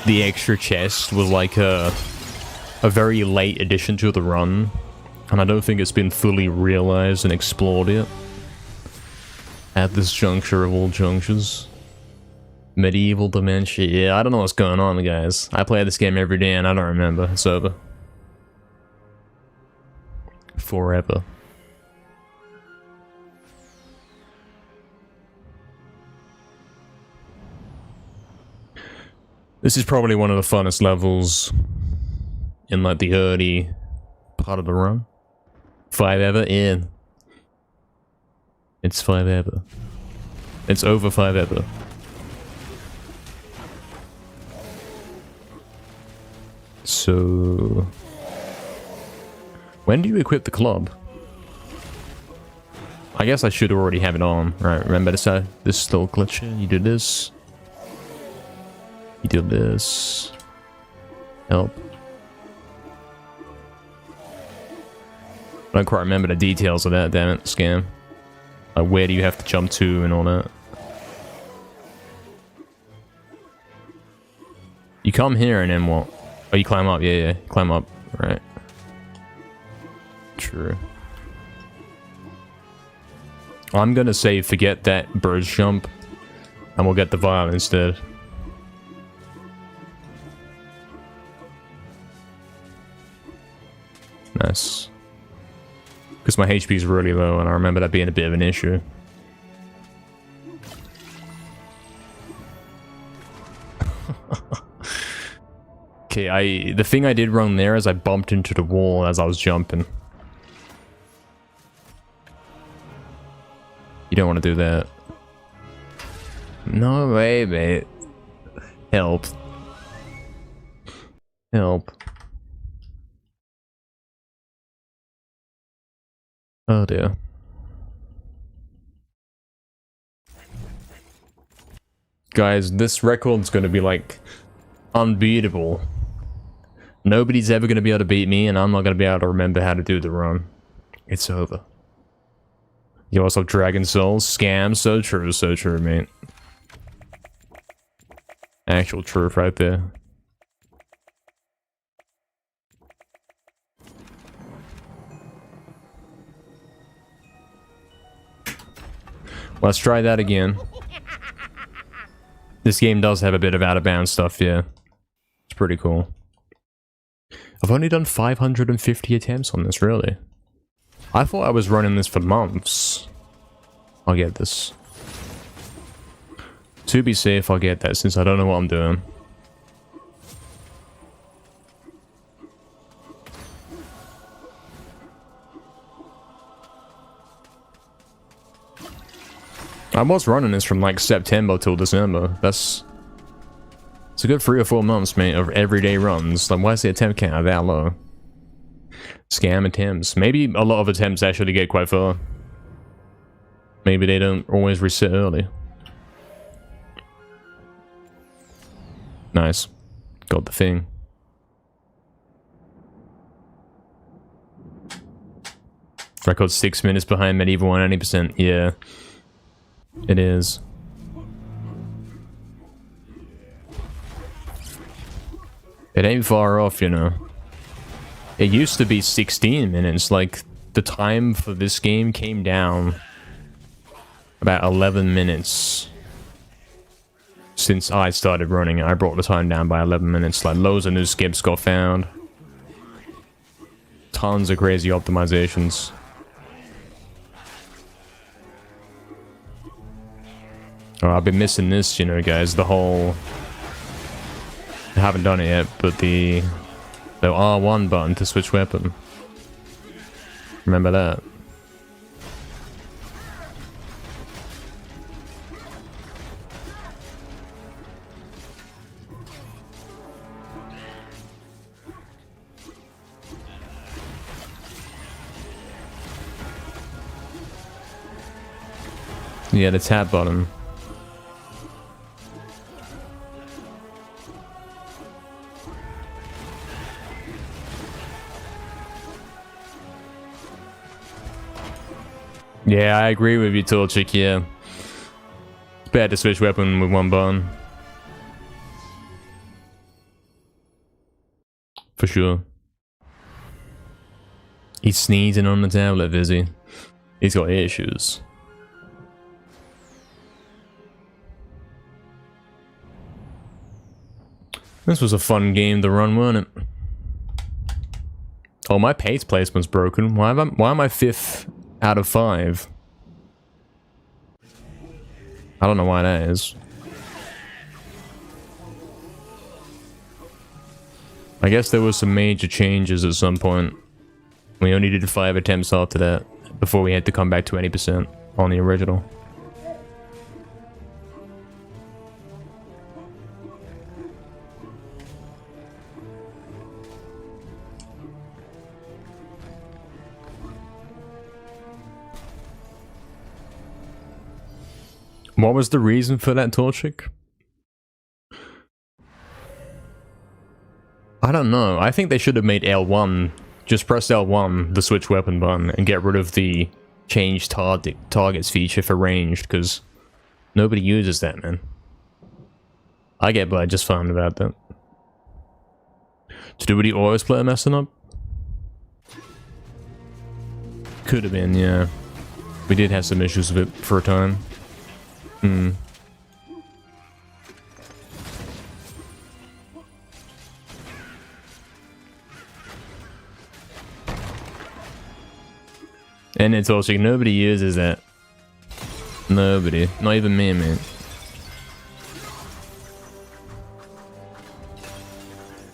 the extra chest was like a very late addition to the run. And I don't think it's been fully realized and explored yet. At this juncture of all junctures. Medieval dementia. Yeah, I don't know what's going on, guys. I play this game every day and I don't remember. It's over. Forever. This is probably one of the funnest levels in like the early part of the run. 5 ever? Yeah. It's 5 ever. It's over 5 ever. So... when do you equip the club? I guess I should already have it on. Right, remember this little glitch here? You do this. You do this. Help. I don't quite remember the details of that, damn it, scam. Like, where do you have to jump to and all that? You come here and then what? Oh, you climb up, yeah, climb up, right. True. I'm gonna say forget that bird's jump, and we'll get the vial instead. Nice. Because my HP is really low, and I remember that being a bit of an issue. Okay, the thing I did wrong there is I bumped into the wall as I was jumping. You don't want to do that. No way, mate. Help. Help. Oh dear. Guys, this record's gonna be like unbeatable. Nobody's ever gonna be able to beat me, and I'm not gonna be able to remember how to do the run. It's over. You also have Dragon Souls, scam, so true, mate. Actual truth right there. Let's try that again. This game does have a bit of out-of-bounds stuff, yeah. It's pretty cool. I've only done 550 attempts on this, really. I thought I was running this for months. I'll get this. To be safe, I'll get that since I don't know what I'm doing. I was running this from like September till December. It's a good 3 or 4 months, mate, of everyday runs. Like, why is the attempt count that low? Scam attempts. Maybe a lot of attempts actually get quite far. Maybe they don't always reset early. Nice. Got the thing. Record 6 minutes behind MediEvil 190%. Yeah. It is. It ain't far off, you know. It used to be 16 minutes. Like, the time for this game came down about 11 minutes since I started running it. I brought the time down by 11 minutes. Like, loads of new skips got found. Tons of crazy optimizations. Oh, I've been missing this, you know, guys. The whole... I haven't done it yet, but the R1 button to switch weapon. Remember that. Yeah, the tab button. Yeah, I agree with you, Torchic, yeah. It's bad to switch weapon with one button. For sure. He's sneezing on the tablet, is he? He's got issues. This was a fun game to run, wasn't it? Oh, my pace placement's broken. Why am I 5th out of 5? I don't know why that is. I guess there was some major changes at some point. We only did 5 attempts after that before we had to come back to 20% on the original. What was the reason for that, Torchic? I don't know. I think they should have made L1. Just press L1, the switch weapon button, and get rid of the change targets feature for ranged, because nobody uses that, man. I get by just fine about that. To do with the always player messing up? Could have been, yeah. We did have some issues with it for a time. And it's also, nobody uses that. Nobody. Not even me, man.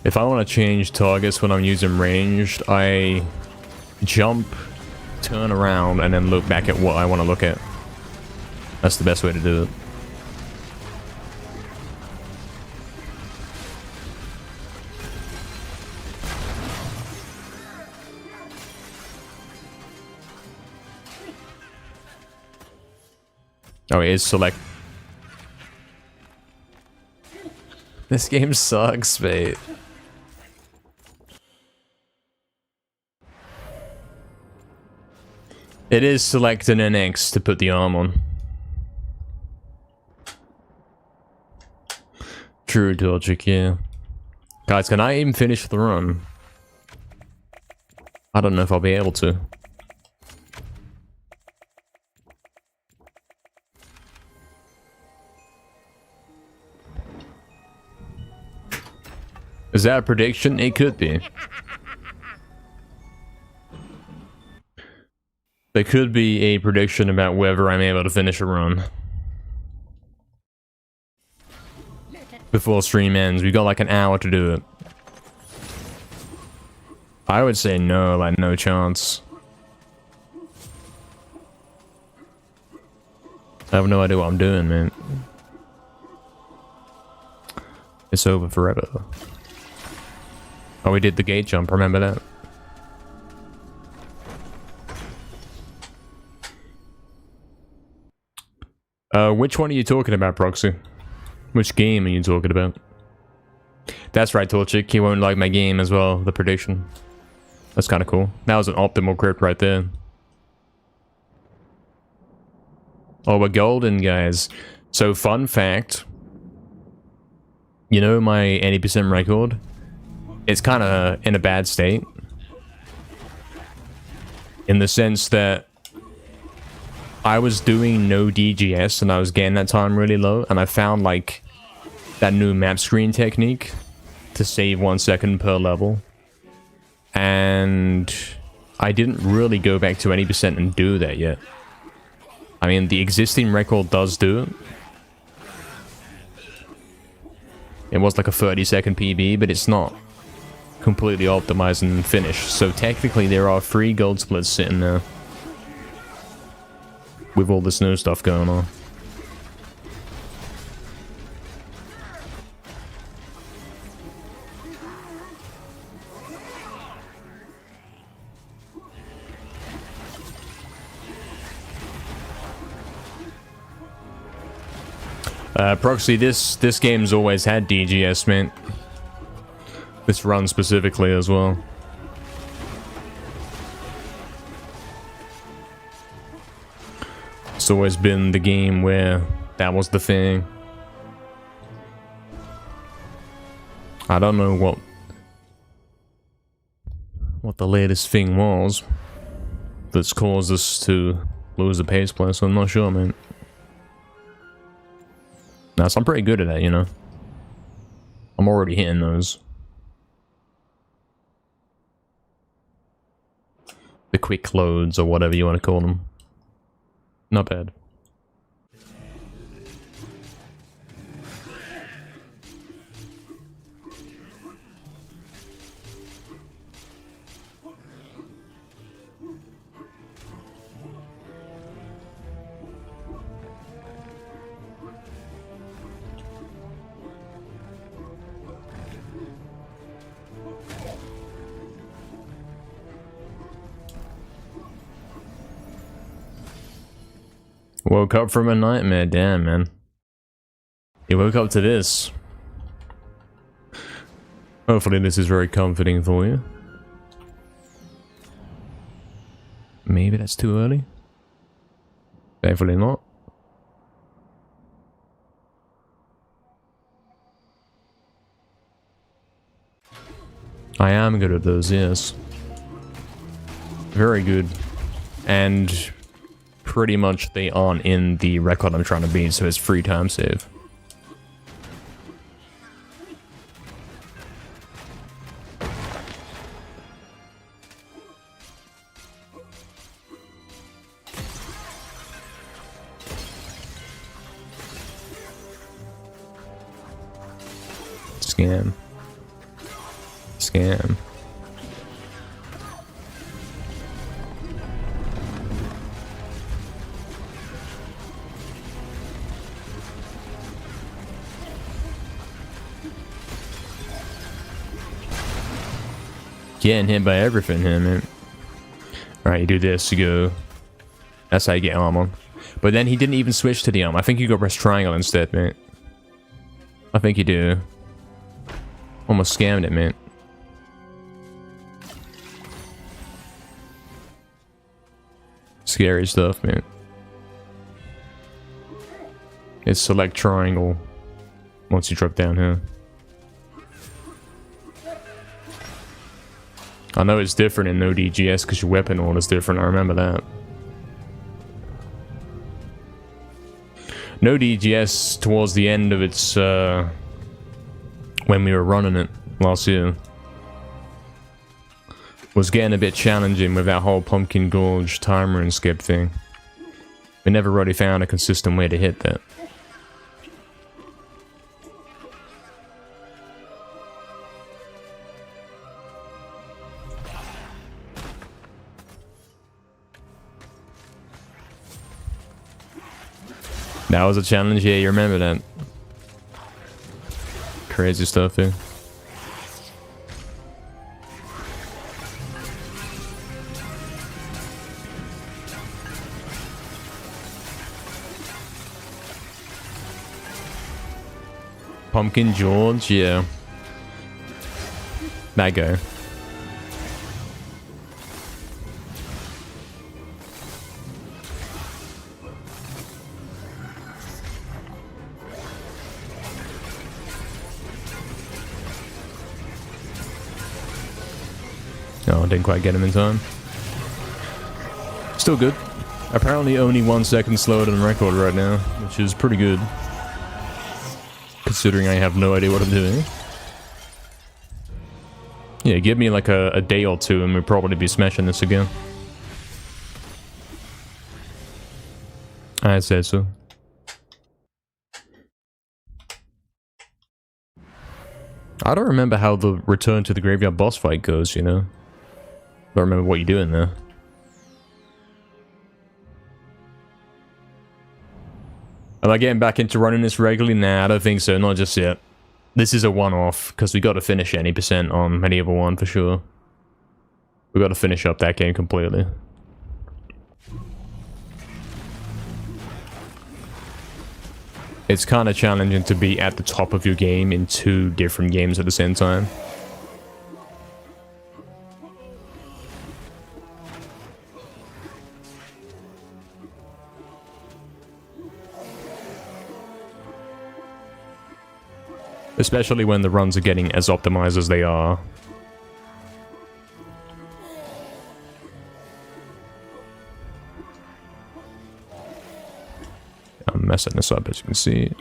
If I want to change targets when I'm using ranged, I jump, turn around, and then look back at what I want to look at. That's the best way to do it. Oh, it is select. This game sucks, mate. It is select an NX to put the arm on. True, Torchic, yeah. Guys, can I even finish the run? I don't know if I'll be able to. Is that a prediction? It could be. There could be a prediction about whether I'm able to finish a run. Before stream ends, we got like an hour to do it. I would say no, like no chance. I have no idea what I'm doing, man. It's over forever. Oh, we did the gate jump, remember that? Which one are you talking about, Proxy? Which game are you talking about? That's right, Torchic. He won't like my game as well, the prediction. That's kind of cool. That was an optimal crypt right there. Oh, we're golden, guys. So, fun fact. You know my 80% record? It's kind of in a bad state. In the sense that I was doing no DGS and I was getting that time really low, and I found like that new map screen technique to save 1 second per level, and I didn't really go back to 80% and do that yet. I mean, the existing record does do it. It was like a 30-second PB, but it's not completely optimized and finished. So technically there are 3 gold splits sitting there with all this new stuff going on. Proxy, this game's always had DGS, man. This run specifically as well. It's always been the game where that was the thing. I don't know what the latest thing was that's caused us to lose the pace play, so I'm not sure, man. Nah, so I'm pretty good at that, you know. I'm already hitting those. The quick loads, or whatever you want to call them. Not bad. Woke up from a nightmare, damn, man. You woke up to this. Hopefully this is very comforting for you. Maybe that's too early. Definitely not. I am good at those, yes. Very good. And pretty much they aren't in the record I'm trying to beat, so it's free time save. Scam. Scam. Getting hit by everything here, man. Alright, you do this, you go. That's how you get arm on. But then he didn't even switch to the arm. I think you go press triangle instead, man. I think you do. Almost scammed it, man. Scary stuff, man. It's select triangle once you drop down here. I know it's different in no DGS because your weapon order is different, I remember that. No DGS towards the end of its, when we were running it last year, was getting a bit challenging with that whole Pumpkin Gorge timer and skip thing. We never really found a consistent way to hit that. That was a challenge, yeah, you remember that. Crazy stuff here. Pumpkin George, yeah. That guy. No, didn't quite get him in time. Still good. Apparently only 1 second slower than record right now, which is pretty good. Considering I have no idea what I'm doing. Yeah, give me like a day or two and we'll probably be smashing this again. I said so. I don't remember how the return to the graveyard boss fight goes, you know? Don't remember what you're doing there. Am I getting back into running this regularly? Nah, I don't think so, not just yet. This is a one-off, because we got to finish any percent on MediEvil 1 for sure. We got to finish up that game completely. It's kind of challenging to be at the top of your game in 2 different games at the same time. Especially when the runs are getting as optimized as they are. I'm messing this up, as you can see.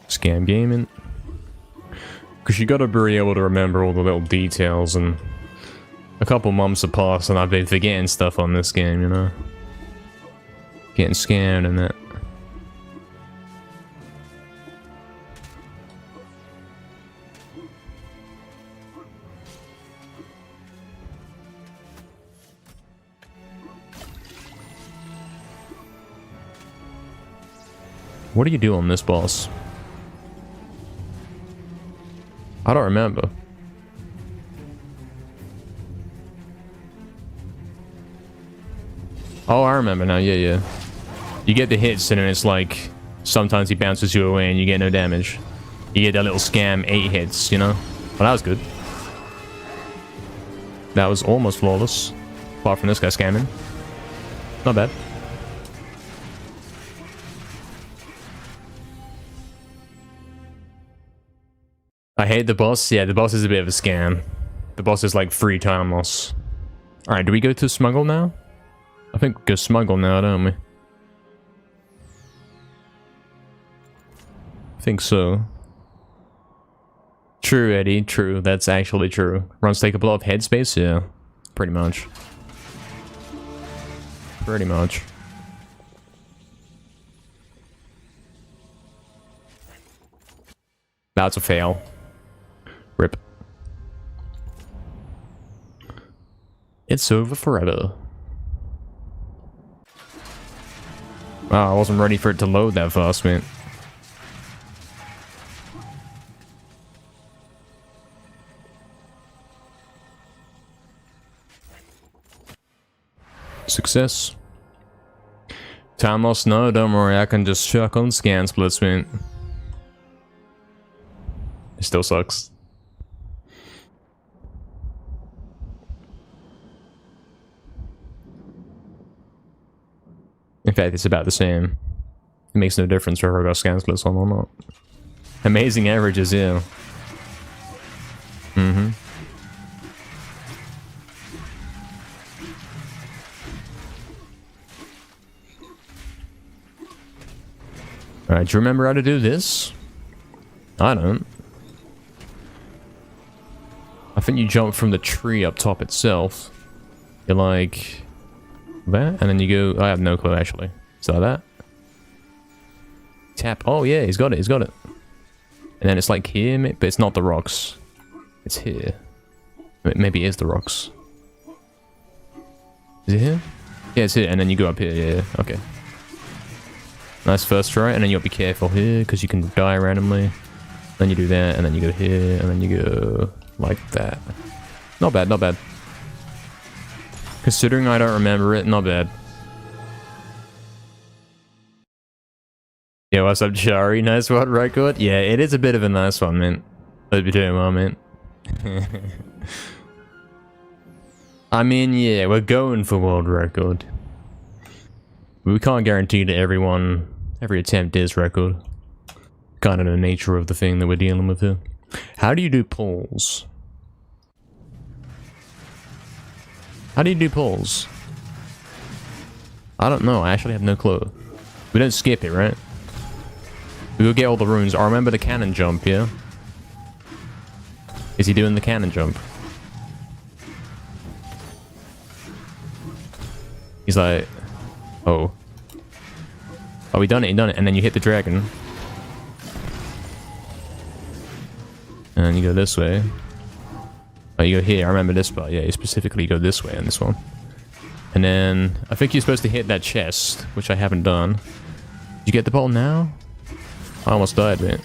Scam gaming. Because you gotta be able to remember all the little details, and a couple months have passed and I've been forgetting stuff on this game, you know? Getting scammed and that. What do you do on this boss? I don't remember. Oh, I remember now. Yeah, yeah. You get the hits and then it's like sometimes he bounces you away and you get no damage. You get that little scam 8 hits, you know? Well, that was good. That was almost flawless. Apart from this guy scamming. Not bad. I hate the boss. Yeah, the boss is a bit of a scam. The boss is like free time loss. Alright, do we go to smuggle now? I think we go smuggle now, don't we? I think so. True, Eddie. True. That's actually true. Runs take up a lot of headspace? Yeah. Pretty much. Pretty much. That's a fail. Rip. It's over forever. Wow, I wasn't ready for it to load that fast, man. Success. Time lost? No, don't worry. I can just chuck on scan splits, man. It still sucks. In fact, it's about the same. It makes no difference whether I got scan splits on or not. Amazing averages, yeah. Mm-hmm. Alright, do you remember how to do this? I don't. I think you jump from the tree up top itself. You're like... that, and then you go... I have no clue, actually. Is that? Tap. Oh, yeah, he's got it, he's got it. And then it's like here, but it's not the rocks. It's here. Maybe it is the rocks. Is it here? Yeah, it's here, and then you go up here, yeah, okay. Nice first try, and then you'll be careful here, because you can die randomly. Then you do that, and then you go here, and then you go like that. Not bad, not bad. Considering I don't remember it, not bad. Yeah, what's up, Shari? Nice world record? Yeah, it is a bit of a nice one, man. Hope you're doing well, man. I mean, yeah, we're going for world record. We can't guarantee that every attempt is record. Kind of the nature of the thing that we're dealing with here. How do you do pulls? How do you do pulls? I don't know. I actually have no clue. We don't skip it, right? We will get all the runes. I remember the cannon jump, yeah? Is he doing the cannon jump? He's like... oh. Oh, he done it, and then you hit the dragon. And you go this way. Oh, you go here. I remember this spot. Yeah, you specifically go this way on this one. And then, I think you're supposed to hit that chest, which I haven't done. Did you get the ball now? I almost died, man.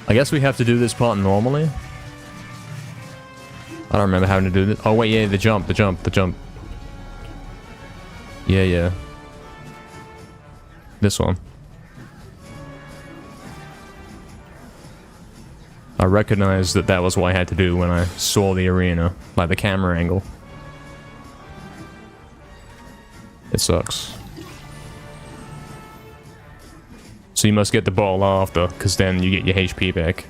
I guess we have to do this part normally. I don't remember having to do this. Oh, wait, yeah, the jump. Yeah, yeah. This one. I recognized that that was what I had to do when I saw the arena, like the camera angle. It sucks. So you must get the ball after, because then you get your HP back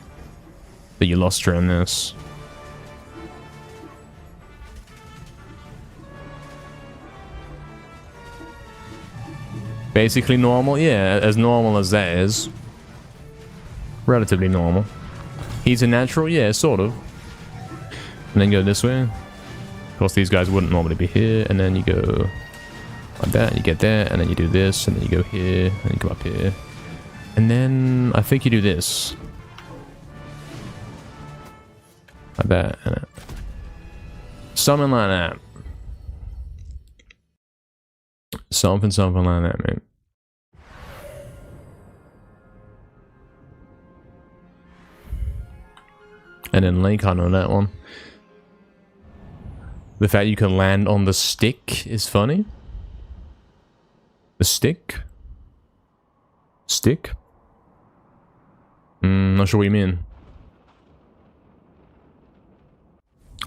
that you lost during this. Basically normal? Yeah, as normal as that is. Relatively normal. He's a natural? Yeah, sort of. And then go this way. Of course, these guys wouldn't normally be here. And then you go like that, you get that, and then you do this, and then you go here, and you go up here. And then I think you do this. Like that, and something like that. Something like that, man. And then Link, I know that one. The fact you can land on the stick is funny. The stick? Stick? Not sure what you mean.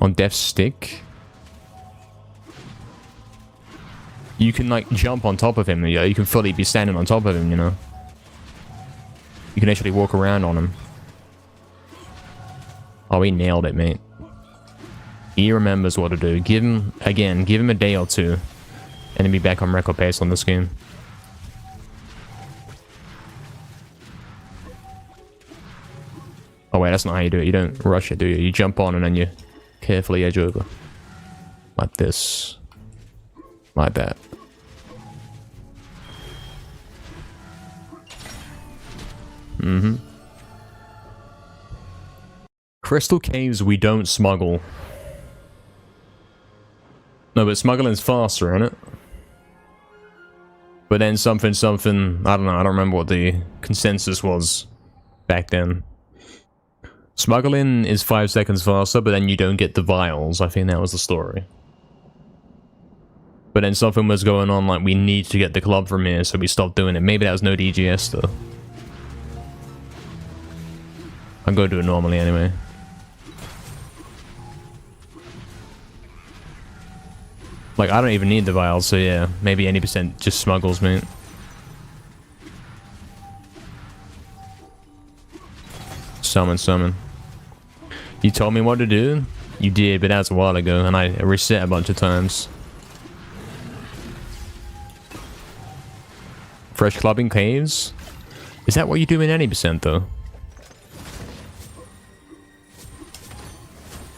On Death's stick? You can like jump on top of him, yeah. You can fully be standing on top of him, you know. You can actually walk around on him. Oh, he nailed it, mate. He remembers what to do. Give him, again, give him a day or two. And he'll be back on record pace on this game. Oh wait, that's not how you do it. You don't rush it, do you? You jump on and then you carefully edge over. Like this. Like that. Mm-hmm. Crystal caves we don't smuggle. No, but smuggling's faster, isn't it? But then something, I don't know, I don't remember what the consensus was back then. Smuggling is 5 seconds faster, but then you don't get the vials. I think that was the story. But then something was going on, like we need to get the club from here, so we stopped doing it. Maybe that was no DGS though. I'm going to do it normally anyway. Like, I don't even need the vials, so yeah, maybe 80% just smuggles, mate. Summon. You told me what to do? You did, but that was a while ago, and I reset a bunch of times. Fresh clubbing caves? Is that what you do in 80% though?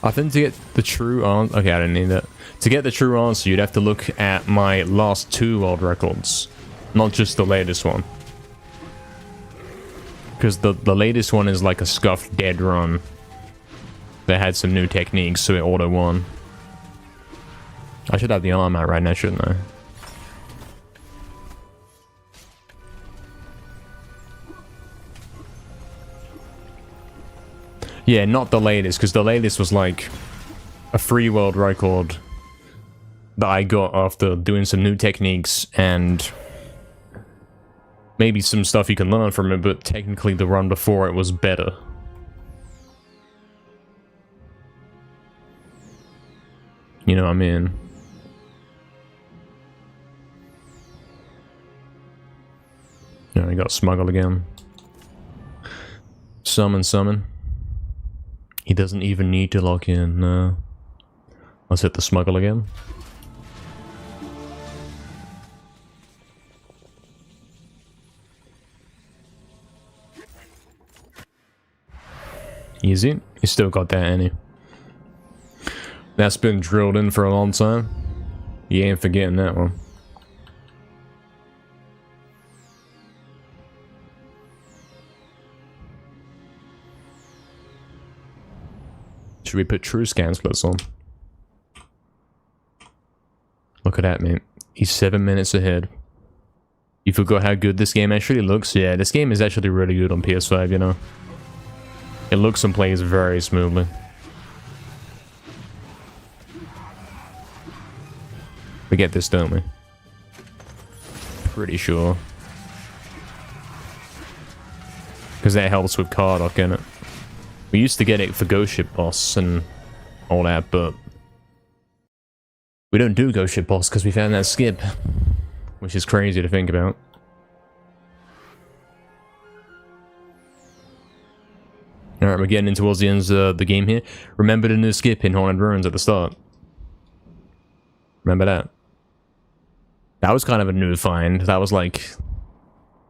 I think to get the true answer... Okay, I didn't need that. To get the true answer, you'd have to look at my last 2 world records. Not just the latest one. Because the latest one is like a scuffed dead run. That had some new techniques, so it auto-won. I should have the arm out right now, shouldn't I? Yeah, not the latest, because the latest was like a free world record that I got after doing some new techniques and maybe some stuff you can learn from it, but technically the run before it was better. You know what I mean? Yeah, I got smuggled again. Summon. He doesn't even need to lock in. Let's hit the smuggle again. Easy. You still got that, ain't he? That's been drilled in for a long time. You ain't forgetting that one. Should we put true scan splits on? Look at that, man. He's 7 minutes ahead. You forgot how good this game actually looks? Yeah, this game is actually really good on PS5, you know? It looks and plays very smoothly. We get this, don't we? pretty sure. Because that helps with Cardock, innit? We used to get it for Ghost Ship Boss and all that, but we don't do Ghost Ship Boss because we found that skip. Which is crazy to think about. Alright, we're getting in towards the end of the game here. Remember the new skip in Haunted Ruins at the start? Remember that? That was kind of a new find. That was like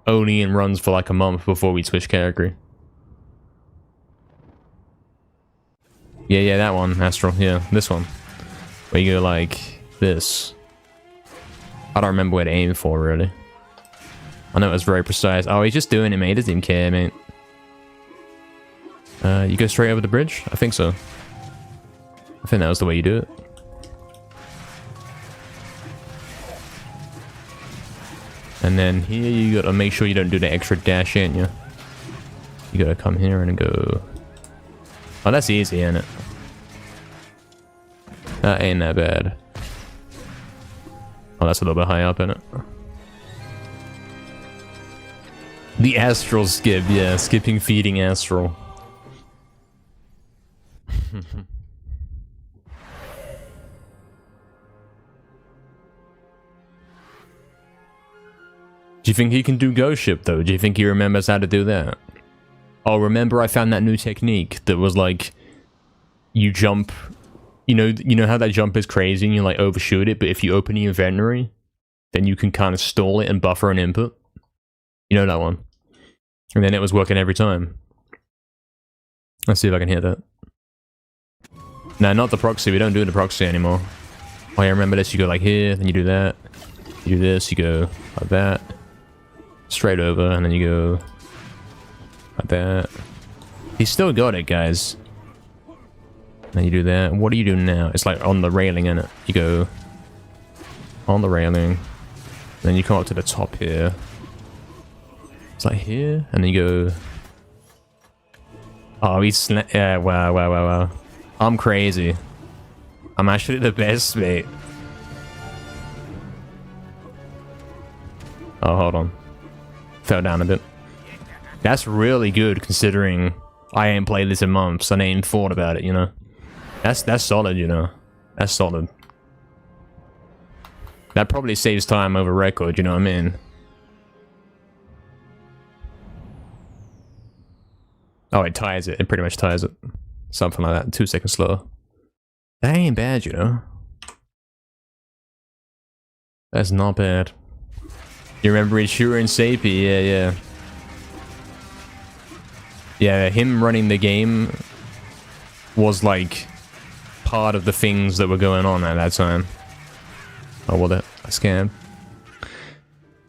only in runs for like a month before we switched character. Yeah, that one, Astral. Yeah, this one. Where you go like this. I don't remember where to aim for, really. I know it was very precise. Oh, he's just doing it, mate. He doesn't even care, mate. You go straight over the bridge? I think so. I think that was the way you do it. And then here you gotta make sure you don't do the extra dash in, yeah? You gotta come here and go... Oh, that's easy, isn't it? That ain't that bad. Oh, that's a little bit high up, isn't it? The Astral skip, yeah. Skipping, feeding Astral. Do you think he can do Ghost Ship, though? Do you think he remembers how to do that? Oh, remember I found that new technique that was like... You jump... You know how that jump is crazy and you like overshoot it, but if you open the inventory, then you can kind of stall it and buffer an input. You know that one. And then it was working every time. Let's see if I can hit that. No, not the proxy. We don't do the proxy anymore. Oh, yeah, remember this? You go like here, then you do that. You do this, you go like that. Straight over, and then you go like that. He's still got it, guys. Then you do that. What do you do now? It's like on the railing, innit? You go on the railing. Then you come up to the top here. It's like here, and then you go... Oh, he's... Yeah, wow. I'm crazy. I'm actually the best, mate. Oh, hold on. Fell down a bit. That's really good, considering I ain't played this in months. I ain't even thought about it, you know? That's solid, you know? That's solid. That probably saves time over record, you know what I mean? Oh, it ties it. It pretty much ties it. Something like that. 2 seconds slower. That ain't bad, you know? That's not bad. You remember Ishura and Sapie? Yeah. Yeah, him running the game was like part of the things that were going on at that time. Oh, what a scam.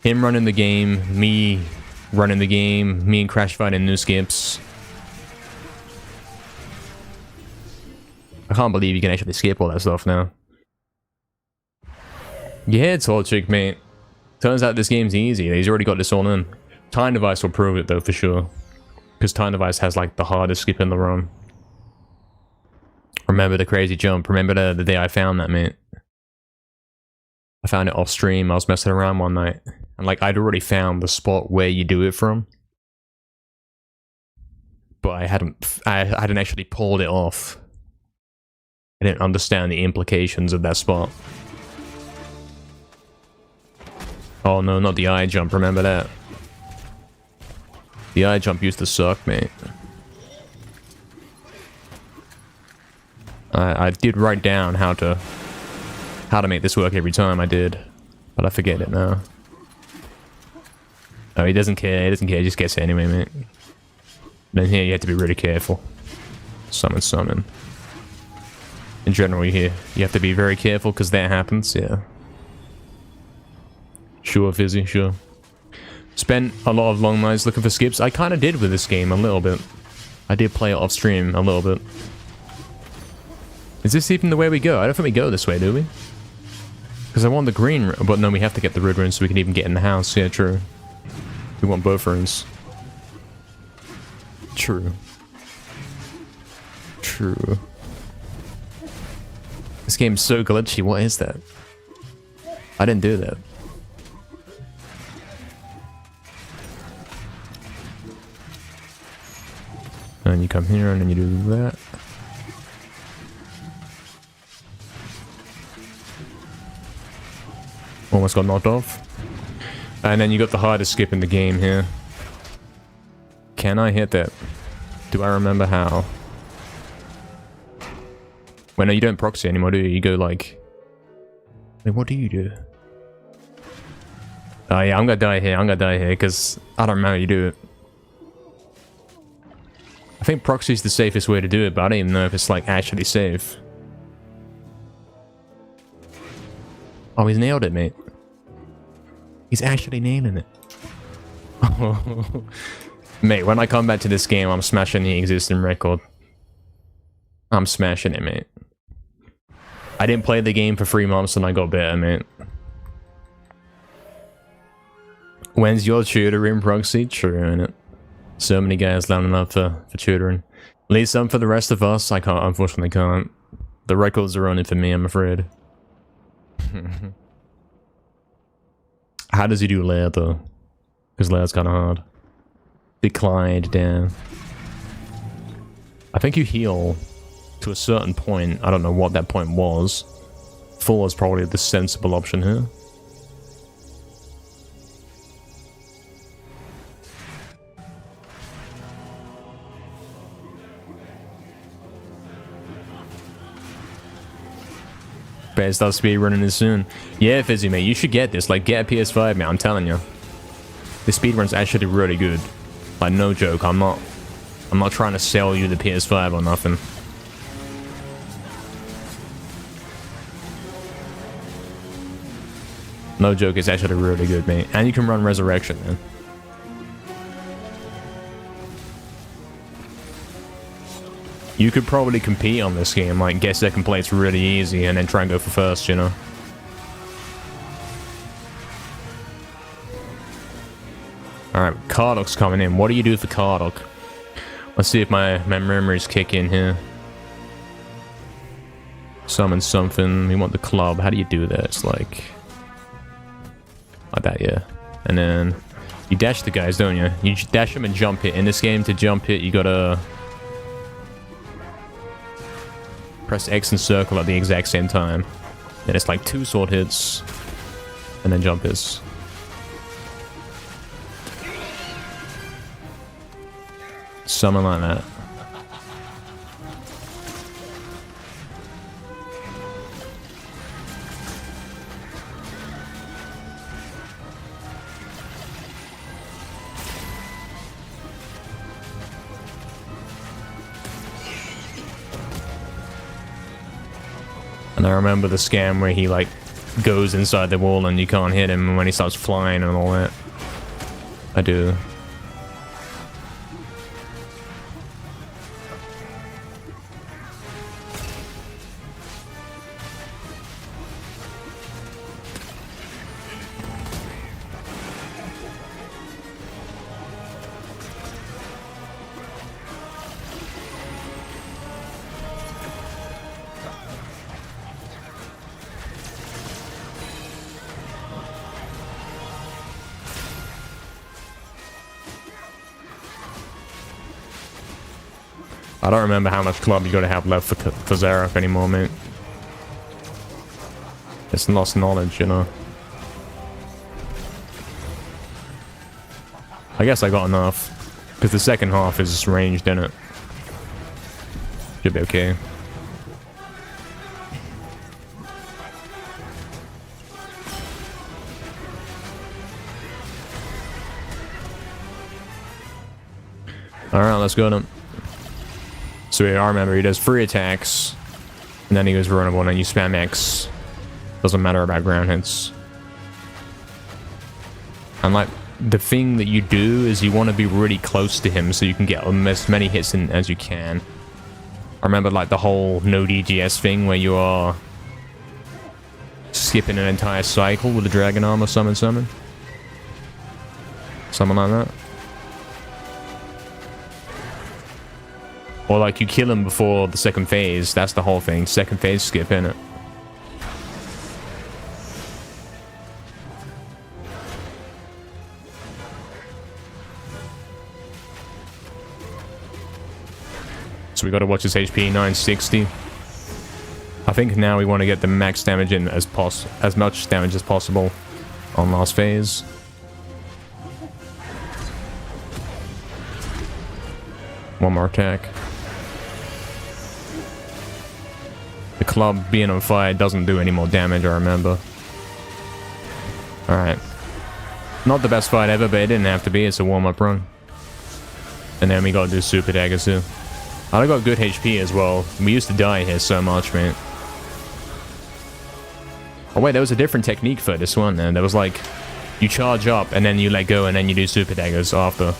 Him running the game, me running the game, me and Crash fighting new skips. I can't believe you can actually skip all that stuff now. Yeah, Torchic, mate. Turns out this game's easy. He's already got this all in. Time Device will prove it, though, for sure. Because Time Device has, like, the hardest skip in the ROM. Remember the crazy jump. Remember the day I found that, mate. I found it off stream. I was messing around one night. And, like, I'd already found the spot where you do it from. But I hadn't actually pulled it off. I didn't understand the implications of that spot. Oh no, not the eye jump, remember that. The eye jump used to suck, mate. I did write down how to make this work every time I did. But I forget it now. Oh, he doesn't care, he just gets it anyway, mate. Then here you have to be really careful. Summon. In general, you have to be very careful because that happens, yeah. Sure, Fizzy, sure. Spent a lot of long nights looking for skips. I kind of did with this game, a little bit. I did play it off stream, a little bit. Is this even the way we go? I don't think we go this way, do we? Because I want the green, but no, we have to get the red rune so we can even get in the house. Yeah, true. We want both runes. True. This game's so glitchy, what is that? I didn't do that. then you come here and then you do that. Almost got knocked off. And then you got the hardest skip in the game here. Can I hit that? Do I remember how? Well, no, you don't proxy anymore, do you? You go like... Wait, what do you do? Oh yeah, I'm gonna die here, because I don't remember how you do it. I think proxy is the safest way to do it, but I don't even know if it's like actually safe. Oh, he's nailed it, mate. He's actually nailing it. Mate, when I come back to this game, I'm smashing the existing record. I'm smashing it, mate. I didn't play the game for 3 months and I got better, mate. When's your tutoring proxy? True, innit? So many guys lining up for tutoring. At least some for the rest of us. I can't, unfortunately can't. The records are only for me, I'm afraid. How does he do lair though? Because lair's kind of hard. Decline down. I think you heal to a certain point. I don't know what that point was. Full is probably the sensible option here. Better start speedrunning this soon. Yeah, Fizzy, mate, you should get this. Like, get a PS5, man, I'm telling you. The speedrun's actually really good. Like, no joke, I'm not trying to sell you the PS5 or nothing. No joke, it's actually really good, mate. And you can run Resurrection, man. You could probably compete on this game, like get second place really easy and then try and go for first, you know? Alright, Cardoc's coming in. What do you do for Cardoc? Let's see if my memories kick in here. Summon something. We want the club. How do you do that? It's like that, yeah. And then you dash the guys, don't you? You dash them and jump hit. In this game, to jump hit, you gotta press X and circle at the exact same time. And it's like 2 sword hits and then jump hits. Something like that. And I remember the scam where he like goes inside the wall and you can't hit him when he starts flying and all that. I do. I don't remember how much club you gotta have left for Zareth anymore, mate. It's lost knowledge, you know. I guess I got enough. Because the second half is ranged, in it. Should be okay. Alright, let's go then. So I remember he does 3 attacks, and then he goes runnable, and then you spam X. Doesn't matter about ground hits. And like, the thing that you do is you want to be really close to him so you can get as many hits in as you can. I remember like the whole no DGS thing where you are skipping an entire cycle with the dragon armor summon. Something like that. Or like you kill him before the second phase. That's the whole thing. Second phase skip, innit? So we got to watch his HP, 960. I think now we want to get the max damage in as much damage as possible on last phase. One more attack. The club being on fire doesn't do any more damage, I remember. Alright. Not the best fight ever, but it didn't have to be. It's a warm-up run. And then we gotta do super daggers too. I got good HP as well. We used to die here so much, man. Oh wait, there was a different technique for this one then. There was like, you charge up and then you let go and then you do super daggers after.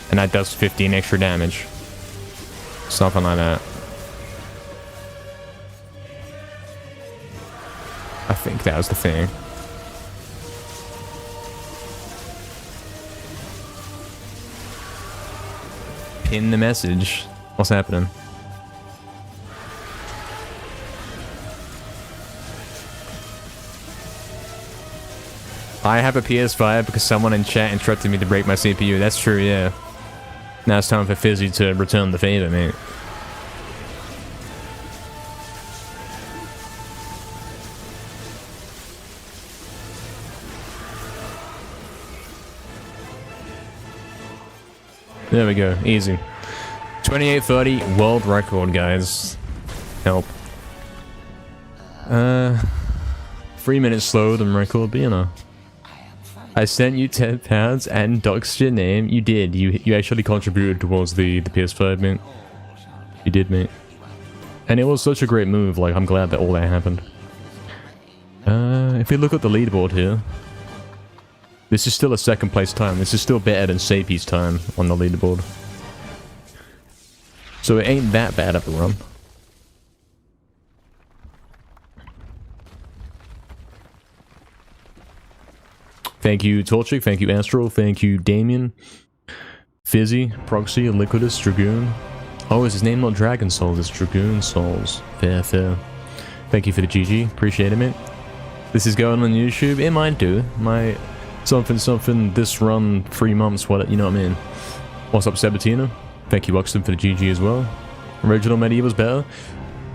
And that does 15 extra damage. Something like that. I think that was the thing. Pin the message. What's happening? I have a PS5 because someone in chat instructed me to break my CPU. That's true, yeah. Now it's time for Fizzy to return the favor, mate. There we go, easy. 28:30 world record, guys. Help. 3 minutes slower than record, but you know. I sent you £10 and doxed your name. You did. You actually contributed towards the PS5, mate. You did, mate. And it was such a great move. Like, I'm glad that all that happened. If we look at the leaderboard here, this is still a second place time. This is still better than Sapie's time on the leaderboard. So it ain't that bad of a run. Thank you, Torchic. Thank you, Astral. Thank you, Damien. Fizzy, Proxy, Liquidus, Dragoon. Oh, is his name not Dragon Souls? It's Dragoon Souls. Fair, fair. Thank you for the GG. Appreciate it, mate. This is going on YouTube. It might do. My something this run 3 months. What, you know what I mean? What's up, Sabatina? Thank you, Buxton, for the GG as well. Original MediEvil's better.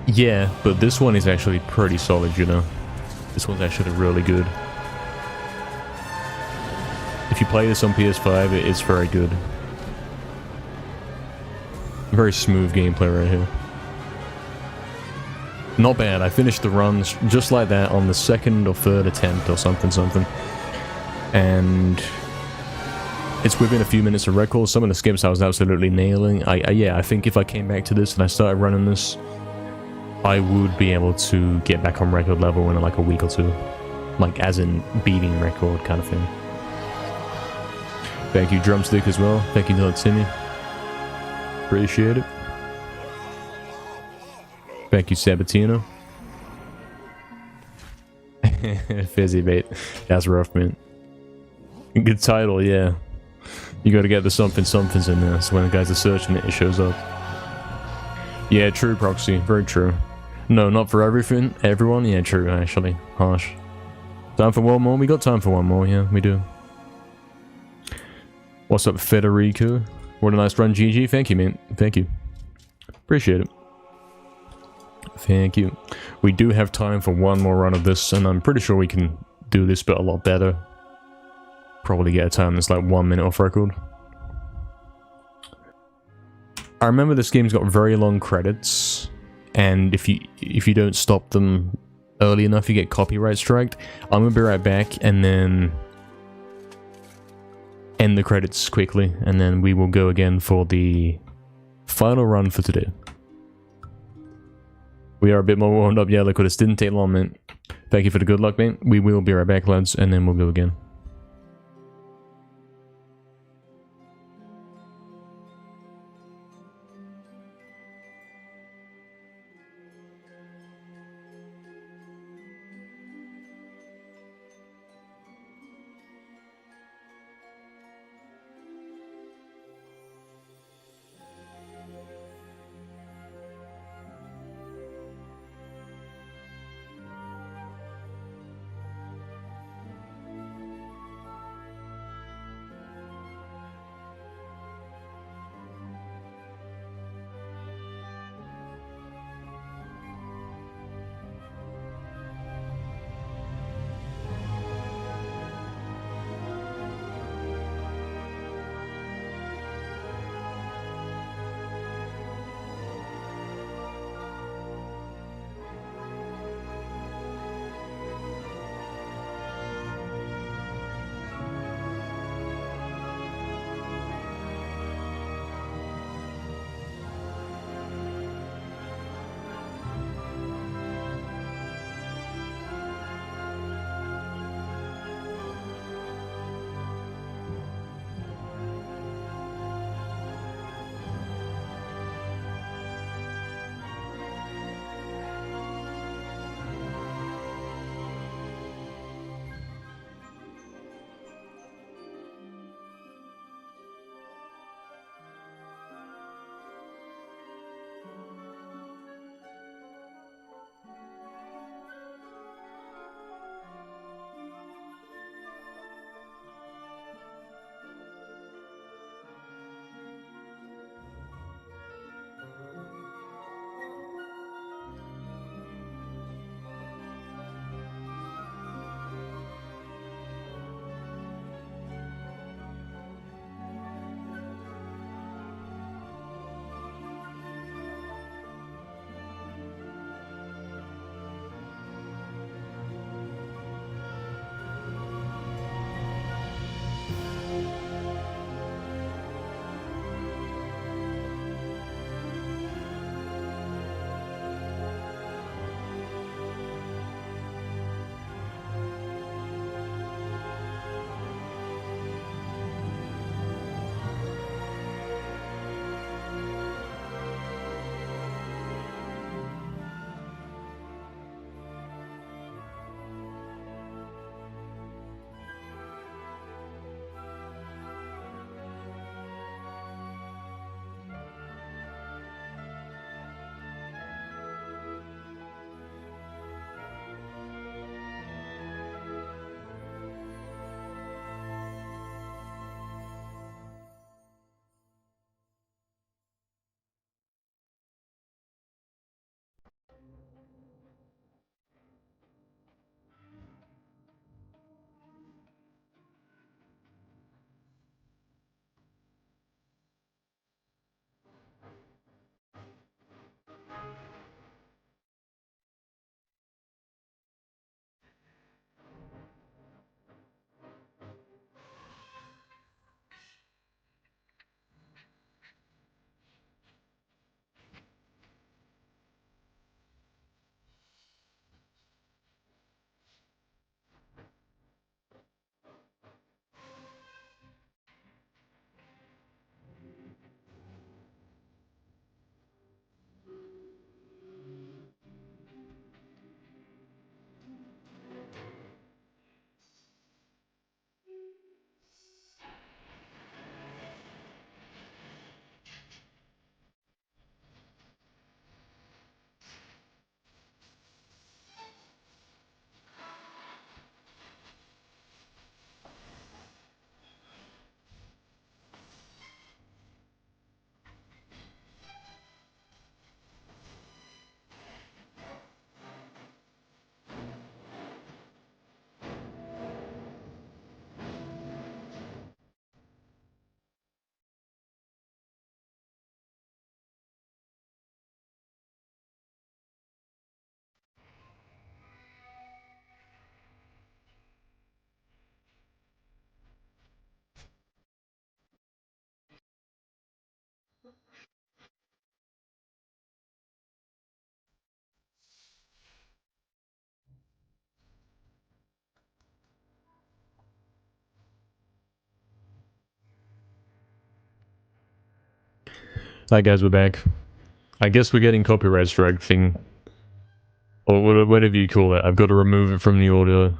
Yeah, but this one is actually pretty solid, you know. This one's actually really good. If you play this on PS5, it's very good. Very smooth gameplay right here. Not bad. I finished the runs just like that on the second or third attempt or something. And it's within a few minutes of record. Some of the skips I was absolutely nailing. Yeah, I think if I came back to this and I started running this, I would be able to get back on record level in like a week or two. Like as in beating record kind of thing. Thank you, Drumstick, as well. Thank you, Timmy. Appreciate it. Thank you, Sabatino. Fizzy bait. That's rough, man. Good title, yeah. You gotta get the somethings in there, so when the guys are searching it, it shows up. Yeah, true, Proxy. Very true. No, not for everyone. Yeah, true, actually. Harsh. Time for one more? We got time for one more, yeah, we do. What's up, Federico? What a nice run, GG. Thank you, man. Thank you. Appreciate it. Thank you. We do have time for one more run of this, and I'm pretty sure we can do this bit a lot better. Probably get a time that's like 1 minute off record. I remember this game's got very long credits, and if you don't stop them early enough, you get copyright striked. I'm gonna be right back, and then end the credits quickly, and then we will go again for the final run for today. We are a bit more warmed up. Yeah, look, this didn't take long, man. Thank you for the good luck, man. We will be right back, lads, and then we'll go again. Hi guys, we're back. I guess we're getting copyright strike thing. Or whatever you call it. I've got to remove it from the audio.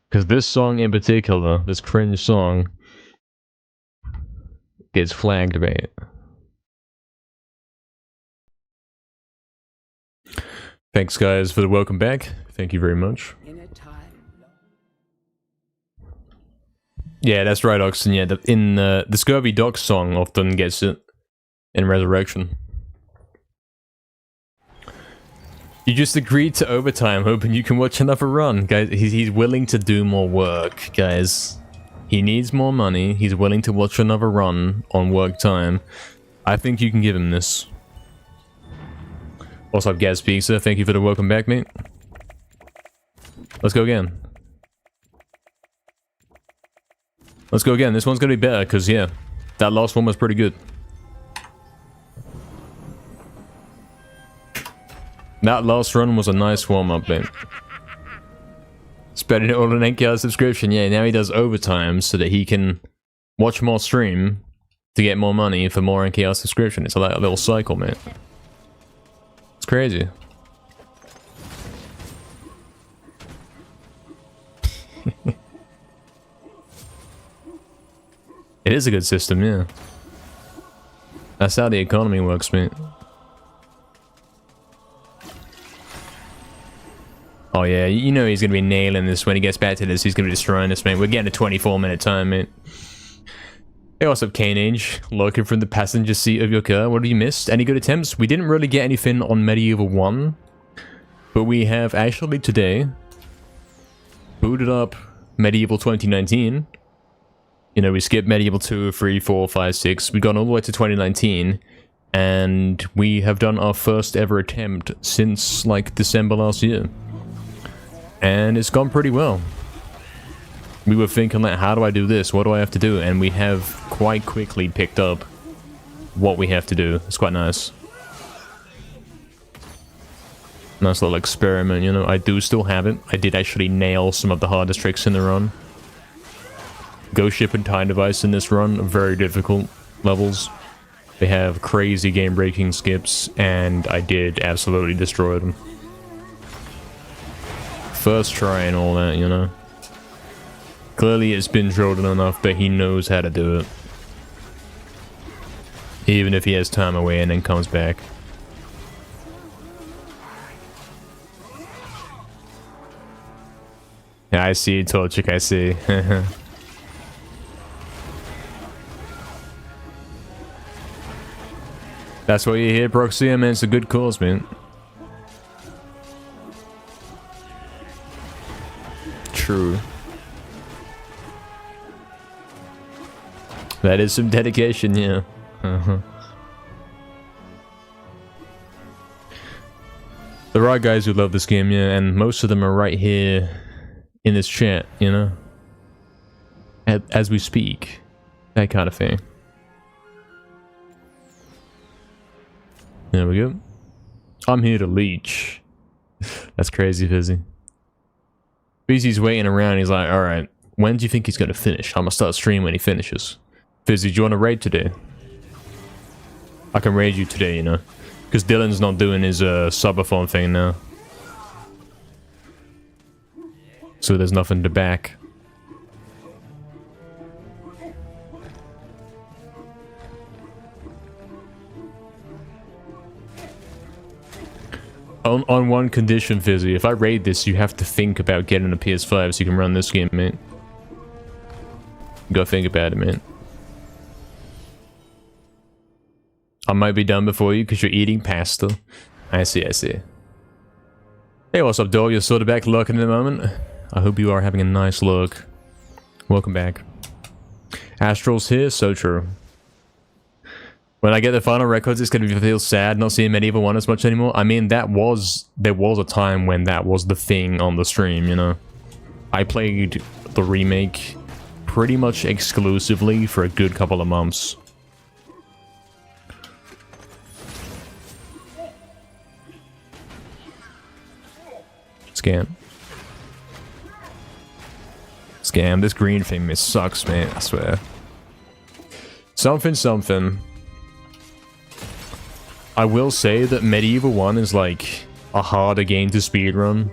Because this song in particular, this cringe song, gets flagged, mate. Thanks guys for the welcome back. Thank you very much. In a time Yeah, that's right, Oxen. Yeah, the Scurvy Doc song often gets it in Resurrection. You just agreed to overtime, hoping you can watch another run. Guys, he's willing to do more work, guys. He needs more money. He's willing to watch another run on work time. I think you can give him this. What's up, Gaz Pizza? Thank you for the welcome back, mate. Let's go again. Let's go again. This one's gonna be better, because, yeah, that last one was pretty good. That last run was a nice warm-up, mate. Spending it all on an 8 subscription. Yeah, now he does overtime so that he can watch more stream to get more money for more NKR subscription. It's like a little cycle, mate. It's crazy. It is a good system, yeah. That's how the economy works, mate. Oh yeah, you know he's gonna be nailing this when he gets back to this. He's gonna be destroying this, mate. We're getting a 24-minute time, mate. Hey, what's up, Kane Age? Lurking from the passenger seat of your car. What have you missed? Any good attempts? We didn't really get anything on MediEvil 1, but we have actually today booted up MediEvil 2019. You know, we skipped MediEvil 2, 3, 4, 5, 6. We've gone all the way to 2019, and we have done our first ever attempt since, like, December last year. And it's gone pretty well. We were thinking, like, how do I do this? What do I have to do? And we have quite quickly picked up what we have to do. It's quite nice. Nice little experiment, you know. I do still have it. I did actually nail some of the hardest tricks in the run. Ghost Ship and Time Device in this run are very difficult levels. They have crazy game-breaking skips, and I did absolutely destroy them. First try and all that, you know. Clearly it's been drilled enough that he knows how to do it. Even if he has time away and then comes back. Yeah, I see, Torchic, I see. That's why you're here, Proxy, man. It's a good cause, man. True. That is some dedication, yeah. There are guys who love this game, yeah, and most of them are right here in this chat, you know? As we speak. That kind of thing. There we go. I'm here to leech. That's crazy, Fizzy. Fizzy's waiting around. He's like, alright, when do you think he's going to finish? I'm going to start streaming when he finishes. Fizzy, do you want to raid today? I can raid you today, you know. Because Dylan's not doing his subathon thing now. So there's nothing to back. On one condition, Fizzy. If I raid this, you have to think about getting a PS5 so you can run this game, mate. Go think about it, man. I might be done before you because you're eating pasta. I see, I see. Hey, what's up, dog? You're sort of back lurking in a moment. I hope you are having a nice look. Welcome back. Astral's here, so true. When I get the final records, it's gonna feel sad not seeing MediEvil 1 as much anymore. I mean, there was a time when that was the thing on the stream, you know. I played the remake pretty much exclusively for a good couple of months. Scam. Scam. This green thing, it sucks, man. I swear. Something. I will say that MediEvil 1 is like a harder game to speedrun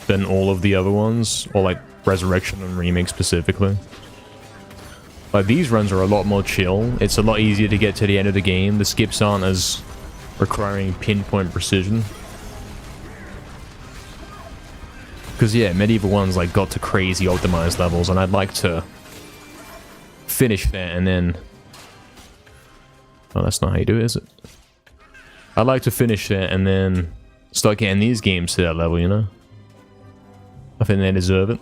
than all of the other ones, or like Resurrection and Remake specifically. Like, these runs are a lot more chill. It's a lot easier to get to the end of the game. The skips aren't as requiring pinpoint precision. Because, yeah, MediEvil 1's like got to crazy optimized levels, and I'd like to finish that and then... Oh, that's not how you do it, is it? I'd like to finish that and then start getting these games to that level, you know? I think they deserve it.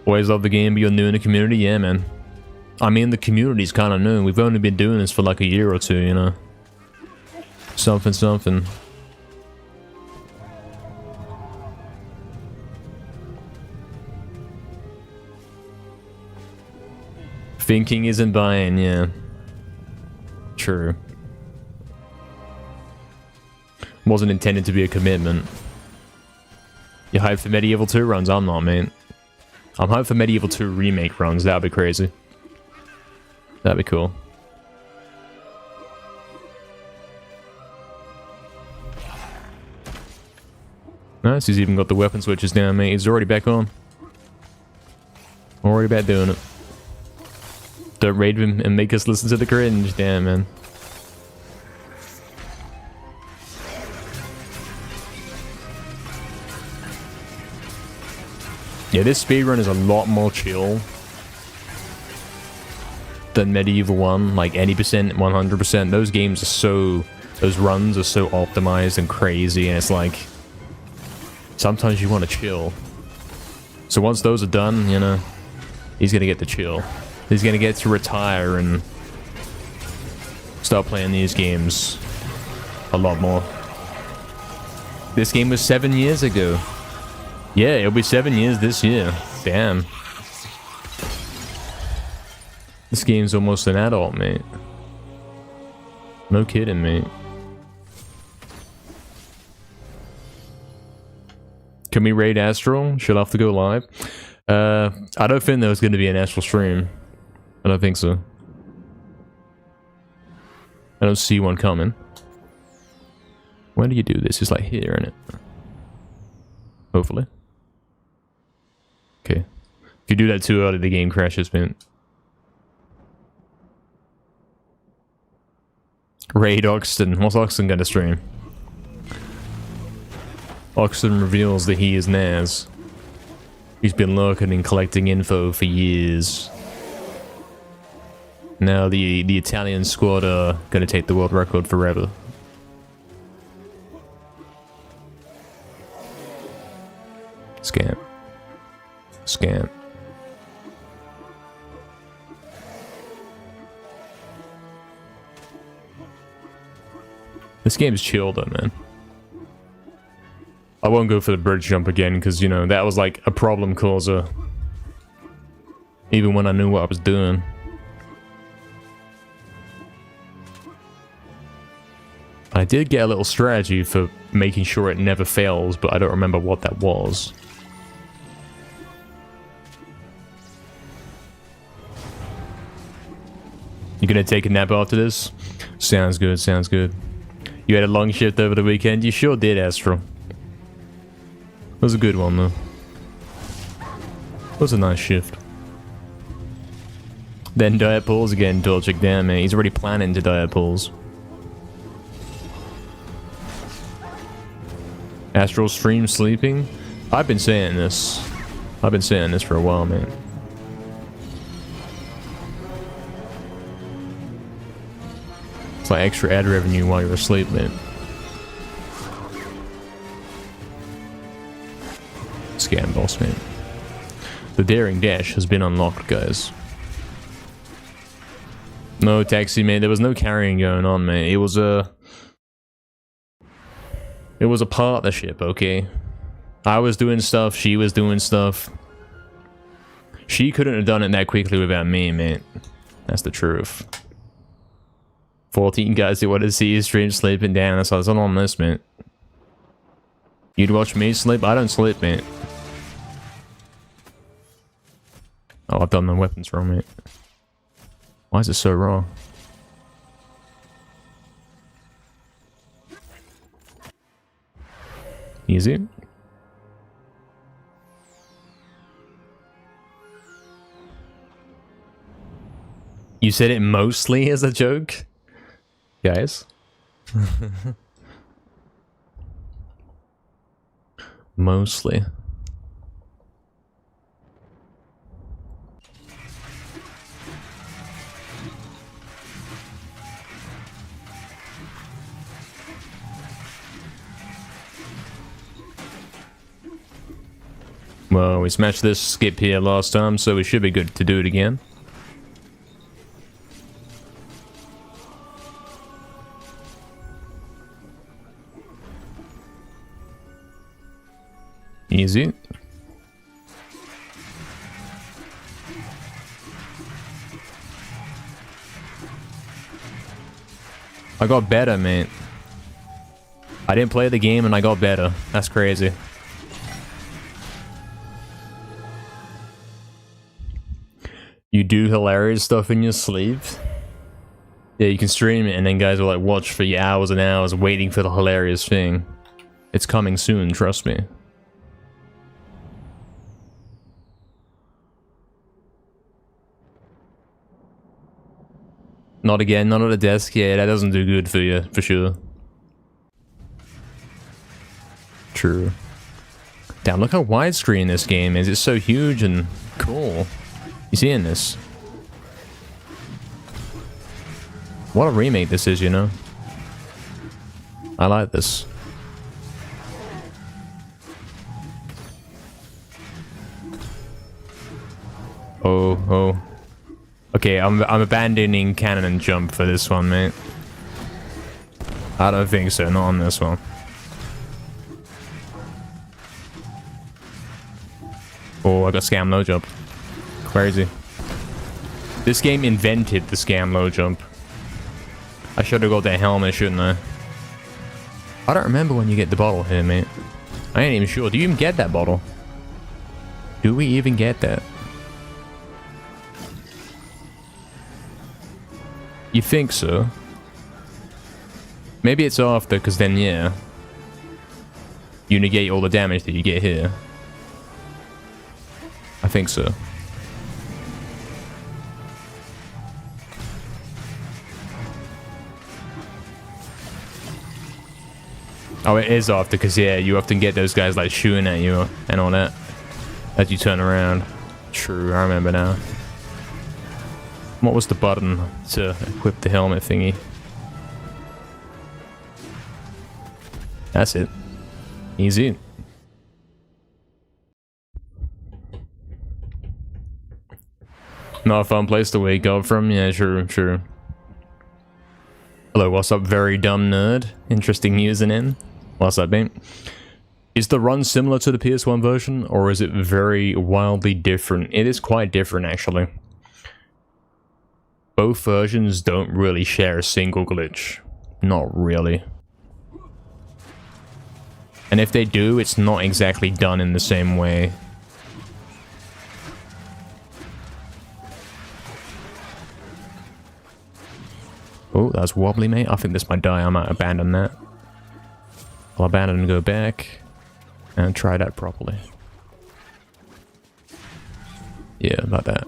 Always love the game, but you're new in the community? Yeah, man. I mean, the community's kind of new. We've only been doing this for like a year or two, you know? Something. Thinking isn't buying, yeah. True. Wasn't intended to be a commitment. You hyped for MediEvil 2 runs? I'm not, mate. I'm hyped for MediEvil 2 remake runs. That'd be crazy. That'd be cool. Nice, he's even got the weapon switches down, mate. He's already back on. Already back doing it. Don't raid him and make us listen to the cringe. Damn, man. Yeah, this speedrun is a lot more chill than MediEvil 1. Like 80%, 100%. Those games are so... Those runs are so optimized and crazy, and it's like... Sometimes you want to chill. So once those are done, you know, he's gonna get to chill. He's gonna get to retire and start playing these games a lot more. This game was 7 years ago. Yeah, it'll be 7 years this year. Damn. This game's almost an adult, mate. No kidding, mate. Can we raid Astral? She'll have to go live. I don't think there was going to be an Astral stream. I don't think so. I don't see one coming. When do you do this? It's like here, isn't it? Hopefully. Okay. If you do that too early, the game crashes, man. Raid Oxton. What's Oxton gonna stream? Oxton reveals that he is Naz. He's been lurking and collecting info for years. Now the Italian squad are gonna take the world record forever. Scam. Scam. This game's chill though, man. I won't go for the bridge jump again because, you know, that was like a problem causer. Even when I knew what I was doing. I did get a little strategy for making sure it never fails, but I don't remember what that was. You gonna take a nap after this? Sounds good, sounds good. You had a long shift over the weekend? You sure did, Astro. It was a good one, though. It was a nice shift. Then diet pools again, Dolchik. Damn, man. He's already planning to diet pools. Astral stream sleeping? I've been saying this. I've been saying this for a while, man. It's like extra ad revenue while you're asleep, man. Scam boss, man. The Daring Dash has been unlocked, guys. No taxi, man. There was no carrying going on, man. It was a partnership, okay? I was doing stuff, she was doing stuff. She couldn't have done it that quickly without me, man. That's the truth. 14 guys who want to see you stream sleeping down. That's what's on this, man. You'd watch me sleep? I don't sleep, man. Oh, I've done the weapons wrong, mate. Why is it so raw? Easy. You said it mostly as a joke? Guys? Mostly. Well, we smashed this skip here last time, so we should be good to do it again. Easy. I got better, mate. I didn't play the game and I got better. That's crazy. You do hilarious stuff in your sleep? Yeah, you can stream it and then guys will like watch for you hours and hours waiting for the hilarious thing. It's coming soon, trust me. Not again, not at a desk. Yeah, that doesn't do good for you, for sure. True. Damn, look how widescreen this game is. It's so huge and cool. You seeing this? What a remake this is, you know? I like this. Oh. Okay, I'm abandoning cannon and jump for this one, mate. I don't think so, not on this one. Oh, I got scam low jump. Crazy. This game invented the scam low jump. I should have got that helmet, shouldn't I? I don't remember when you get the bottle here, mate. I ain't even sure. Do you even get that bottle? Do we even get that? You think so? Maybe it's after, because then, yeah. You negate all the damage that you get here. I think so. Oh, it is after, because, yeah, you often get those guys, like, shooting at you and all that. As you turn around. True, I remember now. What was the button to equip the helmet thingy? That's it. Easy. Not a fun place to wake up from? Yeah, true. Hello, what's up, very dumb nerd? Interesting username. What's up, mate? Is the run similar to the PS1 version, or is it very wildly different? It is quite different, actually. Both versions don't really share a single glitch. Not really. And if they do, it's not exactly done in the same way. Oh, that's wobbly, mate. I think this might die. I might abandon that. I'll abandon and go back. And try that properly. Yeah, like that.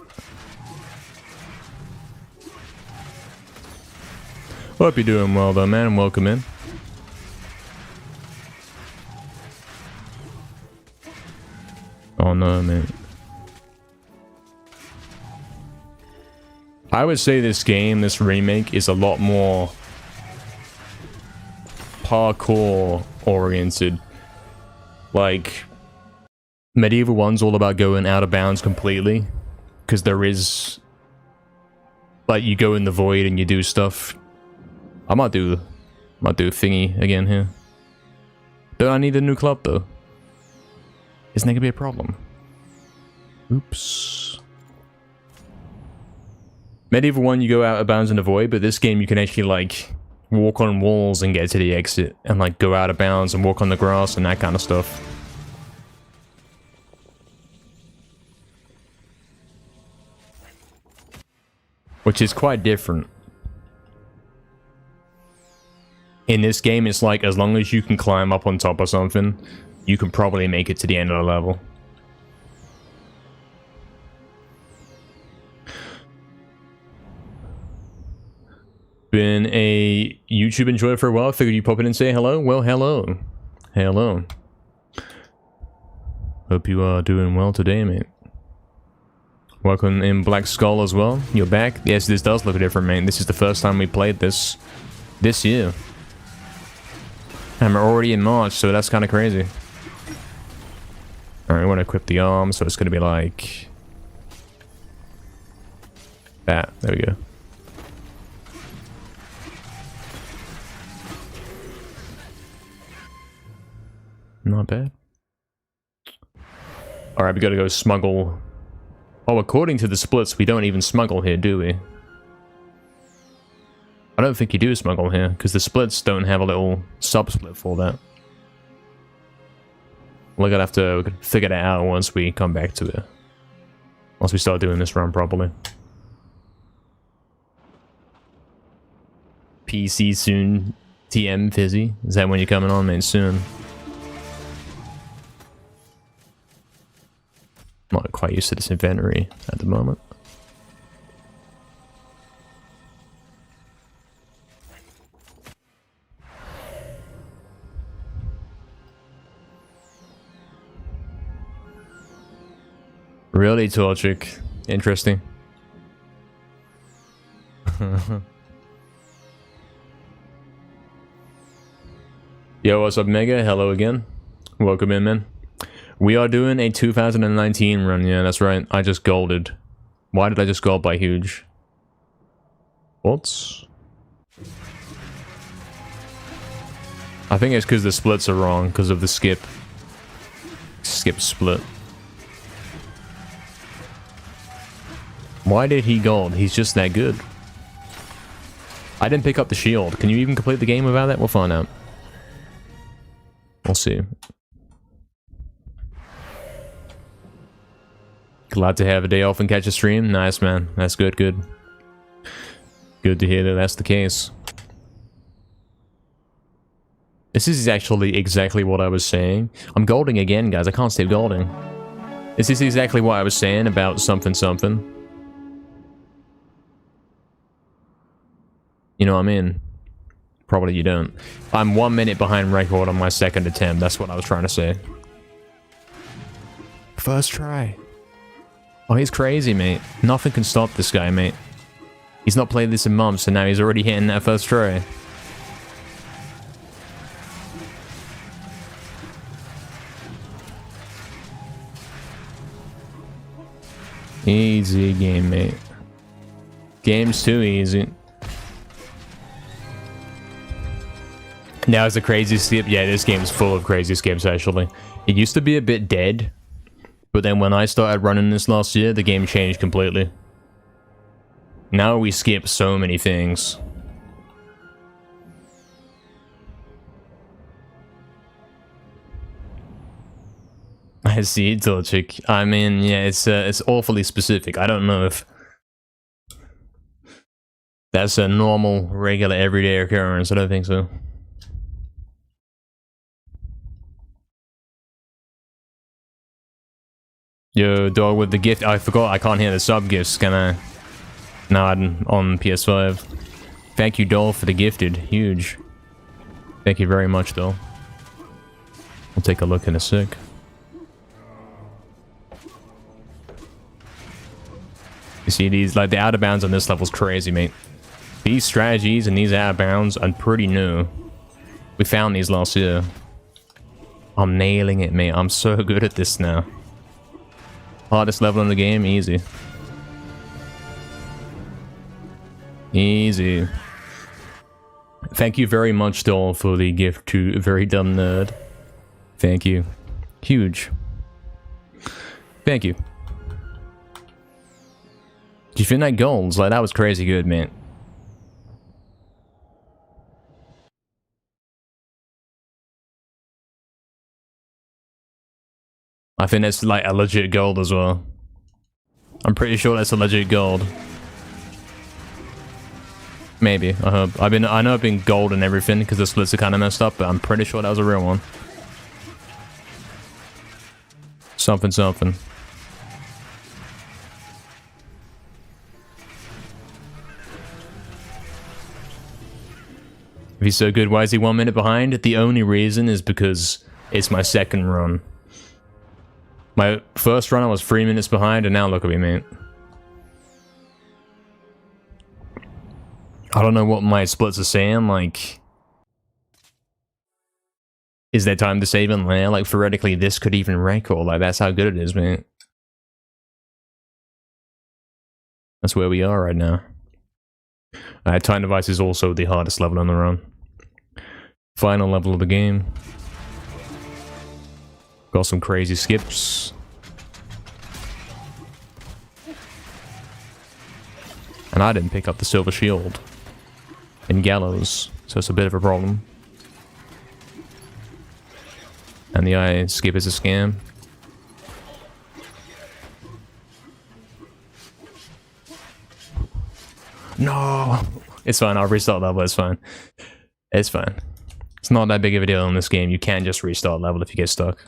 Hope you're doing well though, man. Welcome in. Oh no, man. I would say this game, this remake, is a lot more parkour oriented. Like, MediEvil 1's all about going out of bounds completely. Because there is, like, you go in the void and you do stuff. I might do thingy again here. Don't I need a new club though? Isn't that gonna be a problem? Oops. MediEvil 1, you go out of bounds in the void, but this game you can actually like walk on walls and get to the exit, and like go out of bounds and walk on the grass and that kind of stuff. which is quite different. In this game, it's like, as long as you can climb up on top of something, you can probably make it to the end of the level. Been a YouTube enjoyer for a while. Figured you'd pop in and say hello. Well, hello. Hello. Hope you are doing well today, mate. Welcome in Black Skull as well. You're back. Yes, this does look different, mate. This is the first time we played this year. And we're already in March, so that's kind of crazy. Alright, we want to equip the arm, so it's going to be like... that. There we go. Not bad. Alright, we gotta go smuggle... oh, according to the splits, we don't even smuggle here, do we? I don't think you do smuggle here, because the splits don't have a little sub-split for that. We're gonna have to figure that out once we come back to it. Once we start doing this run properly. PC soon. TM Fizzy. Is that when you're coming on, mate? Soon. Not quite used to this inventory at the moment. Really, Torchic? Interesting. Yo, what's up, Mega? Hello again. Welcome in, man. We are doing a 2019 run. Yeah, that's right. I just golded. Why did I just gold by huge? What? I think it's because the splits are wrong, because of the skip. Skip split. Why did he gold? He's just that good. I didn't pick up the shield. Can you even complete the game without that? We'll find out. We'll see. Glad to have a day off and catch a stream. Nice, man. That's good, good. Good to hear that that's the case. This is actually exactly what I was saying. I'm golding again, guys. I can't stop golding. This is exactly what I was saying about something something. You know what I mean? Probably you don't. I'm 1 minute behind record on my second attempt. That's what I was trying to say. First try. Oh, he's crazy, mate. Nothing can stop this guy, mate. He's not played this in months, and now he's already hitting that first try. Easy game, mate. Game's too easy. Now it's a crazy skip. Yeah, this game's full of crazy skips, actually. It used to be a bit dead, but then when I started running this last year, the game changed completely. Now we skip so many things. I see, Dolchik. I mean, yeah, it's awfully specific. I don't know if that's a normal, regular, everyday occurrence. I don't think so. Yo, dog with the gift. I forgot I can't hear the sub gifts. Can I? No, on PS5. Thank you, doll, for the gifted. Huge. Thank you very much, doll. We'll take a look in a sec. You see these, like the out of bounds on this level is crazy, mate. These strategies and these out of bounds are pretty new. We found these last year. I'm nailing it, mate. I'm so good at this now. Hardest level in the game, easy. Easy. Thank you very much, doll, for the gift to Very Dumb Nerd. Thank you. Huge. Thank you. Did you feel that goals? Like, that was crazy good, man. I think that's like a legit gold as well. I'm pretty sure that's a legit gold. Maybe. I hope. I know I've been gold and everything because the splits are kind of messed up, but I'm pretty sure that was a real one. Something, something. If he's so good, why is he 1 minute behind? The only reason is because it's my second run. My first run I was 3 minutes behind, and now look at me, mate. I don't know what my splits are saying, like... Is there time to save in layer? Like, theoretically, this could even record. Like, that's how good it is, mate. That's where we are right now. Time device is also the hardest level on the run. Final level of the game. Got some crazy skips. And I didn't pick up the silver shield in Gallows, so it's a bit of a problem. And the eye skip is a scam. No! It's fine, I'll restart level, it's fine. It's fine. It's not that big of a deal in this game, you can just restart level if you get stuck.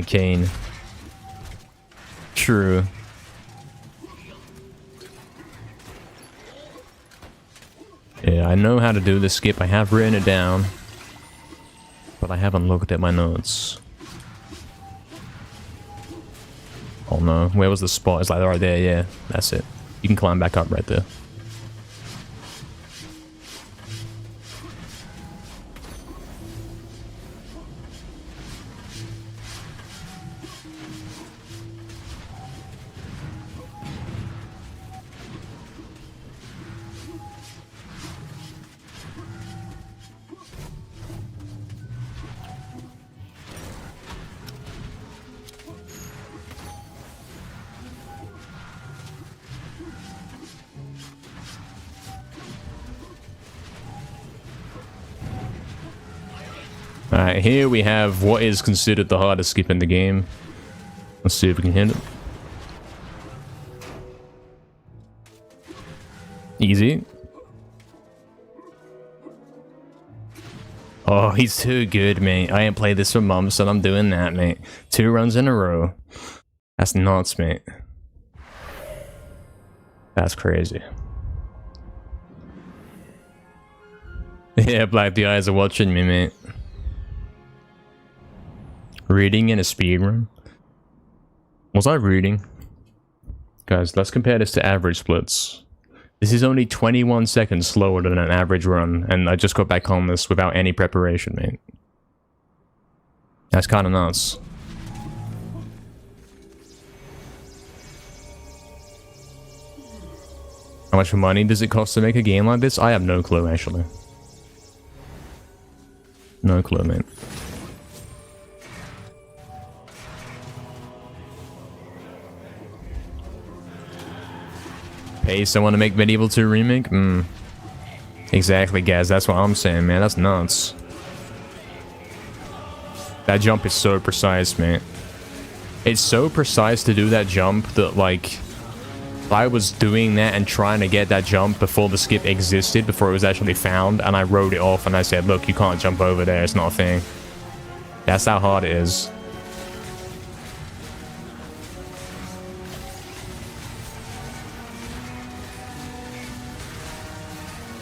Kane. True. Yeah, I know how to do this skip. I have written it down. But I haven't looked at my notes. Oh no, where was the spot? It's like right there, yeah. That's it. You can climb back up right there. Alright, here we have what is considered the hardest skip in the game. Let's see if we can hit it. Easy. Oh, he's too good, mate. I ain't played this for months and I'm doing that, mate. 2 runs in a row. That's nuts, mate. That's crazy. Yeah, Black, the eyes are watching me, mate. Reading in a speedrun? Was I reading? Guys, let's compare this to average splits. This is only 21 seconds slower than an average run, and I just got back on this without any preparation, mate. That's kinda nuts. How much money does it cost to make a game like this? I have no clue, actually. No clue, mate. Pay someone to make MediEvil 2 remake? Exactly, guys. That's what I'm saying, man. That's nuts. That jump is so precise, man. It's so precise to do that jump that, like, I was doing that and trying to get that jump before the skip existed, before it was actually found, and I wrote it off and I said, look, you can't jump over there. It's not a thing. That's how hard it is.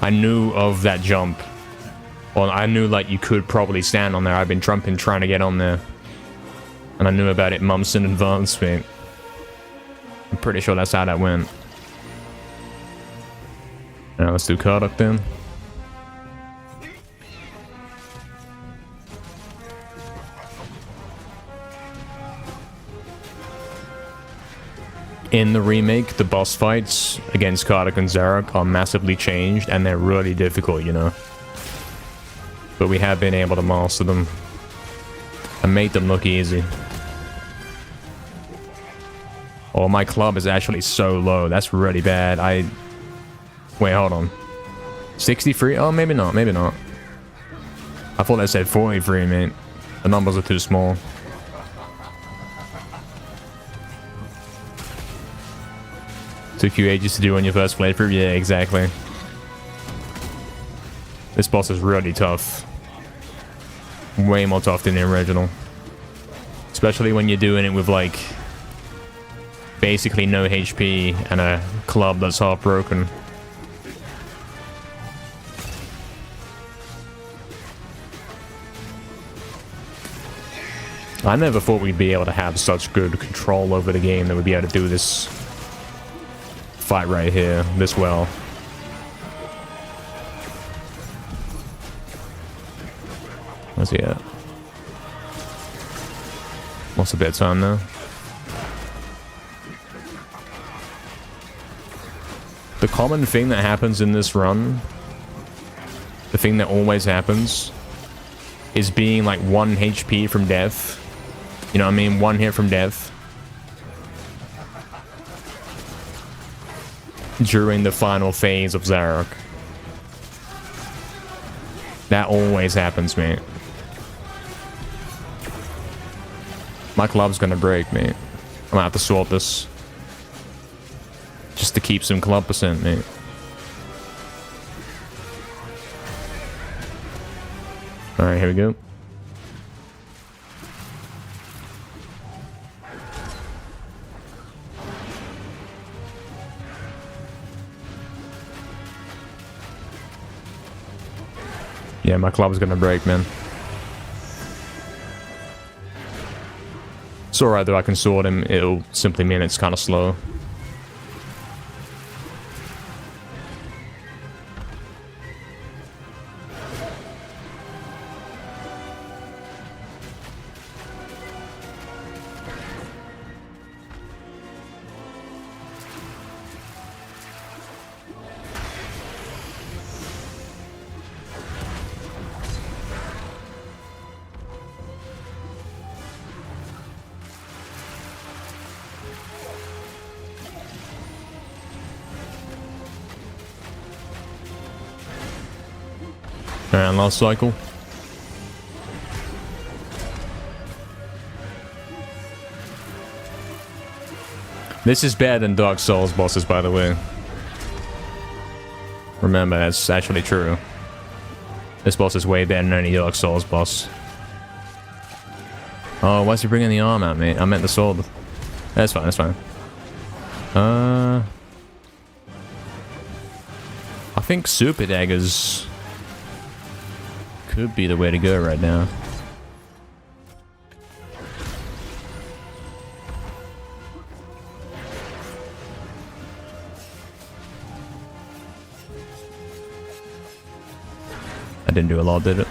I knew of that jump. Well, I knew, like, you could probably stand on there. I've been jumping trying to get on there. And I knew about it months in advance, mate. I'm pretty sure that's how that went. Now let's do card up then. In the remake, the boss fights against Kardak and Zarok are massively changed, and they're really difficult, you know. But we have been able to master them and make them look easy. Oh, my club is actually so low. That's really bad. Wait, hold on. 63? Oh, maybe not. Maybe not. I thought they said 43, mate. The numbers are too small. Took you ages to do on your first playthrough? Yeah, exactly. This boss is really tough. Way more tough than the original. Especially when you're doing it with, like, basically no HP and a club that's half broken. I never thought we'd be able to have such good control over the game that we'd be able to do this fight right here this well. Where's he at? What's a bit of time now? The common thing that happens in this run, the thing that always happens, is being like 1 HP from death. You know what I mean? 1 hit from death. During the final phase of Zarok. That always happens, mate. My club's gonna break, mate. I'm gonna have to swap this. Just to keep some club percent, mate. Alright, here we go. Yeah, my club's gonna break, man. It's alright though, I can sword him. It'll simply mean it's kind of slow. And last cycle. This is better than Dark Souls bosses, by the way. Remember, that's actually true. This boss is way better than any Dark Souls boss. Oh, why's he bringing the arm out, mate? I meant the sword. That's fine, that's fine. I think super daggers could be the way to go right now. I didn't do a lot, did it?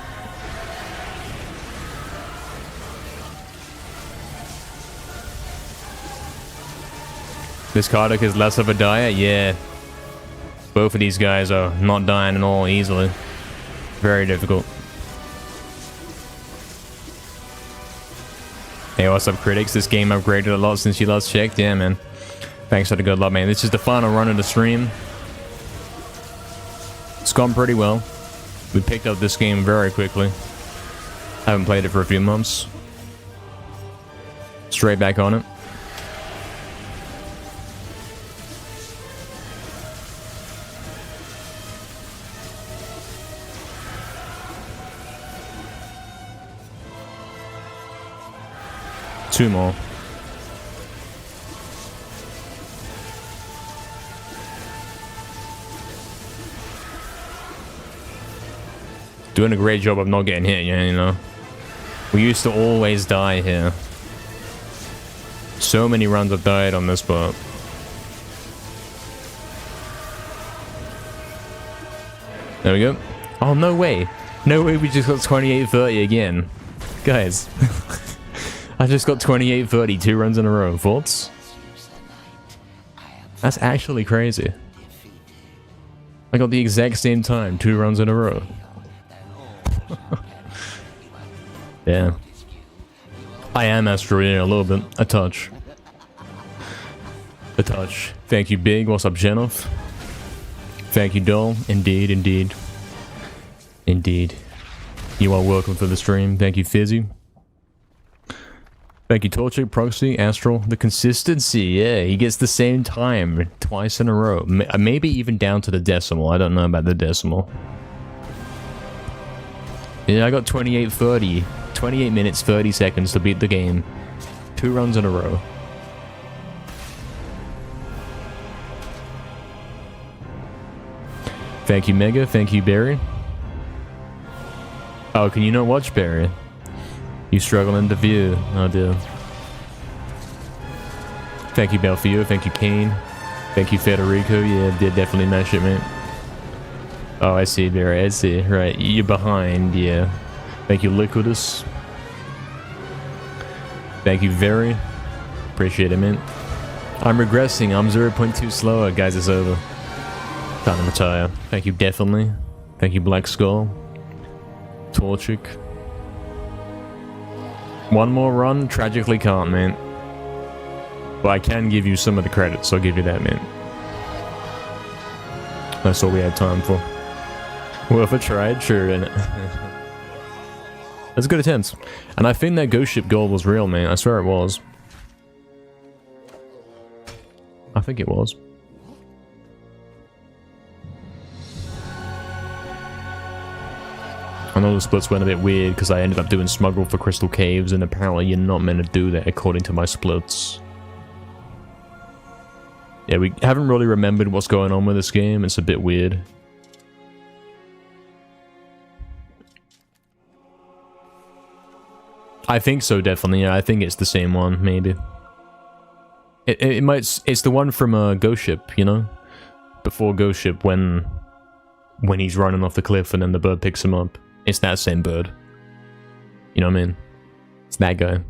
This Kardak is less of a dyer? Yeah. Both of these guys are not dying at all easily. Very difficult. Hey, what's up, critics? This game upgraded a lot since you last checked. Yeah, man. Thanks for the good love, man. This is the final run of the stream. It's gone pretty well. We picked up this game very quickly. Haven't played it for a few months. Straight back on it. Two more. Doing a great job of not getting hit, yeah, you know. We used to always die here. So many runs I've died on this part. There we go. Oh, no way. No way we just got 28-30 again. Guys. I just got 28-30 2 runs in a row. Thoughts? That's actually crazy. I got the exact same time 2 runs in a row. Yeah. I am Astro, a little bit. A touch. A touch. Thank you, Big. What's up, Jennifer? Thank you, Dull. Indeed, indeed. Indeed. You are welcome for the stream. Thank you, Fizzy. Thank you, Torchic, Proxy, Astral. The consistency, yeah, he gets the same time twice in a row. Maybe even down to the decimal. I don't know about the decimal. Yeah, I got 28:30. 28 minutes, 30 seconds to beat the game. 2 runs in a row. Thank you, Mega. Thank you, Barry. Oh, can you not watch Barry? You struggling to view. Oh dear. Thank you, Belfio. Thank you, Kane. Thank you, Federico. Yeah, did definitely match it, man. Oh, I see, Barry. I see. Right, you're behind. Yeah. Thank you, Liquidus. Thank you, Very. Appreciate it, man. I'm regressing. I'm 0.2 slower. Guys, it's over. Time to retire. Thank you, definitely. Thank you, Black Skull. Torchic. One more run? Tragically can't, man. But I can give you some of the credits, so I'll give you that, man. That's all we had time for. Worth a try? Sure, innit? That's good attempts. And I think that ghost ship goal was real, man. I swear it was. I think it was. I know the splits went a bit weird because I ended up doing Smuggle for Crystal Caves, and apparently you're not meant to do that according to my splits. Yeah, we haven't really remembered what's going on with this game. It's a bit weird. I think so, definitely. Yeah, I think it's the same one, maybe. It might. It's the one from Ghost Ship, you know, before Ghost Ship when he's running off the cliff and then the bird picks him up. It's that same bird. You know what I mean? It's that guy.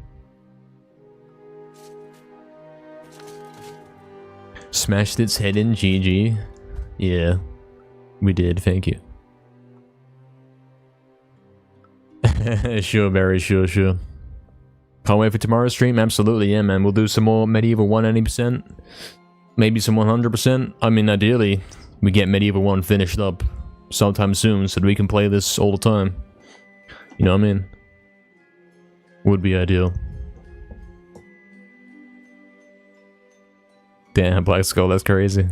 Smashed its head in, GG. Yeah, we did. Thank you. Sure, Barry. Sure. Can't wait for tomorrow's stream. Absolutely, yeah, man. We'll do some more MediEvil 180%. Maybe some 100%. I mean, ideally, we get MediEvil 1 finished up sometime soon so that we can play this all the time. You know what I mean? Would be ideal. Damn, Black Skull, that's crazy.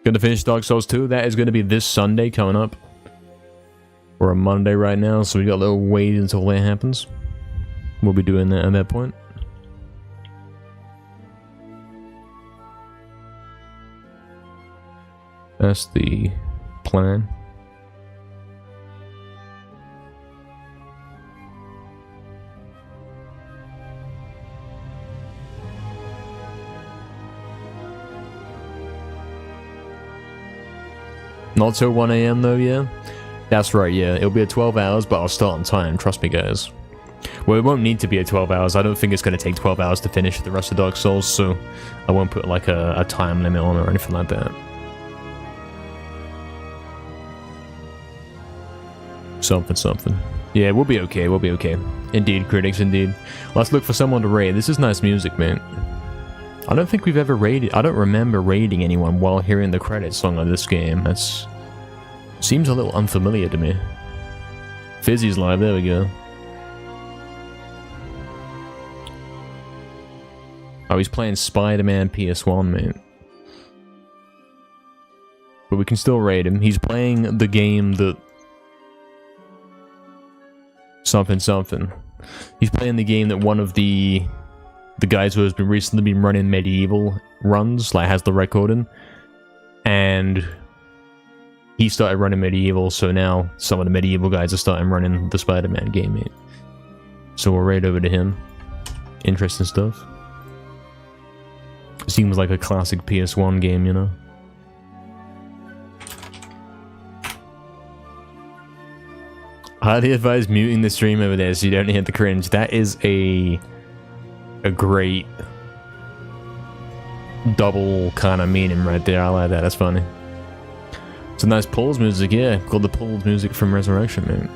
Gonna finish Dark Souls 2. That is gonna be this Sunday coming up. We're on Monday right now, so we got a little wait until that happens. We'll be doing that at that point. That's the plan. Not till 1 AM though, yeah? That's right, yeah. It'll be at 12 hours, but I'll start on time, trust me, guys. Well, it won't need to be at 12 hours. I don't think it's going to take 12 hours to finish the rest of Dark Souls, so I won't put like a time limit on it or anything like that. Something. Yeah, we'll be okay, we'll be okay. Indeed, critics, indeed. Let's look for someone to raid. This is nice music, man. I don't think we've ever raided... I don't remember raiding anyone while hearing the credits song of this game. That's... seems a little unfamiliar to me. Fizzy's live, there we go. Oh, he's playing Spider-Man PS1, man. But we can still raid him. He's playing the game that... something. He's playing the game that one of the guys who has been recently been running MediEvil runs, like has the record in. And he started running MediEvil, so now some of the MediEvil guys are starting running the Spider-Man game, mate. So we'll raid over to him. Interesting stuff. Seems like a classic PS1 game, you know? Highly advise muting the stream over there so you don't hit the cringe. That is a great double kind of meaning right there. I like that. That's funny. It's a nice Pulls music, yeah. Called the Pulls music from Resurrection, man.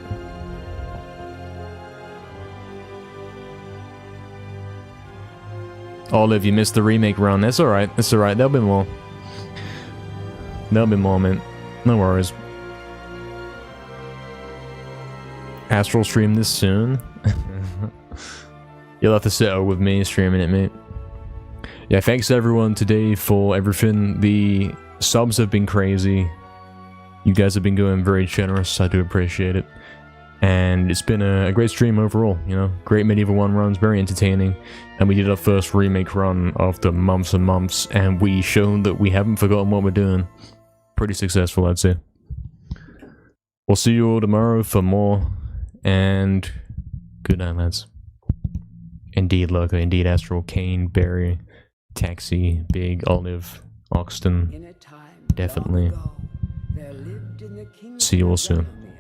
Olive, you missed the remake run. That's alright. That's alright. There'll be more. There'll be more, man. No worries. Astral stream this soon. You'll have to settle with me streaming it, mate. Yeah, thanks everyone today for everything. The subs have been crazy. You guys have been going very generous. I do appreciate it. And it's been a great stream overall, you know. Great MediEvil 1 runs, very entertaining. And we did our first remake run after months and months, and we shown that we haven't forgotten what we're doing. Pretty successful, I'd say. We'll see you all tomorrow for more, and good night, lads. Indeed, Loco, indeed, Astral, Kane, Barry, Taxi, Big, Olive, Oxton, In a time definitely. long ago, there lived in the kingdom See you all of soon. Zeron